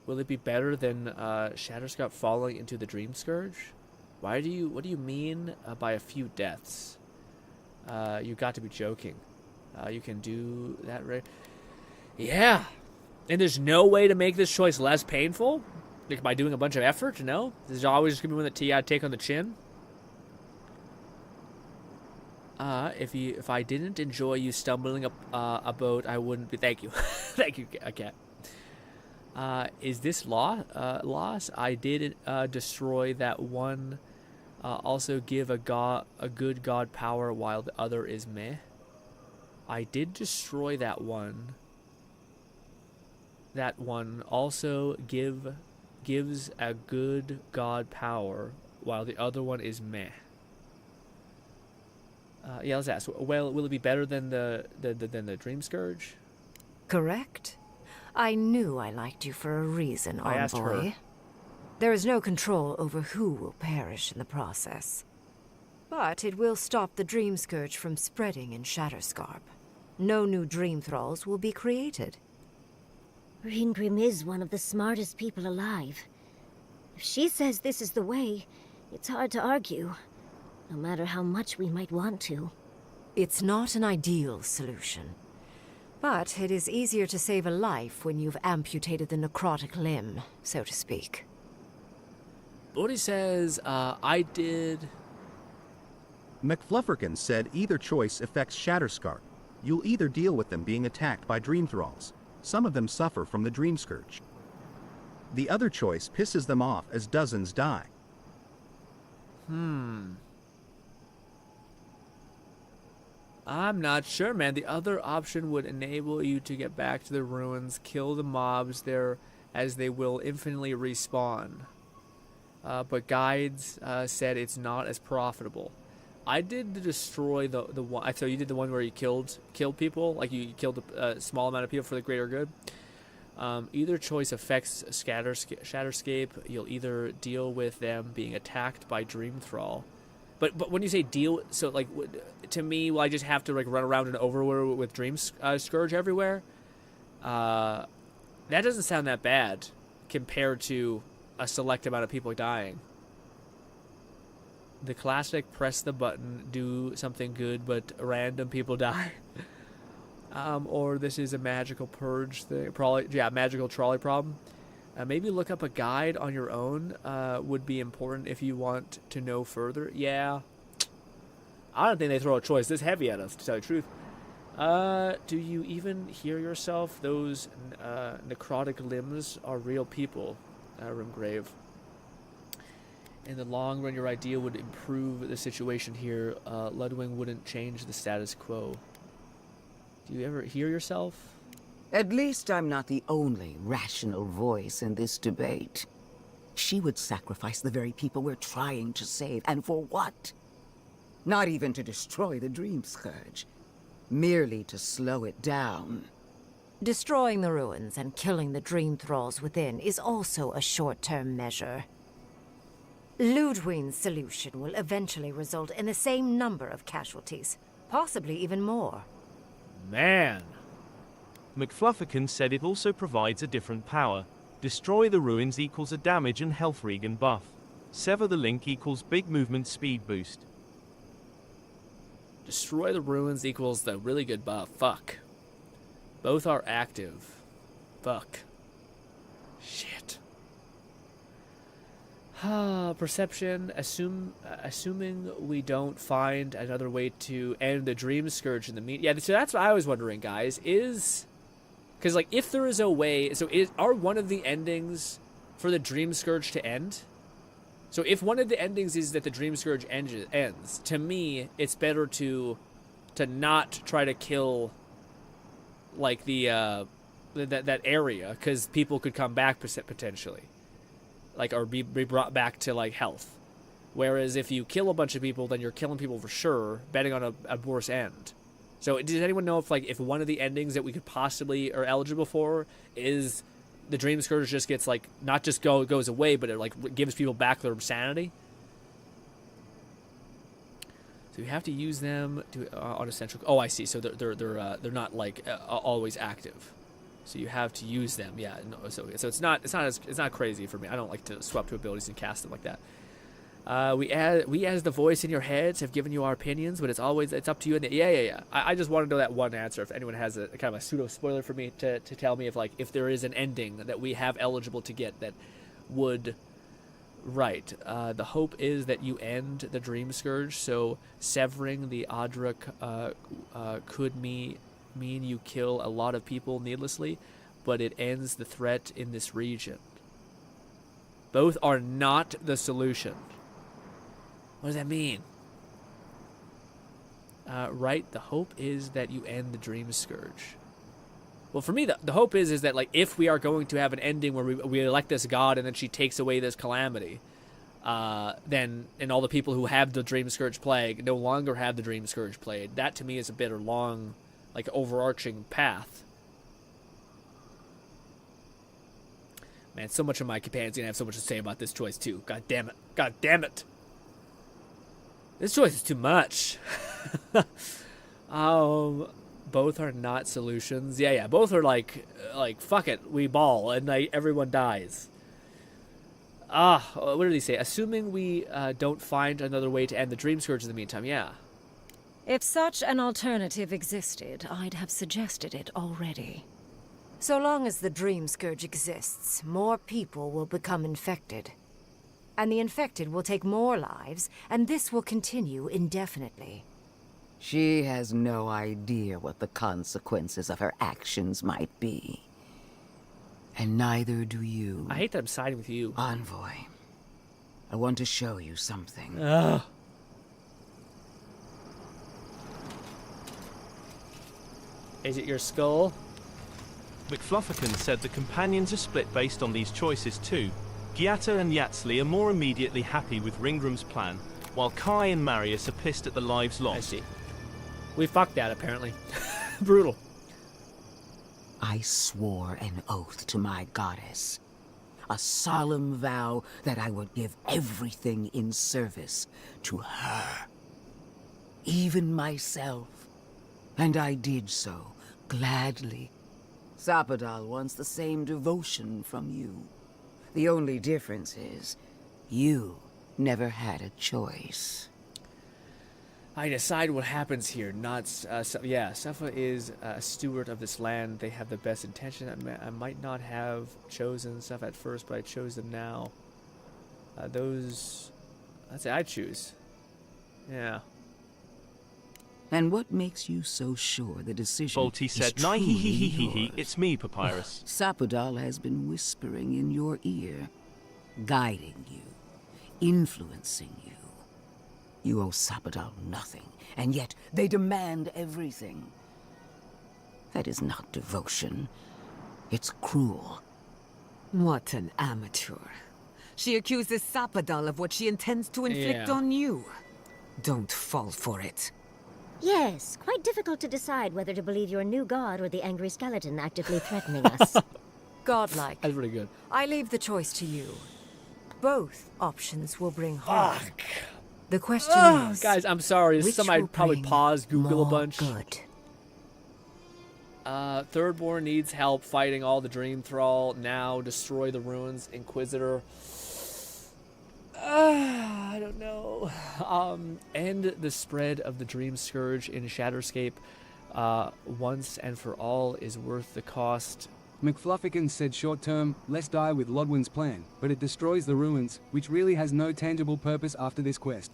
Will it be better than Shatterscarp falling into the Dream Scourge? What do you mean by a few deaths? You got to be joking. You can do that, right? Yeah. And there's no way to make this choice less painful? Like by doing a bunch of effort? No? This is always just going to be one that you take on the chin? If I didn't enjoy you stumbling up a boat, I wouldn't be. Thank you. Thank you, Cat. Is this loss? I did destroy that one. Also give a good god power while the other is meh. I did destroy that one. That one also gives a good god power while the other one is meh. Yeah, let's ask. Well, will it be better than the Dream Scourge? Correct. I knew I liked you for a reason, Envoy. I asked her. There is no control over who will perish in the process. But it will stop the Dream Scourge from spreading in Shatterscarp. No new Dream Thralls will be created. Grim is one of the smartest people alive. If she says this is the way, it's hard to argue. No matter how much we might want to. It's not an ideal solution. But it is easier to save a life when you've amputated the necrotic limb, so to speak. Bodhi says, I did... McFlufferkin said either choice affects Shatterscarp. You'll either deal with them being attacked by Dream Thralls. Some of them suffer from the Dream Scourge. The other choice pisses them off as dozens die. I'm not sure, man. The other option would enable you to get back to the ruins, kill the mobs there, as they will infinitely respawn. But guides said it's not as profitable. I did destroy the one. So you did the one where you killed people, like you killed a small amount of people for the greater good. Either choice affects Shatterscape. You'll either deal with them being attacked by Dream Thrall. But when you say deal, so like to me, will I just have to like run around and overworld with Dream Scourge everywhere? That doesn't sound that bad compared to a select amount of people dying. The classic press the button, do something good, but random people die. Or this is a magical purge thing. Probably, yeah, magical trolley problem. Maybe look up a guide on your own would be important if you want to know further. Yeah. I don't think they throw a choice this heavy at us, to tell you the truth. Do you even hear yourself? Those necrotic limbs are real people, Rimgrave. In the long run, your idea would improve the situation here. Ludwig wouldn't change the status quo. Do you ever hear yourself? At least I'm not the only rational voice in this debate. She would sacrifice the very people we're trying to save, and for what? Not even to destroy the Dream Scourge. Merely to slow it down. Destroying the ruins and killing the Dream Thralls within is also a short-term measure. Ludwig's solution will eventually result in the same number of casualties, possibly even more. Man. McFlufferkin said it also provides a different power. Destroy the ruins equals a damage and health regen buff. Sever the link equals big movement speed boost. Destroy the ruins equals the really good buff. Fuck. Both are active. Fuck. Shit. Perception. Assuming we don't find another way to end the Dream Scourge in the mean. Yeah, so that's what I was wondering, guys. Because, like, if there is a way... So, are one of the endings for the Dream Scourge to end? So, if one of the endings is that the Dream Scourge ends, to me, it's better to not try to kill, like, that area, because people could come back potentially. Like, or be brought back to, like, health. Whereas if you kill a bunch of people, then you're killing people for sure, betting on a worse end. So does anyone know if one of the endings that we could possibly are eligible for is the Dream Scourge just gets, like, not just goes away, but it, like, gives people back their sanity? So you have to use them on essential... Oh, I see. So they're not, like, always active. So you have to use them, yeah. No, so it's not crazy for me. I don't like to swap to abilities and cast them like that. We as the voice in your heads have given you our opinions, but it's up to you. Yeah. I just want to know that one answer. If anyone has a kind of a pseudo spoiler for me to tell me if there is an ending that we have eligible to get that would. Right. The hope is that you end the Dream Scourge. So severing the Adra could mean you kill a lot of people needlessly, but it ends the threat in this region. Both are not the solution. What does that mean? Right, the hope is that you end the Dream Scourge. Well, for me, the hope is that, like, if we are going to have an ending where we elect this god and then she takes away this calamity, then, and all the people who have the Dream Scourge plague no longer have the Dream Scourge plague, that to me is a better long, like, overarching path. Man, so much of my companion's gonna have so much to say about this choice, too. God damn it. God damn it. This choice is too much. Both are not solutions. Yeah. Both are like fuck it, we ball, and like everyone dies. What did he say? Assuming we don't find another way to end the Dream Scourge in the meantime. Yeah. If such an alternative existed, I'd have suggested it already. So long as the Dream Scourge exists, more people will become infected. And the infected will take more lives, and this will continue indefinitely. She has no idea what the consequences of her actions might be. And neither do you. I hate that I'm siding with you. Envoy, I want to show you something. Is it your skull? McFlufferkin said the companions are split based on these choices too. Gyata and Yatsli are more immediately happy with Ringram's plan, while Kai and Marius are pissed at the lives lost. I see. We fucked that, apparently. Brutal. I swore an oath to my goddess. A solemn vow that I would give everything in service to her. Even myself. And I did so, gladly. Sapadal wants the same devotion from you. The only difference is, you never had a choice. I decide what happens here, not... Safa is a steward of this land. They have the best intention. I might not have chosen stuff at first, but I chose them now. Those... I'd say I choose. Yeah. And what makes you so sure the decision Bolty said, is truly "Nai, yours? it's me, Papyrus." Sapadal has been whispering in your ear, guiding you, influencing you. You owe Sapadal nothing, and yet they demand everything. That is not devotion. It's cruel. What an amateur. She accuses Sapadal of what she intends to inflict on you. Don't fall for it. Yes, quite difficult to decide whether to believe your new god or the angry skeleton actively threatening us. Godlike. That's pretty good. I leave the choice to you. Both options will bring harm. Fuck. The question is... Guys, I'm sorry. This is something I'd probably pause, Google a bunch. Good. Thirdborn needs help fighting all the Dream Thrall. Now, destroy the ruins. Inquisitor. I don't know. End the spread of the Dream Scourge in Shatterscape once and for all is worth the cost. McFluffican said short term, less die with Lodwyn's plan, but it destroys the ruins, which really has no tangible purpose after this quest.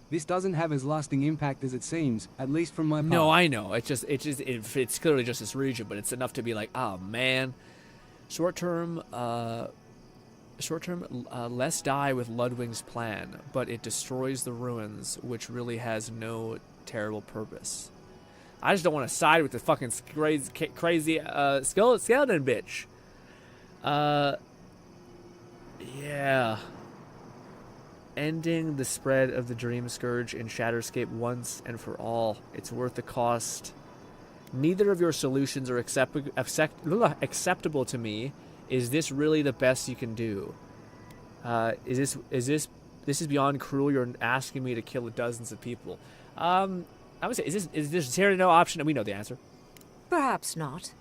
This doesn't have as lasting impact as it seems, at least from my part. No, I know. It's clearly just this region, but it's enough to be like, oh man. Short term, less die with Ludwig's plan, but it destroys the ruins, which really has no terrible purpose. I just don't want to side with the fucking crazy skeleton bitch. Yeah. Ending the spread of the Dream Scourge in Shatterscape once and for all. It's worth the cost. Neither of your solutions are acceptable to me. Is this really the best you can do? This is beyond cruel. You're asking me to kill dozens of people. I would say, is there no option? We know the answer. Perhaps not.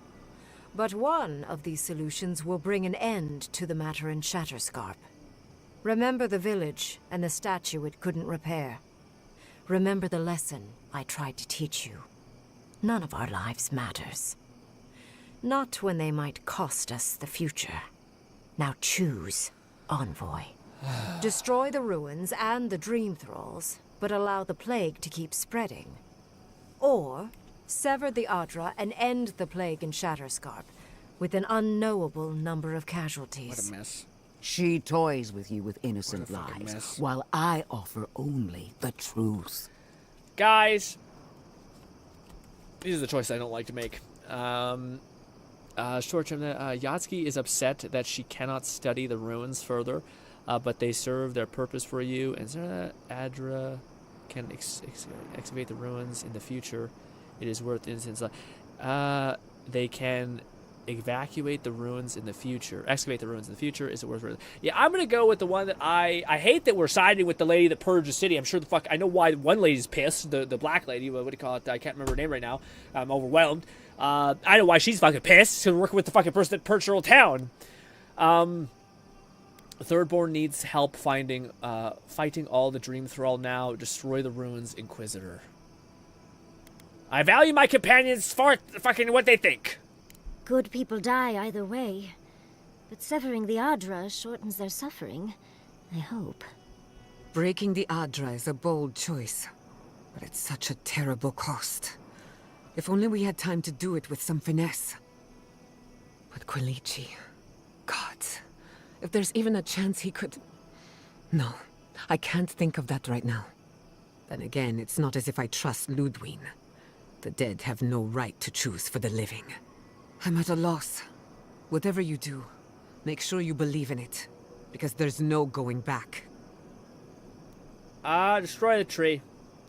But one of these solutions will bring an end to the matter in Shatterscarp. Remember the village and the statue it couldn't repair. Remember the lesson I tried to teach you. None of our lives matters. Not when they might cost us the future. Now choose, Envoy. Destroy the ruins and the Dream Thralls, but allow the plague to keep spreading. Or sever the Adra and end the plague in Shatterscarp with an unknowable number of casualties. What a mess. She toys with you with innocent lies, while I offer only the truth. Guys, this is the choice I don't like to make. Short term, Yatsky is upset that she cannot study the ruins further, but they serve their purpose for you. And Adra can excavate the ruins in the future. It is worth innocence. They can evacuate the ruins in the future. Excavate the ruins in the future. Is it worth it? Yeah, I'm gonna go with the one that I hate that we're siding with the lady that purged the city. I'm sure I know why one lady's pissed. The black lady. What do you call it? I can't remember her name right now. I'm overwhelmed. I know why she's fucking pissed. She's working with the fucking person that purged her whole town. Thirdborn needs help fighting all the Dream Thrall now. Destroy the ruins, Inquisitor. I value my companions for fucking what they think. Good people die either way, but severing the Adra shortens their suffering, I hope. Breaking the Adra is a bold choice, but it's such a terrible cost. If only we had time to do it with some finesse. But Quilici, God, if there's even a chance he could... No, I can't think of that right now. Then again, it's not as if I trust Ludwig. The dead have no right to choose for the living. I'm at a loss. Whatever you do, make sure you believe in it, because there's no going back. Destroy the tree.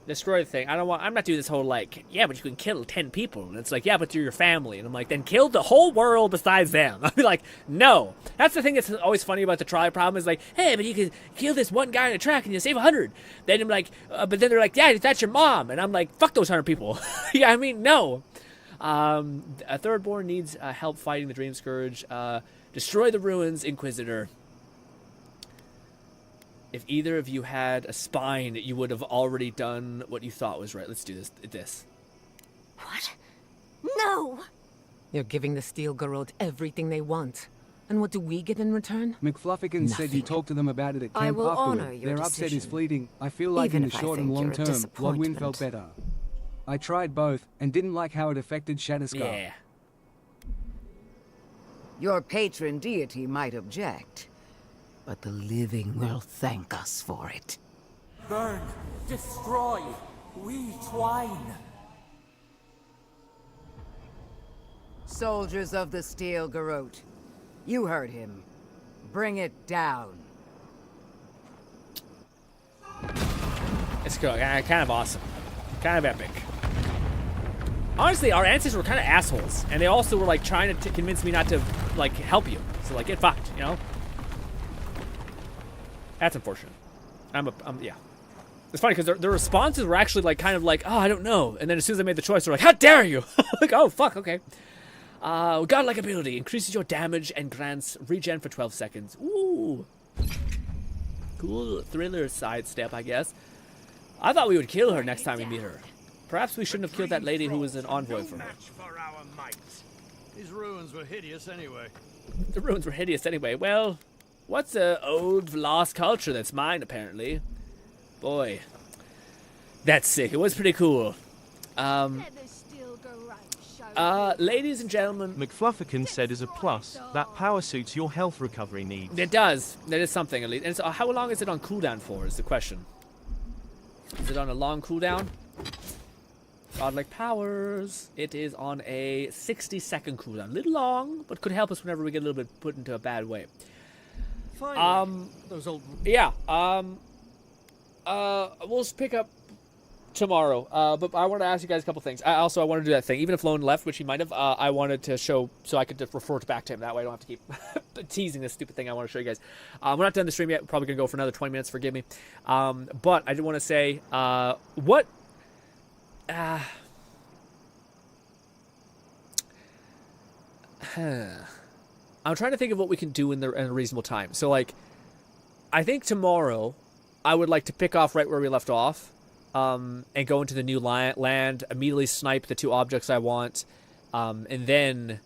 Destroy the thing. I'm not doing this whole, like, yeah, but you can kill 10 people. And it's like, yeah, but you're your family. And I'm like, then kill the whole world besides them. I'd be like, no. That's the thing that's always funny about the trolley problem is like, hey, but you can kill this one guy in a track and you save 100. Then I'm like, but then they're like, yeah, that's your mom. And I'm like, fuck those 100 people. Yeah, I mean, no. A Thirdborn needs help fighting the Dream Scourge. Destroy the ruins, Inquisitor. If either of you had a spine, you would have already done what you thought was right. Let's do this. What? No! You're giving the Steel Garrote everything they want. And what do we get in return? McFluffigan said you talked to them about it at camp I will afterward. honor your Their upset is decision. fleeting. I feel like Even in the if I short and think long you're a term, Lodwyn disappointment. felt better. I tried both, and didn't like how it affected Shatterscar. Yeah. Your patron deity might object, but the living will thank us for it. Burn, destroy, we twine. Soldiers of the Steel Garrote, you heard him. Bring it down. It's cool. Kind of awesome. Kind of epic. Honestly, our ancestors were kind of assholes, and they also were like trying to convince me not to like help you. So like, get fucked, you know. That's unfortunate. Yeah. It's funny because their responses were actually like kind of like, oh, I don't know, and then as soon as I made the choice, they're like, how dare you? Like, oh fuck, okay. Godlike ability increases your damage and grants regen for 12 seconds. Ooh, cool thriller sidestep, I guess. I thought we would kill her next time we meet her. Perhaps we shouldn't have killed that lady who was an envoy for her. These ruins were hideous anyway. The ruins were hideous anyway. Well, what's a old lost culture that's mine, apparently? Boy, that's sick. It was pretty cool. Ladies and gentlemen... McFluffican said as a plus, that power suits your health recovery needs. It does. That is something, at least. And so how long is it on cooldown for, is the question. Is it on a long cooldown? Godlike powers. It is on a 60-second cooldown. A little long, but could help us whenever we get a little bit put into a bad way. Those old... Yeah. We'll pick up tomorrow. But I wanted to ask you guys a couple things. I wanted to do that thing. Even if Lone left, which he might have, I wanted to show so I could just refer back to him. That way I don't have to keep teasing this stupid thing I want to show you guys. We're not done the stream yet. We're probably going to go for another 20 minutes. Forgive me. But I did want to say, what... I'm trying to think of what we can do in a reasonable time. So, like, I think tomorrow I would like to pick off right where we left off, and go into the new land, immediately snipe the 2 objects I want, and then...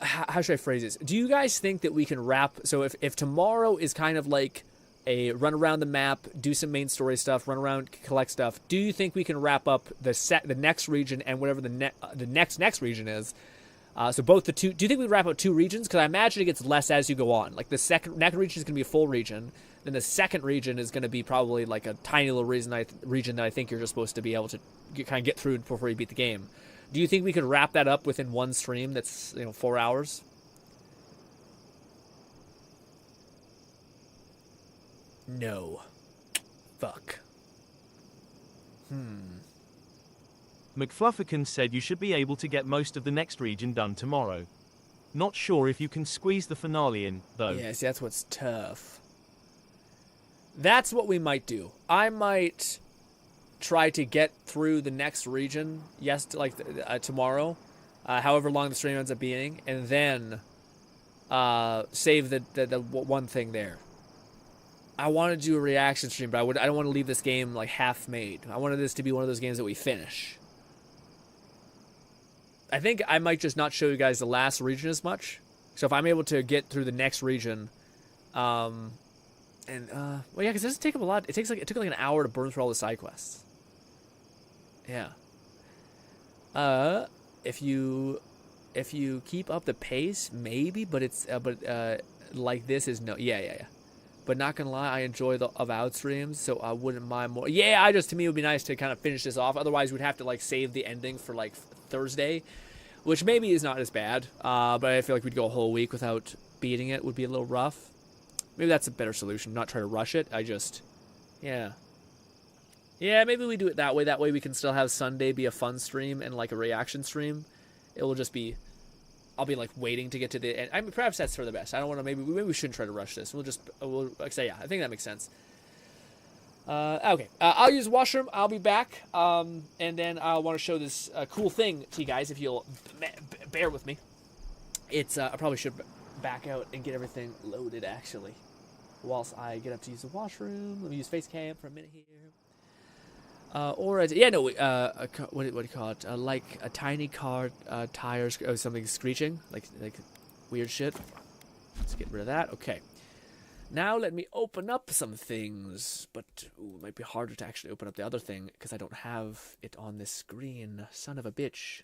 How should I phrase this? Do you guys think that we can wrap... So if tomorrow is kind of like a run around the map, do some main story stuff, run around, collect stuff, do you think we can wrap up the next region and whatever the next region is? So both the 2... Do you think we wrap up 2 regions? Because I imagine it gets less as you go on. Like, the next region is going to be a full region. Then the second region is going to be probably like a tiny little region that I think you're just supposed to be able to kind of get through before you beat the game. Do you think we could wrap that up within one stream that's, 4 hours? No. Fuck. McFluffican said you should be able to get most of the next region done tomorrow. Not sure if you can squeeze the finale in, though. Yeah, see, that's what's tough. That's what we might do. I might try to get through the next region, tomorrow, however long the stream ends up being, and then save the one thing there. I want to do a reaction stream, but I don't want to leave this game like half made. I wanted this to be one of those games that we finish. I think I might just not show you guys the last region as much. So if I'm able to get through the next region, well, yeah, because it doesn't take up a lot. It took like an hour to burn through all the side quests. Yeah. If you keep up the pace, maybe, but it's like this is no. Yeah. But not gonna lie, I enjoy the Avowed streams, so I wouldn't mind more. Yeah, to me it would be nice to kind of finish this off. Otherwise, we'd have to like save the ending for like Thursday, which maybe is not as bad. But I feel like we'd go a whole week without beating it. Would be a little rough. Maybe that's a better solution. Not try to rush it. Yeah. Yeah, maybe we do it that way. That way we can still have Sunday be a fun stream and like a reaction stream. It will just be, I'll be like waiting to get to the end. I mean, perhaps that's for the best. I don't want to, maybe we shouldn't try to rush this. We'll like say, yeah, I think that makes sense. Okay, I'll use the washroom. I'll be back. And then I want to show this cool thing to you guys if you'll bear with me. It's, I probably should back out and get everything loaded actually. Whilst I get up to use the washroom. Let me use face cam for a minute here. What do you call it? Like a tiny car tires, something screeching, like weird shit. Let's get rid of that. Okay. Now let me open up some things, but it might be harder to actually open up the other thing because I don't have it on this screen. Son of a bitch.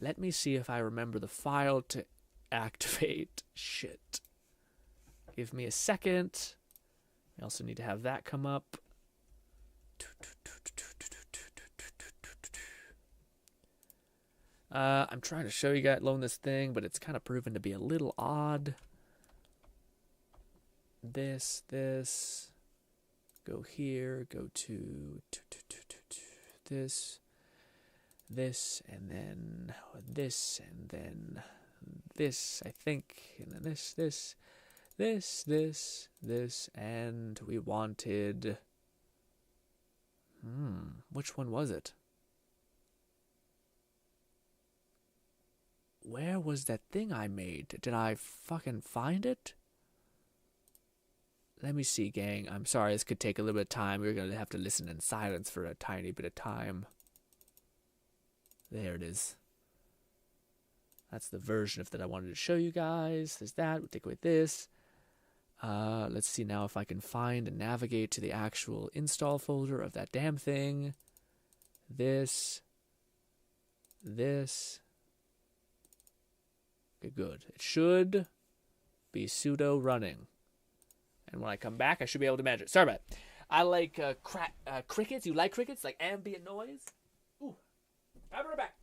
Let me see if I remember the file to activate. Shit. Give me a second. We also need to have that come up. I'm trying to show you guys loan this thing, but it's kind of proven to be a little odd. This. Go here, go to this, and then this, and then this, I think, and then this, and we wanted, which one was it? Where was that thing I made? Did I fucking find it? Let me see, gang. I'm sorry, this could take a little bit of time. We're going to have to listen in silence for a tiny bit of time. There it is. That's the version of that I wanted to show you guys. There's that. We'll take away this. Let's see now if I can find and navigate to the actual install folder of that damn thing. This. Okay, good. It should be sudo running. And when I come back, I should be able to manage it. Sorry about it. I like crickets. You like crickets? Like ambient noise? Ooh. I'll be right back.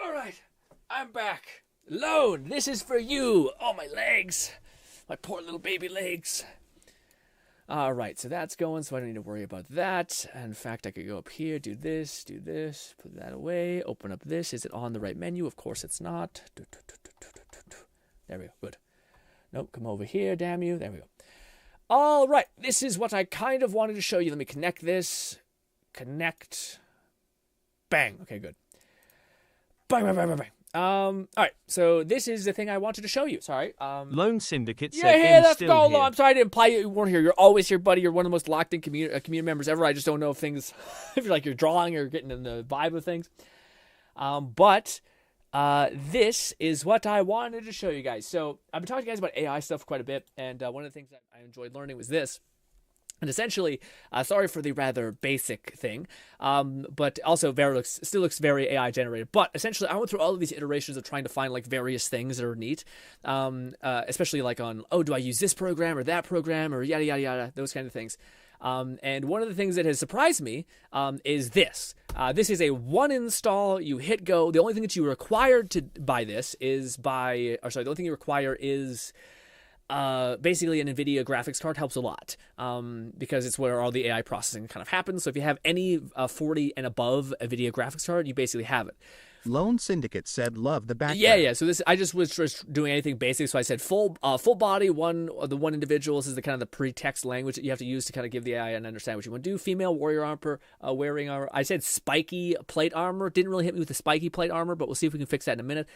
Alright, I'm back. Loan, this is for you. Oh, my legs. My poor little baby legs. Alright, so that's going, so I don't need to worry about that. In fact, I could go up here, do this, put that away, open up this. Is it on the right menu? Of course it's not. There we go, good. Nope, come over here, damn you. There we go. Alright, this is what I kind of wanted to show you. Let me connect this. Connect. Bang. Okay, good. Bang, bang, bang, bang, bang. Alright, so this is the thing I wanted to show you. Sorry. Lone Syndicate said, yeah, let's still go. here. I'm sorry I didn't imply you weren't here. You're always here, buddy. You're one of the most locked in community members ever. I just don't know if things, if you're like you're drawing or getting in the vibe of things. But this is what I wanted to show you guys. So I've been talking to you guys about AI stuff quite a bit, and one of the things that I enjoyed learning was this. And essentially, sorry for the rather basic thing, but also still looks very AI generated. But essentially, I went through all of these iterations of trying to find like various things that are neat, especially like on, oh, do I use this program or that program or yada, yada, yada, those kind of things. And one of the things that has surprised me is this. This is a one install, you hit go. The only thing that you required to buy this is the only thing you require is basically an NVIDIA graphics card helps a lot because it's where all the AI processing kind of happens. So if you have any 40 and above NVIDIA graphics card, you basically have it. Lone Syndicate said love the background. Yeah. So this, I just was just doing anything basic. So I said full body, the one individual. This is the kind of the pretext language that you have to use to kind of give the AI and understand what you want to do. Female warrior armor, wearing armor. I said spiky plate armor. Didn't really hit me with the spiky plate armor, but we'll see if we can fix that in a minute.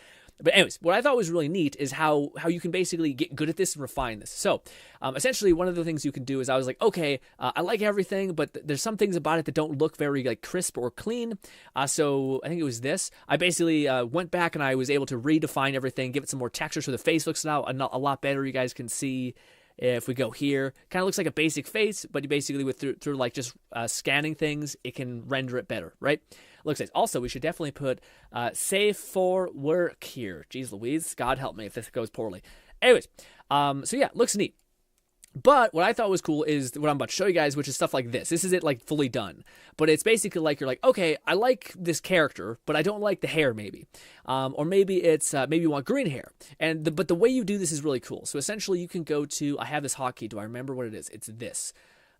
But anyways, what I thought was really neat is how you can basically get good at this and refine this. So essentially, one of the things you can do is I was like, okay, I like everything, but there's some things about it that don't look very like crisp or clean. So I think it was this. I basically went back and I was able to redefine everything, give it some more texture so the face looks now a lot better. You guys can see if we go here, kind of looks like a basic face, but you basically through like just scanning things, it can render it better, right? Looks nice. Also, we should definitely put save for work here. Jeez Louise, God help me if this goes poorly. Anyways, so yeah, looks neat. But what I thought was cool is what I'm about to show you guys, which is stuff like this. This is it like fully done. But it's basically like you're like, okay, I like this character, but I don't like the hair maybe. Or maybe it's maybe you want green hair. But the way you do this is really cool. So essentially you can go to, I have this hotkey. Do I remember what it is? It's this.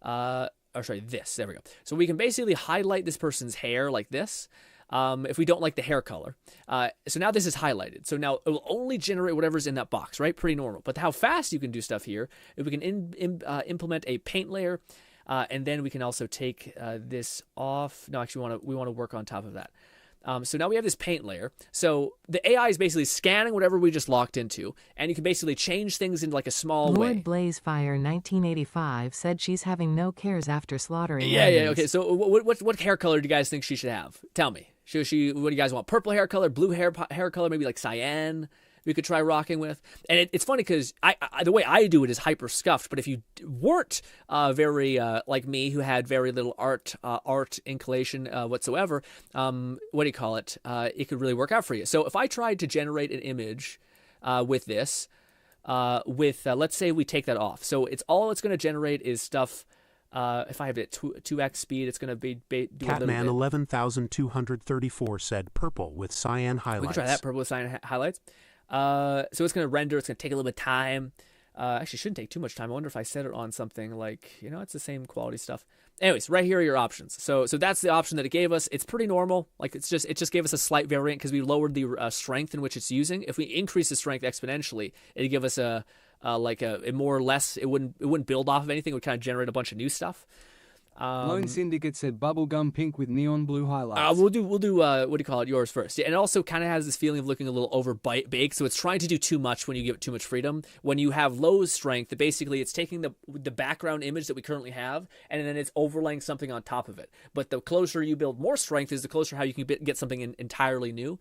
This. There we go. So we can basically highlight this person's hair like this. If we don't like the hair color. So now this is highlighted. So now it will only generate whatever's in that box, right? Pretty normal. But how fast you can do stuff here, if we can implement a paint layer, and then we can also take this off. No, actually we want to work on top of that. So now we have this paint layer. So the AI is basically scanning whatever we just locked into, and you can basically change things in like a small way. Lord Blazefire 1985 said she's having no cares after slaughtering. Yeah. Okay. So what hair color do you guys think she should have? Tell me. What do you guys want? Purple hair color, blue hair color, maybe like cyan. We could try rocking with. And it's funny because the way I do it is hyper scuffed. But if you weren't very like me, who had very little art inclination whatsoever, it could really work out for you. So if I tried to generate an image with this, let's say we take that off. So it's going to generate is stuff. If I have it at 2x speed, it's going to do Catman 11,234 said purple with cyan highlights. We can try that, purple with cyan highlights. So it's going to render. It's going to take a little bit of time. Actually, shouldn't take too much time. I wonder if I set it on something like, it's the same quality stuff. Anyways, right here are your options. So that's the option that it gave us. It's pretty normal. Like it just gave us a slight variant because we lowered the strength in which it's using. If we increase the strength exponentially, it'd give us a more or less. It wouldn't build off of anything. It would kind of generate a bunch of new stuff. Lone Syndicate said bubblegum pink with neon blue highlights. We'll do what do you call it, yours first. Yeah, and it also kind of has this feeling of looking a little over-baked, so it's trying to do too much when you give it too much freedom. When you have low strength, basically it's taking the background image that we currently have, and then it's overlaying something on top of it. But the closer you build more strength is the closer how you can get something entirely new.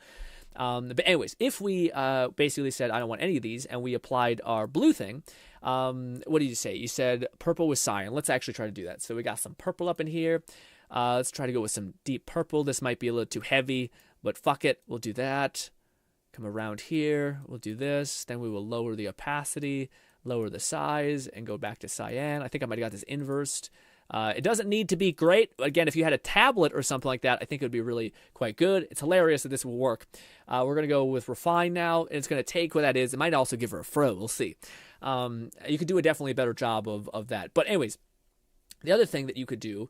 But anyways, if we basically said, I don't want any of these, and we applied our blue thing, what did you say? You said purple with cyan. Let's actually try to do that. So we got some purple up in here. Let's try to go with some deep purple. This might be a little too heavy, but fuck it. We'll do that. Come around here. We'll do this. Then we will lower the opacity, lower the size, and go back to cyan. I think I might have got this inversed. It doesn't need to be great. Again, if you had a tablet or something like that, I think it would be really quite good. It's hilarious that this will work. We're going to go with refine now, and it's going to take what that is. It might also give her a fro. We'll see. You could do definitely a better job of that. But anyways, the other thing that you could do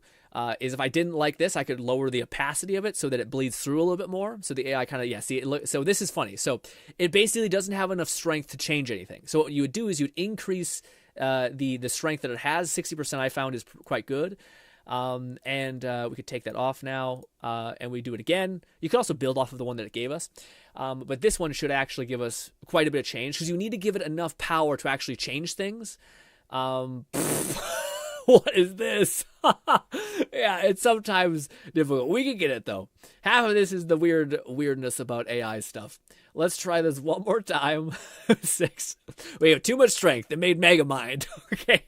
is if I didn't like this, I could lower the opacity of it so that it bleeds through a little bit more. So the AI kind of, so this is funny. So it basically doesn't have enough strength to change anything. So what you would do is you'd increase the strength that it has. 60% I found is quite good. And we could take that off now, and we do it again. You could also build off of the one that it gave us. But this one should actually give us quite a bit of change because you need to give it enough power to actually change things. What is this? Yeah, it's sometimes difficult. We can get it though. Half of this is the weirdness about AI stuff. Let's try this one more time. 6. We have too much strength. It made Megamind. Okay,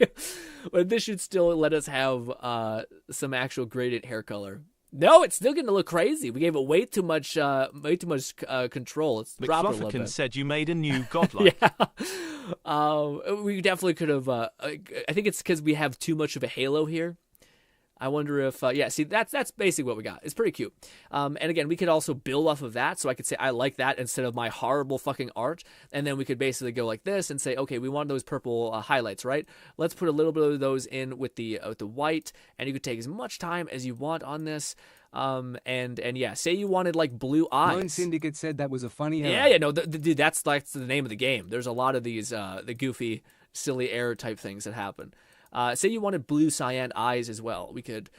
but this should still let us have some actual gradient hair color. No, it's still going to look crazy. We gave it way too much control. It's dropped a little bit. Said you made a new godlike. Yeah. We definitely could have. I think it's because we have too much of a halo here. I wonder if, yeah, see, that's basically what we got. It's pretty cute. And again, we could also build off of that. So I could say, I like that instead of my horrible fucking art. And then we could basically go like this and say, okay, we want those purple highlights, right? Let's put a little bit of those in with the white. And you could take as much time as you want on this. And yeah, say you wanted like blue eyes. Lone Syndicate said that was a funny error. Yeah, no, dude, that's like the name of the game. There's a lot of these, the goofy, silly error type things that happen. Say you wanted blue cyan eyes as well. We could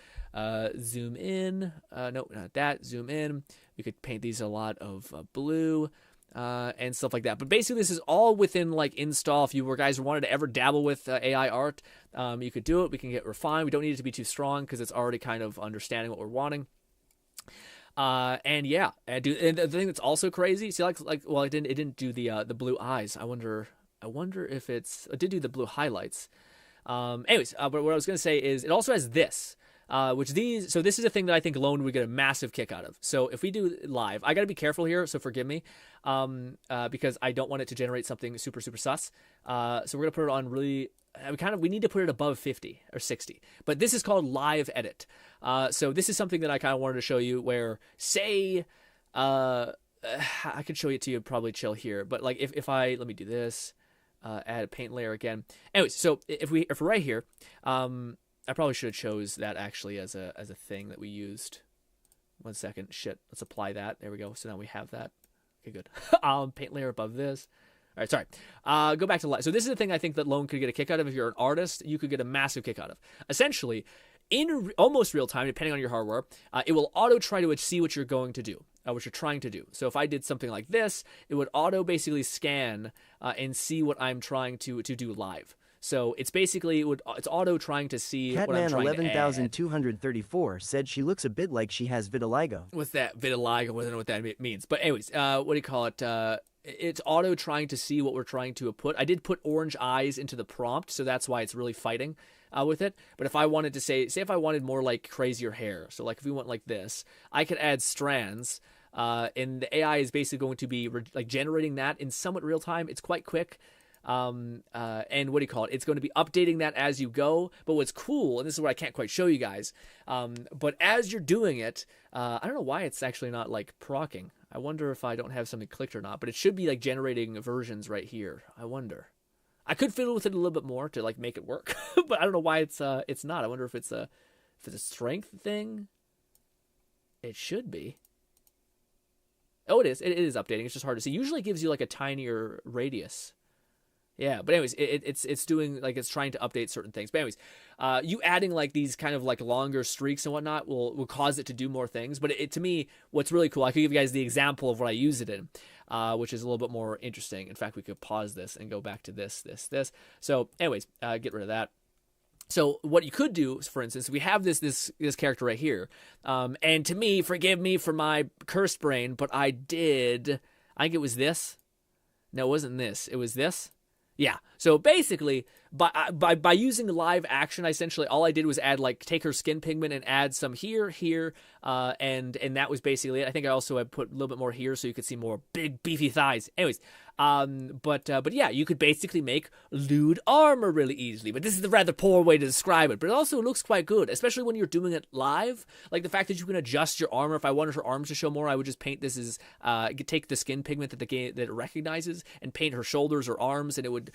zoom in. No, not that. Zoom in. We could paint these a lot of blue and stuff like that. But basically, this is all within like install. If you guys wanted to ever dabble with AI art, you could do it. We can get refined. We don't need it to be too strong because it's already kind of understanding what we're wanting. And yeah, and the thing that's also crazy. See, well, it didn't do the blue eyes. I wonder if it did do the blue highlights. Anyways, but what I was going to say is it also has this, so this is a thing that I think Lone would get a massive kick out of. So if we do live, I got to be careful here, so forgive me, because I don't want it to generate something super, super sus. So we're going to put it on really, we need to put it above 50 or 60, but this is called live edit. So this is something that I kind of wanted to show you where, say, I could show it to you, probably chill here, but like if let me do this. Add a paint layer again. Anyways, so if we're right here, I probably should have chose that actually as a thing that we used. 1 second. Shit. Let's apply that. There we go. So now we have that. Okay, good. Paint layer above this. All right, sorry. Go back to live. So this is the thing I think that Lone could get a kick out of. If you're an artist, you could get a massive kick out of. Essentially, in almost real time, depending on your hardware, it will auto try to see what you're going to do. What you're trying to do. So if I did something like this, it would auto basically scan and see what I'm trying to do live. So it's basically it's auto trying to see what I'm trying to add. Catman 11,234 said she looks a bit like she has vitiligo. What's that? Vitiligo? I don't know what that means. But anyways, what do you call it? It's auto trying to see what we're trying to put. I did put orange eyes into the prompt, so that's why it's really fighting with it. But if I wanted to say if I wanted more like crazier hair, so like if we went like this, I could add strands. And the AI is basically going to be like generating that in somewhat real time. It's quite quick. And what do you call it? It's going to be updating that as you go. But what's cool, and this is what I can't quite show you guys, but as you're doing it, I don't know why it's actually not like procking. I wonder if I don't have something clicked or not, but it should be like generating versions right here. I wonder. I could fiddle with it a little bit more to like make it work, but I don't know why it's not. I wonder if it's a strength thing. It should be. Oh, it is. It is updating. It's just hard to see. Usually it gives you like a tinier radius. Yeah, but anyways, it's doing like it's trying to update certain things. But anyways, you adding like these kind of like longer streaks and whatnot will cause it to do more things. But to me, what's really cool, I could give you guys the example of what I use it in, which is a little bit more interesting. In fact, we could pause this and go back to this. So anyways, get rid of that. So what you could do, for instance, we have this character right here, and to me, forgive me for my cursed brain, but I think it was this. No, it wasn't this. It was this. Yeah. So basically, by using live action, essentially all I did was add take her skin pigment and add some here, and that was basically it. I think I also had put a little bit more here so you could see more big beefy thighs. Anyways, but yeah, you could basically make lewd armor really easily. But this is the rather poor way to describe it. But it also looks quite good, especially when you're doing it live. Like the fact that you can adjust your armor. If I wanted her arms to show more, I would just paint this as take the skin pigment that it recognizes and paint her shoulders or arms, and it would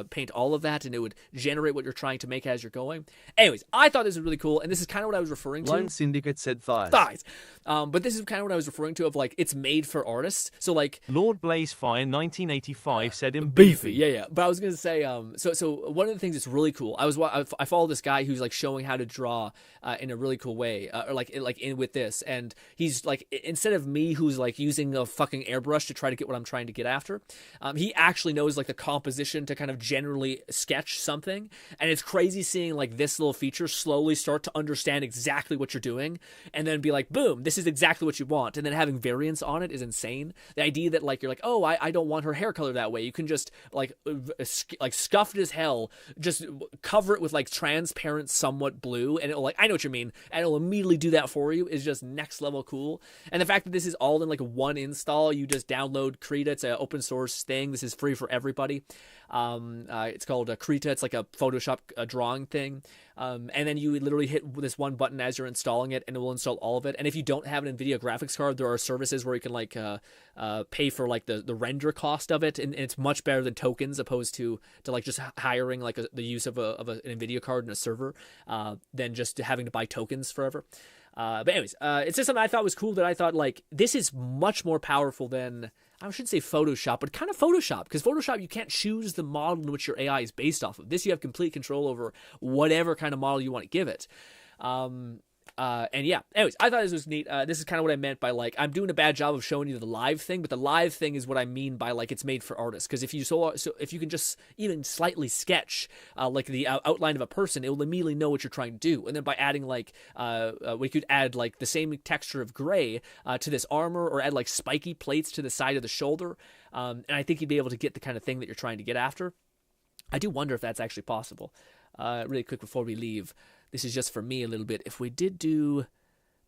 paint all of that, and it would generate what you're trying to make as you're going. Anyways, I thought this was really cool, and this is kind of what I was referring to. Lone Syndicate said thighs. But this is kind of what I was referring to of it's made for artists. So Lord Blazefire 1985 said in beefy. Yeah. But I was gonna say so one of the things that's really cool. I follow this guy who's showing how to draw in a really cool way, or in with this, and he's instead of me who's using a fucking airbrush to try to get what I'm trying to get after, he actually knows the composition to kind of generally sketch something, and it's crazy seeing this little feature slowly start to understand exactly what you're doing, and then be boom, this is exactly what you want, and then having variants on it is insane. The idea that you're oh, I don't want her hair color that way. You can just scuffed as hell, just cover it with transparent, somewhat blue, and it'll I know what you mean, and it'll immediately do that for you is just next level cool. And the fact that this is all in one install, you just download Krita. It's an open source thing. This is free for everybody. It's called Krita. It's like a Photoshop drawing thing. And then you literally hit this one button as you're installing it, and it will install all of it. And if you don't have an NVIDIA graphics card, there are services where you can like pay for like the render cost of it, and it's much better than tokens, opposed to like just hiring like the use of an NVIDIA card in a server, than just having to buy tokens forever. But anyways, it's just something I thought was cool, that I thought like this is much more powerful than, I shouldn't say Photoshop, but kind of Photoshop, because Photoshop, you can't choose the model in which your AI is based off of. This, you have complete control over whatever kind of model you want to give it. And yeah, anyways, I thought this was neat. This is kind of what I meant by like, I'm doing a bad job of showing you the live thing, but the live thing is what I mean by like it's made for artists. Because if you if you can just even slightly sketch like the outline of a person, it will immediately know what you're trying to do. And then by adding like we could add like the same texture of gray to this armor, or add like spiky plates to the side of the shoulder, and I think you'd be able to get the kind of thing that you're trying to get after. I do wonder if that's actually possible. Really quick before we leave, this is just for me a little bit. If we did do,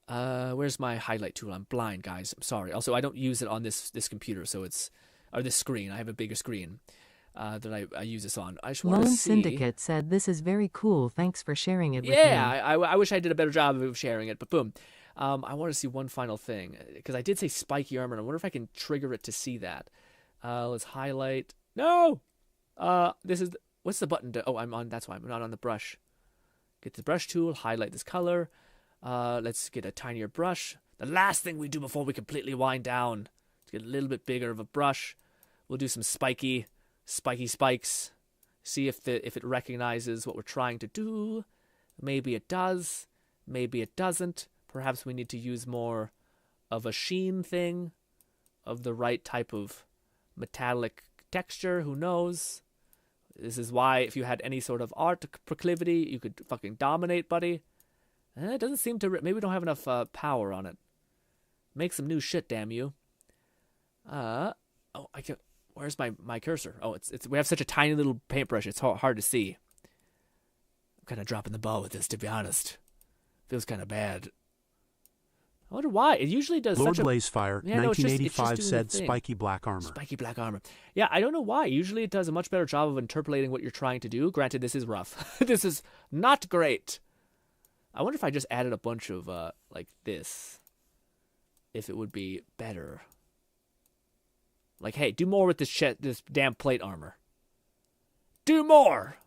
where's my highlight tool? I'm blind, guys. I'm sorry. Also, I don't use it on this computer, so it's, or this screen. I have a bigger screen that I use this on. I just want to see. Lone Syndicate said, "This is very cool. Thanks for sharing it with me." Yeah, I wish I did a better job of sharing it, but boom. I want to see one final thing, because I did say spiky armor, and I wonder if I can trigger it to see that. Let's highlight. No! This is, what's the button to, oh, I'm on, that's why I'm not on the brush. Get the brush tool, highlight this color. Let's get a tinier brush. The last thing we do before we completely wind down. Let's get a little bit bigger of a brush. We'll do some spiky spikes. See if it recognizes what we're trying to do. Maybe it does. Maybe it doesn't. Perhaps we need to use more of a sheen thing, of the right type of metallic texture. Who knows? This is why if you had any sort of art proclivity, you could fucking dominate, buddy. It doesn't seem to... Maybe we don't have enough power on it. Make some new shit, damn you. Oh, I can... Where's my cursor? Oh, it's we have such a tiny little paintbrush, it's hard to see. I'm kind of dropping the ball with this, to be honest. Feels kind of bad. I wonder why. It usually does Lord such a... Blazefire, Yeah, no, 1985, said spiky black armor. Spiky black armor. Yeah, I don't know why. Usually it does a much better job of interpolating what you're trying to do. Granted, this is rough. This is not great. I wonder if I just added a bunch of, like this, if it would be better. Like, hey, do more with this damn plate armor. Do more!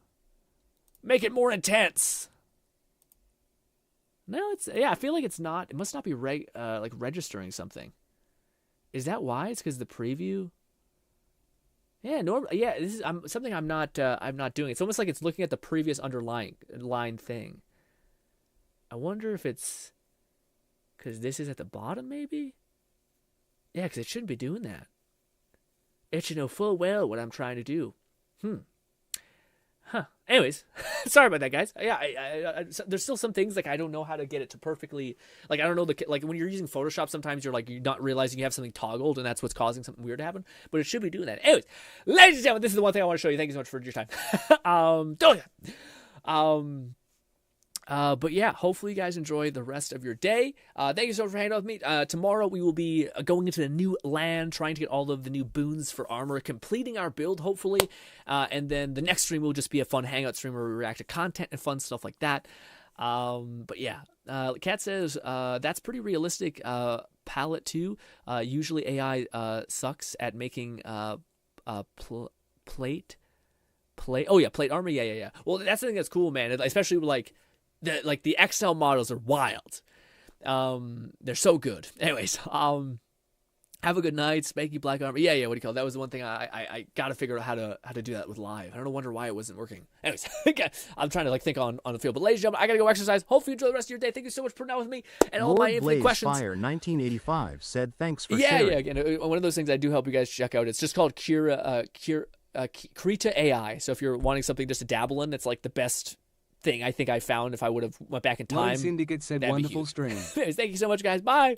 Make it more intense! No, it's, yeah, I feel like it's not, it must not be like registering something. Is that why? It's because the preview? Yeah, yeah, this is something I'm not doing. It's almost like it's looking at the previous underlying thing. I wonder if it's because this is at the bottom, maybe? Yeah, because it shouldn't be doing that. It should know full well what I'm trying to do. Huh. Anyways, sorry about that, guys. Yeah, I there's still some things like I don't know how to get it to perfectly. Like I don't know like when you're using Photoshop, sometimes you're not realizing you have something toggled, and that's what's causing something weird to happen. But it should be doing that. Anyways, ladies and gentlemen, this is the one thing I want to show you. Thank you so much for your time. But yeah, hopefully you guys enjoy the rest of your day. Thank you so much for hanging out with me. Tomorrow we will be going into the new land, trying to get all of the new boons for armor, completing our build, hopefully. And then the next stream will just be a fun hangout stream where we react to content and fun stuff like that. But yeah, Kat says, that's pretty realistic. Palette 2, usually AI sucks at making plate. Oh yeah, plate armor. Yeah. Well, that's the thing that's cool, man. Especially like the XL models are wild. They're so good. Anyways, have a good night. Spiky black armor. Yeah. What do you call it? That was the one thing I got to figure out how to do that with live. I don't know, wonder why it wasn't working. Anyways, I'm trying to think on the field. But ladies and gentlemen, I gotta go exercise. Hopefully you enjoy the rest of your day. Thank you so much for now with me and all my infinite questions. Lord Fire 1985 said thanks for sharing. Yeah. Again, one of those things I do help you guys check out. It's just called Krita AI. So if you're wanting something just to dabble in, that's like the best thing I think I found if I would have went back in time. Lone Syndicate said wonderful stream. Thank you so much, guys. Bye.